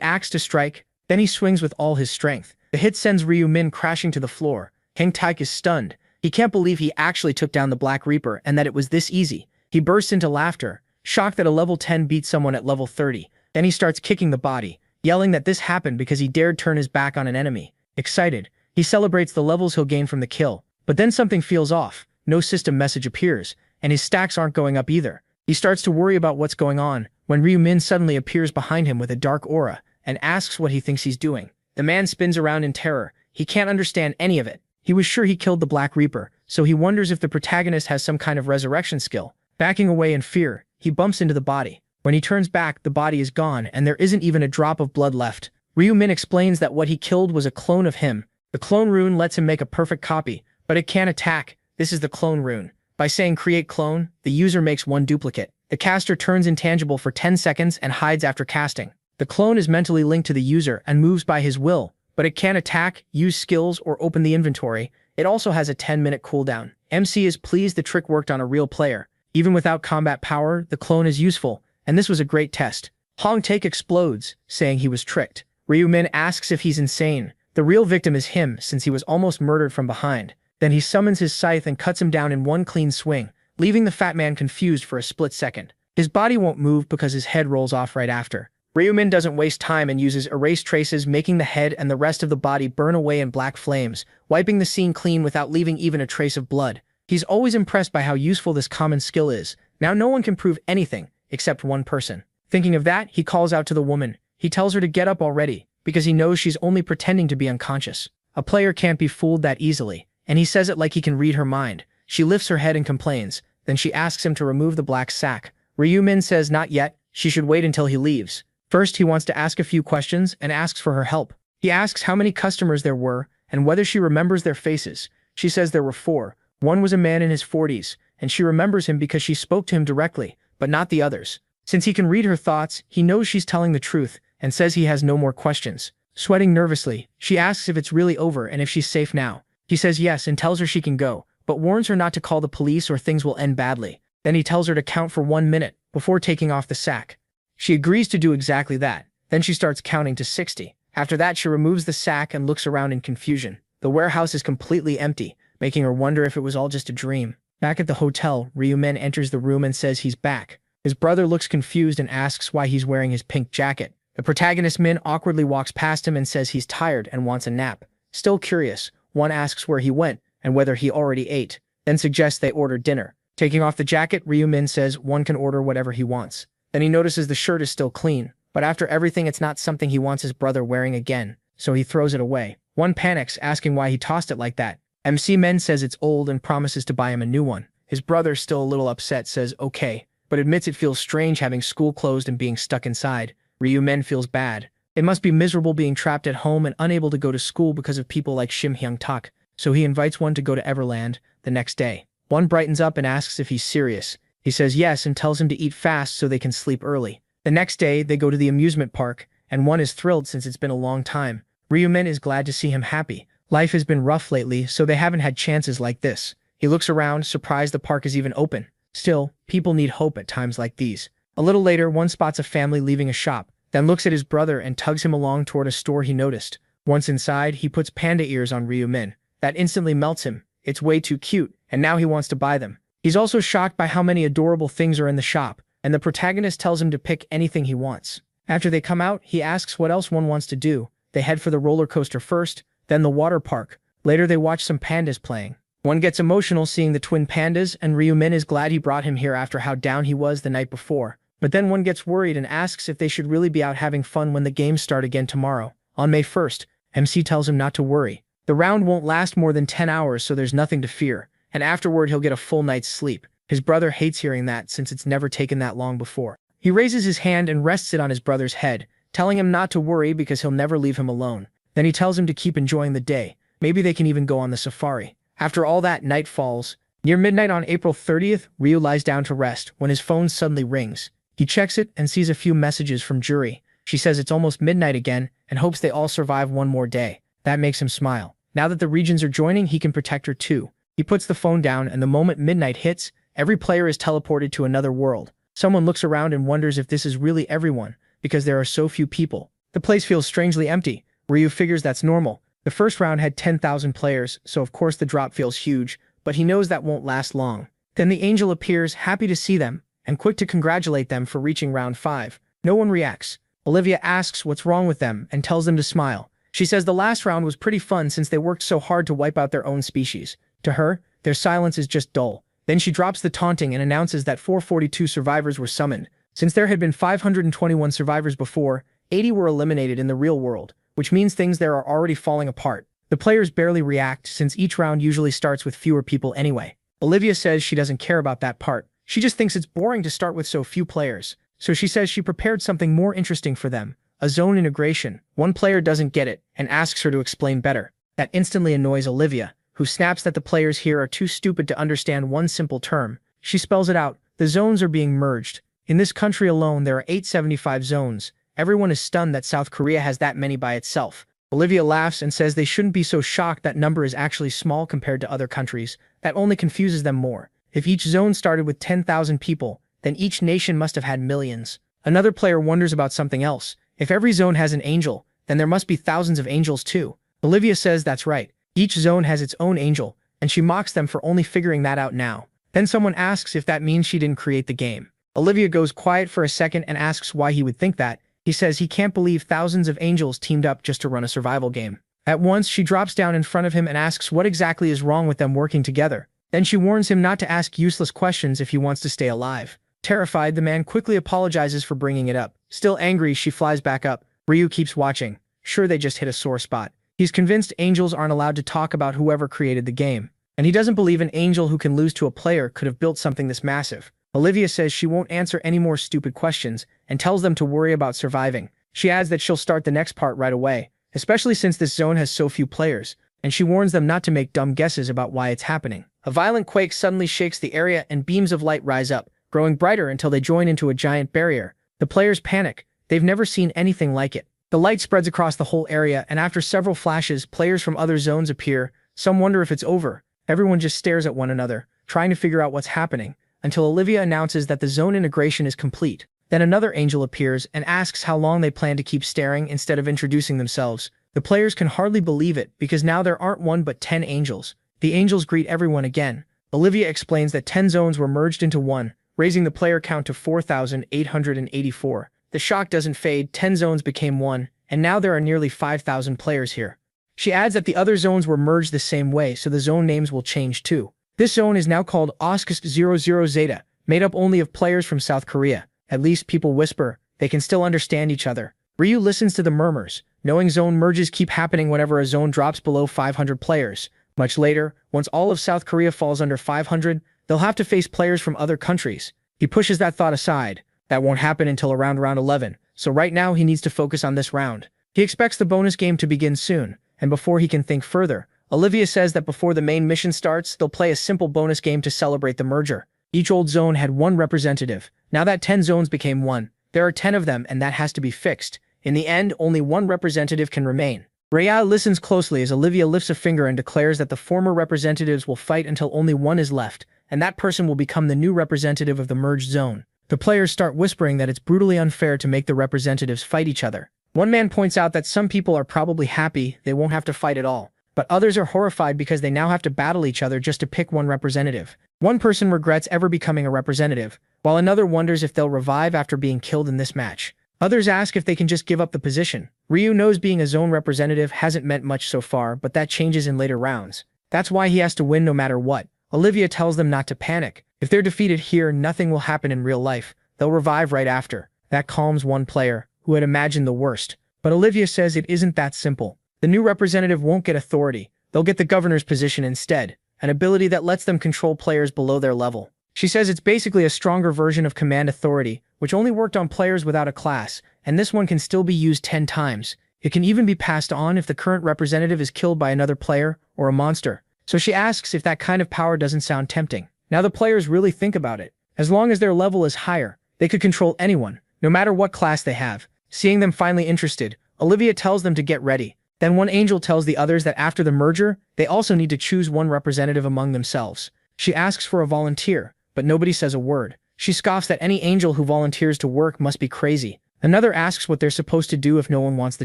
axe to strike, then he swings with all his strength. The hit sends Ryu-min crashing to the floor. Hyung-taek is stunned. He can't believe he actually took down the Black Reaper and that it was this easy. He bursts into laughter, shocked that a level 10 beat someone at level 30. Then he starts kicking the body, yelling that this happened because he dared turn his back on an enemy. Excited, he celebrates the levels he'll gain from the kill. But then something feels off. No system message appears, and his stacks aren't going up either. He starts to worry about what's going on, when Ryu-min suddenly appears behind him with a dark aura, and asks what he thinks he's doing. The man spins around in terror. He can't understand any of it. He was sure he killed the Black Reaper, so he wonders if the protagonist has some kind of resurrection skill. Backing away in fear, he bumps into the body. When he turns back, the body is gone, and there isn't even a drop of blood left. Ryu-min explains that what he killed was a clone of him. The clone rune lets him make a perfect copy, but it can't attack. This is the clone rune. By saying create clone, the user makes one duplicate. The caster turns intangible for 10 seconds and hides after casting. The clone is mentally linked to the user and moves by his will, but it can't attack, use skills, or open the inventory. It also has a 10-minute cooldown. MC is pleased the trick worked on a real player. Even without combat power, the clone is useful, and this was a great test. Hyung-taek explodes, saying he was tricked. Ryu-min asks if he's insane. The real victim is him, since he was almost murdered from behind. Then he summons his scythe and cuts him down in one clean swing, leaving the fat man confused for a split second. His body won't move because his head rolls off right after. Ryu-min doesn't waste time and uses erase traces, making the head and the rest of the body burn away in black flames, wiping the scene clean without leaving even a trace of blood. He's always impressed by how useful this common skill is. Now no one can prove anything, except one person. Thinking of that, he calls out to the woman. He tells her to get up already, because he knows she's only pretending to be unconscious. A player can't be fooled that easily, and he says it like he can read her mind. She lifts her head and complains. Then she asks him to remove the black sack. Ryu-min says not yet, she should wait until he leaves. First, he wants to ask a few questions and asks for her help. He asks how many customers there were and whether she remembers their faces. She says there were 4. One was a man in his 40s, and she remembers him because she spoke to him directly, but not the others. Since he can read her thoughts, he knows she's telling the truth and says he has no more questions. Sweating nervously, she asks if it's really over and if she's safe now. He says yes and tells her she can go, but warns her not to call the police or things will end badly. Then he tells her to count for 1 minute before taking off the sack. She agrees to do exactly that. Then she starts counting to 60. After that, she removes the sack and looks around in confusion. The warehouse is completely empty, making her wonder if it was all just a dream. Back at the hotel, Ryumen enters the room and says he's back. His brother looks confused and asks why he's wearing his pink jacket. The protagonist Min awkwardly walks past him and says he's tired and wants a nap. Still curious, one asks where he went and whether he already ate, then suggests they order dinner. Taking off the jacket, Ryumin says one can order whatever he wants. Then he notices the shirt is still clean, but after everything it's not something he wants his brother wearing again, so he throws it away. One panics, asking why he tossed it like that. MC Men says it's old and promises to buy him a new one. His brother, still a little upset, says okay, but admits it feels strange having school closed and being stuck inside. Ryumen feels bad. It must be miserable being trapped at home and unable to go to school because of people like Shim Hyung-tak, so he invites one to go to Everland the next day. One brightens up and asks if he's serious. He says yes and tells him to eat fast so they can sleep early. The next day, they go to the amusement park, and one is thrilled since it's been a long time. Ryumen is glad to see him happy. Life has been rough lately, so they haven't had chances like this. He looks around, surprised the park is even open. Still, people need hope at times like these. A little later, one spots a family leaving a shop, then looks at his brother and tugs him along toward a store he noticed. Once inside, he puts panda ears on Ryumen. That instantly melts him. It's way too cute, and now he wants to buy them. He's also shocked by how many adorable things are in the shop, and the protagonist tells him to pick anything he wants. After they come out, he asks what else one wants to do. They head for the roller coaster first, then the water park. Later they watch some pandas playing. One gets emotional seeing the twin pandas, and Ryumen is glad he brought him here after how down he was the night before. But then one gets worried and asks if they should really be out having fun when the games start again tomorrow. On May 1st, MC tells him not to worry. The round won't last more than 10 hours, so there's nothing to fear, and afterward he'll get a full night's sleep. His brother hates hearing that since it's never taken that long before. He raises his hand and rests it on his brother's head, telling him not to worry because he'll never leave him alone. Then he tells him to keep enjoying the day. Maybe they can even go on the safari. After all that, night falls. Near midnight on April 30th, Ryu lies down to rest when his phone suddenly rings. He checks it and sees a few messages from Juri. She says it's almost midnight again and hopes they all survive one more day. That makes him smile. Now that the regions are joining, he can protect her too. He puts the phone down, and the moment midnight hits, every player is teleported to another world. Someone looks around and wonders if this is really everyone, because there are so few people. The place feels strangely empty. Ryu figures that's normal. The first round had 10,000 players, so of course the drop feels huge, but he knows that won't last long. Then the angel appears, happy to see them, and quick to congratulate them for reaching round 5. No one reacts. Olivia asks what's wrong with them and tells them to smile. She says the last round was pretty fun since they worked so hard to wipe out their own species. To her, their silence is just dull. Then she drops the taunting and announces that 442 survivors were summoned. Since there had been 521 survivors before, 80 were eliminated in the real world, which means things there are already falling apart. The players barely react since each round usually starts with fewer people anyway. Olivia says she doesn't care about that part. She just thinks it's boring to start with so few players. So she says she prepared something more interesting for them. A zone integration. One player doesn't get it and asks her to explain better. That instantly annoys Olivia, who snaps that the players here are too stupid to understand one simple term. She spells it out. The zones are being merged. In this country alone, there are 875 zones. Everyone is stunned that South Korea has that many by itself. Olivia laughs and says they shouldn't be so shocked that number is actually small compared to other countries. That only confuses them more. If each zone started with 10,000 people, then each nation must have had millions. Another player wonders about something else. If every zone has an angel, then there must be thousands of angels too. Olivia says that's right. Each zone has its own angel, and she mocks them for only figuring that out now. Then someone asks if that means she didn't create the game. Olivia goes quiet for a second and asks why he would think that. He says he can't believe thousands of angels teamed up just to run a survival game. At once, she drops down in front of him and asks what exactly is wrong with them working together. Then she warns him not to ask useless questions if he wants to stay alive. Terrified, the man quickly apologizes for bringing it up. Still angry, she flies back up. Ryu keeps watching. Sure, they just hit a sore spot. He's convinced angels aren't allowed to talk about whoever created the game. And he doesn't believe an angel who can lose to a player could have built something this massive. Olivia says she won't answer any more stupid questions and tells them to worry about surviving. She adds that she'll start the next part right away, especially since this zone has so few players, and she warns them not to make dumb guesses about why it's happening. A violent quake suddenly shakes the area and beams of light rise up, growing brighter until they join into a giant barrier. The players panic. They've never seen anything like it. The light spreads across the whole area, and after several flashes, players from other zones appear. Some wonder if it's over. Everyone just stares at one another, trying to figure out what's happening, until Olivia announces that the zone integration is complete. Then another angel appears and asks how long they plan to keep staring instead of introducing themselves. The players can hardly believe it because now there aren't one but 10 angels. The angels greet everyone again. Olivia explains that 10 zones were merged into one, raising the player count to 4,884. The shock doesn't fade, 10 zones became one, and now there are nearly 5,000 players here. She adds that the other zones were merged the same way, so the zone names will change too. This zone is now called Oskust 00 Zeta, made up only of players from South Korea. At least people whisper, they can still understand each other. Ryu listens to the murmurs, knowing zone merges keep happening whenever a zone drops below 500 players. Much later, once all of South Korea falls under 500, they'll have to face players from other countries. He pushes that thought aside. That won't happen until around round 11, so right now he needs to focus on this round. He expects the bonus game to begin soon, and before he can think further, Olivia says that before the main mission starts, they'll play a simple bonus game to celebrate the merger. Each old zone had one representative. Now that 10 zones became one, there are 10 of them and that has to be fixed. In the end, only one representative can remain. Rhea listens closely as Olivia lifts a finger and declares that the former representatives will fight until only one is left, and that person will become the new representative of the merged zone. The players start whispering that it's brutally unfair to make the representatives fight each other. One man points out that some people are probably happy they won't have to fight at all, but others are horrified because they now have to battle each other just to pick one representative. One person regrets ever becoming a representative, while another wonders if they'll revive after being killed in this match. Others ask if they can just give up the position. Ryu knows being a zone representative hasn't meant much so far, but that changes in later rounds. That's why he has to win no matter what. Olivia tells them not to panic. If they're defeated here, nothing will happen in real life. They'll revive right after. That calms one player, who had imagined the worst. But Olivia says it isn't that simple. The new representative won't get authority. They'll get the governor's position instead, an ability that lets them control players below their level. She says it's basically a stronger version of command authority, which only worked on players without a class, and this one can still be used 10 times. It can even be passed on if the current representative is killed by another player or a monster. So she asks if that kind of power doesn't sound tempting. Now the players really think about it. As long as their level is higher, they could control anyone, no matter what class they have. Seeing them finally interested, Olivia tells them to get ready. Then one angel tells the others that after the merger, they also need to choose one representative among themselves. She asks for a volunteer, but nobody says a word. She scoffs that any angel who volunteers to work must be crazy. Another asks what they're supposed to do if no one wants the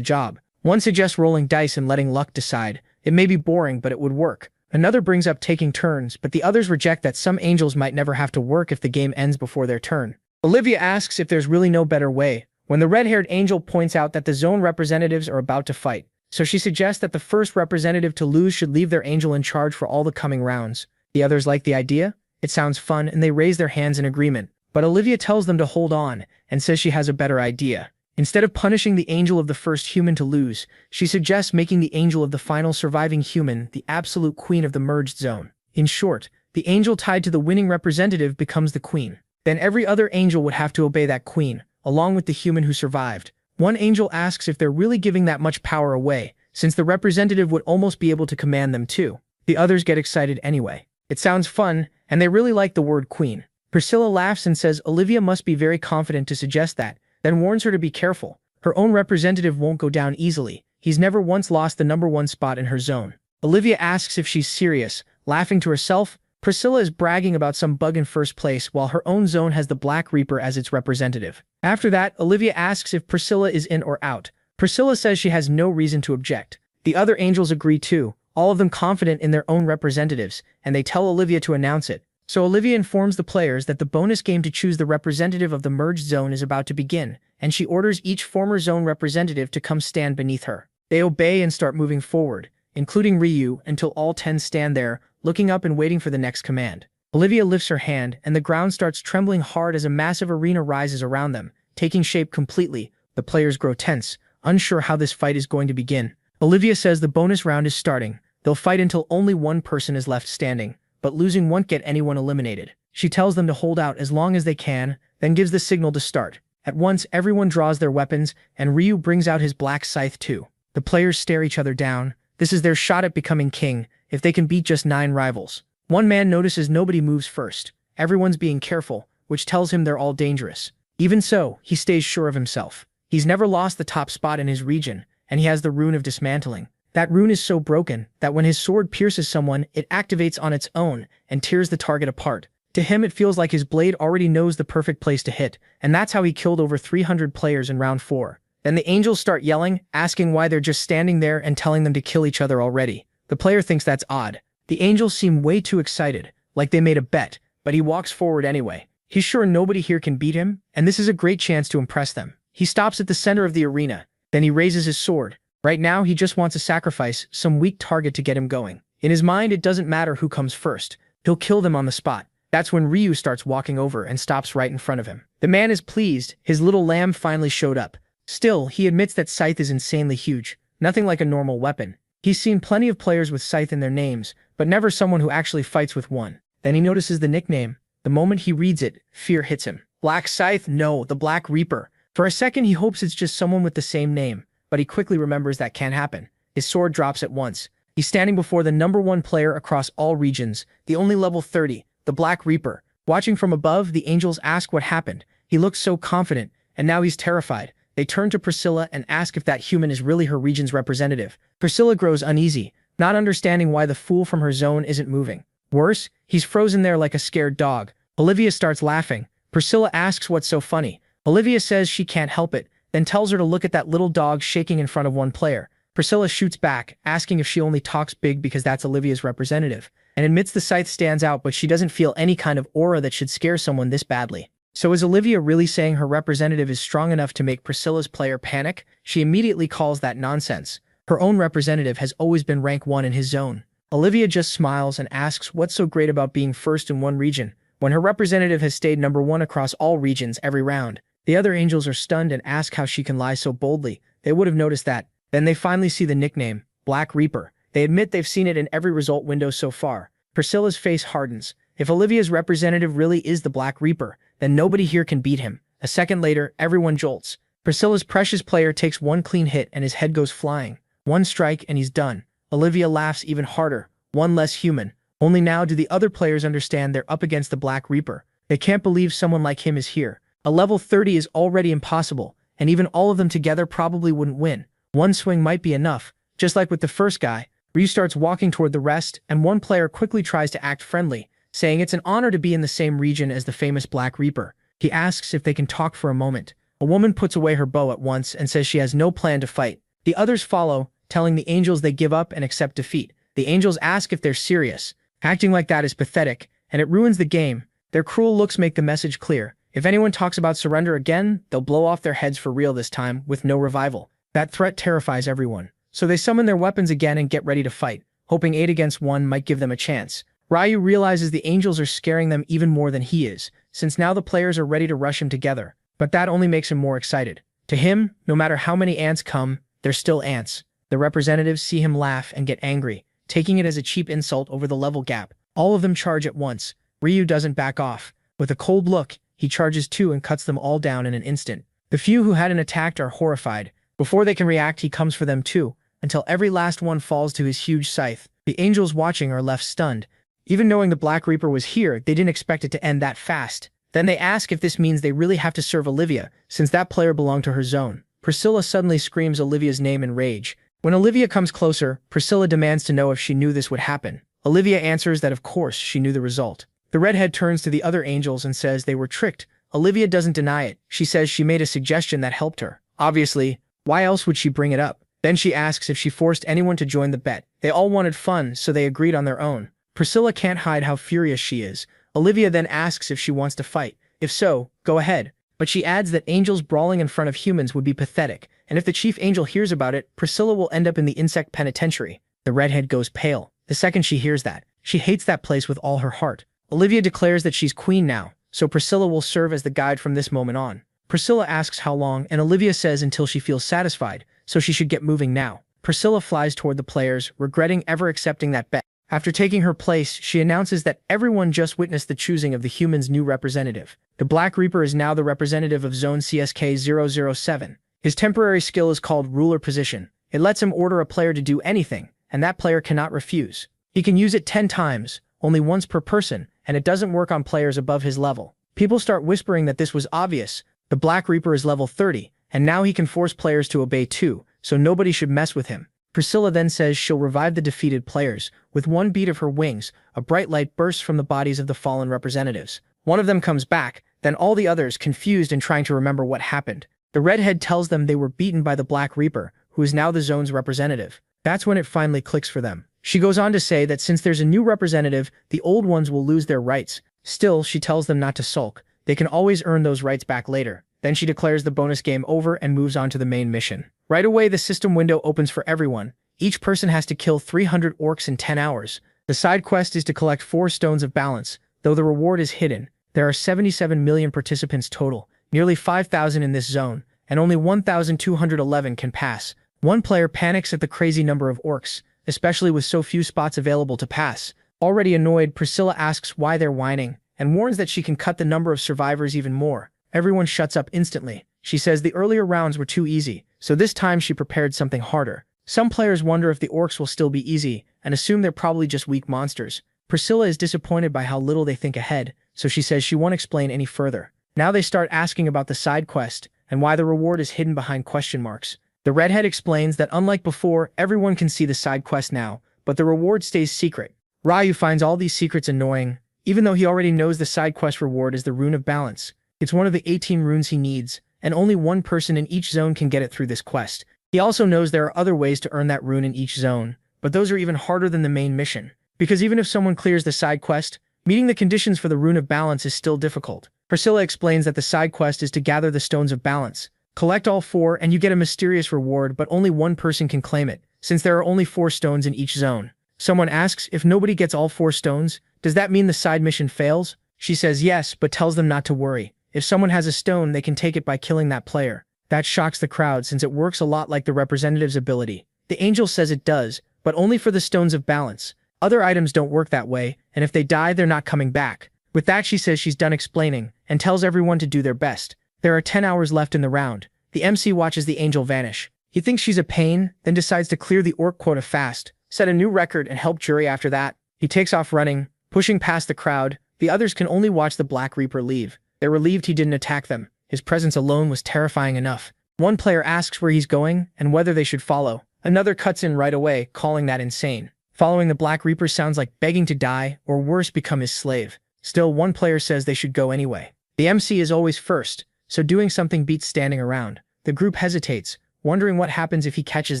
job. One suggests rolling dice and letting luck decide. It may be boring, but it would work. Another brings up taking turns, but the others reject that some angels might never have to work if the game ends before their turn. Olivia asks if there's really no better way, when the red-haired angel points out that the zone representatives are about to fight. So she suggests that the first representative to lose should leave their angel in charge for all the coming rounds. The others like the idea. It sounds fun, and they raise their hands in agreement. But Olivia tells them to hold on, and says she has a better idea. Instead of punishing the angel of the first human to lose, she suggests making the angel of the final surviving human the absolute queen of the merged zone. In short, the angel tied to the winning representative becomes the queen. Then every other angel would have to obey that queen, along with the human who survived. One angel asks if they're really giving that much power away, since the representative would almost be able to command them too. The others get excited anyway. It sounds fun, and they really like the word queen. Priscilla laughs and says Olivia must be very confident to suggest that, then warns her to be careful. Her own representative won't go down easily. He's never once lost the #1 spot in her zone. Olivia asks if she's serious, laughing to herself. Priscilla is bragging about some bug in first place while her own zone has the Black Reaper as its representative. After that, Olivia asks if Priscilla is in or out. Priscilla says she has no reason to object. The other angels agree too, all of them confident in their own representatives, and they tell Olivia to announce it. So Olivia informs the players that the bonus game to choose the representative of the merged zone is about to begin, and she orders each former zone representative to come stand beneath her. They obey and start moving forward, including Ryu, until all 10 stand there, looking up and waiting for the next command. Olivia lifts her hand, and the ground starts trembling hard as a massive arena rises around them, taking shape completely. The players grow tense, unsure how this fight is going to begin. Olivia says the bonus round is starting. They'll fight until only one person is left standing, but losing won't get anyone eliminated. She tells them to hold out as long as they can, then gives the signal to start. At once, everyone draws their weapons, and Ryu brings out his black scythe too. The players stare each other down. This is their shot at becoming king, if they can beat just 9 rivals. One man notices nobody moves first. Everyone's being careful, which tells him they're all dangerous. Even so, he stays sure of himself. He's never lost the top spot in his region, and he has the rune of dismantling. That rune is so broken that when his sword pierces someone, it activates on its own and tears the target apart. To him, it feels like his blade already knows the perfect place to hit, and that's how he killed over 300 players in round 4. Then the angels start yelling, asking why they're just standing there and telling them to kill each other already. The player thinks that's odd. The angels seem way too excited, like they made a bet, but he walks forward anyway. He's sure nobody here can beat him, and this is a great chance to impress them. He stops at the center of the arena, then he raises his sword. Right now, he just wants to sacrifice some weak target to get him going. In his mind, it doesn't matter who comes first. He'll kill them on the spot. That's when Ryu starts walking over and stops right in front of him. The man is pleased. His little lamb finally showed up. Still, he admits that Scythe is insanely huge. Nothing like a normal weapon. He's seen plenty of players with Scythe in their names, but never someone who actually fights with one. Then he notices the nickname. The moment he reads it, fear hits him. Black Scythe? No, the Black Reaper. For a second, he hopes it's just someone with the same name, but he quickly remembers that can't happen. His sword drops at once. He's standing before the #1 player across all regions, the only level 30, the Black Reaper. Watching from above, the angels ask what happened. He looks so confident, and now he's terrified. They turn to Priscilla and ask if that human is really her region's representative. Priscilla grows uneasy, not understanding why the fool from her zone isn't moving. Worse, he's frozen there like a scared dog. Olivia starts laughing. Priscilla asks what's so funny. Olivia says she can't help it, then tells her to look at that little dog shaking in front of one player. Priscilla shoots back, asking if she only talks big because that's Olivia's representative, and admits the Scythe stands out, but she doesn't feel any kind of aura that should scare someone this badly. So is Olivia really saying her representative is strong enough to make Priscilla's player panic? She immediately calls that nonsense. Her own representative has always been rank 1 in his zone. Olivia just smiles and asks what's so great about being first in one region, when her representative has stayed #1 across all regions every round. The other angels are stunned and ask how she can lie so boldly. They would have noticed that. Then they finally see the nickname, Black Reaper. They admit they've seen it in every result window so far. Priscilla's face hardens. If Olivia's representative really is the Black Reaper, then nobody here can beat him. A second later, everyone jolts. Priscilla's precious player takes one clean hit and his head goes flying. One strike and he's done. Olivia laughs even harder. One less human. Only now do the other players understand they're up against the Black Reaper. They can't believe someone like him is here. A level 30 is already impossible, and even all of them together probably wouldn't win. One swing might be enough. Just like with the first guy, Ryu starts walking toward the rest, and one player quickly tries to act friendly, saying it's an honor to be in the same region as the famous Black Reaper. He asks if they can talk for a moment. A woman puts away her bow at once and says she has no plan to fight. The others follow, telling the angels they give up and accept defeat. The angels ask if they're serious. Acting like that is pathetic, and it ruins the game. Their cruel looks make the message clear. If anyone talks about surrender again, they'll blow off their heads for real this time, with no revival. That threat terrifies everyone. So they summon their weapons again and get ready to fight, hoping 8 against 1 might give them a chance. Ryu realizes the angels are scaring them even more than he is, since now the players are ready to rush him together. But that only makes him more excited. To him, no matter how many ants come, they're still ants. The representatives see him laugh and get angry, taking it as a cheap insult over the level gap. All of them charge at once. Ryu doesn't back off. With a cold look, he charges too and cuts them all down in an instant. The few who hadn't attacked are horrified. Before they can react, he comes for them too, until every last one falls to his huge scythe. The angels watching are left stunned. Even knowing the Black Reaper was here, they didn't expect it to end that fast. Then they ask if this means they really have to serve Olivia, since that player belonged to her zone. Priscilla suddenly screams Olivia's name in rage. When Olivia comes closer, Priscilla demands to know if she knew this would happen. Olivia answers that of course she knew the result. The redhead turns to the other angels and says they were tricked. Olivia doesn't deny it. She says she made a suggestion that helped her. Obviously, why else would she bring it up? Then she asks if she forced anyone to join the bet. They all wanted fun, so they agreed on their own. Priscilla can't hide how furious she is. Olivia then asks if she wants to fight. If so, go ahead. But she adds that angels brawling in front of humans would be pathetic, and if the chief angel hears about it, Priscilla will end up in the insect penitentiary. The redhead goes pale. The second she hears that, she hates that place with all her heart. Olivia declares that she's queen now, so Priscilla will serve as the guide from this moment on. Priscilla asks how long, and Olivia says until she feels satisfied, so she should get moving now. Priscilla flies toward the players, regretting ever accepting that bet. After taking her place, she announces that everyone just witnessed the choosing of the human's new representative. The Black Reaper is now the representative of Zone CSK-007. His temporary skill is called Ruler Position. It lets him order a player to do anything, and that player cannot refuse. He can use it 10 times, only once per person, and it doesn't work on players above his level. People start whispering that this was obvious. The Black Reaper is level 30, and now he can force players to obey too, so nobody should mess with him. Priscilla then says she'll revive the defeated players. With one beat of her wings, a bright light bursts from the bodies of the fallen representatives. One of them comes back, then all the others, confused and trying to remember what happened. The redhead tells them they were beaten by the Black Reaper, who is now the zone's representative. That's when it finally clicks for them. She goes on to say that since there's a new representative, the old ones will lose their rights. Still, she tells them not to sulk. They can always earn those rights back later. Then she declares the bonus game over and moves on to the main mission. Right away, the system window opens for everyone. Each person has to kill 300 orcs in 10 hours. The side quest is to collect 4 stones of balance, though the reward is hidden. There are 77 million participants total, nearly 5,000 in this zone, and only 1,211 can pass. One player panics at the crazy number of orcs, especially with so few spots available to pass. Already annoyed, Priscilla asks why they're whining, and warns that she can cut the number of survivors even more. Everyone shuts up instantly. She says the earlier rounds were too easy, so this time she prepared something harder. Some players wonder if the orcs will still be easy, and assume they're probably just weak monsters. Priscilla is disappointed by how little they think ahead, so she says she won't explain any further. Now they start asking about the side quest, and why the reward is hidden behind question marks. The redhead explains that unlike before, everyone can see the side quest now, but the reward stays secret. Ryu finds all these secrets annoying, even though he already knows the side quest reward is the Rune of Balance. It's one of the 18 runes he needs, and only one person in each zone can get it through this quest. He also knows there are other ways to earn that rune in each zone, but those are even harder than the main mission. Because even if someone clears the side quest, meeting the conditions for the Rune of Balance is still difficult. Priscilla explains that the side quest is to gather the Stones of Balance. Collect all 4 and you get a mysterious reward, but only one person can claim it, since there are only 4 stones in each zone. Someone asks if nobody gets all 4 stones, does that mean the side mission fails? She says yes, but tells them not to worry. If someone has a stone, they can take it by killing that player. That shocks the crowd since it works a lot like the representative's ability. The angel says it does, but only for the Stones of Balance. Other items don't work that way, and if they die, they're not coming back. With that, she says she's done explaining, and tells everyone to do their best. There are 10 hours left in the round. The MC watches the angel vanish. He thinks she's a pain, then decides to clear the orc quota fast, set a new record, and help jury after that. He takes off running, pushing past the crowd. The others can only watch the Black Reaper leave. They're relieved he didn't attack them. His presence alone was terrifying enough. One player asks where he's going and whether they should follow. Another cuts in right away, calling that insane. Following the Black Reaper sounds like begging to die, or worse, become his slave. Still, one player says they should go anyway. The MC is always first, so doing something beats standing around. The group hesitates, wondering what happens if he catches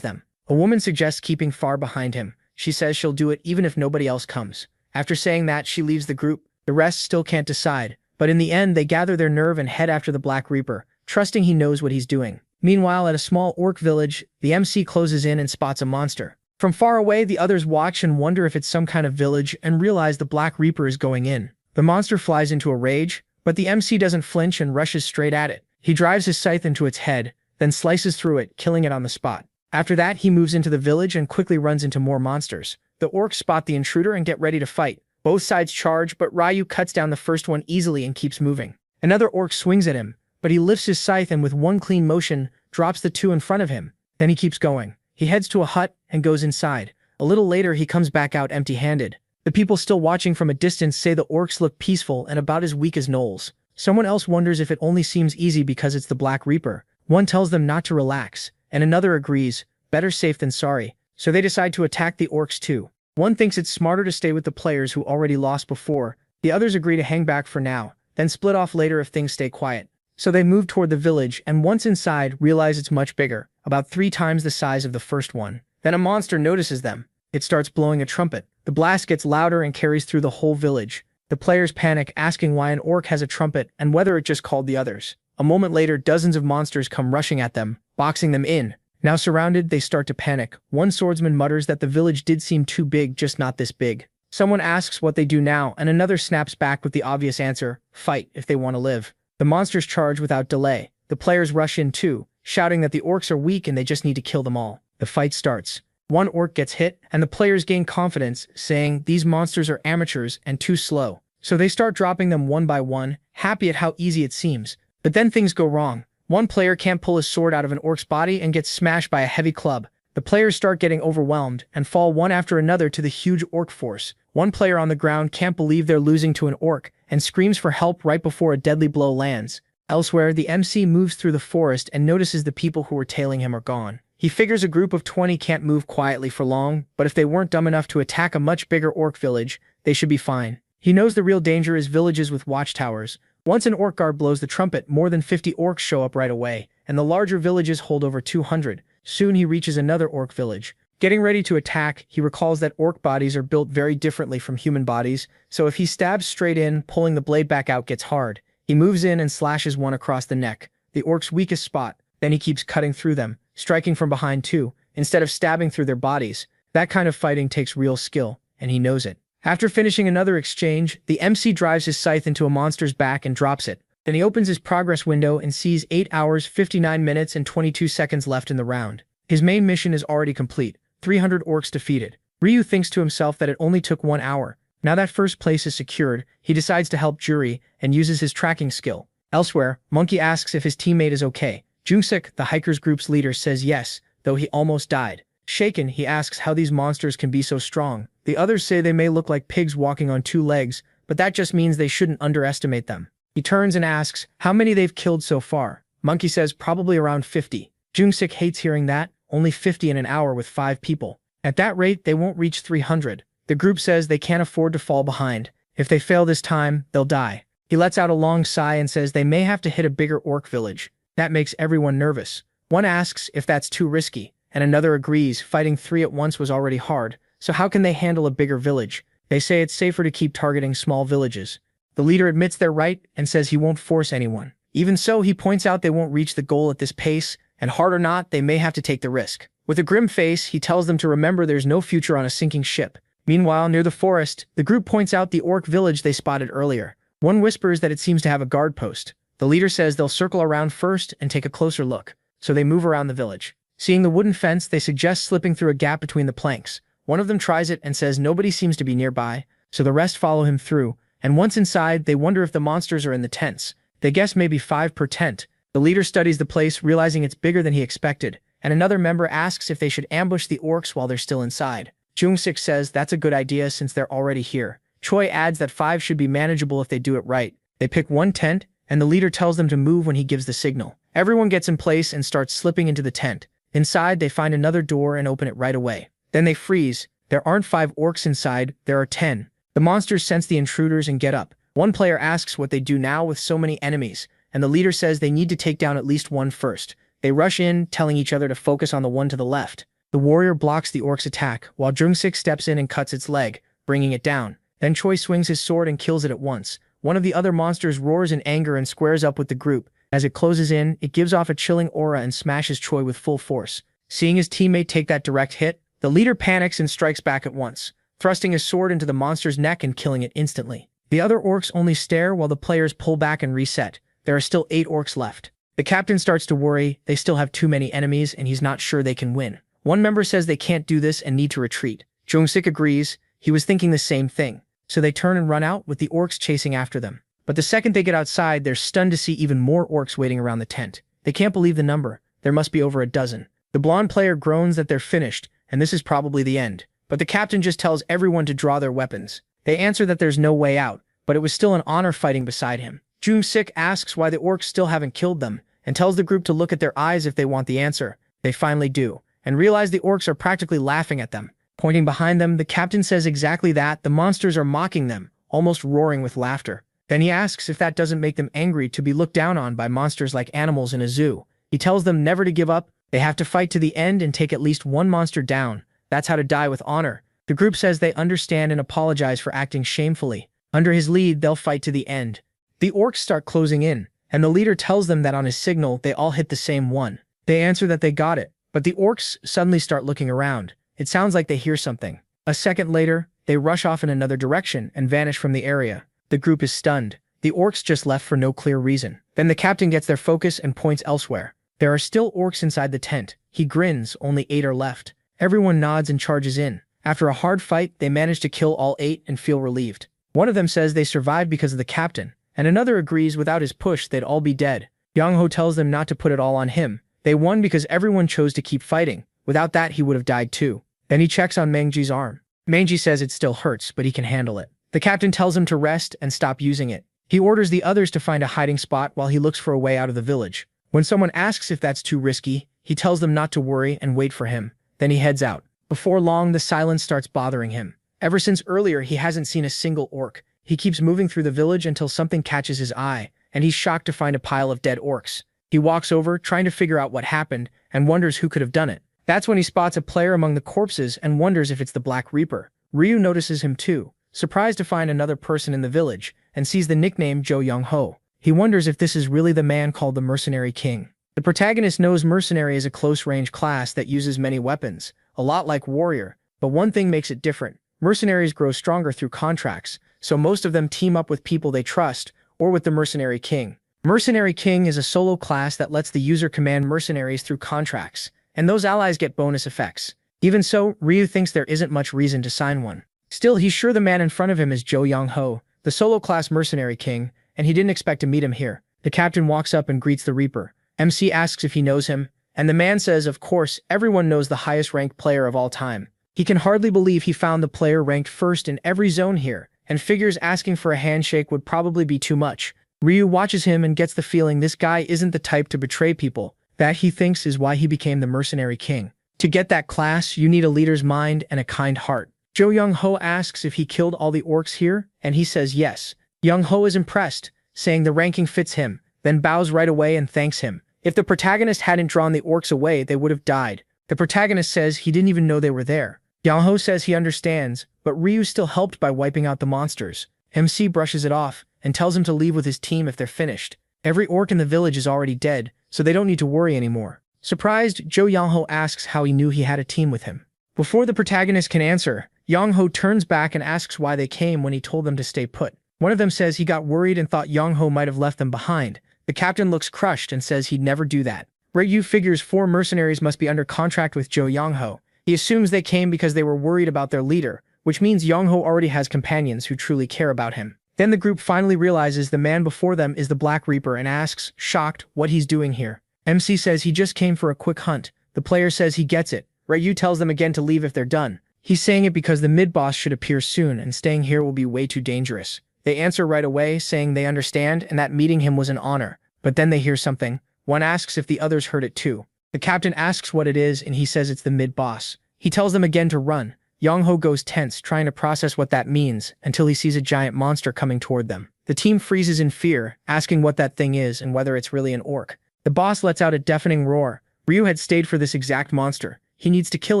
them. A woman suggests keeping far behind him. She says she'll do it even if nobody else comes. After saying that, she leaves the group. The rest still can't decide, but in the end, they gather their nerve and head after the Black Reaper, trusting he knows what he's doing. Meanwhile, at a small orc village, the MC closes in and spots a monster. From far away, the others watch and wonder if it's some kind of village and realize the Black Reaper is going in. The monster flies into a rage, but the MC doesn't flinch and rushes straight at it. He drives his scythe into its head, then slices through it, killing it on the spot. After that, he moves into the village and quickly runs into more monsters. The orcs spot the intruder and get ready to fight. Both sides charge, but Ryu cuts down the first one easily and keeps moving. Another orc swings at him, but he lifts his scythe and with one clean motion, drops the 2 in front of him. Then he keeps going. He heads to a hut and goes inside. A little later, he comes back out empty-handed. The people still watching from a distance say the orcs look peaceful and about as weak as gnolls. Someone else wonders if it only seems easy because it's the Black Reaper. One tells them not to relax, and another agrees, better safe than sorry, so they decide to attack the orcs too. One thinks it's smarter to stay with the players who already lost before. The others agree to hang back for now, then split off later if things stay quiet. So they move toward the village and once inside realize it's much bigger, about 3 times the size of the first one. Then a monster notices them. It starts blowing a trumpet. The blast gets louder and carries through the whole village. The players panic, asking why an orc has a trumpet and whether it just called the others. A moment later, dozens of monsters come rushing at them, boxing them in. Now surrounded, they start to panic. One swordsman mutters that the village did seem too big, just not this big. Someone asks what they do now, and another snaps back with the obvious answer, fight if they want to live. The monsters charge without delay. The players rush in too, shouting that the orcs are weak and they just need to kill them all. The fight starts. One orc gets hit, and the players gain confidence, saying these monsters are amateurs and too slow. So they start dropping them one by one, happy at how easy it seems. But then things go wrong. One player can't pull his sword out of an orc's body and gets smashed by a heavy club. The players start getting overwhelmed and fall one after another to the huge orc force. One player on the ground can't believe they're losing to an orc and screams for help right before a deadly blow lands. Elsewhere, the MC moves through the forest and notices the people who were tailing him are gone. He figures a group of 20 can't move quietly for long, but if they weren't dumb enough to attack a much bigger orc village, they should be fine. He knows the real danger is villages with watchtowers. Once an orc guard blows the trumpet, more than 50 orcs show up right away, and the larger villages hold over 200. Soon he reaches another orc village. Getting ready to attack, he recalls that orc bodies are built very differently from human bodies, so if he stabs straight in, pulling the blade back out gets hard. He moves in and slashes one across the neck, the orc's weakest spot. Then he keeps cutting through them, striking from behind too, instead of stabbing through their bodies. That kind of fighting takes real skill, and he knows it. After finishing another exchange, the MC drives his scythe into a monster's back and drops it. Then he opens his progress window and sees 8 hours, 59 minutes, and 22 seconds left in the round. His main mission is already complete. 300 orcs defeated. Ryu thinks to himself that it only took 1 hour. Now that first place is secured, he decides to help Juri and uses his tracking skill. Elsewhere, Monkey asks if his teammate is okay. Jungsik, the hikers group's leader, says yes, though he almost died. Shaken, he asks how these monsters can be so strong. The others say they may look like pigs walking on 2 legs, but that just means they shouldn't underestimate them. He turns and asks how many they've killed so far. Monkey says probably around 50. Jungsik hates hearing that, only 50 in an hour with 5 people. At that rate, they won't reach 300. The group says they can't afford to fall behind. If they fail this time, they'll die. He lets out a long sigh and says they may have to hit a bigger orc village. That makes everyone nervous. One asks if that's too risky, and another agrees fighting 3 at once was already hard, so how can they handle a bigger village? They say it's safer to keep targeting small villages. The leader admits they're right and says he won't force anyone. Even so, he points out they won't reach the goal at this pace, and hard or not, they may have to take the risk. With a grim face, he tells them to remember there's no future on a sinking ship. Meanwhile, near the forest, the group points out the orc village they spotted earlier. One whispers that it seems to have a guard post. The leader says they'll circle around first and take a closer look, so they move around the village. Seeing the wooden fence, they suggest slipping through a gap between the planks. One of them tries it and says nobody seems to be nearby, so the rest follow him through, and once inside, they wonder if the monsters are in the tents. They guess maybe 5 per tent. The leader studies the place, realizing it's bigger than he expected, and another member asks if they should ambush the orcs while they're still inside. Jungsik says that's a good idea since they're already here. Choi adds that 5 should be manageable if they do it right. They pick one tent, and the leader tells them to move when he gives the signal. Everyone gets in place and starts slipping into the tent. Inside, they find another door and open it right away. Then they freeze. There aren't 5 orcs inside, there are 10. The monsters sense the intruders and get up. One player asks what they do now with so many enemies, and the leader says they need to take down at least one first. They rush in, telling each other to focus on the one to the left. The warrior blocks the orc's attack, while Jungsik steps in and cuts its leg, bringing it down. Then Choi swings his sword and kills it at once. One of the other monsters roars in anger and squares up with the group. As it closes in, it gives off a chilling aura and smashes Choi with full force. Seeing his teammate take that direct hit, the leader panics and strikes back at once, thrusting his sword into the monster's neck and killing it instantly. The other orcs only stare while the players pull back and reset. There are still 8 orcs left. The captain starts to worry, they still have too many enemies and he's not sure they can win. One member says they can't do this and need to retreat. Jungsik agrees, he was thinking the same thing. So they turn and run out with the orcs chasing after them. But the second they get outside, they're stunned to see even more orcs waiting around the tent. They can't believe the number. There must be over a dozen. The blonde player groans that they're finished, and this is probably the end. But the captain just tells everyone to draw their weapons. They answer that there's no way out, but it was still an honor fighting beside him. Jungsik asks why the orcs still haven't killed them, and tells the group to look at their eyes if they want the answer. They finally do, and realize the orcs are practically laughing at them. Pointing behind them, the captain says exactly that, the monsters are mocking them, almost roaring with laughter. Then he asks if that doesn't make them angry to be looked down on by monsters like animals in a zoo. He tells them never to give up, they have to fight to the end and take at least one monster down. That's how to die with honor. The group says they understand and apologize for acting shamefully. Under his lead, they'll fight to the end. The orcs start closing in, and the leader tells them that on his signal, they all hit the same one. They answer that they got it, but the orcs suddenly start looking around. It sounds like they hear something. A second later, they rush off in another direction and vanish from the area. The group is stunned. The orcs just left for no clear reason. Then the captain gets their focus and points elsewhere. There are still orcs inside the tent. He grins, only 8 are left. Everyone nods and charges in. After a hard fight, they manage to kill all 8 and feel relieved. One of them says they survived because of the captain, and another agrees without his push they'd all be dead. Yang-ho tells them not to put it all on him. They won because everyone chose to keep fighting. Without that, he would have died too. Then he checks on Mangji's arm. Mangji says it still hurts, but he can handle it. The captain tells him to rest and stop using it. He orders the others to find a hiding spot while he looks for a way out of the village. When someone asks if that's too risky, he tells them not to worry and wait for him. Then he heads out. Before long, the silence starts bothering him. Ever since earlier, he hasn't seen a single orc. He keeps moving through the village until something catches his eye, and he's shocked to find a pile of dead orcs. He walks over, trying to figure out what happened, and wonders who could have done it. That's when he spots a player among the corpses and wonders if it's the Black Reaper. Ryu notices him too, surprised to find another person in the village, and sees the nickname Jo Young-ho. He wonders if this is really the man called the Mercenary King. The protagonist knows Mercenary is a close-range class that uses many weapons, a lot like Warrior, but one thing makes it different. Mercenaries grow stronger through contracts, so most of them team up with people they trust, or with the Mercenary King. Mercenary King is a solo class that lets the user command mercenaries through contracts, and those allies get bonus effects. Even so, Ryu thinks there isn't much reason to sign one. Still, he's sure the man in front of him is Jo Young-ho, the solo class Mercenary King, and he didn't expect to meet him here. The captain walks up and greets the Reaper. MC asks if he knows him, and the man says of course everyone knows the highest-ranked player of all time. He can hardly believe he found the player ranked first in every zone here, and figures asking for a handshake would probably be too much. Ryu watches him and gets the feeling this guy isn't the type to betray people. That, he thinks, is why he became the Mercenary King. To get that class, you need a leader's mind and a kind heart. Jo Young-ho asks if he killed all the orcs here, and he says yes. Young-ho is impressed, saying the ranking fits him, then bows right away and thanks him. If the protagonist hadn't drawn the orcs away, they would have died. The protagonist says he didn't even know they were there. Young-ho says he understands, but Ryu still helped by wiping out the monsters. MC brushes it off, and tells him to leave with his team if they're finished. Every orc in the village is already dead, so they don't need to worry anymore. Surprised, Jo Young-ho asks how he knew he had a team with him. Before the protagonist can answer, Young-ho turns back and asks why they came when he told them to stay put. One of them says he got worried and thought Young-ho might have left them behind. The captain looks crushed and says he'd never do that. Ryu figures 4 mercenaries must be under contract with Jo Young-ho. He assumes they came because they were worried about their leader, which means Young-ho already has companions who truly care about him. Then the group finally realizes the man before them is the Black Reaper and asks, shocked, what he's doing here. MC says he just came for a quick hunt. The player says he gets it. Ryu tells them again to leave if they're done. He's saying it because the mid-boss should appear soon and staying here will be way too dangerous. They answer right away, saying they understand and that meeting him was an honor. But then they hear something. One asks if the others heard it too. The captain asks what it is and he says it's the mid-boss. He tells them again to run. Young-ho goes tense, trying to process what that means, until he sees a giant monster coming toward them. The team freezes in fear, asking what that thing is and whether it's really an orc. The boss lets out a deafening roar. Ryu had stayed for this exact monster. He needs to kill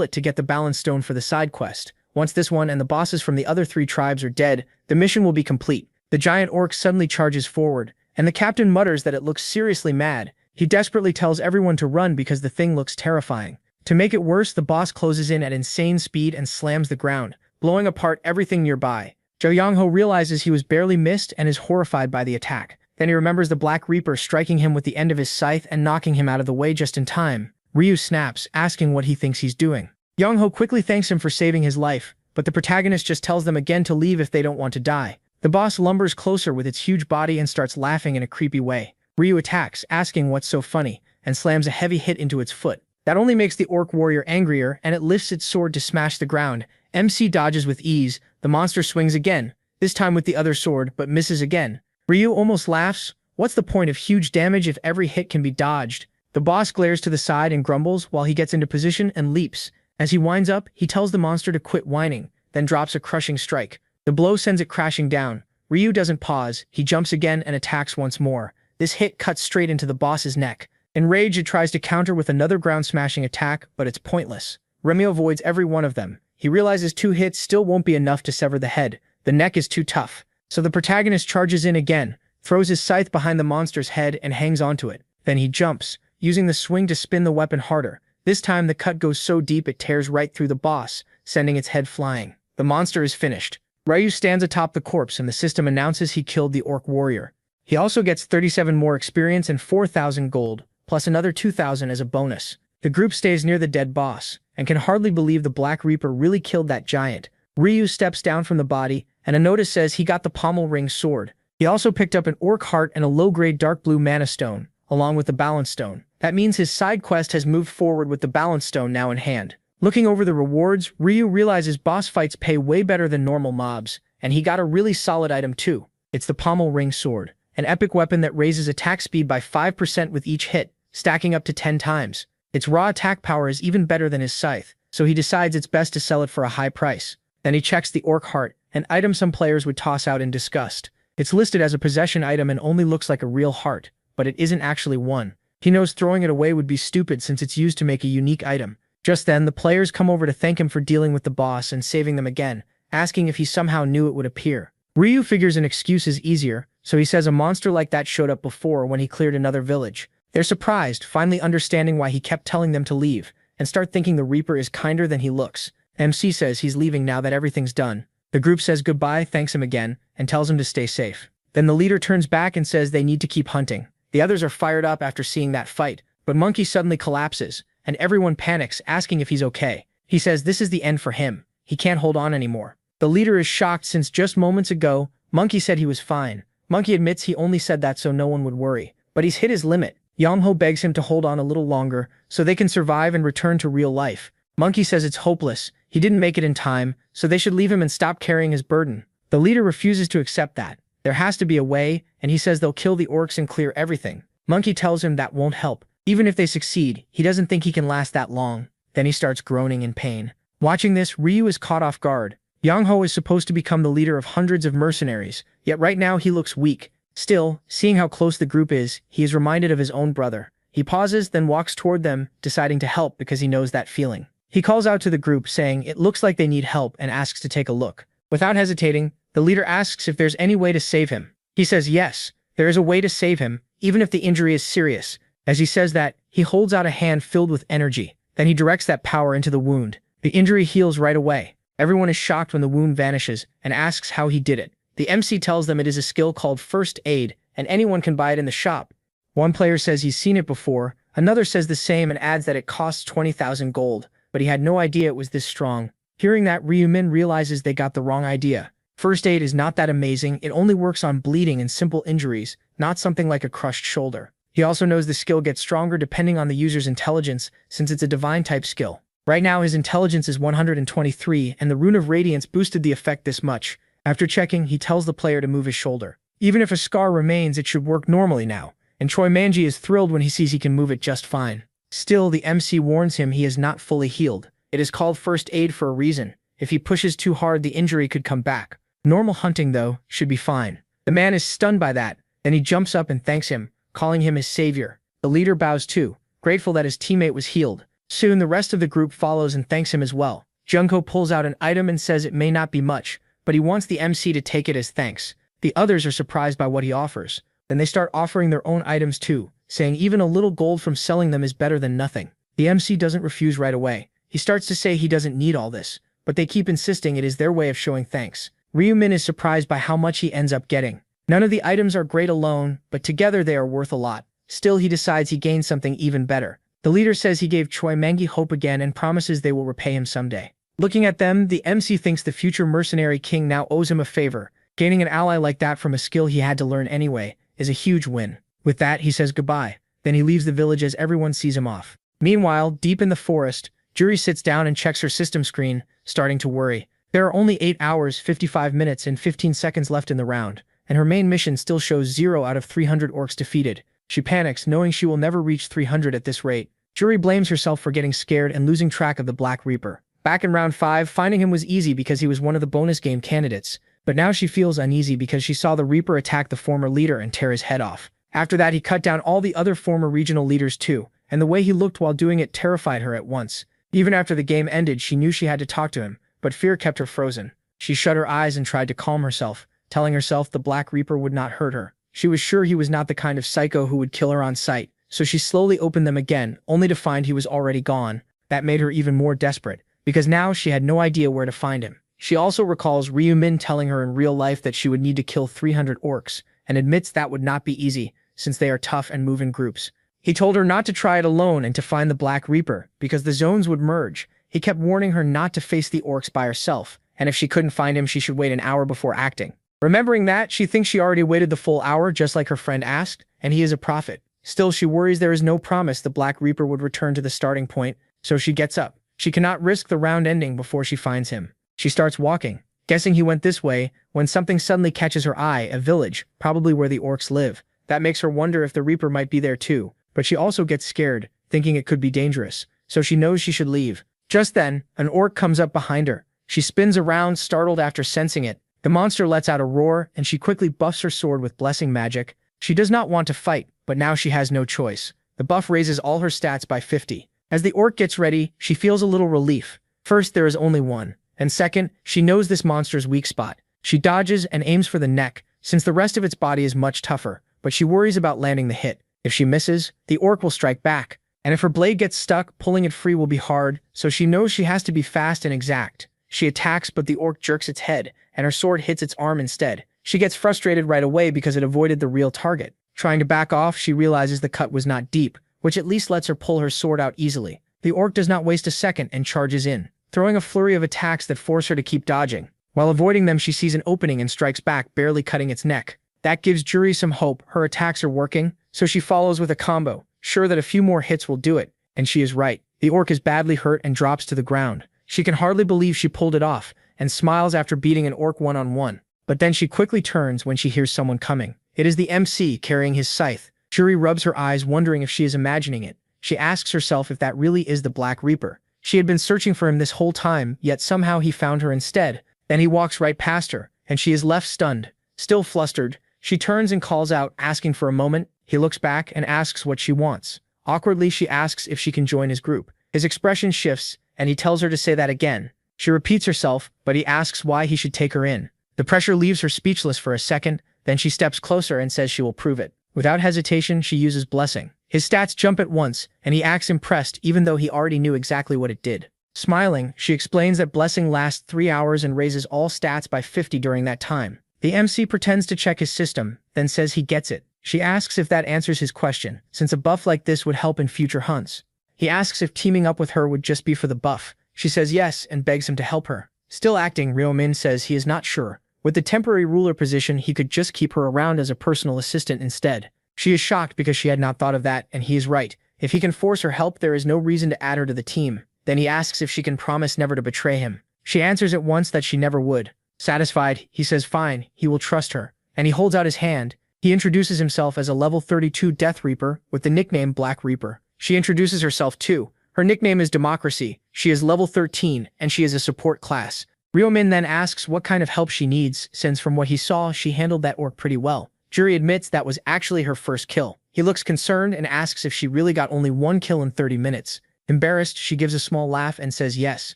it to get the balance stone for the side quest. Once this one and the bosses from the other 3 tribes are dead, the mission will be complete. The giant orc suddenly charges forward, and the captain mutters that it looks seriously mad. He desperately tells everyone to run because the thing looks terrifying. To make it worse, the boss closes in at insane speed and slams the ground, blowing apart everything nearby. Jo Young-ho realizes he was barely missed and is horrified by the attack. Then he remembers the Black Reaper striking him with the end of his scythe and knocking him out of the way just in time. Ryu snaps, asking what he thinks he's doing. Young-ho quickly thanks him for saving his life, but the protagonist just tells them again to leave if they don't want to die. The boss lumbers closer with its huge body and starts laughing in a creepy way. Ryu attacks, asking what's so funny, and slams a heavy hit into its foot. That only makes the orc warrior angrier, and it lifts its sword to smash the ground. MC dodges with ease. The monster swings again, this time with the other sword, but misses again. Ryu almost laughs. What's the point of huge damage if every hit can be dodged? The boss glares to the side and grumbles while he gets into position and leaps. As he winds up, he tells the monster to quit whining, then drops a crushing strike. The blow sends it crashing down. Ryu doesn't pause. He jumps again and attacks once more. This hit cuts straight into the boss's neck. Enraged, it tries to counter with another ground-smashing attack, but it's pointless. Remy avoids every one of them. He realizes 2 hits still won't be enough to sever the head. The neck is too tough. So the protagonist charges in again, throws his scythe behind the monster's head and hangs onto it. Then he jumps, using the swing to spin the weapon harder. This time the cut goes so deep it tears right through the boss, sending its head flying. The monster is finished. Ryu stands atop the corpse and the system announces he killed the orc warrior. He also gets 37 more experience and 4,000 gold, plus another 2,000 as a bonus. The group stays near the dead boss, and can hardly believe the Black Reaper really killed that giant. Ryu steps down from the body, and a notice says he got the pommel ring sword. He also picked up an orc heart and a low-grade dark blue mana stone, along with the balance stone. That means his side quest has moved forward with the balance stone now in hand. Looking over the rewards, Ryu realizes boss fights pay way better than normal mobs, and he got a really solid item too. It's the pommel ring sword, an epic weapon that raises attack speed by 5% with each hit, stacking up to 10 times. Its raw attack power is even better than his scythe, so he decides it's best to sell it for a high price. Then he checks the orc heart, an item some players would toss out in disgust. It's listed as a possession item and only looks like a real heart, but it isn't actually one. He knows throwing it away would be stupid since it's used to make a unique item. Just then, the players come over to thank him for dealing with the boss and saving them again, asking if he somehow knew it would appear. Ryu figures an excuse is easier, so he says a monster like that showed up before when he cleared another village. They're surprised, finally understanding why he kept telling them to leave, and start thinking the Reaper is kinder than he looks. MC says he's leaving now that everything's done. The group says goodbye, thanks him again, and tells him to stay safe. Then the leader turns back and says they need to keep hunting. The others are fired up after seeing that fight, but Monkey suddenly collapses, and everyone panics, asking if he's okay. He says this is the end for him. He can't hold on anymore. The leader is shocked since just moments ago, Monkey said he was fine. Monkey admits he only said that so no one would worry, but he's hit his limit. Yongho begs him to hold on a little longer so they can survive and return to real life. Monkey says it's hopeless. He didn't make it in time, so they should leave him and stop carrying his burden. The leader refuses to accept that. There has to be a way, and he says they'll kill the orcs and clear everything. Monkey tells him that won't help. Even if they succeed, he doesn't think he can last that long. Then he starts groaning in pain. Watching this, Ryu is caught off guard. Yongho is supposed to become the leader of hundreds of mercenaries, yet right now he looks weak. Still, seeing how close the group is, he is reminded of his own brother. He pauses, then walks toward them, deciding to help because he knows that feeling. He calls out to the group, saying it looks like they need help and asks to take a look. Without hesitating, the leader asks if there's any way to save him. He says yes, there is a way to save him, even if the injury is serious. As he says that, he holds out a hand filled with energy. Then he directs that power into the wound. The injury heals right away. Everyone is shocked when the wound vanishes and asks how he did it. The MC tells them it is a skill called first aid, and anyone can buy it in the shop. One player says he's seen it before, another says the same and adds that it costs 20,000 gold, but he had no idea it was this strong. Hearing that, Ryumin realizes they got the wrong idea. First aid is not that amazing, it only works on bleeding and simple injuries, not something like a crushed shoulder. He also knows the skill gets stronger depending on the user's intelligence, since it's a divine type skill. Right now his intelligence is 123, and the Rune of Radiance boosted the effect this much. After checking, he tells the player to move his shoulder. Even if a scar remains, it should work normally now, and Choi Manji is thrilled when he sees he can move it just fine. Still, the MC warns him he is not fully healed. It is called first aid for a reason. If he pushes too hard, the injury could come back. Normal hunting, though, should be fine. The man is stunned by that, then he jumps up and thanks him, calling him his savior. The leader bows too, grateful that his teammate was healed. Soon the rest of the group follows and thanks him as well. Junko pulls out an item and says it may not be much, but he wants the MC to take it as thanks. The others are surprised by what he offers. Then they start offering their own items too, saying even a little gold from selling them is better than nothing. The MC doesn't refuse right away. He starts to say he doesn't need all this, but they keep insisting it is their way of showing thanks. Ryumin is surprised by how much he ends up getting. None of the items are great alone, but together they are worth a lot. Still, he decides he gained something even better. The leader says he gave Choi Mangi hope again and promises they will repay him someday. Looking at them, the MC thinks the future mercenary king now owes him a favor. Gaining an ally like that from a skill he had to learn anyway is a huge win. With that, he says goodbye. Then he leaves the village as everyone sees him off. Meanwhile, deep in the forest, Juri sits down and checks her system screen, starting to worry. There are only 8 hours, 55 minutes, and 15 seconds left in the round, and her main mission still shows 0 out of 300 orcs defeated. She panics, knowing she will never reach 300 at this rate. Juri blames herself for getting scared and losing track of the Black Reaper. Back in round 5, finding him was easy because he was one of the bonus game candidates, but now she feels uneasy because she saw the Reaper attack the former leader and tear his head off. After that, he cut down all the other former regional leaders too, and the way he looked while doing it terrified her at once. Even after the game ended, she knew she had to talk to him, but fear kept her frozen. She shut her eyes and tried to calm herself, telling herself the Black Reaper would not hurt her. She was sure he was not the kind of psycho who would kill her on sight, so she slowly opened them again, only to find he was already gone. That made her even more desperate, because now she had no idea where to find him. She also recalls Ryumin telling her in real life that she would need to kill 300 orcs, and admits that would not be easy, since they are tough and move in groups. He told her not to try it alone and to find the Black Reaper, because the zones would merge. He kept warning her not to face the orcs by herself, and if she couldn't find him, she should wait an hour before acting. Remembering that, she thinks she already waited the full hour just like her friend asked, and he is a prophet. Still, she worries there is no promise the Black Reaper would return to the starting point, so she gets up. She cannot risk the round ending before she finds him. She starts walking, guessing he went this way, when something suddenly catches her eye, a village, probably where the orcs live. That makes her wonder if the Reaper might be there too, but she also gets scared, thinking it could be dangerous, so she knows she should leave. Just then, an orc comes up behind her. She spins around, startled after sensing it. The monster lets out a roar, and she quickly buffs her sword with blessing magic. She does not want to fight, but now she has no choice. The buff raises all her stats by 50. As the orc gets ready, she feels a little relief. First, there is only one. And second, she knows this monster's weak spot. She dodges and aims for the neck, since the rest of its body is much tougher, but she worries about landing the hit. If she misses, the orc will strike back. And if her blade gets stuck, pulling it free will be hard, so she knows she has to be fast and exact. She attacks, but the orc jerks its head, and her sword hits its arm instead. She gets frustrated right away because it avoided the real target. Trying to back off, she realizes the cut was not deep, which at least lets her pull her sword out easily. The orc does not waste a second and charges in, throwing a flurry of attacks that force her to keep dodging. While avoiding them, she sees an opening and strikes back, barely cutting its neck. That gives Juri some hope. Her attacks are working, so she follows with a combo, sure that a few more hits will do it. And she is right. The orc is badly hurt and drops to the ground. She can hardly believe she pulled it off, and smiles after beating an orc one-on-one. But then she quickly turns when she hears someone coming. It is the MC carrying his scythe. Juri rubs her eyes, wondering if she is imagining it. She asks herself if that really is the Black Reaper. She had been searching for him this whole time, yet somehow he found her instead. Then he walks right past her, and she is left stunned. Still flustered, she turns and calls out, asking for a moment. He looks back and asks what she wants. Awkwardly, she asks if she can join his group. His expression shifts, and he tells her to say that again. She repeats herself, but he asks why he should take her in. The pressure leaves her speechless for a second, then she steps closer and says she will prove it. Without hesitation, she uses Blessing. His stats jump at once, and he acts impressed even though he already knew exactly what it did. Smiling, she explains that Blessing lasts 3 hours and raises all stats by 50 during that time. The MC pretends to check his system, then says he gets it. She asks if that answers his question, since a buff like this would help in future hunts. He asks if teaming up with her would just be for the buff. She says yes and begs him to help her. Still acting, Ryo-min says he is not sure. With the temporary ruler position, he could just keep her around as a personal assistant instead. She is shocked because she had not thought of that, and he is right. If he can force her help, there is no reason to add her to the team. Then he asks if she can promise never to betray him. She answers at once that she never would. Satisfied, he says fine, he will trust her. And he holds out his hand. He introduces himself as a level 32 Death Reaper with the nickname Black Reaper. She introduces herself too. Her nickname is Democracy. She is level 13, and she is a support class. Ryo-min then asks what kind of help she needs, since from what he saw, she handled that orc pretty well. Juri admits that was actually her first kill. He looks concerned and asks if she really got only 1 kill in 30 minutes. Embarrassed, she gives a small laugh and says yes.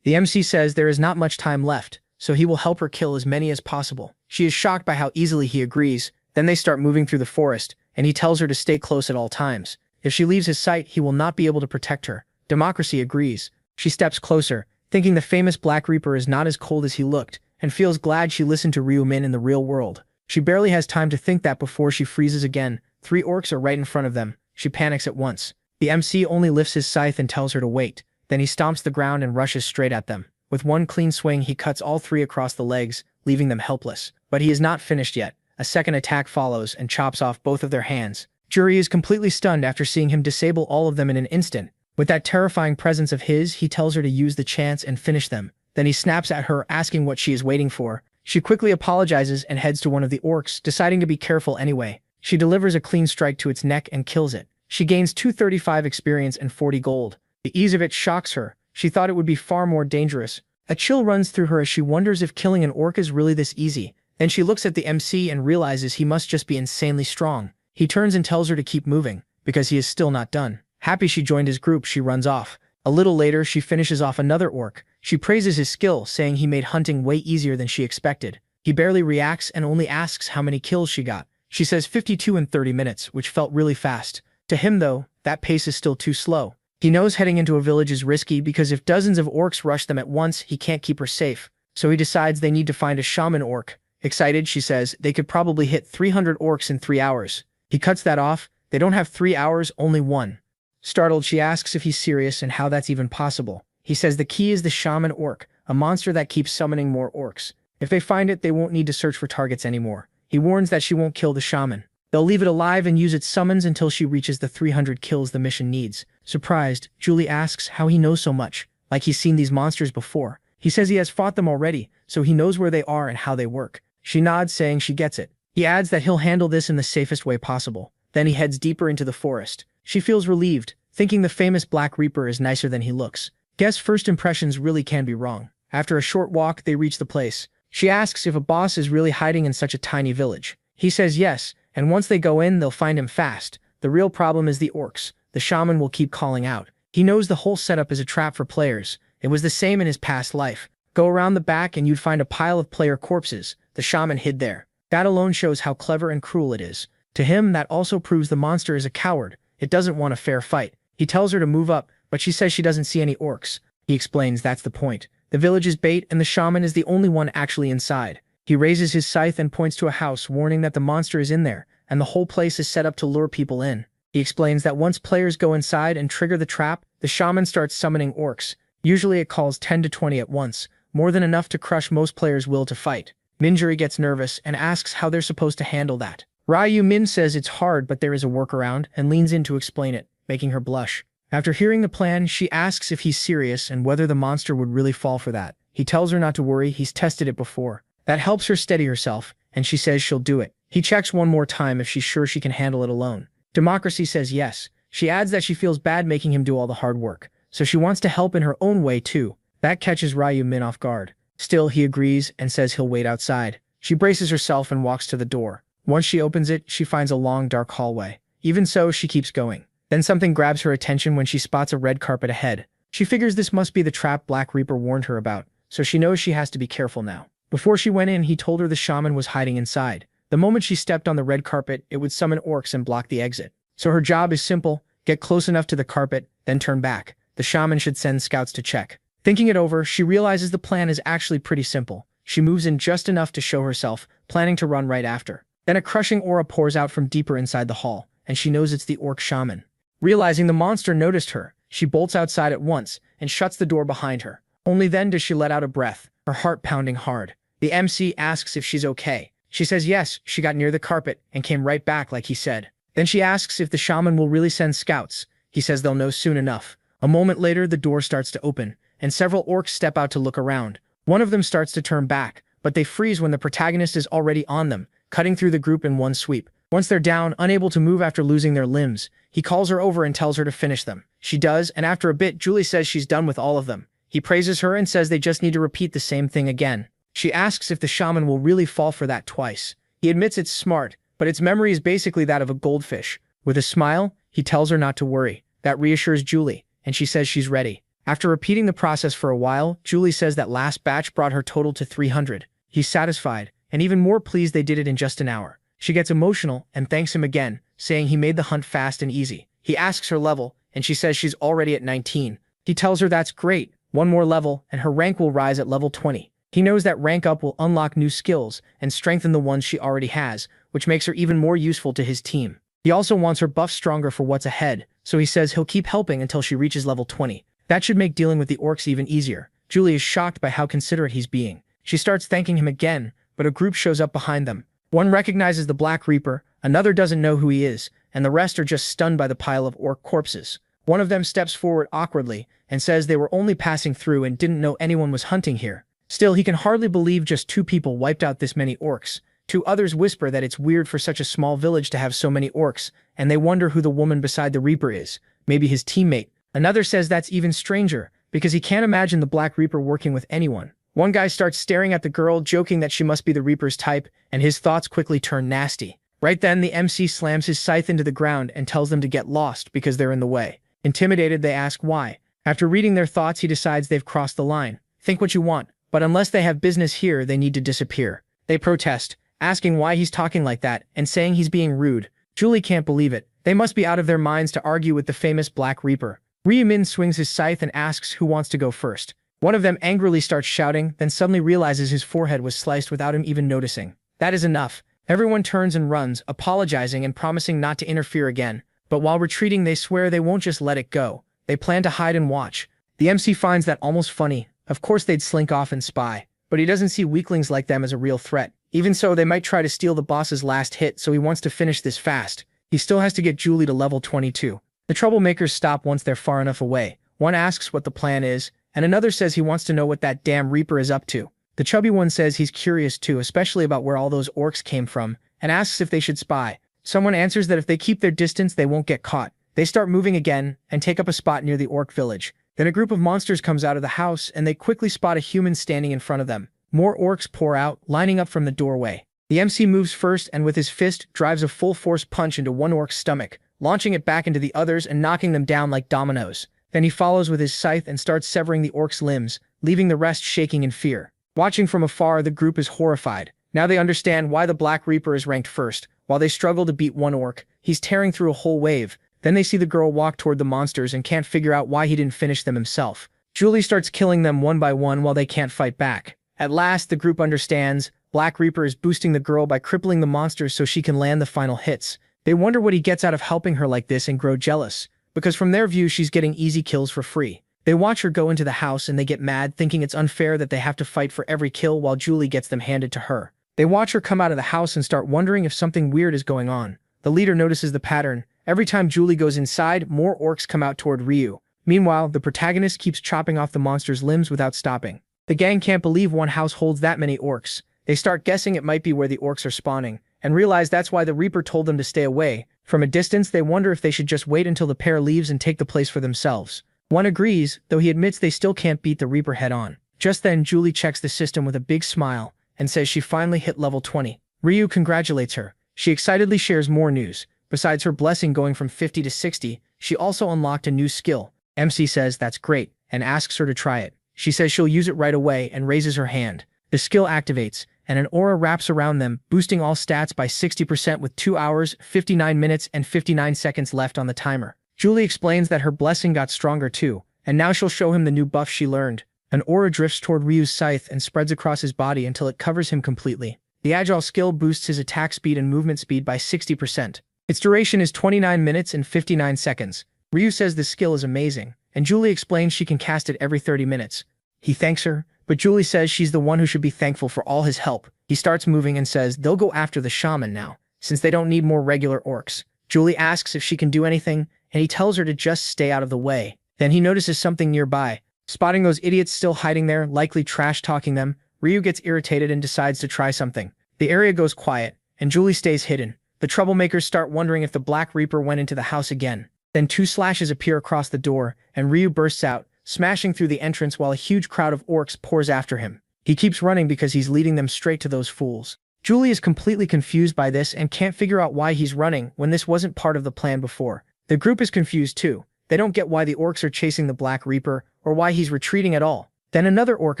The MC says there is not much time left, so he will help her kill as many as possible. She is shocked by how easily he agrees. Then they start moving through the forest, and he tells her to stay close at all times. If she leaves his sight, he will not be able to protect her. Democracy agrees. She steps closer, thinking the famous Black Reaper is not as cold as he looked, and feels glad she listened to Ryo-min in the real world. She barely has time to think that before she freezes again. 3 orcs are right in front of them. She panics at once. The MC only lifts his scythe and tells her to wait. Then he stomps the ground and rushes straight at them. With one clean swing, he cuts all 3 across the legs, leaving them helpless. But he is not finished yet. A second attack follows and chops off both of their hands. Juri is completely stunned after seeing him disable all of them in an instant. With that terrifying presence of his, he tells her to use the chance and finish them. Then he snaps at her, asking what she is waiting for. She quickly apologizes and heads to one of the orcs, deciding to be careful anyway. She delivers a clean strike to its neck and kills it. She gains 235 experience and 40 gold. The ease of it shocks her. She thought it would be far more dangerous. A chill runs through her as she wonders if killing an orc is really this easy. Then she looks at the MC and realizes he must just be insanely strong. He turns and tells her to keep moving, because he is still not done. Happy she joined his group, she runs off. A little later, she finishes off another orc. She praises his skill, saying he made hunting way easier than she expected. He barely reacts and only asks how many kills she got. She says 52 in 30 minutes, which felt really fast. To him, though, that pace is still too slow. He knows heading into a village is risky because if dozens of orcs rush them at once, he can't keep her safe. So he decides they need to find a shaman orc. Excited, she says, they could probably hit 300 orcs in 3 hours. He cuts that off. They don't have 3 hours, only 1. Startled, she asks if he's serious and how that's even possible. He says the key is the shaman orc, a monster that keeps summoning more orcs. If they find it, they won't need to search for targets anymore. He warns that she won't kill the shaman. They'll leave it alive and use its summons until she reaches the 300 kills the mission needs. Surprised, Julie asks how he knows so much, like he's seen these monsters before. He says he has fought them already, so he knows where they are and how they work. She nods, saying she gets it. He adds that he'll handle this in the safest way possible. Then he heads deeper into the forest. She feels relieved, thinking the famous Black Reaper is nicer than he looks. Guess first impressions really can be wrong. After a short walk, they reach the place. She asks if a boss is really hiding in such a tiny village. He says yes, and once they go in, they'll find him fast. The real problem is the orcs. The shaman will keep calling out. He knows the whole setup is a trap for players. It was the same in his past life. Go around the back and you'd find a pile of player corpses. The shaman hid there. That alone shows how clever and cruel it is. To him, that also proves the monster is a coward. It doesn't want a fair fight. He tells her to move up, but she says she doesn't see any orcs. He explains that's the point. The village is bait and the shaman is the only one actually inside. He raises his scythe and points to a house, warning that the monster is in there, and the whole place is set up to lure people in. He explains that once players go inside and trigger the trap, the shaman starts summoning orcs. Usually it calls 10 to 20 at once, more than enough to crush most players' will to fight. Minjuri gets nervous and asks how they're supposed to handle that. Ryu Min says it's hard but there is a workaround and leans in to explain it, making her blush. After hearing the plan, she asks if he's serious and whether the monster would really fall for that. He tells her not to worry, he's tested it before. That helps her steady herself, and she says she'll do it. He checks one more time if she's sure she can handle it alone. Democracy says yes. She adds that she feels bad making him do all the hard work, so she wants to help in her own way too. That catches Ryu Min off guard. Still, he agrees and says he'll wait outside. She braces herself and walks to the door. Once she opens it, she finds a long, dark hallway. Even so, she keeps going. Then something grabs her attention when she spots a red carpet ahead. She figures this must be the trap Black Reaper warned her about, so she knows she has to be careful now. Before she went in, he told her the shaman was hiding inside. The moment she stepped on the red carpet, it would summon orcs and block the exit. So her job is simple: get close enough to the carpet, then turn back. The shaman should send scouts to check. Thinking it over, she realizes the plan is actually pretty simple. She moves in just enough to show herself, planning to run right after. Then a crushing aura pours out from deeper inside the hall, and she knows it's the orc shaman. Realizing the monster noticed her, she bolts outside at once and shuts the door behind her. Only then does she let out a breath, her heart pounding hard. The MC asks if she's okay. She says yes, she got near the carpet and came right back like he said. Then she asks if the shaman will really send scouts. He says they'll know soon enough. A moment later, the door starts to open, and several orcs step out to look around. One of them starts to turn back, but they freeze when the protagonist is already on them, cutting through the group in one sweep. Once they're down, unable to move after losing their limbs, he calls her over and tells her to finish them. She does, and after a bit, Julie says she's done with all of them. He praises her and says they just need to repeat the same thing again. She asks if the shaman will really fall for that twice. He admits it's smart, but its memory is basically that of a goldfish. With a smile, he tells her not to worry. That reassures Julie, and she says she's ready. After repeating the process for a while, Julie says that last batch brought her total to 300. He's satisfied, and even more pleased they did it in just an hour. She gets emotional and thanks him again, saying he made the hunt fast and easy. He asks her level, and she says she's already at 19. He tells her that's great. One more level, and her rank will rise at level 20. He knows that rank up will unlock new skills and strengthen the ones she already has, which makes her even more useful to his team. He also wants her buff stronger for what's ahead, so he says he'll keep helping until she reaches level 20. That should make dealing with the orcs even easier. Julie is shocked by how considerate he's being. She starts thanking him again, but a group shows up behind them. One recognizes the Black Reaper, another doesn't know who he is, and the rest are just stunned by the pile of orc corpses. One of them steps forward awkwardly and says they were only passing through and didn't know anyone was hunting here. Still, he can hardly believe just 2 people wiped out this many orcs. 2 others whisper that it's weird for such a small village to have so many orcs, and they wonder who the woman beside the Reaper is. Maybe his teammate. Another says that's even stranger, because he can't imagine the Black Reaper working with anyone. One guy starts staring at the girl, joking that she must be the Reaper's type, and his thoughts quickly turn nasty. Right then, the MC slams his scythe into the ground and tells them to get lost because they're in the way. Intimidated, they ask why. After reading their thoughts, he decides they've crossed the line. Think what you want, but unless they have business here, they need to disappear. They protest, asking why he's talking like that and saying he's being rude. Julie can't believe it. They must be out of their minds to argue with the famous Black Reaper. Ryu Min swings his scythe and asks who wants to go first. One of them angrily starts shouting, then suddenly realizes his forehead was sliced without him even noticing. That is enough. Everyone turns and runs, apologizing and promising not to interfere again. But while retreating, they swear they won't just let it go. They plan to hide and watch. The MC finds that almost funny. Of course they'd slink off and spy, but he doesn't see weaklings like them as a real threat. Even so, they might try to steal the boss's last hit, so he wants to finish this fast. He still has to get Julie to level 22. The troublemakers stop once they're far enough away. One asks what the plan is, and another says he wants to know what that damn Reaper is up to. The chubby one says he's curious too, especially about where all those orcs came from, and asks if they should spy. Someone answers that if they keep their distance, they won't get caught. They start moving again and take up a spot near the orc village. Then a group of monsters comes out of the house, and they quickly spot a human standing in front of them. More orcs pour out, lining up from the doorway. The MC moves first and with his fist drives a full-force punch into one orc's stomach, launching it back into the others and knocking them down like dominoes. Then he follows with his scythe and starts severing the orc's limbs, leaving the rest shaking in fear. Watching from afar, the group is horrified. Now they understand why the Black Reaper is ranked first. While they struggle to beat one orc, he's tearing through a whole wave. Then they see the girl walk toward the monsters and can't figure out why he didn't finish them himself. Julie starts killing them one by one while they can't fight back. At last, the group understands. Black Reaper is boosting the girl by crippling the monsters so she can land the final hits. They wonder what he gets out of helping her like this and grow jealous, because from their view she's getting easy kills for free. They watch her go into the house and they get mad, thinking it's unfair that they have to fight for every kill while Julie gets them handed to her. They watch her come out of the house and start wondering if something weird is going on. The leader notices the pattern. Every time Julie goes inside, more orcs come out toward Ryu. Meanwhile, the protagonist keeps chopping off the monster's limbs without stopping. The gang can't believe one house holds that many orcs. They start guessing it might be where the orcs are spawning, and realize that's why the Reaper told them to stay away. From a distance, they wonder if they should just wait until the pair leaves and take the place for themselves. One agrees, though he admits they still can't beat the Reaper head-on. Just then, Julie checks the system with a big smile and says she finally hit level 20. Ryu congratulates her. She excitedly shares more news. Besides her blessing going from 50 to 60, she also unlocked a new skill. MC says that's great and asks her to try it. She says she'll use it right away and raises her hand. The skill activates, and an aura wraps around them, boosting all stats by 60% with 2 hours, 59 minutes, and 59 seconds left on the timer. Julie explains that her blessing got stronger too, and now she'll show him the new buff she learned. An aura drifts toward Ryu's scythe and spreads across his body until it covers him completely. The agile skill boosts his attack speed and movement speed by 60%. Its duration is 29 minutes and 59 seconds. Ryu says the skill is amazing, and Julie explains she can cast it every 30 minutes. He thanks her, but Julie says she's the one who should be thankful for all his help. He starts moving and says they'll go after the shaman now, since they don't need more regular orcs. Julie asks if she can do anything, and he tells her to just stay out of the way. Then he notices something nearby. Spotting those idiots still hiding there, likely trash-talking them, Ryu gets irritated and decides to try something. The area goes quiet, and Julie stays hidden. The troublemakers start wondering if the Black Reaper went into the house again. Then 2 slashes appear across the door, and Ryu bursts out, smashing through the entrance while a huge crowd of orcs pours after him. He keeps running because he's leading them straight to those fools. Julie is completely confused by this and can't figure out why he's running when this wasn't part of the plan before. The group is confused too. They don't get why the orcs are chasing the Black Reaper, or why he's retreating at all. Then another orc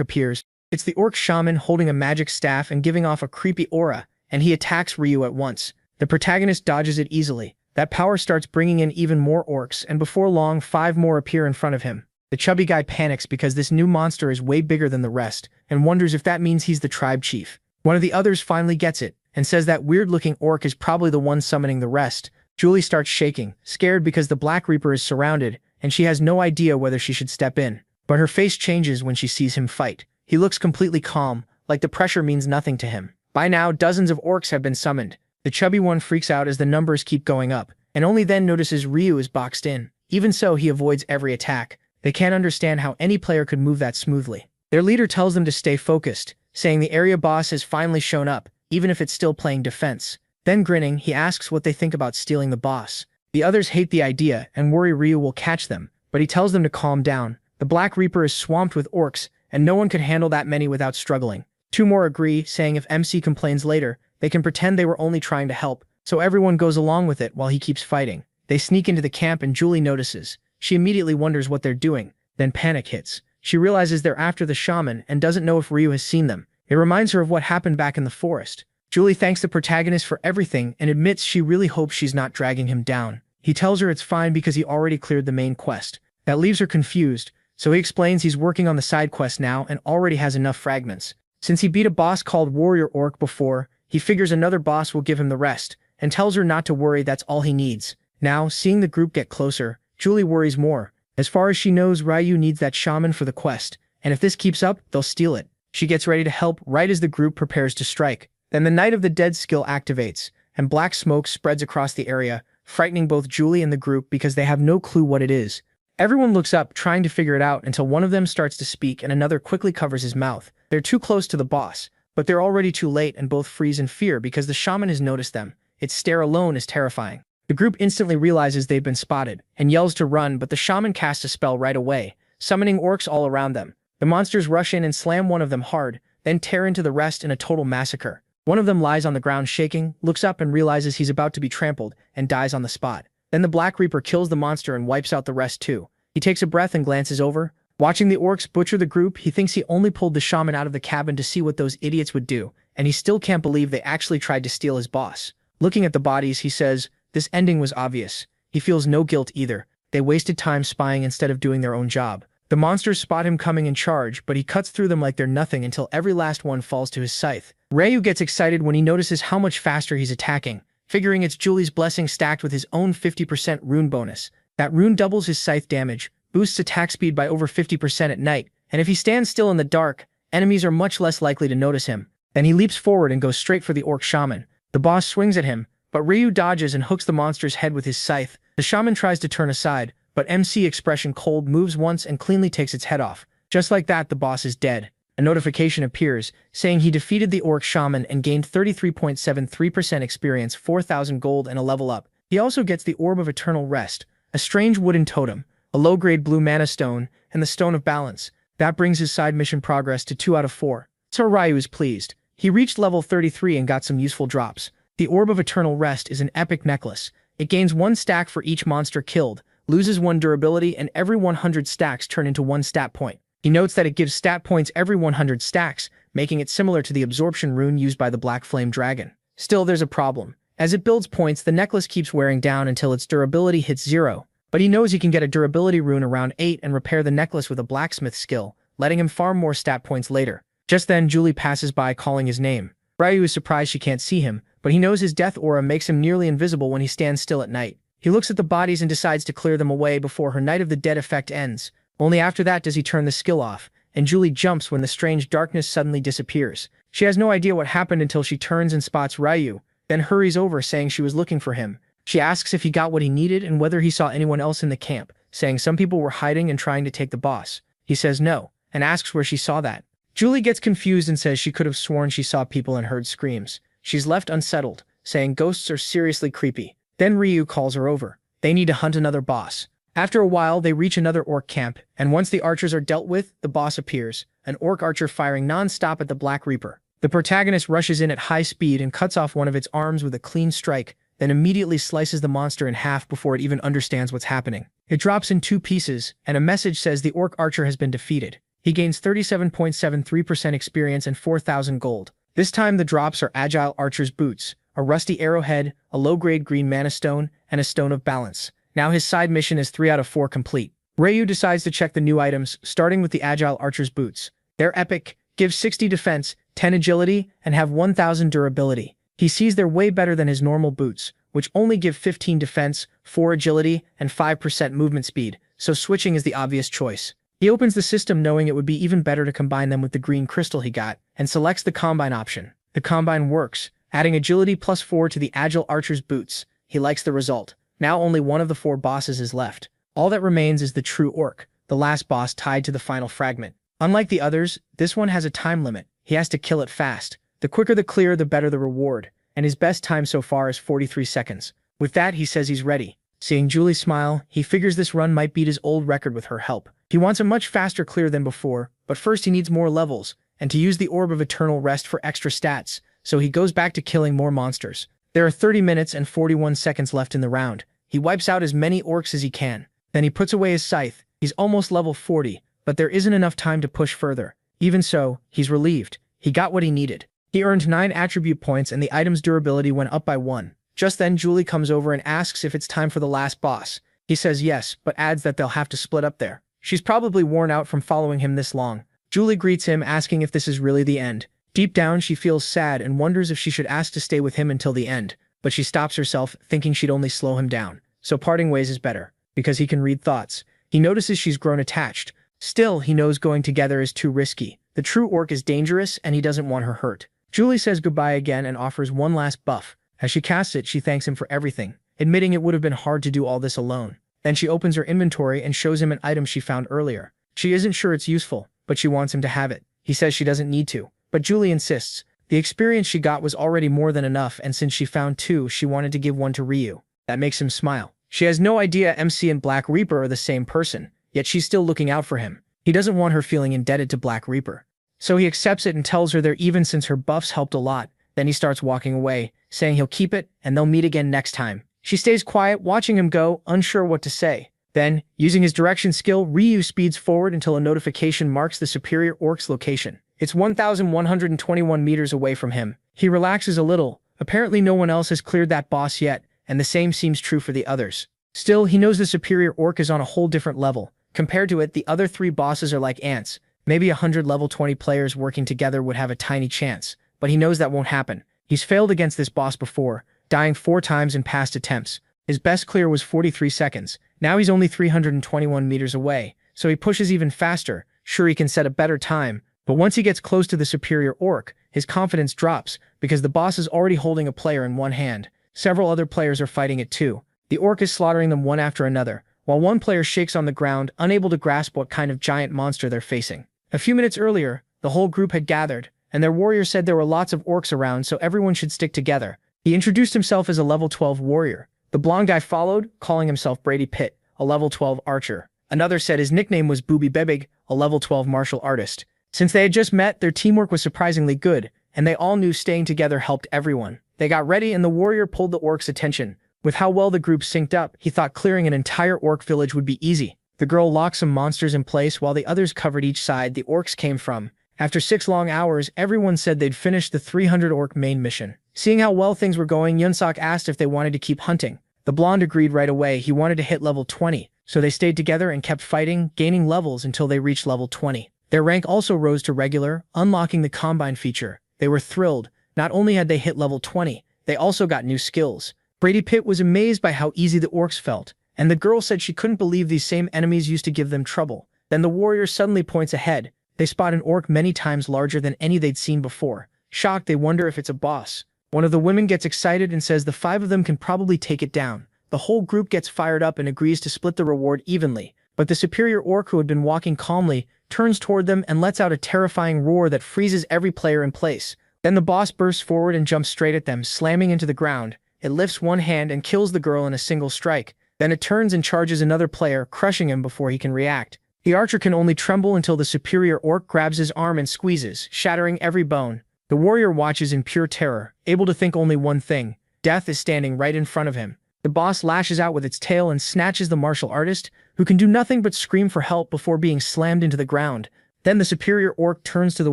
appears. It's the orc shaman holding a magic staff and giving off a creepy aura, and he attacks Ryu at once. The protagonist dodges it easily. That power starts bringing in even more orcs, and before long 5 more appear in front of him. The chubby guy panics because this new monster is way bigger than the rest, and wonders if that means he's the tribe chief. One of the others finally gets it, and says that weird-looking orc is probably the one summoning the rest. Julie starts shaking, scared because the Black Reaper is surrounded, and she has no idea whether she should step in. But her face changes when she sees him fight. He looks completely calm, like the pressure means nothing to him. By now, dozens of orcs have been summoned. The chubby one freaks out as the numbers keep going up, and only then notices Ryu is boxed in. Even so, he avoids every attack. They can't understand how any player could move that smoothly. Their leader tells them to stay focused, saying the area boss has finally shown up, even if it's still playing defense. Then grinning, he asks what they think about stealing the boss. The others hate the idea and worry Ryu will catch them, but he tells them to calm down. The Black Reaper is swamped with orcs, and no one could handle that many without struggling. 2 more agree, saying if MC complains later, they can pretend they were only trying to help, so everyone goes along with it while he keeps fighting. They sneak into the camp and Julie notices. She immediately wonders what they're doing. Then panic hits. She realizes they're after the shaman and doesn't know if Ryu has seen them. It reminds her of what happened back in the forest. Julie thanks the protagonist for everything and admits she really hopes she's not dragging him down. He tells her it's fine because he already cleared the main quest. That leaves her confused, so he explains he's working on the side quest now and already has enough fragments. Since he beat a boss called Warrior Orc before, he figures another boss will give him the rest, and tells her not to worry, that's all he needs. Now, seeing the group get closer, Julie worries more. As far as she knows, Ryu needs that shaman for the quest, and if this keeps up, they'll steal it. She gets ready to help right as the group prepares to strike. Then the Night of the Dead skill activates, and black smoke spreads across the area, frightening both Julie and the group because they have no clue what it is. Everyone looks up, trying to figure it out until one of them starts to speak and another quickly covers his mouth. They're too close to the boss, but they're already too late and both freeze in fear because the shaman has noticed them. Its stare alone is terrifying. The group instantly realizes they've been spotted and yells to run, but the shaman casts a spell right away, summoning orcs all around them. The monsters rush in and slam one of them hard, then tear into the rest in a total massacre. One of them lies on the ground shaking, looks up and realizes he's about to be trampled, and dies on the spot. Then the Black Reaper kills the monster and wipes out the rest too. He takes a breath and glances over. Watching the orcs butcher the group, he thinks he only pulled the shaman out of the cabin to see what those idiots would do, and he still can't believe they actually tried to steal his boss. Looking at the bodies, he says, this ending was obvious. He feels no guilt either. They wasted time spying instead of doing their own job. The monsters spot him coming and charge, but he cuts through them like they're nothing until every last one falls to his scythe. Ryu gets excited when he notices how much faster he's attacking, figuring it's Julie's blessing stacked with his own 50% rune bonus. That rune doubles his scythe damage, boosts attack speed by over 50% at night, and if he stands still in the dark, enemies are much less likely to notice him. Then he leaps forward and goes straight for the orc shaman. The boss swings at him, but Ryu dodges and hooks the monster's head with his scythe. The shaman tries to turn aside, but MC Expression Cold moves once and cleanly takes its head off. Just like that, the boss is dead. A notification appears, saying he defeated the orc shaman and gained 33.73% experience, 4,000 gold, and a level up. He also gets the Orb of Eternal Rest, a strange wooden totem, a low-grade blue mana stone, and the Stone of Balance. That brings his side mission progress to 2 out of 4. So Ryu is pleased. He reached level 33 and got some useful drops. The Orb of Eternal Rest is an epic necklace. It gains 1 stack for each monster killed, loses 1 durability, and every 100 stacks turn into 1 stat point. He notes that it gives stat points every 100 stacks, making it similar to the absorption rune used by the Black Flame Dragon. Still, there's a problem. As it builds points, the necklace keeps wearing down until its durability hits 0, but he knows he can get a durability rune around 8 and repair the necklace with a blacksmith skill, letting him farm more stat points later. Just then, Julie passes by calling his name. Ryu is surprised she can't see him, but he knows his death aura makes him nearly invisible when he stands still at night. He looks at the bodies and decides to clear them away before her Night of the Dead effect ends. Only after that does he turn the skill off, and Julie jumps when the strange darkness suddenly disappears. She has no idea what happened until she turns and spots Ryu, then hurries over saying she was looking for him. She asks if he got what he needed and whether he saw anyone else in the camp, saying some people were hiding and trying to take the boss. He says no, and asks where she saw that. Julie gets confused and says she could have sworn she saw people and heard screams. She's left unsettled, saying ghosts are seriously creepy. Then Ryu calls her over. They need to hunt another boss. After a while, they reach another orc camp, and once the archers are dealt with, the boss appears, an orc archer firing non-stop at the Black Reaper. The protagonist rushes in at high speed and cuts off one of its arms with a clean strike, then immediately slices the monster in half before it even understands what's happening. It drops in 2 pieces, and a message says the orc archer has been defeated. He gains 37.73% experience and 4,000 gold. This time the drops are Agile Archer's boots, a rusty arrowhead, a low-grade green mana stone, and a Stone of Balance. Now his side mission is 3 out of 4 complete. Ryu decides to check the new items, starting with the Agile Archer's boots. They're epic, give 60 defense, 10 agility, and have 1,000 durability. He sees they're way better than his normal boots, which only give 15 defense, 4 agility, and 5% movement speed, so switching is the obvious choice. He opens the system knowing it would be even better to combine them with the green crystal he got, and selects the combine option. The combine works, adding agility plus 4 to the Agile Archer's boots. He likes the result. Now only one of the 4 bosses is left. All that remains is the true orc, the last boss tied to the final fragment. Unlike the others, this one has a time limit. He has to kill it fast. The quicker the clear, the better the reward, and his best time so far is 43 seconds. With that, he says he's ready. Seeing Julie smile, he figures this run might beat his old record with her help. He wants a much faster clear than before, but first he needs more levels, and to use the Orb of Eternal Rest for extra stats, so he goes back to killing more monsters. There are 30 minutes and 41 seconds left in the round. He wipes out as many orcs as he can. Then he puts away his scythe. He's almost level 40, but there isn't enough time to push further. Even so, he's relieved. He got what he needed. He earned 9 attribute points and the item's durability went up by 1. Just then Julie comes over and asks if it's time for the last boss. He says yes, but adds that they'll have to split up there. She's probably worn out from following him this long. Julie greets him, asking if this is really the end. Deep down, she feels sad and wonders if she should ask to stay with him until the end, but she stops herself, thinking she'd only slow him down. So parting ways is better, because he can read thoughts. He notices she's grown attached. Still, he knows going together is too risky. The true orc is dangerous, and he doesn't want her hurt. Julie says goodbye again and offers one last buff. As she casts it, she thanks him for everything, admitting it would have been hard to do all this alone. Then she opens her inventory and shows him an item she found earlier. She isn't sure it's useful, but she wants him to have it. He says she doesn't need to, but Julie insists. The experience she got was already more than enough, and since she found 2, she wanted to give one to Ryu. That makes him smile. She has no idea MC and Black Reaper are the same person, yet she's still looking out for him. He doesn't want her feeling indebted to Black Reaper. So he accepts it and tells her they're even since her buffs helped a lot. Then he starts walking away, saying he'll keep it and they'll meet again next time. She stays quiet, watching him go, unsure what to say. Then, using his direction skill, Ryu speeds forward until a notification marks the superior orc's location. It's 1,121 meters away from him. He relaxes a little. Apparently no one else has cleared that boss yet, and the same seems true for the others. Still, he knows the superior orc is on a whole different level. Compared to it, the other 3 bosses are like ants. Maybe 100 level 20 players working together would have a tiny chance, but he knows that won't happen. He's failed against this boss before, dying 4 times in past attempts. His best clear was 43 seconds. Now he's only 321 meters away, so he pushes even faster. Sure, he can set a better time, but once he gets close to the superior orc, his confidence drops because the boss is already holding a player in one hand. Several other players are fighting it too. The orc is slaughtering them one after another, while one player shakes on the ground, unable to grasp what kind of giant monster they're facing. A few minutes earlier, the whole group had gathered, and their warrior said there were lots of orcs around, so everyone should stick together. He introduced himself as a level 12 warrior. The blonde guy followed, calling himself Brady Pitt, a level 12 archer. Another said his nickname was Booby Bebig, a level 12 martial artist. Since they had just met, their teamwork was surprisingly good, and they all knew staying together helped everyone. They got ready, and the warrior pulled the orc's attention. With how well the group synced up, he thought clearing an entire orc village would be easy. The girl locked some monsters in place while the others covered each side the orcs came from. After 6 long hours, everyone said they'd finished the 300 orc main mission. Seeing how well things were going, Yunsok asked if they wanted to keep hunting. The blonde agreed right away. He wanted to hit level 20, so they stayed together and kept fighting, gaining levels until they reached level 20. Their rank also rose to regular, unlocking the combine feature. They were thrilled. Not only had they hit level 20, they also got new skills. Brady Pitt was amazed by how easy the orcs felt, and the girl said she couldn't believe these same enemies used to give them trouble. Then the warrior suddenly points ahead. They spot an orc many times larger than any they'd seen before. Shocked, they wonder if it's a boss. One of the women gets excited and says the 5 of them can probably take it down. The whole group gets fired up and agrees to split the reward evenly. But the superior orc, who had been walking calmly, turns toward them and lets out a terrifying roar that freezes every player in place. Then the boss bursts forward and jumps straight at them, slamming into the ground. It lifts one hand and kills the girl in a single strike. Then it turns and charges another player, crushing him before he can react. The archer can only tremble until the superior orc grabs his arm and squeezes, shattering every bone. The warrior watches in pure terror, able to think only one thing: death is standing right in front of him. The boss lashes out with its tail and snatches the martial artist, who can do nothing but scream for help before being slammed into the ground. Then the superior orc turns to the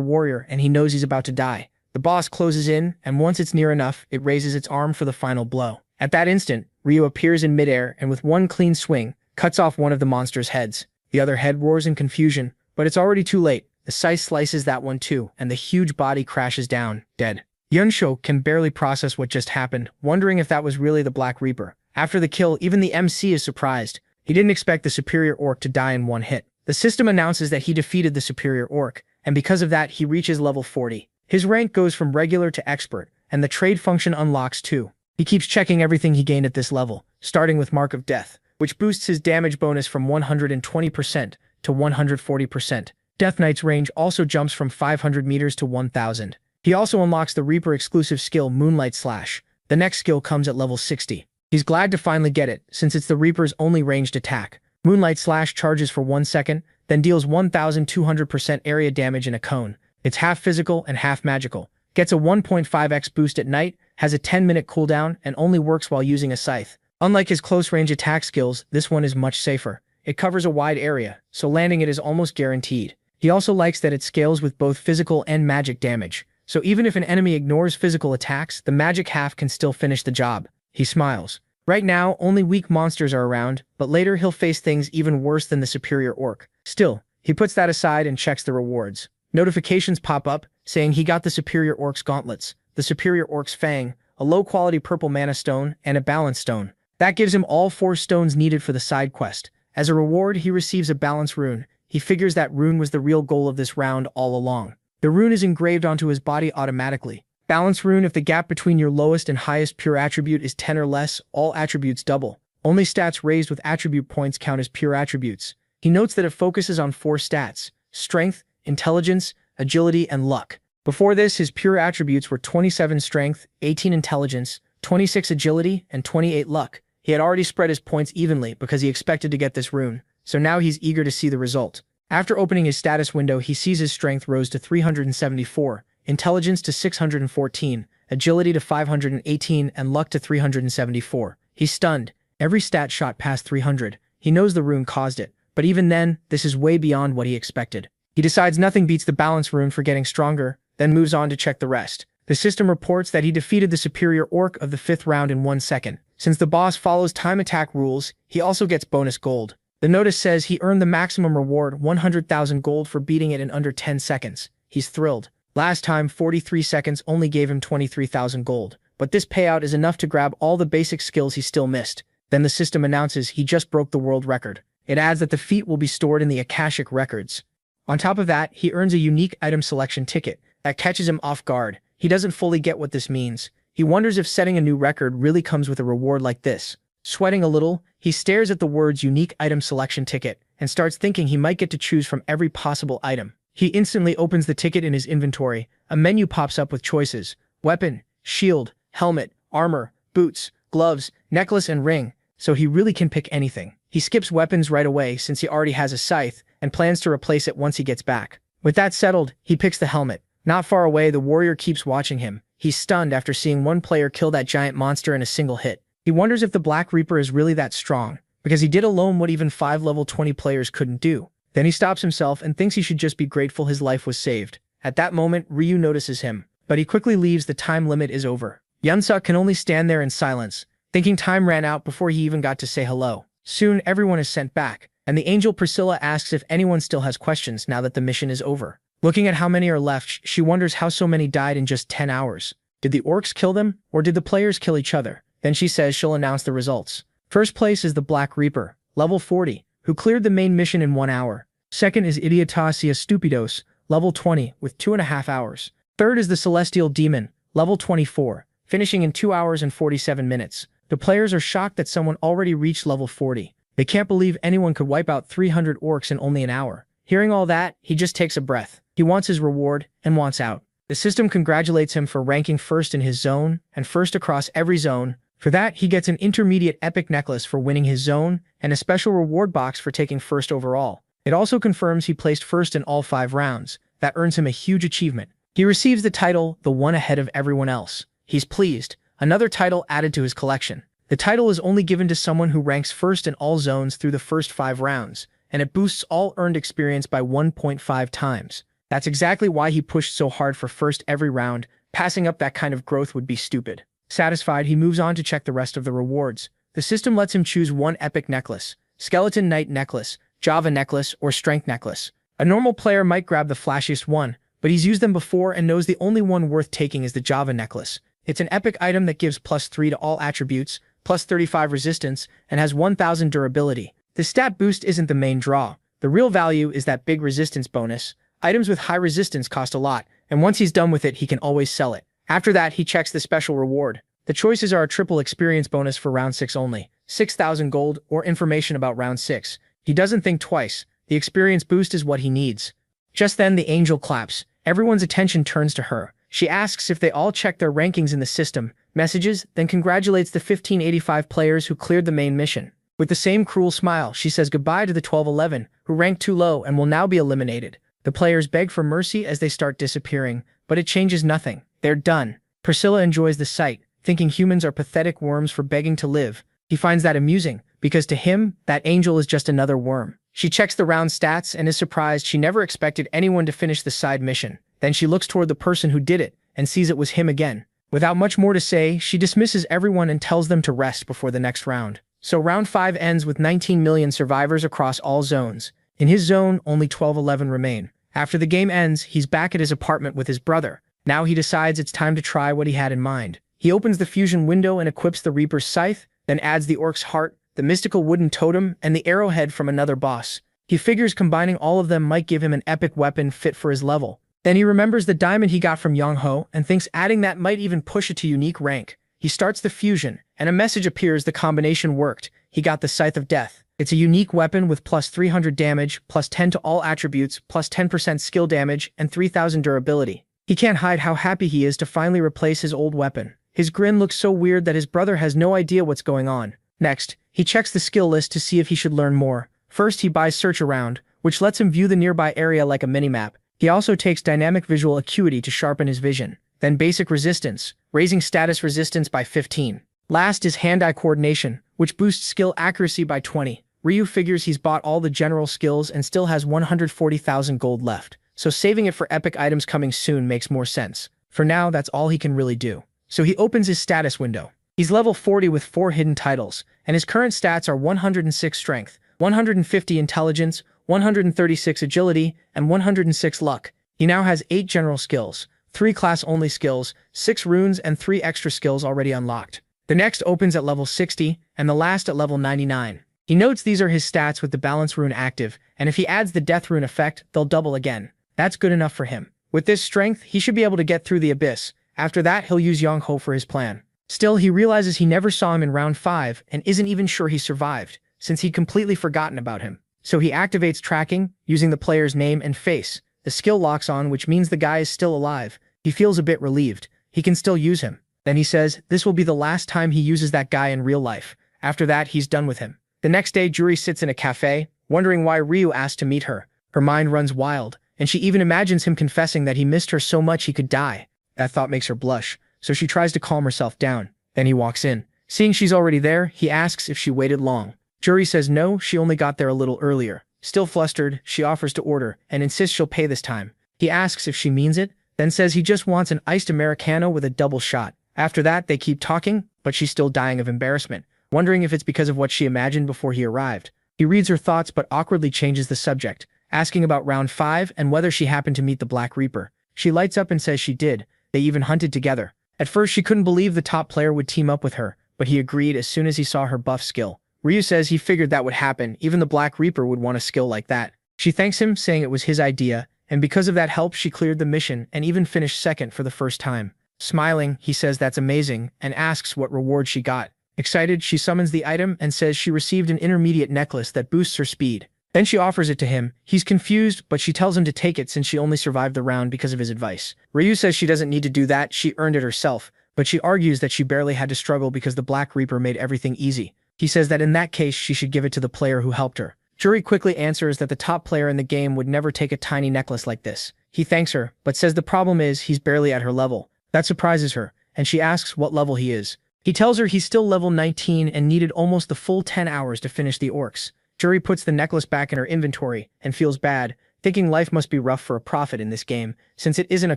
warrior and he knows he's about to die. The boss closes in, and once it's near enough, it raises its arm for the final blow. At that instant, Ryu appears in midair and with one clean swing, cuts off one of the monster's heads. The other head roars in confusion, but it's already too late. The scythe slices that one too, and the huge body crashes down, dead. Yunsho can barely process what just happened, wondering if that was really the Black Reaper. After the kill, even the MC is surprised. He didn't expect the superior orc to die in one hit. The system announces that he defeated the superior orc, and because of that, he reaches level 40. His rank goes from regular to expert, and the trade function unlocks too. He keeps checking everything he gained at this level, starting with Mark of Death, which boosts his damage bonus from 120% to 140%. Death Knight's range also jumps from 500 meters to 1,000. He also unlocks the Reaper exclusive skill Moonlight Slash. The next skill comes at level 60. He's glad to finally get it, since it's the Reaper's only ranged attack. Moonlight Slash charges for 1 second, then deals 1,200% area damage in a cone. It's half physical and half magical. Gets a 1.5x boost at night, has a 10-minute cooldown, and only works while using a scythe. Unlike his close-range attack skills, this one is much safer. It covers a wide area, so landing it is almost guaranteed. He also likes that it scales with both physical and magic damage, so even if an enemy ignores physical attacks, the magic half can still finish the job. He smiles. Right now, only weak monsters are around, but later he'll face things even worse than the superior orc. Still, he puts that aside and checks the rewards. Notifications pop up, saying he got the superior orc's gauntlets, the superior orc's fang, a low-quality purple mana stone, and a balance stone. That gives him all 4 stones needed for the side quest. As a reward, he receives a balance rune. He figures that rune was the real goal of this round all along. The rune is engraved onto his body automatically. Balance rune: if the gap between your lowest and highest pure attribute is 10 or less, all attributes double. Only stats raised with attribute points count as pure attributes. He notes that it focuses on 4 stats: strength, intelligence, agility, and luck. Before this, his pure attributes were 27 strength, 18 intelligence, 26 agility, and 28 luck. He had already spread his points evenly because he expected to get this rune, so now he's eager to see the result. After opening his status window, he sees his strength rose to 374, intelligence to 614, agility to 518, and luck to 374. He's stunned. Every stat shot past 300. He knows the rune caused it, but even then, this is way beyond what he expected. He decides nothing beats the balance rune for getting stronger, then moves on to check the rest. The system reports that he defeated the superior orc of the 5th round in 1 second. Since the boss follows time attack rules, he also gets bonus gold. The notice says he earned the maximum reward 100,000 gold for beating it in under 10 seconds. He's thrilled. Last time, 43 seconds only gave him 23,000 gold, but this payout is enough to grab all the basic skills he still missed. Then the system announces he just broke the world record. It adds that the feat will be stored in the Akashic records. On top of that, he earns a unique item selection ticket that catches him off guard. He doesn't fully get what this means. He wonders if setting a new record really comes with a reward like this. Sweating a little, he stares at the words unique item selection ticket and starts thinking he might get to choose from every possible item. He instantly opens the ticket in his inventory. A menu pops up with choices: weapon, shield, helmet, armor, boots, gloves, necklace, and ring, so he really can pick anything. He skips weapons right away since he already has a scythe and plans to replace it once he gets back. With that settled, he picks the helmet. Not far away, the warrior keeps watching him. He's stunned after seeing one player kill that giant monster in a single hit. He wonders if the Black Reaper is really that strong, because he did alone what even 5 level 20 players couldn't do. Then he stops himself and thinks he should just be grateful his life was saved. At that moment, Ryu notices him, but he quickly leaves. The time limit is over. Yunsuk can only stand there in silence, thinking time ran out before he even got to say hello. Soon, everyone is sent back, and the angel Priscilla asks if anyone still has questions now that the mission is over. Looking at how many are left, she wonders how so many died in just 10 hours. Did the orcs kill them, or did the players kill each other? Then she says she'll announce the results. First place is the Black Reaper, level 40, who cleared the main mission in 1 hour. Second is Idiotasia Stupidos, level 20, with 2.5 hours. Third is the Celestial Demon, level 24, finishing in 2 hours and 47 minutes. The players are shocked that someone already reached level 40. They can't believe anyone could wipe out 300 orcs in only an hour. Hearing all that, he just takes a breath. He wants his reward and wants out. The system congratulates him for ranking first in his zone and first across every zone. For that, he gets an intermediate epic necklace for winning his zone and a special reward box for taking first overall. It also confirms he placed first in all 5 rounds. That earns him a huge achievement. He receives the title, the one ahead of everyone else. He's pleased. Another title added to his collection. The title is only given to someone who ranks first in all zones through the first 5 rounds, and it boosts all earned experience by 1.5 times. That's exactly why he pushed so hard for first every round. Passing up that kind of growth would be stupid. Satisfied, he moves on to check the rest of the rewards. The system lets him choose one epic necklace: Skeleton Knight necklace, Java necklace, or Strength necklace. A normal player might grab the flashiest one, but he's used them before and knows the only one worth taking is the Java necklace. It's an epic item that gives +3 to all attributes, +35 resistance, and has 1000 durability. The stat boost isn't the main draw. The real value is that big resistance bonus. Items with high resistance cost a lot, and once he's done with it, he can always sell it. After that, he checks the special reward. The choices are a triple experience bonus for round 6 only, 6,000 gold, or information about round 6. He doesn't think twice. The experience boost is what he needs. Just then, the angel claps. Everyone's attention turns to her. She asks if they all checked their rankings in the system, messages, then congratulates the 1585 players who cleared the main mission. With the same cruel smile, she says goodbye to the 1211, who ranked too low and will now be eliminated. The players beg for mercy as they start disappearing, but it changes nothing. They're done. Priscilla enjoys the sight, thinking humans are pathetic worms for begging to live. He finds that amusing, because to him, that angel is just another worm. She checks the round stats and is surprised. She never expected anyone to finish the side mission. Then she looks toward the person who did it, and sees it was him again. Without much more to say, she dismisses everyone and tells them to rest before the next round. So round 5 ends with 19 million survivors across all zones. In his zone, only 1211 remain. After the game ends, he's back at his apartment with his brother. Now he decides it's time to try what he had in mind. He opens the fusion window and equips the Reaper's scythe, then adds the orc's heart, the mystical wooden totem, and the arrowhead from another boss. He figures combining all of them might give him an epic weapon fit for his level. Then he remembers the diamond he got from Yongho and thinks adding that might even push it to unique rank. He starts the fusion, and a message appears. The combination worked. He got the Scythe of Death. It's a unique weapon with +300 damage, +10 to all attributes, +10% skill damage, and 3000 durability. He can't hide how happy he is to finally replace his old weapon. His grin looks so weird that his brother has no idea what's going on. Next, he checks the skill list to see if he should learn more. First, he buys Search Around, which lets him view the nearby area like a minimap. He also takes Dynamic Visual Acuity to sharpen his vision. Then Basic Resistance, raising status resistance by 15. Last is Hand-Eye Coordination, which boosts skill accuracy by 20. Ryu figures he's bought all the general skills and still has 140,000 gold left, so saving it for epic items coming soon makes more sense. For now, that's all he can really do. So he opens his status window. He's level 40 with 4 hidden titles, and his current stats are 106 strength, 150 intelligence, 136 agility, and 106 luck. He now has 8 general skills, 3 class-only skills, 6 runes, and 3 extra skills already unlocked. The next opens at level 60, and the last at level 99. He notes these are his stats with the balance rune active, and if he adds the death rune effect, they'll double again. That's good enough for him. With this strength, he should be able to get through the abyss. After that, he'll use Yong-Ho for his plan. Still, he realizes he never saw him in round 5 and isn't even sure he survived, since he'd completely forgotten about him. So he activates tracking, using the player's name and face. The skill locks on, which means the guy is still alive. He feels a bit relieved. He can still use him. Then he says this will be the last time he uses that guy in real life. After that, he's done with him. The next day, Juri sits in a cafe, wondering why Ryu asked to meet her. Her mind runs wild, and she even imagines him confessing that he missed her so much he could die. That thought makes her blush, so she tries to calm herself down. Then he walks in. Seeing she's already there, he asks if she waited long. Juri says no, she only got there a little earlier. Still flustered, she offers to order, and insists she'll pay this time. He asks if she means it, then says he just wants an iced Americano with a double shot. After that, they keep talking, but she's still dying of embarrassment, wondering if it's because of what she imagined before he arrived. He reads her thoughts but awkwardly changes the subject, asking about round 5 and whether she happened to meet the Black Reaper. She lights up and says she did. They even hunted together. At first, she couldn't believe the top player would team up with her, but he agreed as soon as he saw her buff skill. Ryu says he figured that would happen, even the Black Reaper would want a skill like that. She thanks him, saying it was his idea, and because of that help she cleared the mission and even finished second for the first time. Smiling, he says that's amazing, and asks what reward she got. Excited, she summons the item and says she received an intermediate necklace that boosts her speed. Then she offers it to him. He's confused, but she tells him to take it since she only survived the round because of his advice. Ryu says she doesn't need to do that, she earned it herself, but she argues that she barely had to struggle because the Black Reaper made everything easy. He says that in that case she should give it to the player who helped her. Juri quickly answers that the top player in the game would never take a tiny necklace like this. He thanks her, but says the problem is he's barely at her level. That surprises her, and she asks what level he is. He tells her he's still level 19 and needed almost the full 10 hours to finish the orcs. Juri puts the necklace back in her inventory and feels bad, thinking life must be rough for a prophet in this game, since it isn't a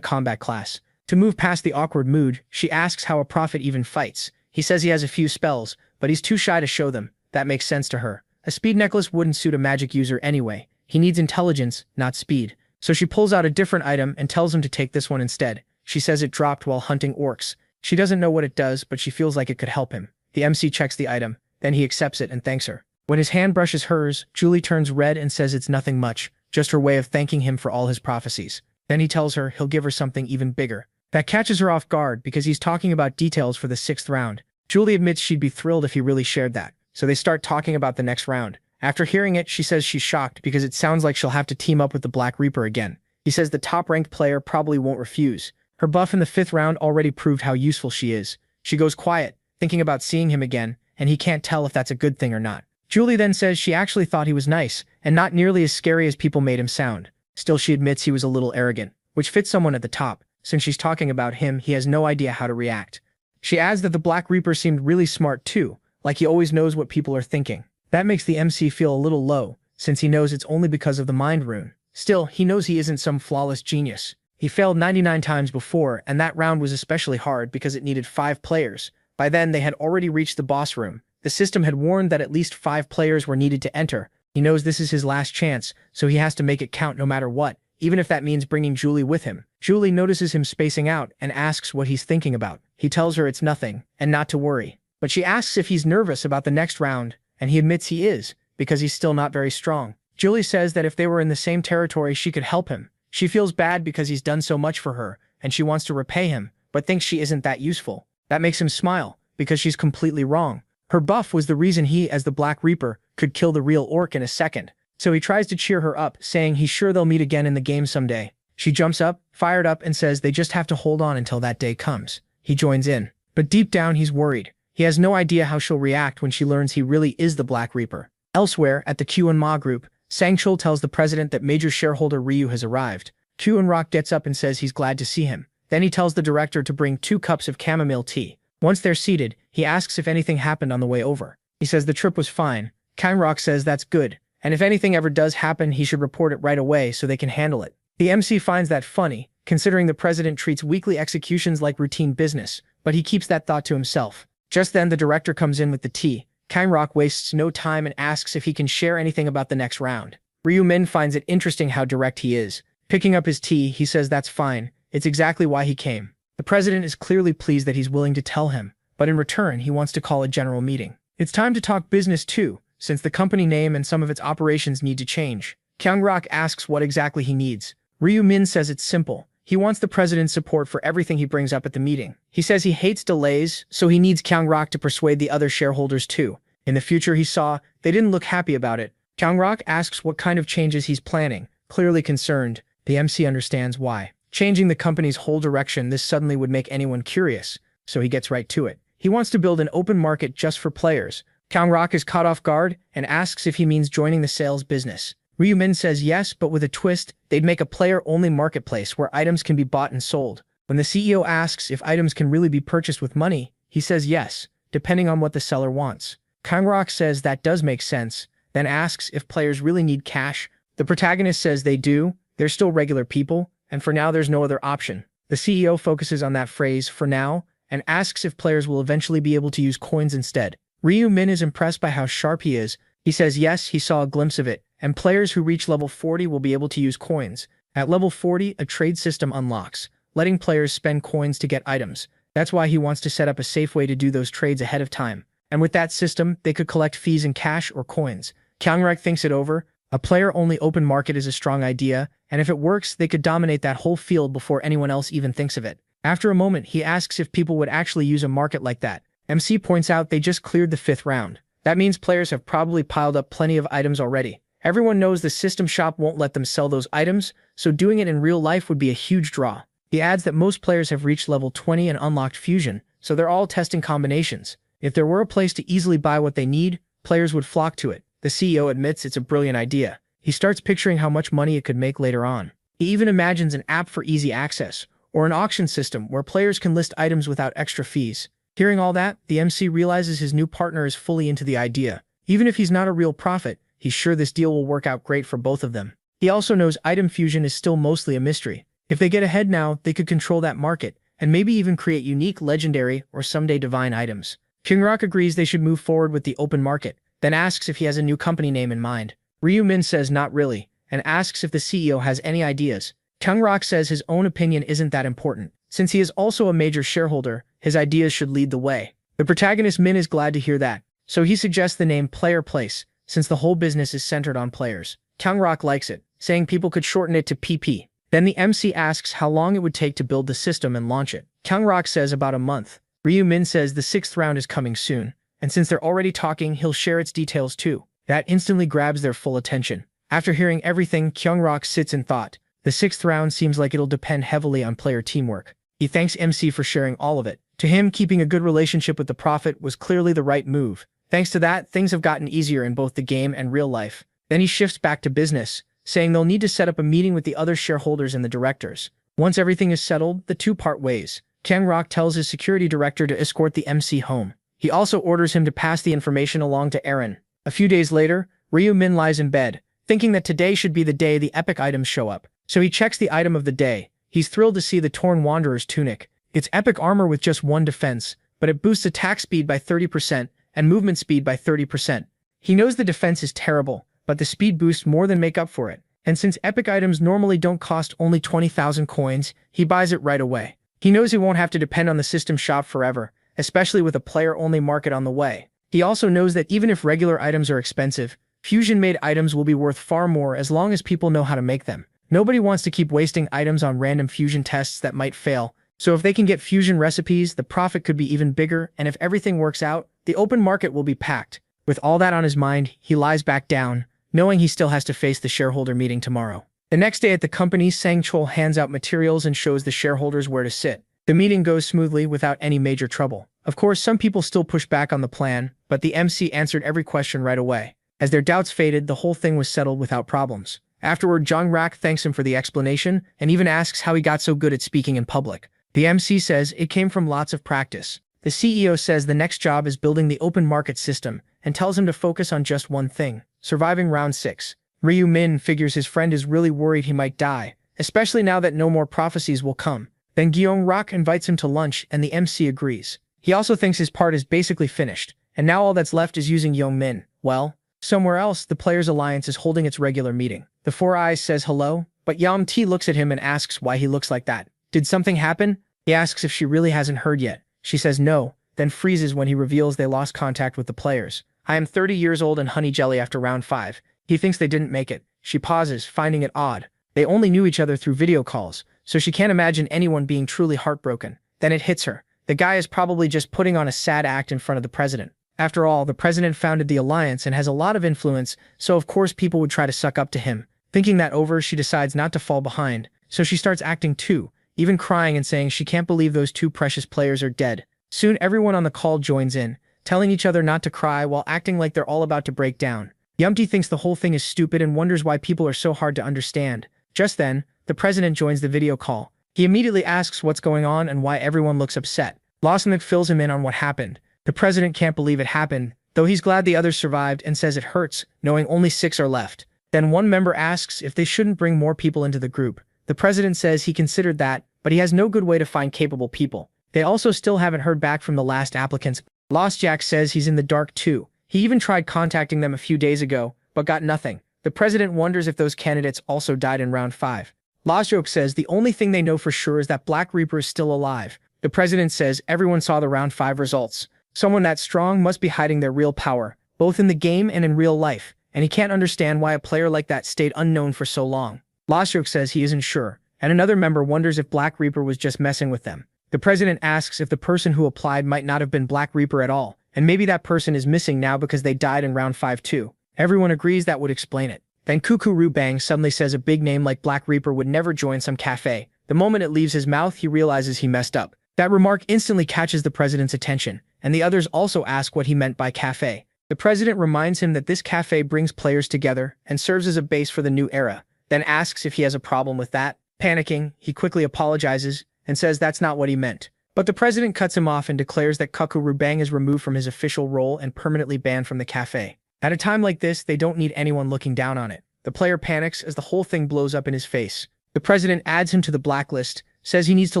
combat class. To move past the awkward mood, she asks how a prophet even fights. He says he has a few spells, but he's too shy to show them. That makes sense to her. A speed necklace wouldn't suit a magic user anyway. He needs intelligence, not speed. So she pulls out a different item and tells him to take this one instead. She says it dropped while hunting orcs. She doesn't know what it does, but she feels like it could help him. The MC checks the item, then he accepts it and thanks her. When his hand brushes hers, Julie turns red and says it's nothing much, just her way of thanking him for all his prophecies. Then he tells her he'll give her something even bigger. That catches her off guard because he's talking about details for the 6th round. Julie admits she'd be thrilled if he really shared that, so they start talking about the next round. After hearing it, she says she's shocked because it sounds like she'll have to team up with the Black Reaper again. He says the top-ranked player probably won't refuse. Her buff in the 5th round already proved how useful she is. She goes quiet, thinking about seeing him again, and he can't tell if that's a good thing or not. Julie then says she actually thought he was nice, and not nearly as scary as people made him sound. Still, she admits he was a little arrogant, which fits someone at the top. Since she's talking about him, he has no idea how to react. She adds that the Black Reaper seemed really smart too, like he always knows what people are thinking. That makes the MC feel a little low, since he knows it's only because of the mind rune. Still, he knows he isn't some flawless genius. He failed 99 times before, and that round was especially hard because it needed 5 players. By then, they had already reached the boss room. The system had warned that at least 5 players were needed to enter. He knows this is his last chance, so he has to make it count no matter what, even if that means bringing Julie with him. Julie notices him spacing out and asks what he's thinking about. He tells her it's nothing, and not to worry. But she asks if he's nervous about the next round, and he admits he is, because he's still not very strong. Julie says that if they were in the same territory, she could help him. She feels bad because he's done so much for her, and she wants to repay him, but thinks she isn't that useful. That makes him smile, because she's completely wrong. Her buff was the reason he, as the Black Reaper, could kill the real orc in a second. So he tries to cheer her up, saying he's sure they'll meet again in the game someday. She jumps up, fired up, and says they just have to hold on until that day comes. He joins in. But deep down, he's worried. He has no idea how she'll react when she learns he really is the Black Reaper. Elsewhere, at the Q&Ma group, Sang-chul tells the president that major shareholder Ryu has arrived. Q&Rock gets up and says he's glad to see him. Then he tells the director to bring 2 cups of chamomile tea. Once they're seated, he asks if anything happened on the way over. He says the trip was fine, Kyung-rok says that's good, and if anything ever does happen, he should report it right away so they can handle it. The MC finds that funny, considering the president treats weekly executions like routine business, but he keeps that thought to himself. Just then, the director comes in with the tea. Kyung-rok wastes no time and asks if he can share anything about the next round. Ryu-min finds it interesting how direct he is. Picking up his tea, he says that's fine. It's exactly why he came. The president is clearly pleased that he's willing to tell him, but in return, he wants to call a general meeting. It's time to talk business too, since the company name and some of its operations need to change. Kyung-rok asks what exactly he needs. Ryu-min says it's simple. He wants the president's support for everything he brings up at the meeting. He says he hates delays, so he needs Kyung-rok to persuade the other shareholders too. In the future he saw, they didn't look happy about it. Kyung-rok asks what kind of changes he's planning. Clearly concerned, the MC understands why. Changing the company's whole direction, this suddenly would make anyone curious, so he gets right to it. He wants to build an open market just for players. Kyung-rok is caught off guard and asks if he means joining the sales business. Ryu-min says yes, but with a twist, they'd make a player-only marketplace where items can be bought and sold. When the CEO asks if items can really be purchased with money, he says yes, depending on what the seller wants. Kyung-rok says that does make sense, then asks if players really need cash. The protagonist says they do, they're still regular people, and for now there's no other option. The CEO focuses on that phrase, for now, and asks if players will eventually be able to use coins instead. Ryu-min is impressed by how sharp he is. He says yes, he saw a glimpse of it, and players who reach level 40 will be able to use coins. At level 40, a trade system unlocks, letting players spend coins to get items. That's why he wants to set up a safe way to do those trades ahead of time. And with that system, they could collect fees in cash or coins. Kyung-rok thinks it over. A player-only open market is a strong idea, and if it works, they could dominate that whole field before anyone else even thinks of it. After a moment, he asks if people would actually use a market like that. MC points out they just cleared the 5th round. That means players have probably piled up plenty of items already. Everyone knows the system shop won't let them sell those items, so doing it in real life would be a huge draw. He adds that most players have reached level 20 and unlocked fusion, so they're all testing combinations. If there were a place to easily buy what they need, players would flock to it. The CEO admits it's a brilliant idea. He starts picturing how much money it could make later on. He even imagines an app for easy access, or an auction system where players can list items without extra fees. Hearing all that, the MC realizes his new partner is fully into the idea. Even if he's not a real prophet, he's sure this deal will work out great for both of them. He also knows item fusion is still mostly a mystery. If they get ahead now, they could control that market, and maybe even create unique, legendary, or someday divine items. Kyung-rok agrees they should move forward with the open market, then asks if he has a new company name in mind. Ryu-min says not really, and asks if the CEO has any ideas. Kyung-rok says his own opinion isn't that important. Since he is also a major shareholder, his ideas should lead the way. The protagonist Min is glad to hear that, so he suggests the name Player Place, since the whole business is centered on players. Kyung-rok likes it, saying people could shorten it to PP. Then the MC asks how long it would take to build the system and launch it. Kyung-rok says about a month. Ryu-min says the 6th round is coming soon, and since they're already talking, he'll share its details too. That instantly grabs their full attention. After hearing everything, Kyung-rok sits in thought. The 6th round seems like it'll depend heavily on player teamwork. He thanks MC for sharing all of it. To him, keeping a good relationship with the prophet was clearly the right move. Thanks to that, things have gotten easier in both the game and real life. Then he shifts back to business, saying they'll need to set up a meeting with the other shareholders and the directors. Once everything is settled, the two part ways. Kyung-rok tells his security director to escort the MC home. He also orders him to pass the information along to Eren. A few days later, Ryu-min lies in bed, thinking that today should be the day the epic items show up. So he checks the item of the day. He's thrilled to see the Torn Wanderer's tunic. It's epic armor with just 1 defense, but it boosts attack speed by 30% and movement speed by 30%. He knows the defense is terrible, but the speed boosts more than make up for it. And since epic items normally don't cost only 20,000 coins, he buys it right away. He knows he won't have to depend on the system shop forever, especially with a player-only market on the way. He also knows that even if regular items are expensive, fusion-made items will be worth far more as long as people know how to make them. Nobody wants to keep wasting items on random fusion tests that might fail, so if they can get fusion recipes, the profit could be even bigger, and if everything works out, the open market will be packed. With all that on his mind, he lies back down, knowing he still has to face the shareholder meeting tomorrow. The next day at the company, Sang-chul hands out materials and shows the shareholders where to sit. The meeting goes smoothly without any major trouble. Of course, some people still push back on the plan, but the MC answered every question right away. As their doubts faded, the whole thing was settled without problems. Afterward, Jong-rak thanks him for the explanation and even asks how he got so good at speaking in public. The MC says it came from lots of practice. The CEO says the next job is building the open market system and tells him to focus on just one thing: surviving round 6. Ryu Min figures his friend is really worried he might die, especially now that no more prophecies will come. Then Gyeong Rock invites him to lunch and the MC agrees. He also thinks his part is basically finished, and now all that's left is using Young Min. Well, somewhere else, the Players Alliance is holding its regular meeting. The Four Eyes says hello, but Yam T looks at him and asks why he looks like that. Did something happen? He asks if she really hasn't heard yet. She says no, then freezes when he reveals they lost contact with the players. I am 30 years old and honey jelly after round 5. He thinks they didn't make it. She pauses, finding it odd. They only knew each other through video calls, so she can't imagine anyone being truly heartbroken. Then it hits her. The guy is probably just putting on a sad act in front of the president. After all, the president founded the alliance and has a lot of influence, so of course people would try to suck up to him. Thinking that over, she decides not to fall behind, so she starts acting too, even crying and saying she can't believe those 2 precious players are dead. Soon everyone on the call joins in, telling each other not to cry while acting like they're all about to break down. Yumti thinks the whole thing is stupid and wonders why people are so hard to understand. Just then, the president joins the video call. He immediately asks what's going on and why everyone looks upset. Lawson fills him in on what happened. The president can't believe it happened, though he's glad the others survived and says it hurts, knowing only 6 are left. Then one member asks if they shouldn't bring more people into the group. The president says he considered that, but he has no good way to find capable people. They also still haven't heard back from the last applicants. Lost Jack says he's in the dark too. He even tried contacting them a few days ago, but got nothing. The president wonders if those candidates also died in round 5. Lost Joke says the only thing they know for sure is that Black Reaper is still alive. The president says everyone saw the round 5 results. Someone that strong must be hiding their real power, both in the game and in real life, and he can't understand why a player like that stayed unknown for so long. Lost Joke says he isn't sure, and another member wonders if Black Reaper was just messing with them. The president asks if the person who applied might not have been Black Reaper at all, and maybe that person is missing now because they died in round 5 too. Everyone agrees that would explain it. Then Cuckoo Ru Bang suddenly says a big name like Black Reaper would never join some cafe. The moment it leaves his mouth, he realizes he messed up. That remark instantly catches the president's attention, and the others also ask what he meant by cafe. The president reminds him that this cafe brings players together and serves as a base for the new era, then asks if he has a problem with that. Panicking, he quickly apologizes and says that's not what he meant. But the president cuts him off and declares that Cuckoo Ru Bang is removed from his official role and permanently banned from the cafe. At a time like this, they don't need anyone looking down on it. The player panics as the whole thing blows up in his face. The president adds him to the blacklist, says he needs to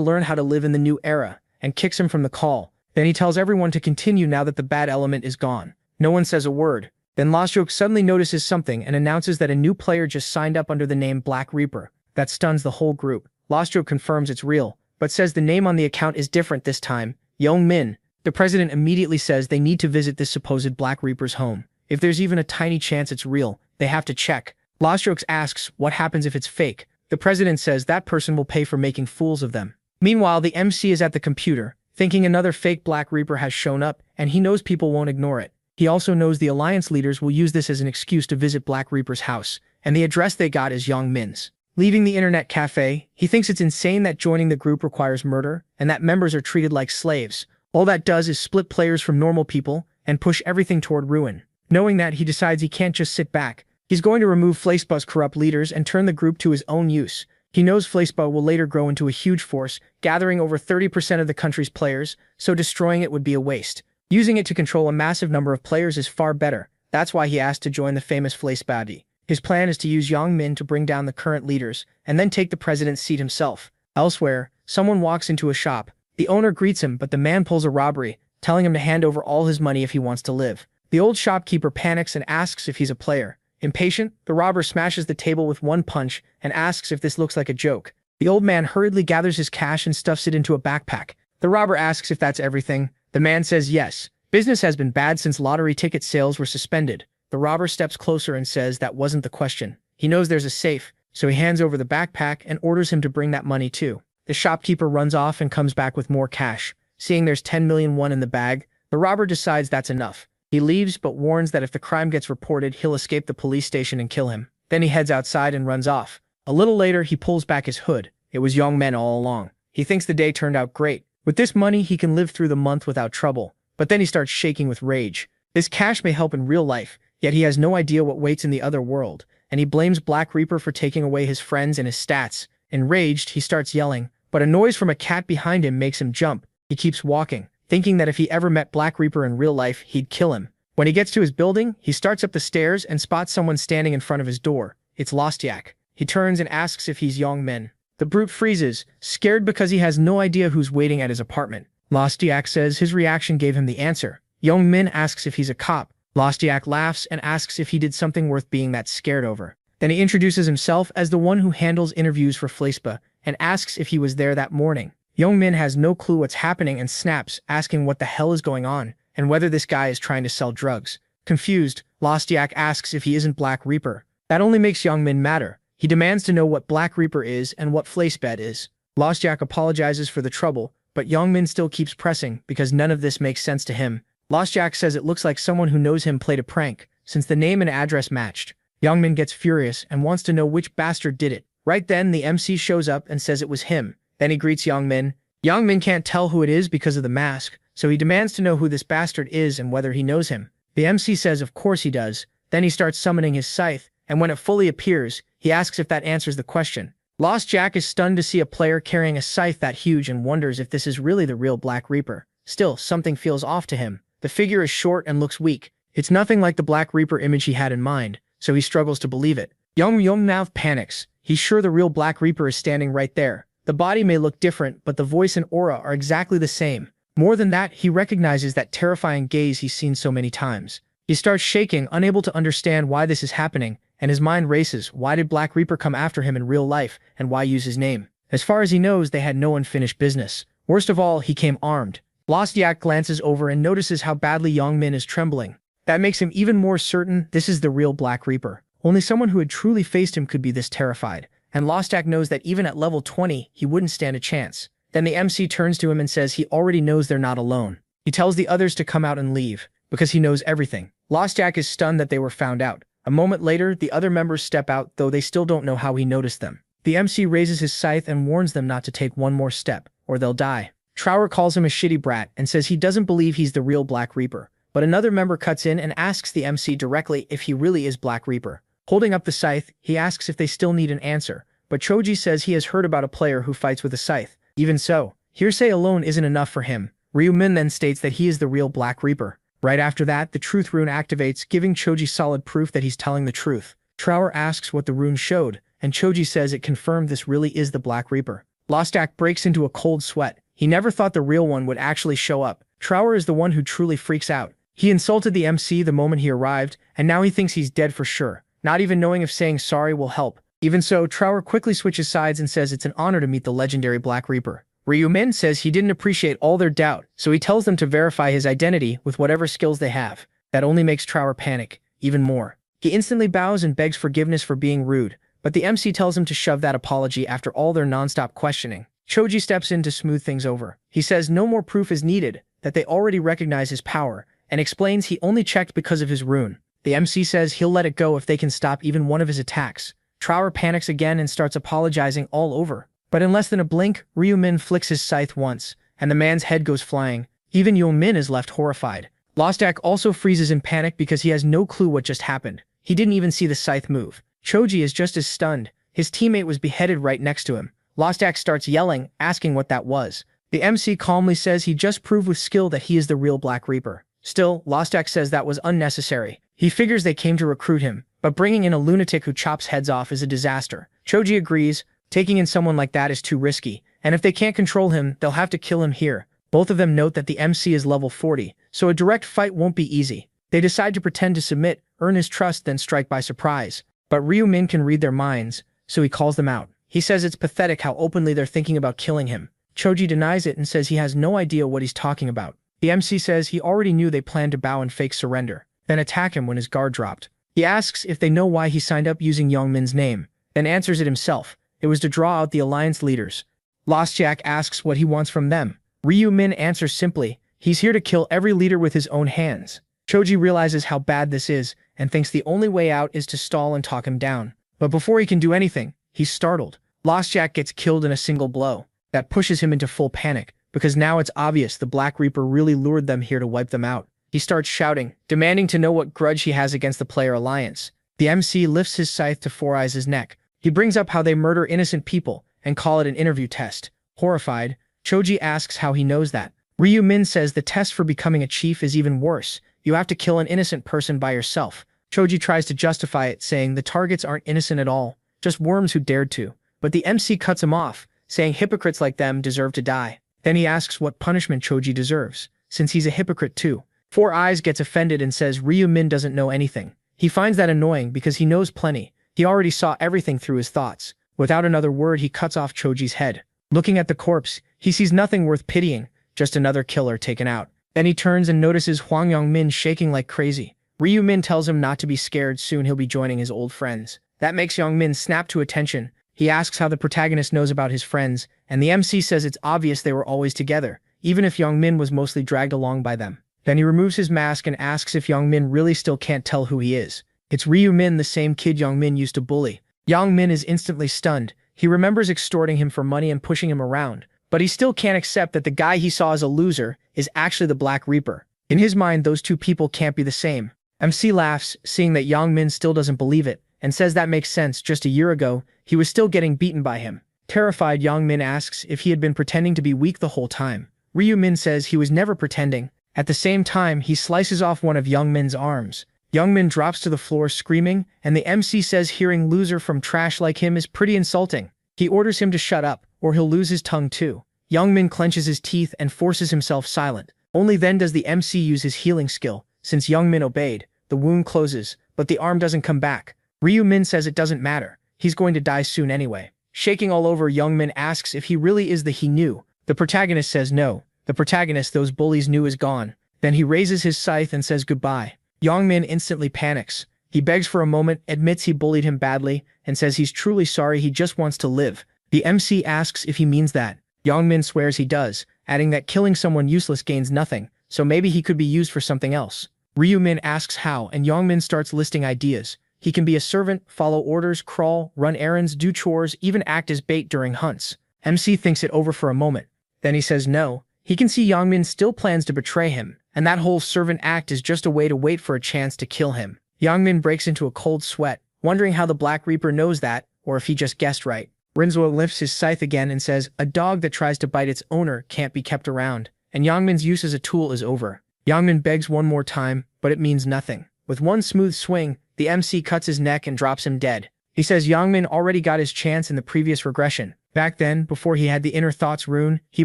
learn how to live in the new era, and kicks him from the call. Then he tells everyone to continue now that the bad element is gone. No one says a word. Then Lost Joke suddenly notices something and announces that a new player just signed up under the name Black Reaper. That stuns the whole group. Lost Joke confirms it's real, but says the name on the account is different this time, Young Min. The president immediately says they need to visit this supposed Black Reaper's home. If there's even a tiny chance it's real, they have to check. Lost Joke asks what happens if it's fake. The president says that person will pay for making fools of them. Meanwhile, the MC is at the computer, thinking another fake Black Reaper has shown up, and he knows people won't ignore it. He also knows the Alliance leaders will use this as an excuse to visit Black Reaper's house, and the address they got is Young Min's. Leaving the internet cafe, he thinks it's insane that joining the group requires murder, and that members are treated like slaves. All that does is split players from normal people, and push everything toward ruin. Knowing that, he decides he can't just sit back. He's going to remove Flaceba's corrupt leaders and turn the group to his own use. He knows Flaceba will later grow into a huge force, gathering over 30% of the country's players, so destroying it would be a waste. Using it to control a massive number of players is far better. That's why he asked to join the famous Flaceba. His plan is to use Yang Min to bring down the current leaders, and then take the president's seat himself. Elsewhere, someone walks into a shop. The owner greets him, but the man pulls a robbery, telling him to hand over all his money if he wants to live. The old shopkeeper panics and asks if he's a player. Impatient, the robber smashes the table with one punch and asks if this looks like a joke. The old man hurriedly gathers his cash and stuffs it into a backpack. The robber asks if that's everything. The man says yes. Business has been bad since lottery ticket sales were suspended. The robber steps closer and says that wasn't the question. He knows there's a safe, so he hands over the backpack and orders him to bring that money too. The shopkeeper runs off and comes back with more cash. Seeing there's 10 million won in the bag, the robber decides that's enough. He leaves but warns that if the crime gets reported, he'll escape the police station and kill him. Then he heads outside and runs off. A little later, he pulls back his hood. It was Young Men all along. He thinks the day turned out great. With this money, he can live through the month without trouble. But then he starts shaking with rage. This cash may help in real life, yet he has no idea what waits in the other world, and he blames Black Reaper for taking away his friends and his stats. Enraged, he starts yelling, but a noise from a cat behind him makes him jump. He keeps walking. thinking that if he ever met Black Reaper in real life, he'd kill him. When he gets to his building, he starts up the stairs and spots someone standing in front of his door. It's Lost Yak. He turns and asks if he's Young Min. The brute freezes, scared because he has no idea who's waiting at his apartment. Lost Yak says his reaction gave him the answer. Young Min asks if he's a cop. Lost Yak laughs and asks if he did something worth being that scared over. Then he introduces himself as the one who handles interviews for Fleispa and asks if he was there that morning. Young Min has no clue what's happening and snaps, asking what the hell is going on and whether this guy is trying to sell drugs. Confused, Lost Yak asks if he isn't Black Reaper. That only makes Young Min madder. He demands to know what Black Reaper is and what Fleispa is. Lost Yak apologizes for the trouble, but Young Min still keeps pressing because none of this makes sense to him. Lost Yak says it looks like someone who knows him played a prank, since the name and address matched. Young Min gets furious and wants to know which bastard did it. Right then, the MC shows up and says it was him. Then he greets Young Min. Young Min can't tell who it is because of the mask, so he demands to know who this bastard is and whether he knows him. The MC says of course he does. Then he starts summoning his scythe, and when it fully appears, he asks if that answers the question. Lost Yak is stunned to see a player carrying a scythe that huge and wonders if this is really the real Black Reaper. Still, something feels off to him. The figure is short and looks weak. It's nothing like the Black Reaper image he had in mind, so he struggles to believe it. Young Mouth panics. He's sure the real Black Reaper is standing right there. The body may look different, but the voice and aura are exactly the same. More than that, he recognizes that terrifying gaze he's seen so many times. He starts shaking, unable to understand why this is happening, and his mind races. Why did Black Reaper come after him in real life, and why use his name? As far as he knows, they had no unfinished business. Worst of all, he came armed. Lost Yak glances over and notices how badly Young Min is trembling. That makes him even more certain this is the real Black Reaper. Only someone who had truly faced him could be this terrified. And Lost Yak knows that even at level 20, he wouldn't stand a chance. Then the MC turns to him and says he already knows they're not alone. He tells the others to come out and leave, because he knows everything. Lost Yak is stunned that they were found out. A moment later, the other members step out, though they still don't know how he noticed them. The MC raises his scythe and warns them not to take one more step, or they'll die. Trower calls him a shitty brat and says he doesn't believe he's the real Black Reaper. But another member cuts in and asks the MC directly if he really is Black Reaper. Holding up the scythe, he asks if they still need an answer, but Choji says he has heard about a player who fights with a scythe. Even so, hearsay alone isn't enough for him. Ryu Min then states that he is the real Black Reaper. Right after that, the Truth Rune activates, giving Choji solid proof that he's telling the truth. Trower asks what the rune showed, and Choji says it confirmed this really is the Black Reaper. Lost Yak breaks into a cold sweat. He never thought the real one would actually show up. Trower is the one who truly freaks out. He insulted the MC the moment he arrived, and now he thinks he's dead for sure, not even knowing if saying sorry will help. Even so, Trower quickly switches sides and says it's an honor to meet the legendary Black Reaper. Ryu Min says he didn't appreciate all their doubt, so he tells them to verify his identity with whatever skills they have. That only makes Trower panic, even more. He instantly bows and begs forgiveness for being rude, but the MC tells him to shove that apology after all their non-stop questioning. Choji steps in to smooth things over. He says no more proof is needed, that they already recognize his power, and explains he only checked because of his rune. The MC says he'll let it go if they can stop even one of his attacks. Trower panics again and starts apologizing all over. But in less than a blink, Ryu Min flicks his scythe once, and the man's head goes flying. Even Young Min is left horrified. Lost Yak also freezes in panic because he has no clue what just happened. He didn't even see the scythe move. Choji is just as stunned. His teammate was beheaded right next to him. Lost Yak starts yelling, asking what that was. The MC calmly says he just proved with skill that he is the real Black Reaper. Still, Lost Yak says that was unnecessary. He figures they came to recruit him, but bringing in a lunatic who chops heads off is a disaster. Choji agrees. Taking in someone like that is too risky, and if they can't control him, they'll have to kill him here. Both of them note that the MC is level 40, so a direct fight won't be easy. They decide to pretend to submit, earn his trust, then strike by surprise. But Ryu Min can read their minds, so he calls them out. He says it's pathetic how openly they're thinking about killing him. Choji denies it and says he has no idea what he's talking about. The MC says he already knew they planned to bow and fake surrender, then attack him when his guard dropped. He asks if they know why he signed up using Young Min's name, then answers it himself. It was to draw out the alliance leaders. Lost Yak asks what he wants from them. Ryu Min answers simply, he's here to kill every leader with his own hands. Choji realizes how bad this is, and thinks the only way out is to stall and talk him down. But before he can do anything, he's startled. Lost Yak gets killed in a single blow. That pushes him into full panic, because now it's obvious the Black Reaper really lured them here to wipe them out. He starts shouting, demanding to know what grudge he has against the player alliance. The MC lifts his scythe to Four Eyes' neck. He brings up how they murder innocent people and call it an interview test. Horrified, Choji asks how he knows that, Ryu Min says the test for becoming a chief is even worse. You have to kill an innocent person by yourself. Choji tries to justify it, saying the targets aren't innocent at all, just worms who dared to. But the MC cuts him off, saying hypocrites like them deserve to die. Then he asks what punishment Choji deserves, since he's a hypocrite too. Four Eyes gets offended and says Ryu Min doesn't know anything. He finds that annoying because he knows plenty. He already saw everything through his thoughts. Without another word, he cuts off Choji's head. Looking at the corpse, he sees nothing worth pitying, just another killer taken out. Then he turns and notices Hwang Yong-min shaking like crazy. Ryu Min tells him not to be scared, soon he'll be joining his old friends. That makes Yong-min snap to attention. He asks how the protagonist knows about his friends, and the MC says it's obvious they were always together, even if Yong-min was mostly dragged along by them. Then he removes his mask and asks if Yong-min really still can't tell who he is. It's Ryu Min, the same kid Yong-min used to bully. Yong-min is instantly stunned. He remembers extorting him for money and pushing him around, but he still can't accept that the guy he saw as a loser is actually the Black Reaper. In his mind, those two people can't be the same. MC laughs, seeing that Yong-min still doesn't believe it, and says that makes sense. Just a year ago, he was still getting beaten by him. Terrified, Yong-min asks if he had been pretending to be weak the whole time. Ryu Min says he was never pretending. At the same time, he slices off one of Yong-min's arms. Yong-min drops to the floor screaming, and the MC says hearing loser from trash like him is pretty insulting. He orders him to shut up, or he'll lose his tongue too. Yong-min clenches his teeth and forces himself silent. Only then does the MC use his healing skill. Since Yong-min obeyed, the wound closes, but the arm doesn't come back. Ryu Min says it doesn't matter. He's going to die soon anyway. Shaking all over, Yong-min asks if he really is the he knew. The protagonist says no. The protagonist those bullies knew is gone. Then he raises his scythe and says goodbye. Yong-min instantly panics. He begs for a moment, admits he bullied him badly, and says he's truly sorry, he just wants to live. The MC asks if he means that. Yong-min swears he does, adding that killing someone useless gains nothing, so maybe he could be used for something else. Ryu Min asks how, and Yong-min starts listing ideas. He can be a servant, follow orders, crawl, run errands, do chores, even act as bait during hunts. MC thinks it over for a moment. Then he says no. He can see Yong-min still plans to betray him, and that whole servant act is just a way to wait for a chance to kill him. Yong-min breaks into a cold sweat, wondering how the Black Reaper knows that, or if he just guessed right. Rinzua lifts his scythe again and says, a dog that tries to bite its owner can't be kept around, and Yong-min's use as a tool is over. Yong-min begs one more time, but it means nothing. With one smooth swing, the MC cuts his neck and drops him dead. He says Yong-min already got his chance in the previous regression. Back then, before he had the inner thoughts rune, he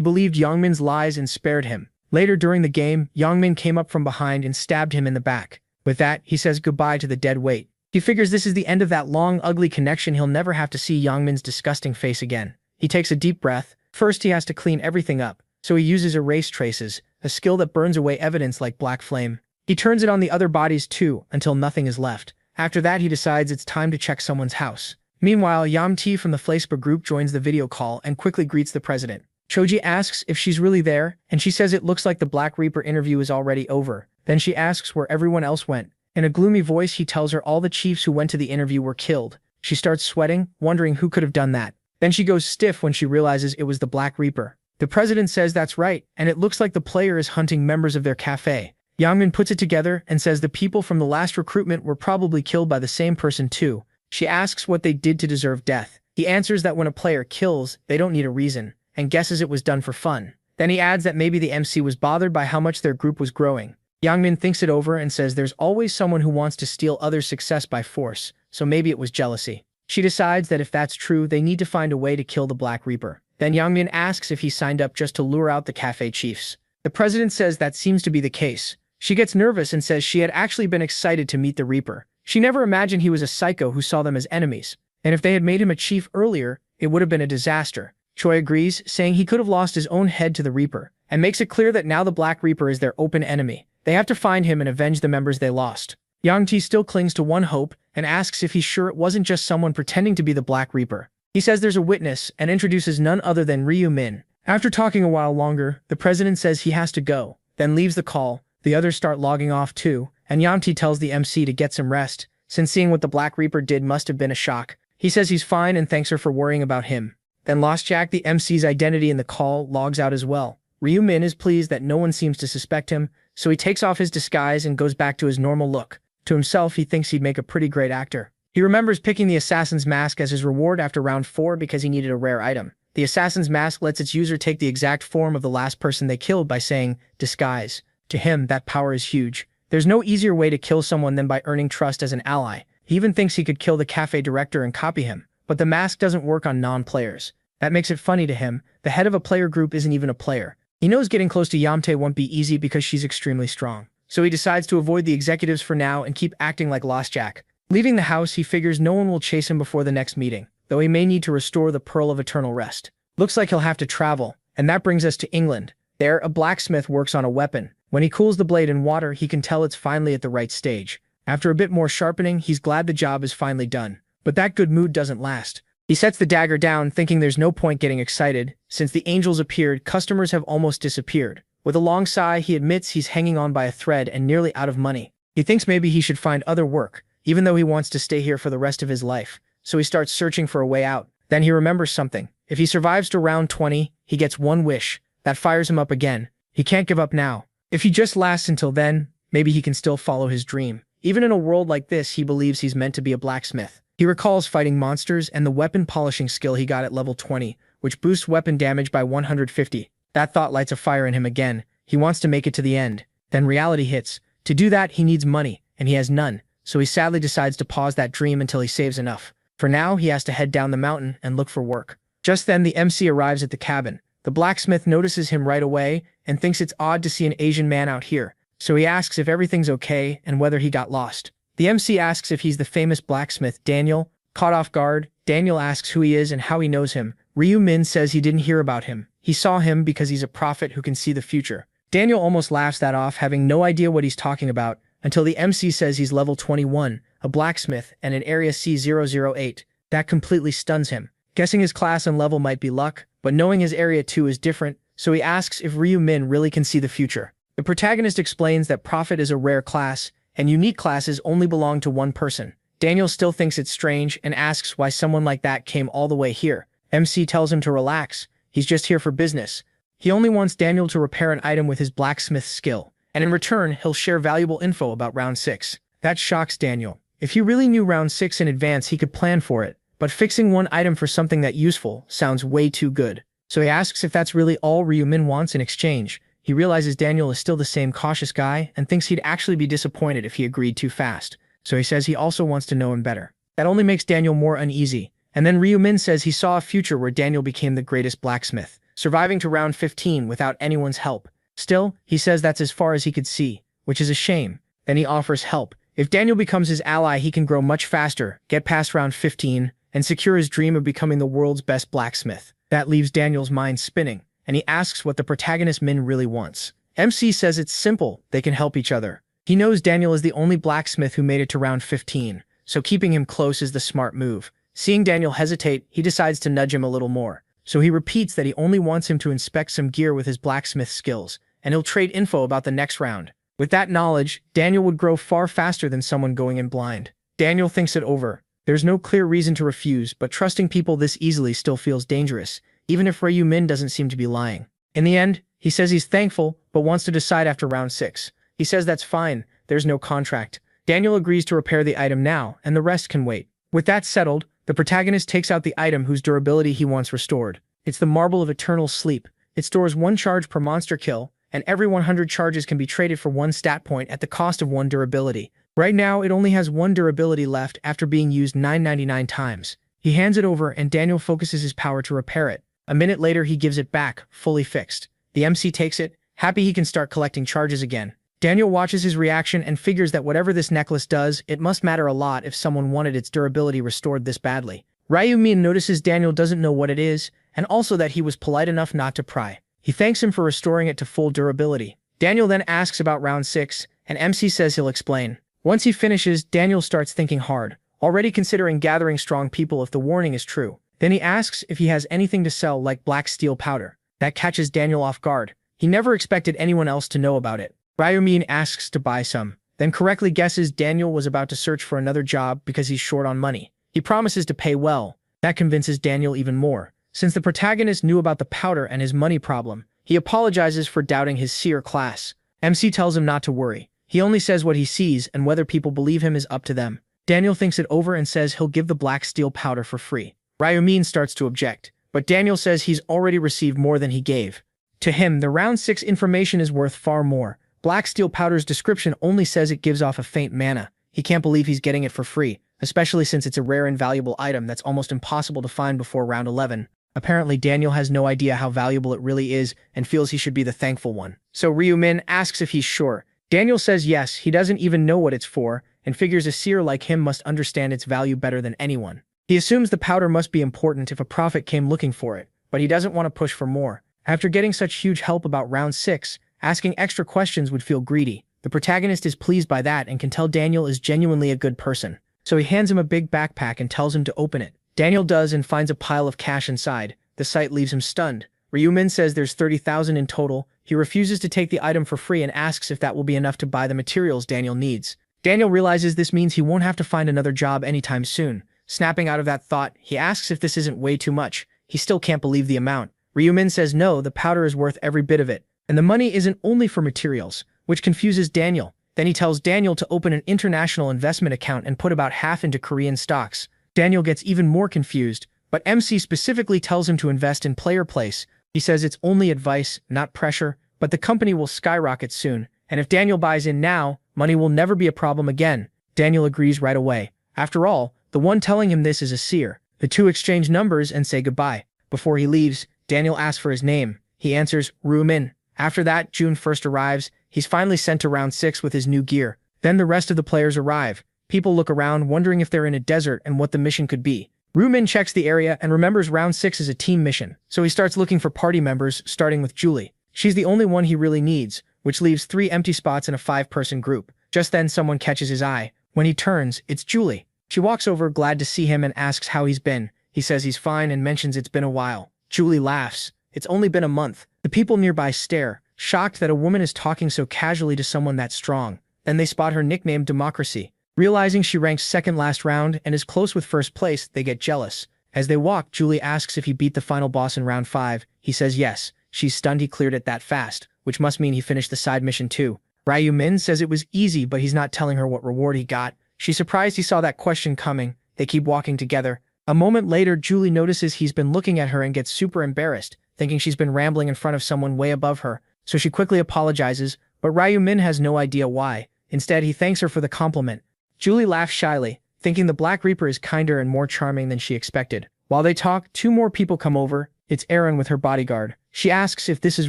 believed Yong-min's lies and spared him. Later during the game, Yong-min came up from behind and stabbed him in the back. With that, he says goodbye to the dead weight. He figures this is the end of that long, ugly connection. He'll never have to see Yong-min's disgusting face again. He takes a deep breath. First, he has to clean everything up, so he uses erase traces, a skill that burns away evidence like black flame. He turns it on the other bodies too, until nothing is left. After that, he decides it's time to check someone's house. Meanwhile, Yam-T from the Facebook group joins the video call and quickly greets the president. Choji asks if she's really there, and she says it looks like the Black Reaper interview is already over. Then she asks where everyone else went. In a gloomy voice, he tells her all the chiefs who went to the interview were killed. She starts sweating, wondering who could have done that. Then she goes stiff when she realizes it was the Black Reaper. The president says that's right, and it looks like the player is hunting members of their cafe. Yang-min puts it together and says the people from the last recruitment were probably killed by the same person too. She asks what they did to deserve death. He answers that when a player kills, they don't need a reason, and guesses it was done for fun. Then he adds that maybe the MC was bothered by how much their group was growing. Yang-min thinks it over and says there's always someone who wants to steal others' success by force, so maybe it was jealousy. She decides that if that's true, they need to find a way to kill the Black Reaper. Then Yang-min asks if he signed up just to lure out the cafe chiefs. The president says that seems to be the case. She gets nervous and says she had actually been excited to meet the Reaper. She never imagined he was a psycho who saw them as enemies. And if they had made him a chief earlier, it would have been a disaster. Choi agrees, saying he could have lost his own head to the Reaper, and makes it clear that now the Black Reaper is their open enemy. They have to find him and avenge the members they lost. Yang-T still clings to one hope and asks if he's sure it wasn't just someone pretending to be the Black Reaper. He says there's a witness and introduces none other than Ryu Min. After talking a while longer, the president says he has to go, then leaves the call. The others start logging off too, and Yang-T tells the MC to get some rest, since seeing what the Black Reaper did must have been a shock. He says he's fine and thanks her for worrying about him. Then Lost Jack, the MC's identity in the call, logs out as well. Ryu Min is pleased that no one seems to suspect him, so he takes off his disguise and goes back to his normal look. To himself, he thinks he'd make a pretty great actor. He remembers picking the assassin's mask as his reward after round 4 because he needed a rare item. The assassin's mask lets its user take the exact form of the last person they killed by saying, disguise. To him, that power is huge. There's no easier way to kill someone than by earning trust as an ally. He even thinks he could kill the cafe director and copy him. But the mask doesn't work on non-players. That makes it funny to him. The head of a player group isn't even a player. He knows getting close to Yamte won't be easy because she's extremely strong. So he decides to avoid the executives for now and keep acting like Lost Jack. Leaving the house, he figures no one will chase him before the next meeting, though he may need to restore the Pearl of Eternal Rest. Looks like he'll have to travel, and that brings us to England. There, a blacksmith works on a weapon. When he cools the blade in water, he can tell it's finally at the right stage. After a bit more sharpening, he's glad the job is finally done. But that good mood doesn't last. He sets the dagger down, thinking there's no point getting excited. Since the angels appeared, customers have almost disappeared. With a long sigh, he admits he's hanging on by a thread and nearly out of money. He thinks maybe he should find other work, even though he wants to stay here for the rest of his life. So he starts searching for a way out. Then he remembers something. If he survives to round 20, he gets one wish. That fires him up again. He can't give up now. If he just lasts until then, maybe he can still follow his dream. Even in a world like this, he believes he's meant to be a blacksmith. He recalls fighting monsters and the weapon polishing skill he got at level 20, which boosts weapon damage by 150. That thought lights a fire in him again. He wants to make it to the end. Then reality hits. To do that, he needs money, and he has none, so he sadly decides to pause that dream until he saves enough. For now, he has to head down the mountain and look for work. Just then, the MC arrives at the cabin. The blacksmith notices him right away and thinks it's odd to see an Asian man out here, so he asks if everything's okay and whether he got lost. The MC asks if he's the famous blacksmith Daniel. Caught off guard, Daniel asks who he is and how he knows him. Ryu Min says he didn't hear about him. He saw him because he's a prophet who can see the future. Daniel almost laughs that off, having no idea what he's talking about, until the MC says he's level 21, a blacksmith, and in area C008. That completely stuns him. Guessing his class and level might be luck, but knowing his area 2 is different, so he asks if Ryu Min really can see the future. The protagonist explains that prophet is a rare class, and unique classes only belong to one person. Daniel still thinks it's strange and asks why someone like that came all the way here. MC tells him to relax. He's just here for business. He only wants Daniel to repair an item with his blacksmith skill, and in return, he'll share valuable info about round 6. That shocks Daniel. If he really knew round 6 in advance, he could plan for it, but fixing one item for something that useful sounds way too good. So he asks if that's really all Ryu Min wants in exchange. He realizes Daniel is still the same cautious guy and thinks he'd actually be disappointed if he agreed too fast. So he says he also wants to know him better. That only makes Daniel more uneasy. And then Ryu Min says he saw a future where Daniel became the greatest blacksmith, surviving to round 15 without anyone's help. Still, he says that's as far as he could see, which is a shame. Then he offers help. If Daniel becomes his ally, he can grow much faster, get past round 15, and secure his dream of becoming the world's best blacksmith. That leaves Daniel's mind spinning, and he asks what the protagonist Min really wants. MC says it's simple, they can help each other. He knows Daniel is the only blacksmith who made it to round 15, so keeping him close is the smart move. Seeing Daniel hesitate, he decides to nudge him a little more. So he repeats that he only wants him to inspect some gear with his blacksmith skills, and he'll trade info about the next round. With that knowledge, Daniel would grow far faster than someone going in blind. Daniel thinks it over. There's no clear reason to refuse, but trusting people this easily still feels dangerous, even if Ryu Min doesn't seem to be lying. In the end, he says he's thankful, but wants to decide after round 6. He says that's fine, there's no contract. Daniel agrees to repair the item now, and the rest can wait. With that settled, the protagonist takes out the item whose durability he wants restored. It's the Marble of Eternal Sleep. It stores 1 charge per monster kill, and every 100 charges can be traded for 1 stat point at the cost of 1 durability. Right now, it only has 1 durability left after being used 999 times. He hands it over and Daniel focuses his power to repair it. A minute later, he gives it back, fully fixed. The MC takes it, happy he can start collecting charges again. Daniel watches his reaction and figures that whatever this necklace does, it must matter a lot if someone wanted its durability restored this badly. Ryu Min notices Daniel doesn't know what it is, and also that he was polite enough not to pry. He thanks him for restoring it to full durability. Daniel then asks about round 6, and MC says he'll explain. Once he finishes, Daniel starts thinking hard, already considering gathering strong people if the warning is true. Then he asks if he has anything to sell like black steel powder. That catches Daniel off guard. He never expected anyone else to know about it. Ryu Min asks to buy some, then correctly guesses Daniel was about to search for another job because he's short on money. He promises to pay well. That convinces Daniel even more. Since the protagonist knew about the powder and his money problem, he apologizes for doubting his seer class. MC tells him not to worry. He only says what he sees, and whether people believe him is up to them. Daniel thinks it over and says he'll give the black steel powder for free. Ryu Min starts to object, but Daniel says he's already received more than he gave. To him, the round 6 information is worth far more. Black steel powder's description only says it gives off a faint mana. He can't believe he's getting it for free, especially since it's a rare and valuable item that's almost impossible to find before round 11. Apparently, Daniel has no idea how valuable it really is and feels he should be the thankful one. So Ryu-min asks if he's sure. Daniel says yes, he doesn't even know what it's for, and figures a seer like him must understand its value better than anyone. He assumes the powder must be important if a prophet came looking for it, but he doesn't want to push for more. After getting such huge help about round 6, asking extra questions would feel greedy. The protagonist is pleased by that and can tell Daniel is genuinely a good person. So he hands him a big backpack and tells him to open it. Daniel does and finds a pile of cash inside. The sight leaves him stunned. Ryu-min says there's 30,000 in total. He refuses to take the item for free and asks if that will be enough to buy the materials Daniel needs. Daniel realizes this means he won't have to find another job anytime soon. Snapping out of that thought, he asks if this isn't way too much. He still can't believe the amount. Ryu-min says no, the powder is worth every bit of it. And the money isn't only for materials, which confuses Daniel. Then he tells Daniel to open an international investment account and put about half into Korean stocks. Daniel gets even more confused, but MC specifically tells him to invest in Player Place. He says it's only advice, not pressure, but the company will skyrocket soon, and if Daniel buys in now, money will never be a problem again. Daniel agrees right away. After all, the one telling him this is a seer. The two exchange numbers and say goodbye. Before he leaves, Daniel asks for his name. He answers, Ryu-min. After that, June 1st arrives. He's finally sent to round 6 with his new gear. Then the rest of the players arrive. People look around, wondering if they're in a desert and what the mission could be. Ryu-min checks the area and remembers round 6 is a team mission, so he starts looking for party members, starting with Julie. She's the only one he really needs, which leaves 3 empty spots in a 5-person group. Just then someone catches his eye. When he turns, it's Julie. She walks over, glad to see him, and asks how he's been. He says he's fine and mentions it's been a while. Julie laughs. It's only been a month. The people nearby stare, shocked that a woman is talking so casually to someone that strong. Then they spot her nickname Democracy. Realizing she ranks second last round and is close with first place, they get jealous. As they walk, Julie asks if he beat the final boss in round 5. He says yes. She's stunned he cleared it that fast, which must mean he finished the side mission too. Ryu-min says it was easy, but he's not telling her what reward he got. She's surprised he saw that question coming. They keep walking together. A moment later, Julie notices he's been looking at her and gets super embarrassed, thinking she's been rambling in front of someone way above her. So she quickly apologizes, but Ryu-min has no idea why. Instead, he thanks her for the compliment. Julie laughs shyly, thinking the Black Reaper is kinder and more charming than she expected. While they talk, 2 more people come over. It's Erin with her bodyguard. She asks if this is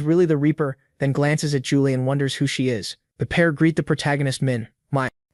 really the Reaper, then glances at Julie and wonders who she is. The pair greet the protagonist Min.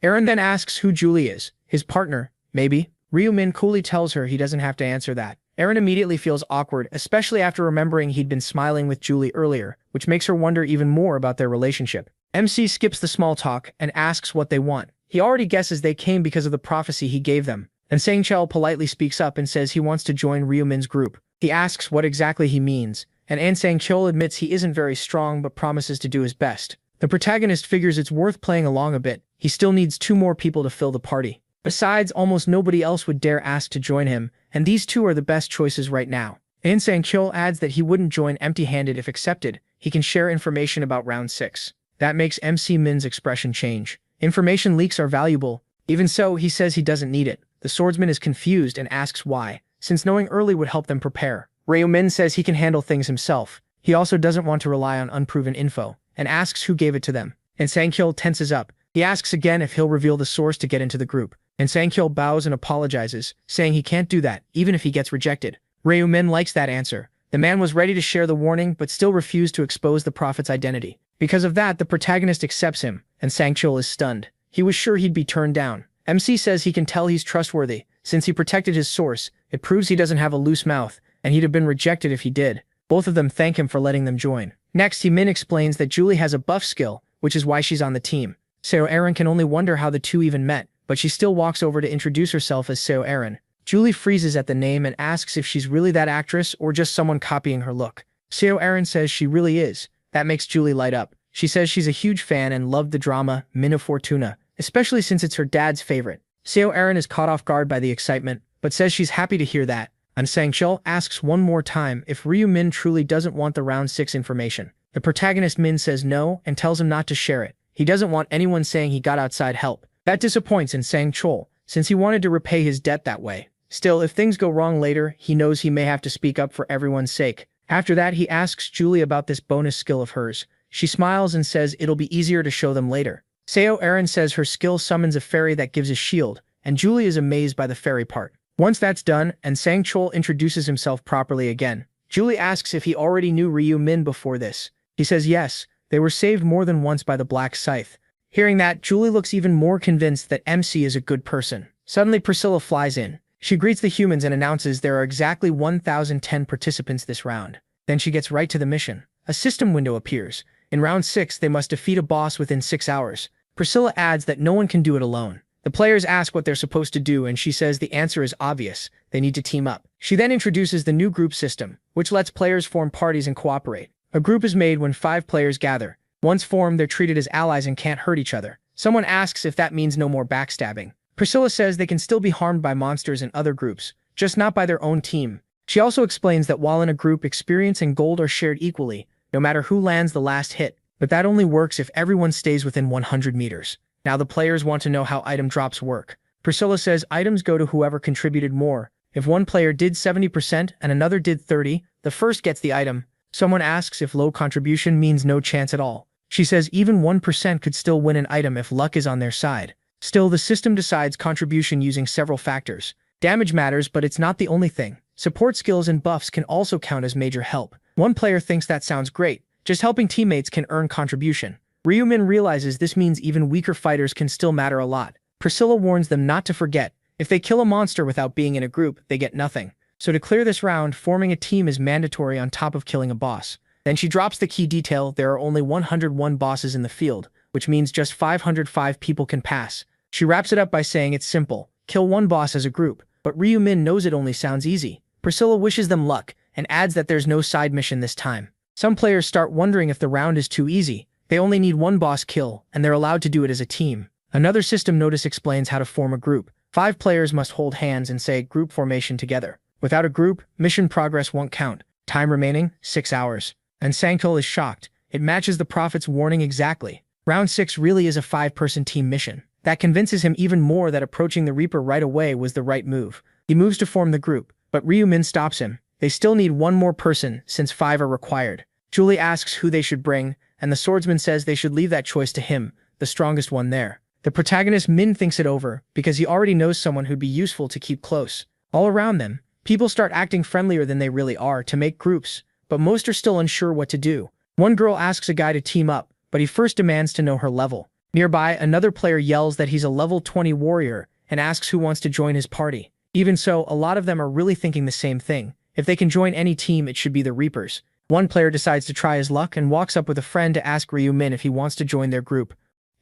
Erin then asks who Julie is. His partner, maybe? Ryu-min coolly tells her he doesn't have to answer that. Erin immediately feels awkward, especially after remembering he'd been smiling with Julie earlier, which makes her wonder even more about their relationship. MC skips the small talk and asks what they want. He already guesses they came because of the prophecy he gave them. And Sang-chul politely speaks up and says he wants to join Ryu-min's group. He asks what exactly he means, and Sang-chul admits he isn't very strong but promises to do his best. The protagonist figures it's worth playing along a bit. He still needs 2 more people to fill the party. Besides, almost nobody else would dare ask to join him, and these 2 are the best choices right now. Sang-chul adds that he wouldn't join empty-handed if accepted. He can share information about round 6. That makes MC Min's expression change. Information leaks are valuable. Even so, he says he doesn't need it. The swordsman is confused and asks why, since knowing early would help them prepare. Ryu-min says he can handle things himself. He also doesn't want to rely on unproven info, and asks who gave it to them. And Sang-chul tenses up. He asks again if he'll reveal the source to get into the group. And Sang-chul bows and apologizes, saying he can't do that, even if he gets rejected. Ryu-min likes that answer. The man was ready to share the warning, but still refused to expose the prophet's identity. Because of that, the protagonist accepts him, and Sang-chul is stunned. He was sure he'd be turned down. MC says he can tell he's trustworthy. Since he protected his source, it proves he doesn't have a loose mouth, and he'd have been rejected if he did. Both of them thank him for letting them join. Next, Min explains that Julie has a buff skill, which is why she's on the team. Seo Erin can only wonder how the 2 even met, but she still walks over to introduce herself as Seo Erin. Julie freezes at the name and asks if she's really that actress or just someone copying her look. Seo Erin says she really is. That makes Julie light up. She says she's a huge fan and loved the drama Mina Fortuna, especially since it's her dad's favorite. Seo Erin is caught off guard by the excitement, but says she's happy to hear that. And Sang-chul asks one more time if Ryu-min truly doesn't want the round 6 information. The protagonist Min says no and tells him not to share it. He doesn't want anyone saying he got outside help. That disappoints in Sang-chul, since he wanted to repay his debt that way. Still, if things go wrong later, he knows he may have to speak up for everyone's sake. After that, he asks Julie about this bonus skill of hers. She smiles and says it'll be easier to show them later. Seo Erin says her skill summons a fairy that gives a shield, and Julie is amazed by the fairy part. Once that's done, and Sang Chol introduces himself properly again, Julie asks if he already knew Ryu Min before this. He says yes, they were saved more than once by the Black Scythe. Hearing that, Julie looks even more convinced that MC is a good person. Suddenly, Priscilla flies in. She greets the humans and announces there are exactly 1,010 participants this round. Then she gets right to the mission. A system window appears. In round 6, they must defeat a boss within 6 hours. Priscilla adds that no one can do it alone. The players ask what they're supposed to do, and she says the answer is obvious. They need to team up. She then introduces the new group system, which lets players form parties and cooperate. A group is made when 5 players gather. Once formed, they're treated as allies and can't hurt each other. Someone asks if that means no more backstabbing. Priscilla says they can still be harmed by monsters in other groups, just not by their own team. She also explains that while in a group, experience and gold are shared equally, no matter who lands the last hit. But that only works if everyone stays within 100 meters. Now the players want to know how item drops work. Priscilla says items go to whoever contributed more. If one player did 70% and another did 30%, the first gets the item. Someone asks if low contribution means no chance at all. She says even 1% could still win an item if luck is on their side. Still, the system decides contribution using several factors. Damage matters, but it's not the only thing. Support skills and buffs can also count as major help. One player thinks that sounds great. Just helping teammates can earn contribution. Ryu Min realizes this means even weaker fighters can still matter a lot. Priscilla warns them not to forget. If they kill a monster without being in a group, they get nothing. So to clear this round, forming a team is mandatory on top of killing a boss. Then she drops the key detail: there are only 101 bosses in the field, which means just 505 people can pass. She wraps it up by saying it's simple. Kill one boss as a group. But Ryu Min knows it only sounds easy. Priscilla wishes them luck, and adds that there's no side mission this time. Some players start wondering if the round is too easy. They only need one boss kill, and they're allowed to do it as a team. Another system notice explains how to form a group. 5 players must hold hands and say group formation together. Without a group, mission progress won't count. Time remaining, 6 hours. And Sangkul is shocked. It matches the prophet's warning exactly. Round 6 really is a 5-person team mission. That convinces him even more that approaching the Reaper right away was the right move. He moves to form the group, but Ryu Min stops him. They still need one more person since 5 are required. Julie asks who they should bring, and the swordsman says they should leave that choice to him, the strongest one there. The protagonist Min thinks it over, because he already knows someone who'd be useful to keep close. All around them, people start acting friendlier than they really are to make groups, but most are still unsure what to do. One girl asks a guy to team up, but he first demands to know her level. Nearby, another player yells that he's a level 20 warrior, and asks who wants to join his party. Even so, a lot of them are really thinking the same thing. If they can join any team, it should be the Reapers. One player decides to try his luck and walks up with a friend to ask Ryu Min if he wants to join their group.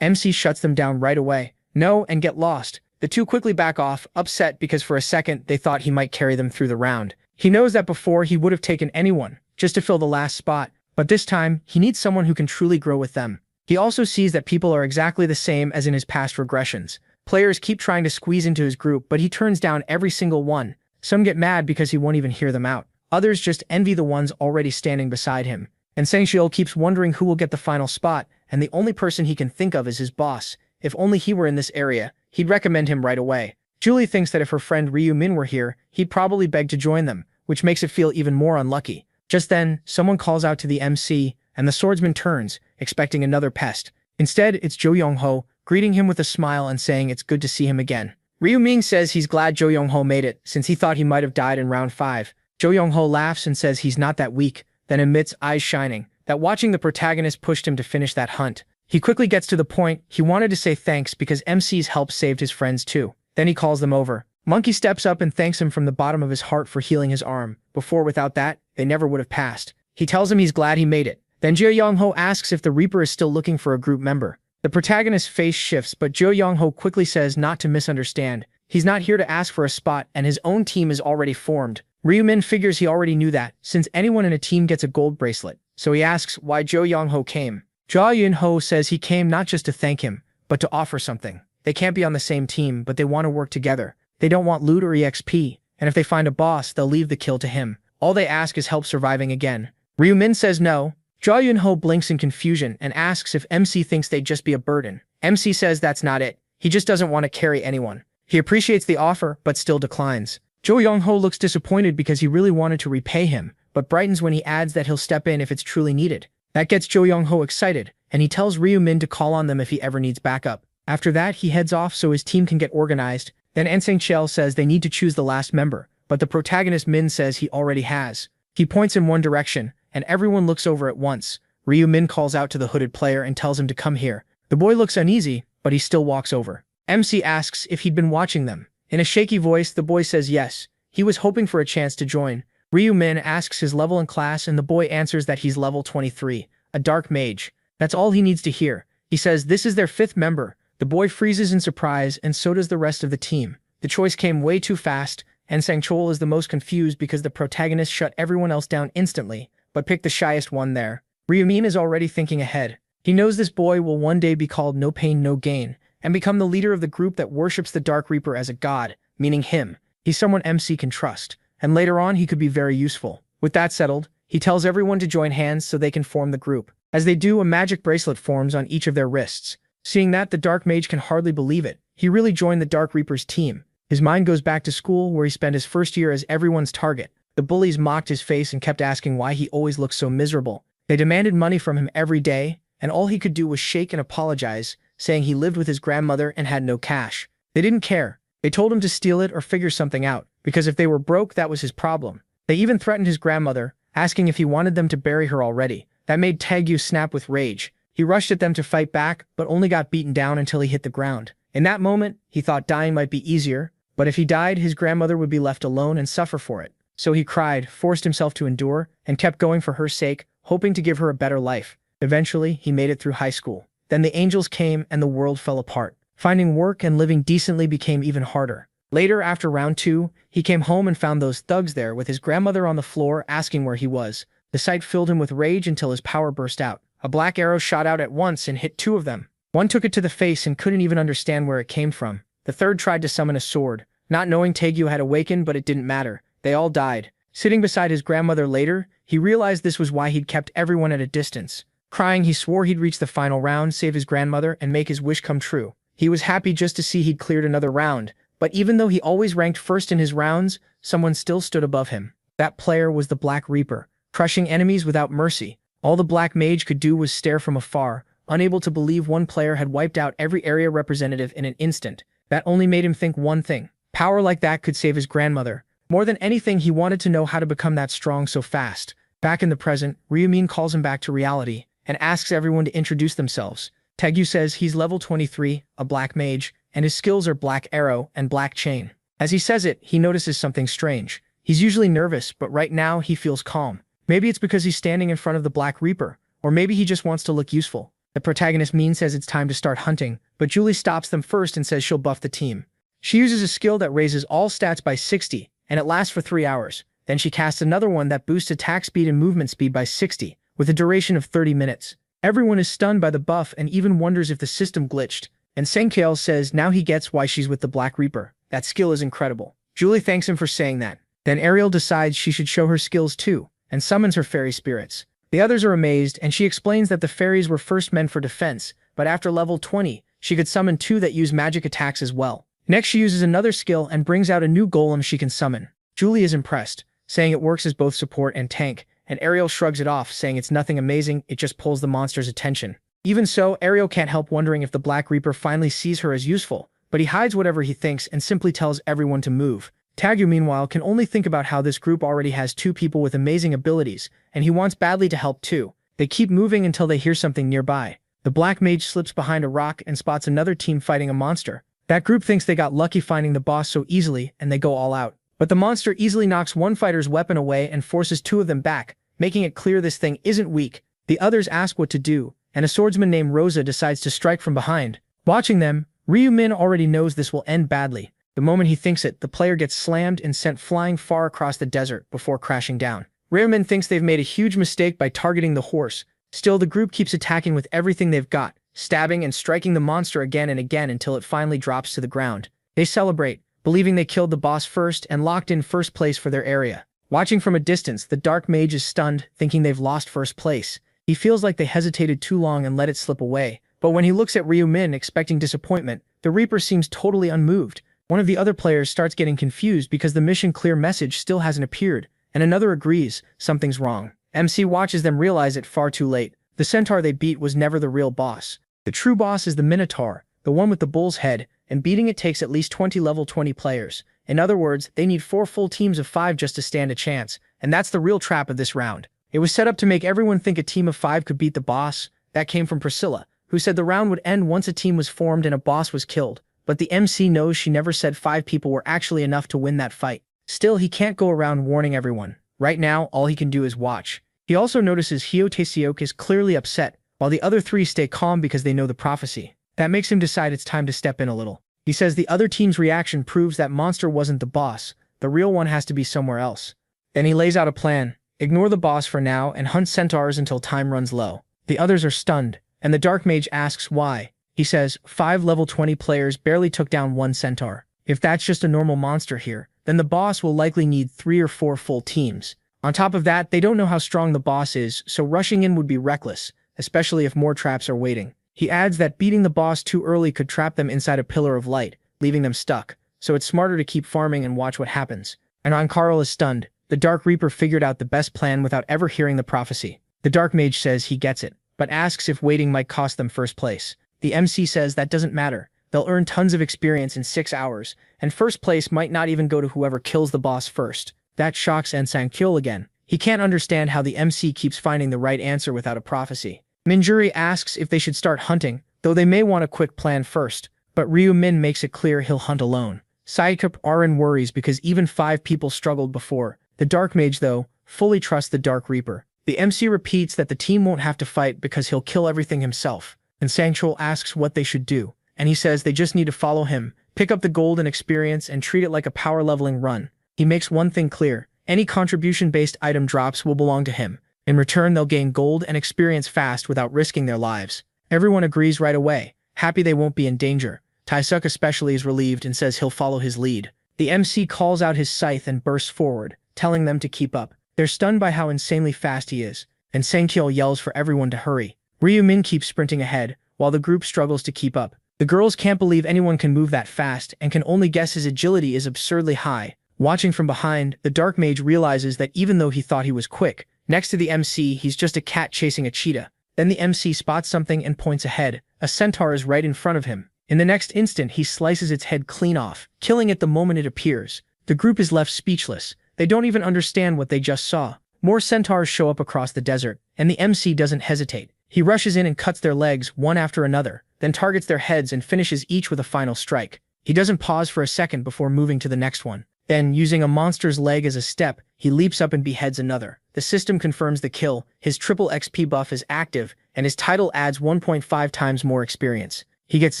MC shuts them down right away. No, and get lost. The two quickly back off, upset because for a second they thought he might carry them through the round. He knows that before he would have taken anyone, just to fill the last spot, but this time, he needs someone who can truly grow with them. He also sees that people are exactly the same as in his past regressions. Players keep trying to squeeze into his group, but he turns down every single one. Some get mad because he won't even hear them out. Others just envy the ones already standing beside him. And Sangshil keeps wondering who will get the final spot, and the only person he can think of is his boss. If only he were in this area, he'd recommend him right away. Julie thinks that if her friend Ryu Min were here, he'd probably beg to join them, which makes it feel even more unlucky. Just then, someone calls out to the MC, and the swordsman turns, expecting another pest. Instead, it's Jo Young-ho, greeting him with a smile and saying it's good to see him again. Ryu Ming says he's glad Jo Young-ho made it, since he thought he might have died in round 5. Jo Young-ho laughs and says he's not that weak, then admits, eyes shining, that watching the protagonist pushed him to finish that hunt. He quickly gets to the point. He wanted to say thanks because MC's help saved his friends too. Then he calls them over. Monkey steps up and thanks him from the bottom of his heart for healing his arm. Before, without that, they never would have passed. He tells him he's glad he made it. Then Jo Young-ho asks if the Reaper is still looking for a group member. The protagonist's face shifts, but Jo Young-ho quickly says not to misunderstand. He's not here to ask for a spot, and his own team is already formed. Ryu Min figures he already knew that, since anyone in a team gets a gold bracelet. So he asks why Jo Young-ho came. Jo Yun-ho says he came not just to thank him, but to offer something. They can't be on the same team, but they want to work together. They don't want loot or EXP, and if they find a boss, they'll leave the kill to him. All they ask is help surviving again. Ryu Min says no. Jo Yun-ho blinks in confusion and asks if MC thinks they'd just be a burden. MC says that's not it. He just doesn't want to carry anyone. He appreciates the offer, but still declines. Jo Young-ho looks disappointed because he really wanted to repay him, but brightens when he adds that he'll step in if it's truly needed. That gets Jo Young-ho excited, and he tells Ryu-min to call on them if he ever needs backup. After that, he heads off so his team can get organized. Then Nsang-cheol says they need to choose the last member, but the protagonist Min says he already has. He points in one direction, and everyone looks over at once. Ryu-min calls out to the hooded player and tells him to come here. The boy looks uneasy, but he still walks over. MC asks if he'd been watching them. In a shaky voice, the boy says yes. He was hoping for a chance to join. Ryu-min asks his level in class and the boy answers that he's level 23, a dark mage. That's all he needs to hear. He says this is their 5th member. The boy freezes in surprise and so does the rest of the team. The choice came way too fast, and Sang-chol is the most confused because the protagonist shut everyone else down instantly, but picked the shyest one there. Ryu-min is already thinking ahead. He knows this boy will one day be called No Pain No Gain, and become the leader of the group that worships the Dark Reaper as a god, meaning him. He's someone MC can trust, and later on he could be very useful. With that settled, he tells everyone to join hands so they can form the group. As they do, a magic bracelet forms on each of their wrists. Seeing that, the Dark Mage can hardly believe it. He really joined the Dark Reaper's team. His mind goes back to school where he spent his first year as everyone's target. The bullies mocked his face and kept asking why he always looked so miserable. They demanded money from him every day, and all he could do was shake and apologize, saying he lived with his grandmother and had no cash. They didn't care. They told him to steal it or figure something out, because if they were broke, that was his problem. They even threatened his grandmother, asking if he wanted them to bury her already. That made Taegyu snap with rage. He rushed at them to fight back, but only got beaten down until he hit the ground. In that moment, he thought dying might be easier, but if he died, his grandmother would be left alone and suffer for it. So he cried, forced himself to endure, and kept going for her sake, hoping to give her a better life. Eventually, he made it through high school. Then the angels came and the world fell apart. Finding work and living decently became even harder. Later, after round 2, he came home and found those thugs there with his grandmother on the floor asking where he was. The sight filled him with rage until his power burst out. A black arrow shot out at once and hit 2 of them. One took it to the face and couldn't even understand where it came from. The third tried to summon a sword, not knowing Taegyu had awakened, but it didn't matter. They all died. Sitting beside his grandmother later, he realized this was why he'd kept everyone at a distance. Crying, he swore he'd reach the final round, save his grandmother, and make his wish come true. He was happy just to see he'd cleared another round, but even though he always ranked first in his rounds, someone still stood above him. That player was the Black Reaper, crushing enemies without mercy. All the Black Mage could do was stare from afar, unable to believe one player had wiped out every area representative in an instant. That only made him think one thing. Power like that could save his grandmother. More than anything, he wanted to know how to become that strong so fast. Back in the present, Ryu-min calls him back to reality and asks everyone to introduce themselves. Taegyu says he's level 23, a black mage, and his skills are Black Arrow and Black Chain. As he says it, he notices something strange. He's usually nervous, but right now he feels calm. Maybe it's because he's standing in front of the Black Reaper, or maybe he just wants to look useful. The protagonist Min says it's time to start hunting, but Julie stops them first and says she'll buff the team. She uses a skill that raises all stats by 60, and it lasts for 3 hours. Then she casts another one that boosts attack speed and movement speed by 60, with a duration of 30 minutes. Everyone is stunned by the buff and even wonders if the system glitched. And Sang-chol says now he gets why she's with the Black Reaper. That skill is incredible. Julie thanks him for saying that. Then Ariel decides she should show her skills too, and summons her fairy spirits. The others are amazed, and she explains that the fairies were first meant for defense, but after level 20, she could summon 2 that use magic attacks as well. Next, she uses another skill and brings out a new golem she can summon. Julie is impressed, saying it works as both support and tank, and Ariel shrugs it off, saying it's nothing amazing, it just pulls the monster's attention. Even so, Ariel can't help wondering if the Black Reaper finally sees her as useful, but he hides whatever he thinks and simply tells everyone to move. Taegyu, meanwhile, can only think about how this group already has 2 people with amazing abilities, and he wants badly to help too. They keep moving until they hear something nearby. The Black Mage slips behind a rock and spots another team fighting a monster. That group thinks they got lucky finding the boss so easily, and they go all out. But the monster easily knocks one fighter's weapon away and forces 2 of them back, making it clear this thing isn't weak. The others ask what to do, and a swordsman named Rosa decides to strike from behind. Watching them, Ryu-min already knows this will end badly. The moment he thinks it, the player gets slammed and sent flying far across the desert before crashing down. Ryu-min thinks they've made a huge mistake by targeting the horse. Still, the group keeps attacking with everything they've got, stabbing and striking the monster again and again until it finally drops to the ground. They celebrate, believing they killed the boss first and locked in first place for their area. Watching from a distance, the Dark Mage is stunned, thinking they've lost first place. He feels like they hesitated too long and let it slip away. But when he looks at Ryu-min expecting disappointment, the Reaper seems totally unmoved. One of the other players starts getting confused because the mission clear message still hasn't appeared, and another agrees something's wrong. MC watches them realize it far too late. The centaur they beat was never the real boss. The true boss is the Minotaur, the one with the bull's head, and beating it takes at least 20 level 20 players. In other words, they need 4 full teams of 5 just to stand a chance, and that's the real trap of this round. It was set up to make everyone think a team of 5 could beat the boss. That came from Priscilla, who said the round would end once a team was formed and a boss was killed. But the MC knows she never said 5 people were actually enough to win that fight. Still, he can't go around warning everyone. Right now, all he can do is watch. He also notices Hyo-tae-seok is clearly upset, while the other 3 stay calm because they know the prophecy. That makes him decide it's time to step in a little. He says the other team's reaction proves that monster wasn't the boss. The real one has to be somewhere else. Then he lays out a plan. Ignore the boss for now and hunt centaurs until time runs low. The others are stunned, and the Dark Mage asks why. He says, 5 level 20 players barely took down 1 centaur. If that's just a normal monster here, then the boss will likely need 3 or 4 full teams. On top of that, they don't know how strong the boss is, so rushing in would be reckless, especially if more traps are waiting. He adds that beating the boss too early could trap them inside a pillar of light, leaving them stuck, so it's smarter to keep farming and watch what happens. And Karl is stunned. The Dark Reaper figured out the best plan without ever hearing the prophecy. The Dark Mage says he gets it, but asks if waiting might cost them first place. The MC says that doesn't matter. They'll earn tons of experience in 6 hours, and first place might not even go to whoever kills the boss first. That shocks Sang-kyul again. He can't understand how the MC keeps finding the right answer without a prophecy. Minjuri asks if they should start hunting, though they may want a quick plan first, but Ryu-min makes it clear he'll hunt alone. Sidecup Arin worries because even 5 people struggled before. The Dark Mage, though, fully trusts the Dark Reaper. The MC repeats that the team won't have to fight because he'll kill everything himself. And Sang-kyul asks what they should do, and he says they just need to follow him, pick up the gold and experience, and treat it like a power leveling run. He makes one thing clear: any contribution-based item drops will belong to him. In return, they'll gain gold and experience fast without risking their lives. Everyone agrees right away, happy they won't be in danger. Taesuk especially is relieved and says he'll follow his lead. The MC calls out his scythe and bursts forward, telling them to keep up. They're stunned by how insanely fast he is, and Sang-kyul yells for everyone to hurry. Ryu-min keeps sprinting ahead, while the group struggles to keep up. The girls can't believe anyone can move that fast and can only guess his agility is absurdly high. Watching from behind, the Dark Mage realizes that even though he thought he was quick, next to the MC, he's just a cat chasing a cheetah. Then the MC spots something and points ahead. A centaur is right in front of him. In the next instant, he slices its head clean off, killing it the moment it appears. The group is left speechless. They don't even understand what they just saw. More centaurs show up across the desert, and the MC doesn't hesitate. He rushes in and cuts their legs one after another, then targets their heads and finishes each with a final strike. He doesn't pause for a second before moving to the next one. Then, using a monster's leg as a step, he leaps up and beheads another. The system confirms the kill, his triple XP buff is active, and his title adds 1.5 times more experience. He gets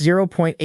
0.89%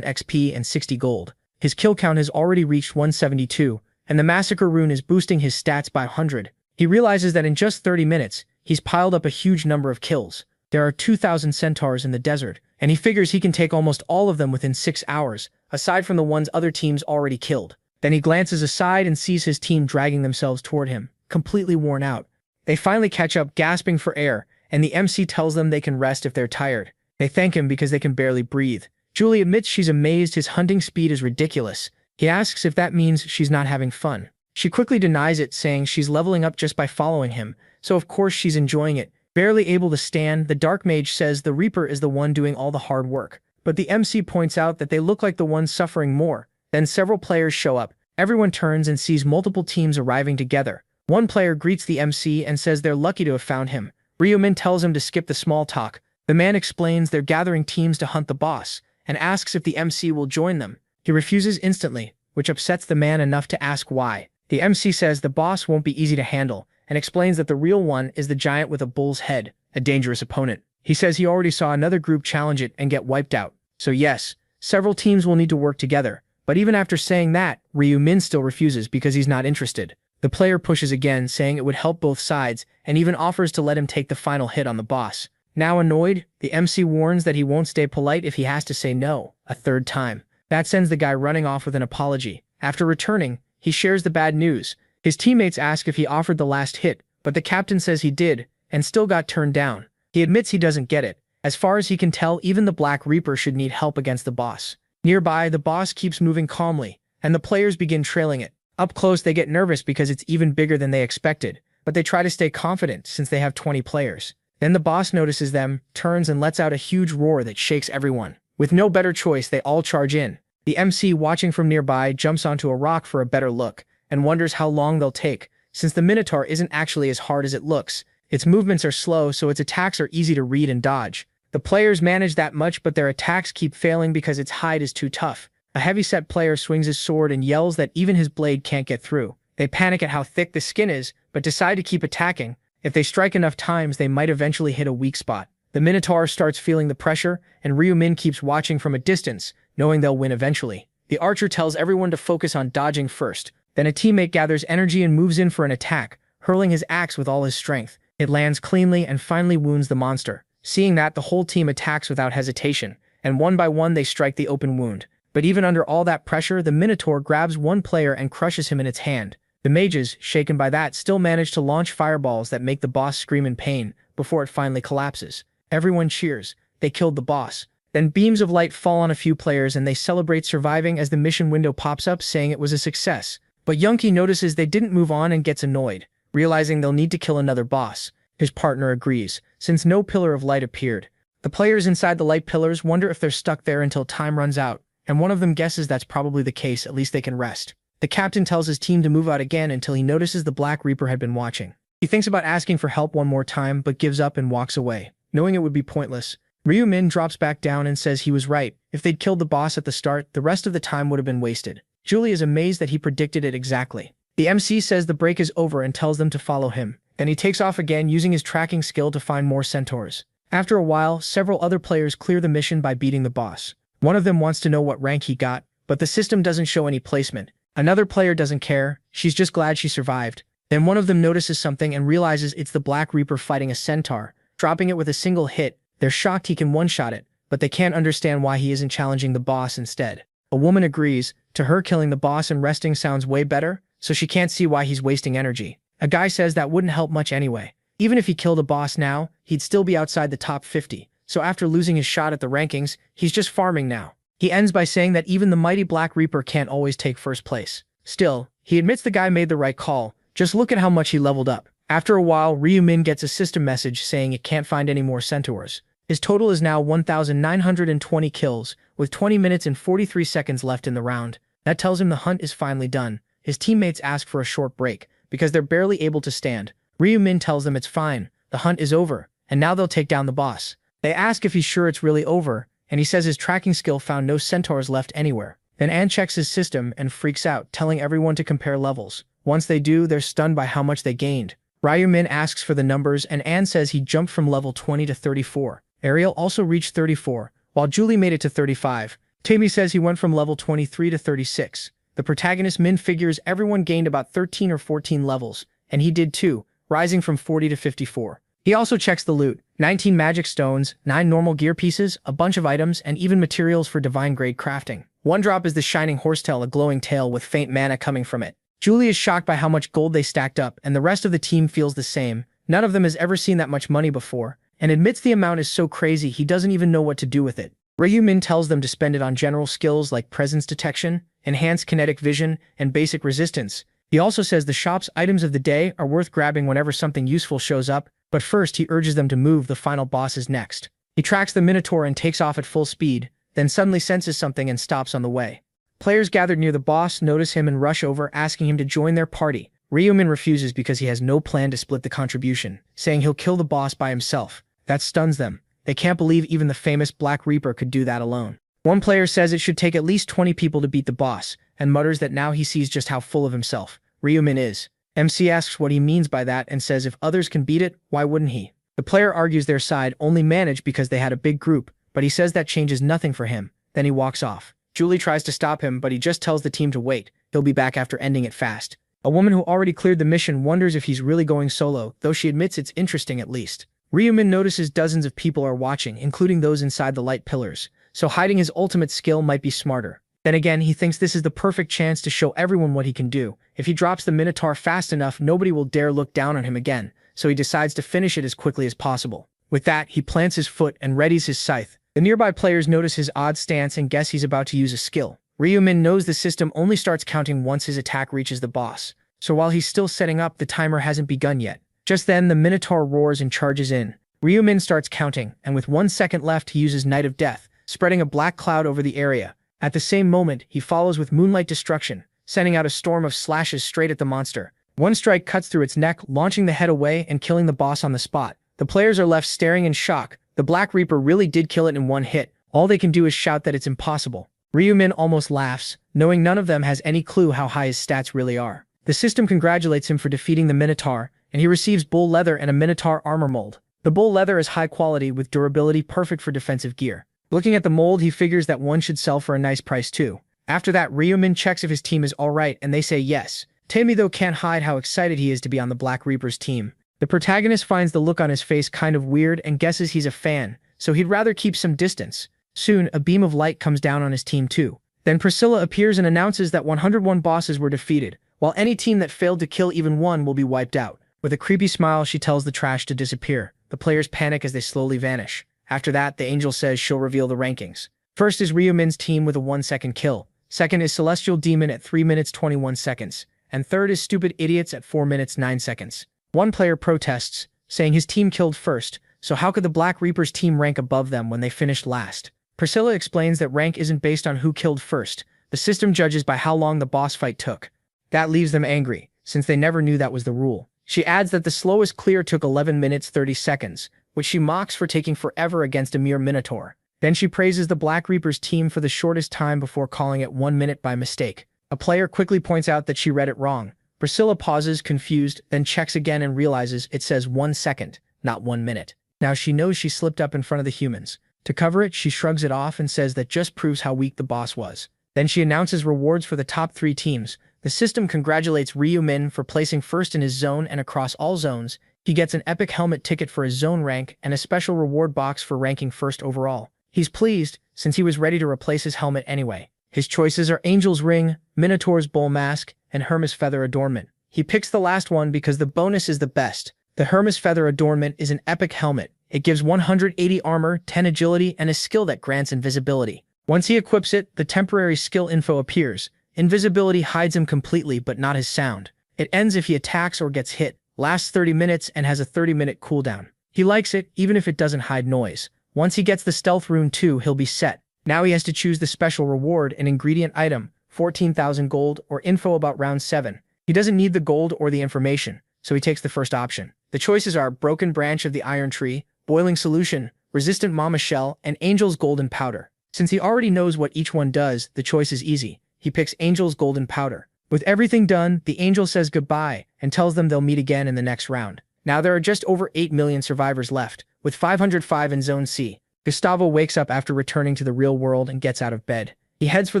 XP and 60 gold. His kill count has already reached 172, and the Massacre rune is boosting his stats by 100. He realizes that in just 30 minutes, he's piled up a huge number of kills. There are 2,000 centaurs in the desert, and he figures he can take almost all of them within 6 hours, aside from the ones other teams already killed. Then he glances aside and sees his team dragging themselves toward him, completely worn out. They finally catch up, gasping for air, and the MC tells them they can rest if they're tired. They thank him because they can barely breathe. Julie admits she's amazed his hunting speed is ridiculous. He asks if that means she's not having fun. She quickly denies it, saying she's leveling up just by following him, so of course she's enjoying it. Barely able to stand, the Dark Mage says the Reaper is the one doing all the hard work. But the MC points out that they look like the ones suffering more. Then several players show up. Everyone turns and sees multiple teams arriving together. One player greets the MC and says they're lucky to have found him. Ryu-min tells him to skip the small talk. The man explains they're gathering teams to hunt the boss, and asks if the MC will join them. He refuses instantly, which upsets the man enough to ask why. The MC says the boss won't be easy to handle, and explains that the real one is the giant with a bull's head, a dangerous opponent. He says he already saw another group challenge it and get wiped out. So yes, several teams will need to work together. But even after saying that, Ryu-min still refuses because he's not interested. The player pushes again, saying it would help both sides, and even offers to let him take the final hit on the boss. Now annoyed, the MC warns that he won't stay polite if he has to say no a third time. That sends the guy running off with an apology. After returning, he shares the bad news. His teammates ask if he offered the last hit, but the captain says he did, and still got turned down. He admits he doesn't get it. As far as he can tell, even the Black Reaper should need help against the boss. Nearby, the boss keeps moving calmly, and the players begin trailing it. Up close, they get nervous because it's even bigger than they expected, but they try to stay confident since they have 20 players. Then the boss notices them, turns and lets out a huge roar that shakes everyone. With no better choice, they all charge in. The MC, watching from nearby, jumps onto a rock for a better look, and wonders how long they'll take, since the Minotaur isn't actually as hard as it looks. Its movements are slow, so its attacks are easy to read and dodge. The players manage that much, but their attacks keep failing because its hide is too tough. A heavyset player swings his sword and yells that even his blade can't get through. They panic at how thick the skin is, but decide to keep attacking. If they strike enough times, they might eventually hit a weak spot. The Minotaur starts feeling the pressure, and Ryu-min keeps watching from a distance, knowing they'll win eventually. The archer tells everyone to focus on dodging first. Then a teammate gathers energy and moves in for an attack, hurling his axe with all his strength. It lands cleanly and finally wounds the monster. Seeing that, the whole team attacks without hesitation, and one by one they strike the open wound. But even under all that pressure, the Minotaur grabs one player and crushes him in its hand. The mages, shaken by that, still manage to launch fireballs that make the boss scream in pain before it finally collapses. Everyone cheers. They killed the boss. Then beams of light fall on a few players and they celebrate surviving as the mission window pops up saying it was a success. But Yunki notices they didn't move on and gets annoyed, realizing they'll need to kill another boss. His partner agrees, since no pillar of light appeared. The players inside the light pillars wonder if they're stuck there until time runs out, and one of them guesses that's probably the case, at least they can rest. The captain tells his team to move out again until he notices the Black Reaper had been watching. He thinks about asking for help one more time, but gives up and walks away. Knowing it would be pointless, Ryu-min drops back down and says he was right. If they'd killed the boss at the start, the rest of the time would have been wasted. Julie is amazed that he predicted it exactly. The MC says the break is over and tells them to follow him. Then he takes off again using his tracking skill to find more centaurs. After a while, several other players clear the mission by beating the boss. One of them wants to know what rank he got, but the system doesn't show any placement. Another player doesn't care, she's just glad she survived. Then one of them notices something and realizes it's the Black Reaper fighting a centaur, dropping it with a single hit. They're shocked he can one-shot it, but they can't understand why he isn't challenging the boss instead. A woman agrees. To her, killing the boss and resting sounds way better, so she can't see why he's wasting energy. A guy says that wouldn't help much anyway. Even if he killed a boss now, he'd still be outside the top 50. So after losing his shot at the rankings, he's just farming now. He ends by saying that even the mighty Black Reaper can't always take first place. Still, he admits the guy made the right call. Just look at how much he leveled up. After a while, Ryu-min gets a system message saying it can't find any more centaurs. His total is now 1,920 kills, with 20 minutes and 43 seconds left in the round. That tells him the hunt is finally done. His teammates ask for a short break, because they're barely able to stand. Ryu-min tells them it's fine, the hunt is over, and now they'll take down the boss. They ask if he's sure it's really over, and he says his tracking skill found no centaurs left anywhere. Then Anne checks his system and freaks out, telling everyone to compare levels. Once they do, they're stunned by how much they gained. Ryu-min asks for the numbers, and Anne says he jumped from level 20 to 34. Ariel also reached 34, while Julie made it to 35. Tammy says he went from level 23 to 36. The protagonist Min figures everyone gained about 13 or 14 levels, and he did too, rising from 40 to 54. He also checks the loot: 19 magic stones, 9 normal gear pieces, a bunch of items, and even materials for divine-grade crafting. One drop is the shining horsetail, a glowing tail with faint mana coming from it. Julie is shocked by how much gold they stacked up, and the rest of the team feels the same. None of them has ever seen that much money before, and admits the amount is so crazy he doesn't even know what to do with it. Ryu-min tells them to spend it on general skills like presence detection, enhanced kinetic vision, and basic resistance. He also says the shop's items of the day are worth grabbing whenever something useful shows up, but first he urges them to move, the final boss is next. He tracks the Minotaur and takes off at full speed, then suddenly senses something and stops on the way. Players gathered near the boss notice him and rush over, asking him to join their party. Ryu-min refuses because he has no plan to split the contribution, saying he'll kill the boss by himself. That stuns them. They can't believe even the famous Black Reaper could do that alone. One player says it should take at least 20 people to beat the boss, and mutters that now he sees just how full of himself Ryu-min is. MC asks what he means by that and says if others can beat it, why wouldn't he? The player argues their side only managed because they had a big group, but he says that changes nothing for him. Then he walks off. Julie tries to stop him, but he just tells the team to wait. He'll be back after ending it fast. A woman who already cleared the mission wonders if he's really going solo, though she admits it's interesting at least. Ryu-min notices dozens of people are watching, including those inside the light pillars, so hiding his ultimate skill might be smarter. Then again, he thinks this is the perfect chance to show everyone what he can do. If he drops the Minotaur fast enough, nobody will dare look down on him again, so he decides to finish it as quickly as possible. With that, he plants his foot and readies his scythe. The nearby players notice his odd stance and guess he's about to use a skill. Ryu-min knows the system only starts counting once his attack reaches the boss, so while he's still setting up, the timer hasn't begun yet. Just then, the Minotaur roars and charges in. Ryu-min starts counting, and with 1 second left, he uses Night of Death, spreading a black cloud over the area. At the same moment, he follows with Moonlight Destruction, sending out a storm of slashes straight at the monster. One strike cuts through its neck, launching the head away and killing the boss on the spot. The players are left staring in shock. The Black Reaper really did kill it in one hit. All they can do is shout that it's impossible. Ryu-min almost laughs, knowing none of them has any clue how high his stats really are. The system congratulates him for defeating the Minotaur, and he receives bull leather and a Minotaur armor mold. The bull leather is high quality with durability perfect for defensive gear. Looking at the mold, he figures that one should sell for a nice price too. After that, Ryu-min checks if his team is alright, and they say yes. Tammy though can't hide how excited he is to be on the Black Reaper's team. The protagonist finds the look on his face kind of weird and guesses he's a fan, so he'd rather keep some distance. Soon, a beam of light comes down on his team too. Then Priscilla appears and announces that 101 bosses were defeated, while any team that failed to kill even one will be wiped out. With a creepy smile, she tells the trash to disappear. The players panic as they slowly vanish. After that, the angel says she'll reveal the rankings. First is Ryu-min's team with a 1-second kill. Second is Celestial Demon at 3 minutes 21 seconds. And third is Stupid Idiots at 4 minutes 9 seconds. One player protests, saying his team killed first, so how could the Black Reaper's team rank above them when they finished last? Priscilla explains that rank isn't based on who killed first. The system judges by how long the boss fight took. That leaves them angry, since they never knew that was the rule. She adds that the slowest clear took 11 minutes 30 seconds, which she mocks for taking forever against a mere Minotaur. Then she praises the Black Reaper's team for the shortest time before calling it 1 minute by mistake. A player quickly points out that she read it wrong. Priscilla pauses, confused, then checks again and realizes it says 1 second, not 1 minute. Now she knows she slipped up in front of the humans. To cover it, she shrugs it off and says that just proves how weak the boss was. Then she announces rewards for the top 3 teams. The system congratulates Ryu-min for placing first in his zone and across all zones. He gets an epic helmet ticket for his zone rank and a special reward box for ranking first overall. He's pleased, since he was ready to replace his helmet anyway. His choices are Angel's Ring, Minotaur's Bull Mask, and Hermes Feather Adornment. He picks the last one because the bonus is the best. The Hermes Feather Adornment is an epic helmet. It gives 180 armor, 10 agility, and a skill that grants invisibility. Once he equips it, the temporary skill info appears. Invisibility hides him completely, but not his sound. It ends if he attacks or gets hit, lasts 30 minutes, and has a 30-minute cooldown. He likes it, even if it doesn't hide noise. Once he gets the Stealth Rune too, he'll be set. Now he has to choose the special reward, an ingredient item, 14,000 gold, or info about round 7. He doesn't need the gold or the information, so he takes the first option. The choices are Broken Branch of the Iron Tree, Boiling Solution, Resistant Mama Shell, and Angel's Golden Powder. Since he already knows what each one does, the choice is easy. He picks Angel's Golden Powder. With everything done, the angel says goodbye and tells them they'll meet again in the next round. Now there are just over 8 million survivors left, with 505 in Zone C. Gustavo wakes up after returning to the real world and gets out of bed. He heads for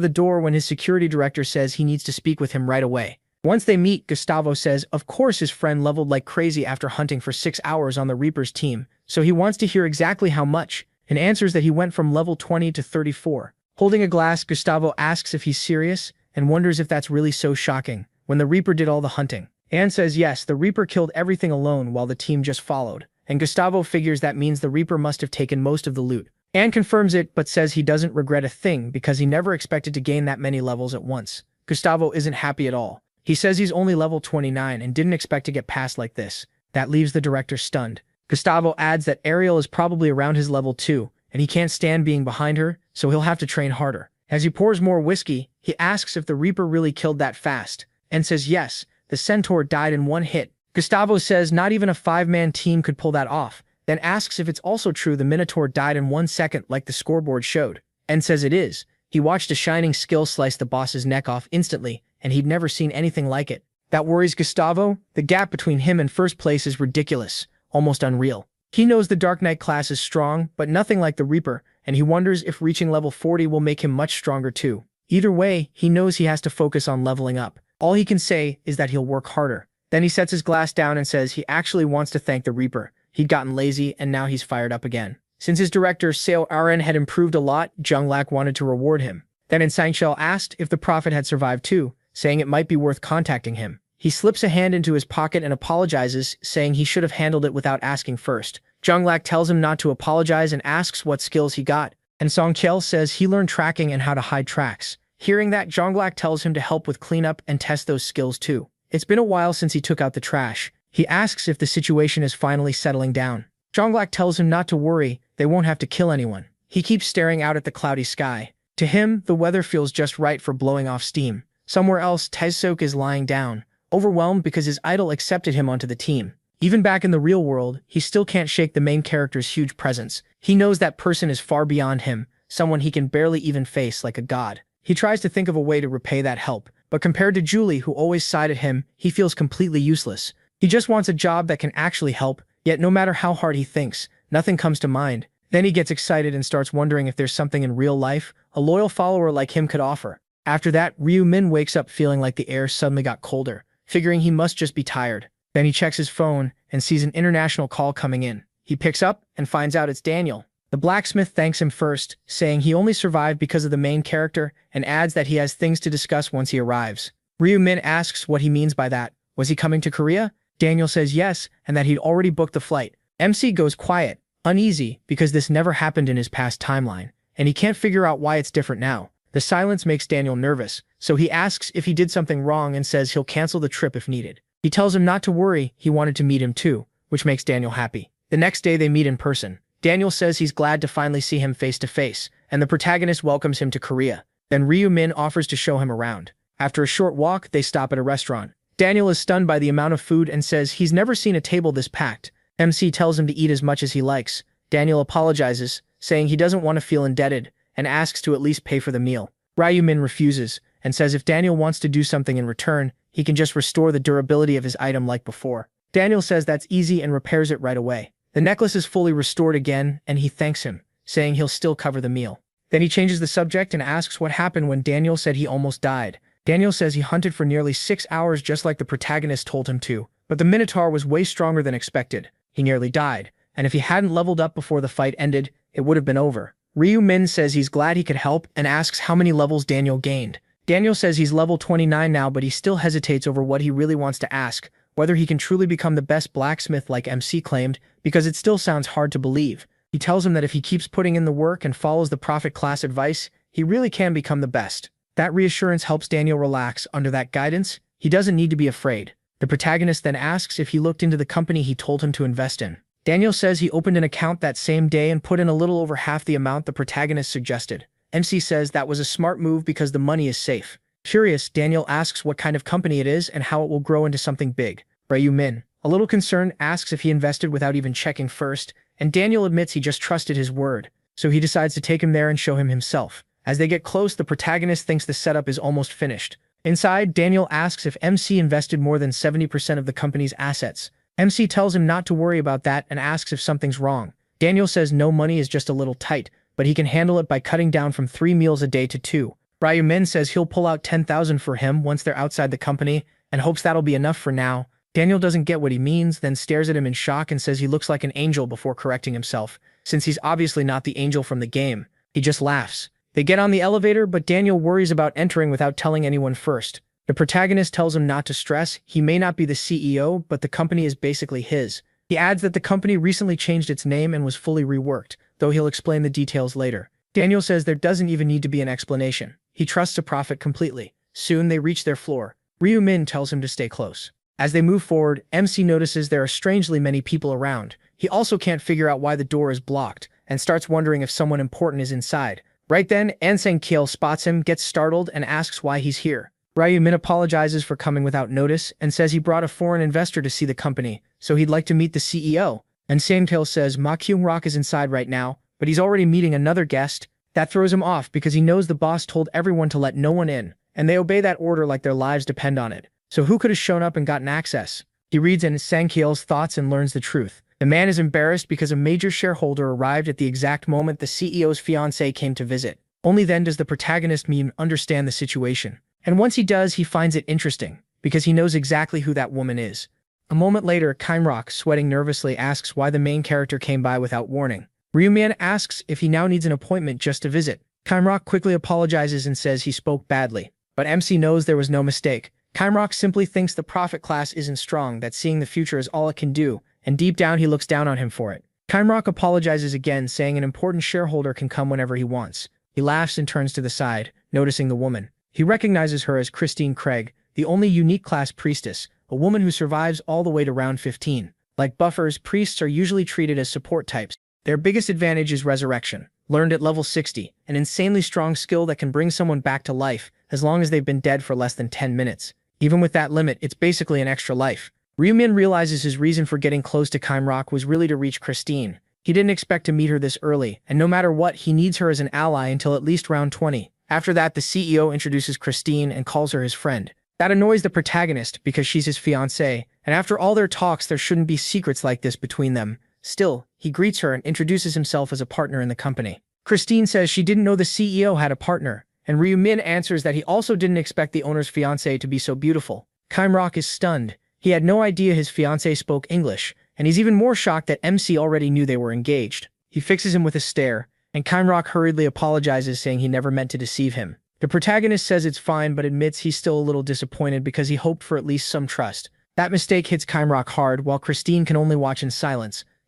the door when his security director says he needs to speak with him right away. Once they meet, Gustavo says of course his friend leveled like crazy after hunting for 6 hours on the Reaper's team, so he wants to hear exactly how much, and answers that he went from level 20 to 34. Holding a glass, Gustavo asks if he's serious, and wonders if that's really so shocking, when the Reaper did all the hunting. Anne says yes, the Reaper killed everything alone while the team just followed, and Gustavo figures that means the Reaper must have taken most of the loot. Anne confirms it, but says he doesn't regret a thing because he never expected to gain that many levels at once. Gustavo isn't happy at all. He says he's only level 29 and didn't expect to get past like this. That leaves the director stunned. Gustavo adds that Ariel is probably around his level too, and he can't stand being behind her, so he'll have to train harder. As he pours more whiskey, he asks if the Reaper really killed that fast, and says yes, the Centaur died in one hit. Gustavo says not even a 5-man team could pull that off, then asks if it's also true the Minotaur died in 1 second like the scoreboard showed, and says it is. He watched a shining skill slice the boss's neck off instantly, and he'd never seen anything like it. That worries Gustavo. The gap between him and first place is ridiculous, almost unreal. He knows the Dark Knight class is strong, but nothing like the Reaper, and he wonders if reaching level 40 will make him much stronger too. Either way, he knows he has to focus on leveling up. All he can say is that he'll work harder. Then he sets his glass down and says he actually wants to thank the Reaper. He'd gotten lazy, and now he's fired up again. Since his director, Seo Aren, had improved a lot, Jung Lak wanted to reward him. Then Insangshell asked if the Prophet had survived too, saying it might be worth contacting him. He slips a hand into his pocket and apologizes, saying he should have handled it without asking first. Jung Lak tells him not to apologize and asks what skills he got. And Song Kyeol says he learned tracking and how to hide tracks. Hearing that, Jonglak tells him to help with cleanup and test those skills too. It's been a while since he took out the trash. He asks if the situation is finally settling down. Jonglak tells him not to worry, they won't have to kill anyone. He keeps staring out at the cloudy sky. To him, the weather feels just right for blowing off steam. Somewhere else, Taesok is lying down, overwhelmed because his idol accepted him onto the team. Even back in the real world, he still can't shake the main character's huge presence. He knows that person is far beyond him, someone he can barely even face like a god. He tries to think of a way to repay that help, but compared to Julie, who always sided him, he feels completely useless. He just wants a job that can actually help, yet no matter how hard he thinks, nothing comes to mind. Then he gets excited and starts wondering if there's something in real life a loyal follower like him could offer. After that, Ryu Min wakes up feeling like the air suddenly got colder, figuring he must just be tired. Then he checks his phone and sees an international call coming in. He picks up and finds out it's Daniel. The blacksmith thanks him first, saying he only survived because of the main character, and adds that he has things to discuss once he arrives. Ryu Min asks what he means by that. Was he coming to Korea? Daniel says yes, and that he'd already booked the flight. MC goes quiet, uneasy, because this never happened in his past timeline, and he can't figure out why it's different now. The silence makes Daniel nervous, so he asks if he did something wrong and says he'll cancel the trip if needed. He tells him not to worry, he wanted to meet him too, which makes Daniel happy. The next day they meet in person. Daniel says he's glad to finally see him face to face, and the protagonist welcomes him to Korea. Then Ryu Min offers to show him around. After a short walk, they stop at a restaurant. Daniel is stunned by the amount of food and says he's never seen a table this packed. MC tells him to eat as much as he likes. Daniel apologizes, saying he doesn't want to feel indebted, and asks to at least pay for the meal. Ryu Min refuses, and says if Daniel wants to do something in return, he can just restore the durability of his item like before. Daniel says that's easy and repairs it right away. The necklace is fully restored again, and he thanks him, saying he'll still cover the meal. Then he changes the subject and asks what happened when Daniel said he almost died. Daniel says he hunted for nearly 6 hours just like the protagonist told him to, but the Minotaur was way stronger than expected. He nearly died, and if he hadn't leveled up before the fight ended, it would have been over. Ryu Min says he's glad he could help and asks how many levels Daniel gained. Daniel says he's level 29 now, but he still hesitates over what he really wants to ask, whether he can truly become the best blacksmith like MC claimed, because it still sounds hard to believe. He tells him that if he keeps putting in the work and follows the prophet class advice, he really can become the best. That reassurance helps Daniel relax. Under that guidance, he doesn't need to be afraid. The protagonist then asks if he looked into the company he told him to invest in. Daniel says he opened an account that same day and put in a little over half the amount the protagonist suggested. MC says that was a smart move because the money is safe. Curious, Daniel asks what kind of company it is and how it will grow into something big. Ryu Min, a little concerned, asks if he invested without even checking first, and Daniel admits he just trusted his word, so he decides to take him there and show him himself. As they get close, the protagonist thinks the setup is almost finished. Inside, Daniel asks if MC invested more than 70% of the company's assets. MC tells him not to worry about that and asks if something's wrong. Daniel says no, money is just a little tight, but he can handle it by cutting down from 3 meals a day to 2. Ryu Min says he'll pull out 10,000 for him once they're outside the company, and hopes that'll be enough for now. Daniel doesn't get what he means, then stares at him in shock and says he looks like an angel before correcting himself, since he's obviously not the angel from the game. He just laughs. They get on the elevator, but Daniel worries about entering without telling anyone first. The protagonist tells him not to stress. He may not be the CEO, but the company is basically his. He adds that the company recently changed its name and was fully reworked, though he'll explain the details later. Daniel says there doesn't even need to be an explanation. He trusts a prophet completely. Soon they reach their floor. Ryu Min tells him to stay close. As they move forward, MC notices there are strangely many people around. He also can't figure out why the door is blocked, and starts wondering if someone important is inside. Right then, Ansang Kyeol spots him, gets startled, and asks why he's here. Ryu Min apologizes for coming without notice, and says he brought a foreign investor to see the company, so he'd like to meet the CEO. And Sangtail says Ma Kyung-rok is inside right now, but he's already meeting another guest. That throws him off because he knows the boss told everyone to let no one in, and they obey that order like their lives depend on it. So who could have shown up and gotten access? He reads in Sangkyeol's thoughts and learns the truth. The man is embarrassed because a major shareholder arrived at the exact moment the CEO's fiancée came to visit. Only then does the protagonist meme understand the situation. And once he does, he finds it interesting, because he knows exactly who that woman is. A moment later, Kimrock, sweating nervously, asks why the main character came by without warning. Ryuman asks if he now needs an appointment just to visit. Kimrock quickly apologizes and says he spoke badly. But MC knows there was no mistake. Kimrock simply thinks the prophet class isn't strong, that seeing the future is all it can do, and deep down he looks down on him for it. Kimrock apologizes again, saying an important shareholder can come whenever he wants. He laughs and turns to the side, noticing the woman. He recognizes her as Christine Craig, the only unique class priestess, a woman who survives all the way to round 15. Like buffers, priests are usually treated as support types. Their biggest advantage is resurrection, learned at level 60, an insanely strong skill that can bring someone back to life as long as they've been dead for less than 10 minutes. Even with that limit, it's basically an extra life. Ryumin realizes his reason for getting close to Kimrock was really to reach Christine. He didn't expect to meet her this early, and no matter what, he needs her as an ally until at least round 20. After that, the CEO introduces Christine and calls her his friend. That annoys the protagonist because she's his fiancée, and after all their talks, there shouldn't be secrets like this between them. Still, he greets her and introduces himself as a partner in the company. Christine says she didn't know the CEO had a partner, and Ryumin answers that he also didn't expect the owner's fiancée to be so beautiful. Kimrock is stunned. He had no idea his fiancée spoke English, and he's even more shocked that MC already knew they were engaged. He fixes him with a stare, and Kimrock hurriedly apologizes, saying he never meant to deceive him. The protagonist says it's fine but admits he's still a little disappointed because he hoped for at least some trust. That mistake hits Kimrock hard, while Christine can only watch in silence,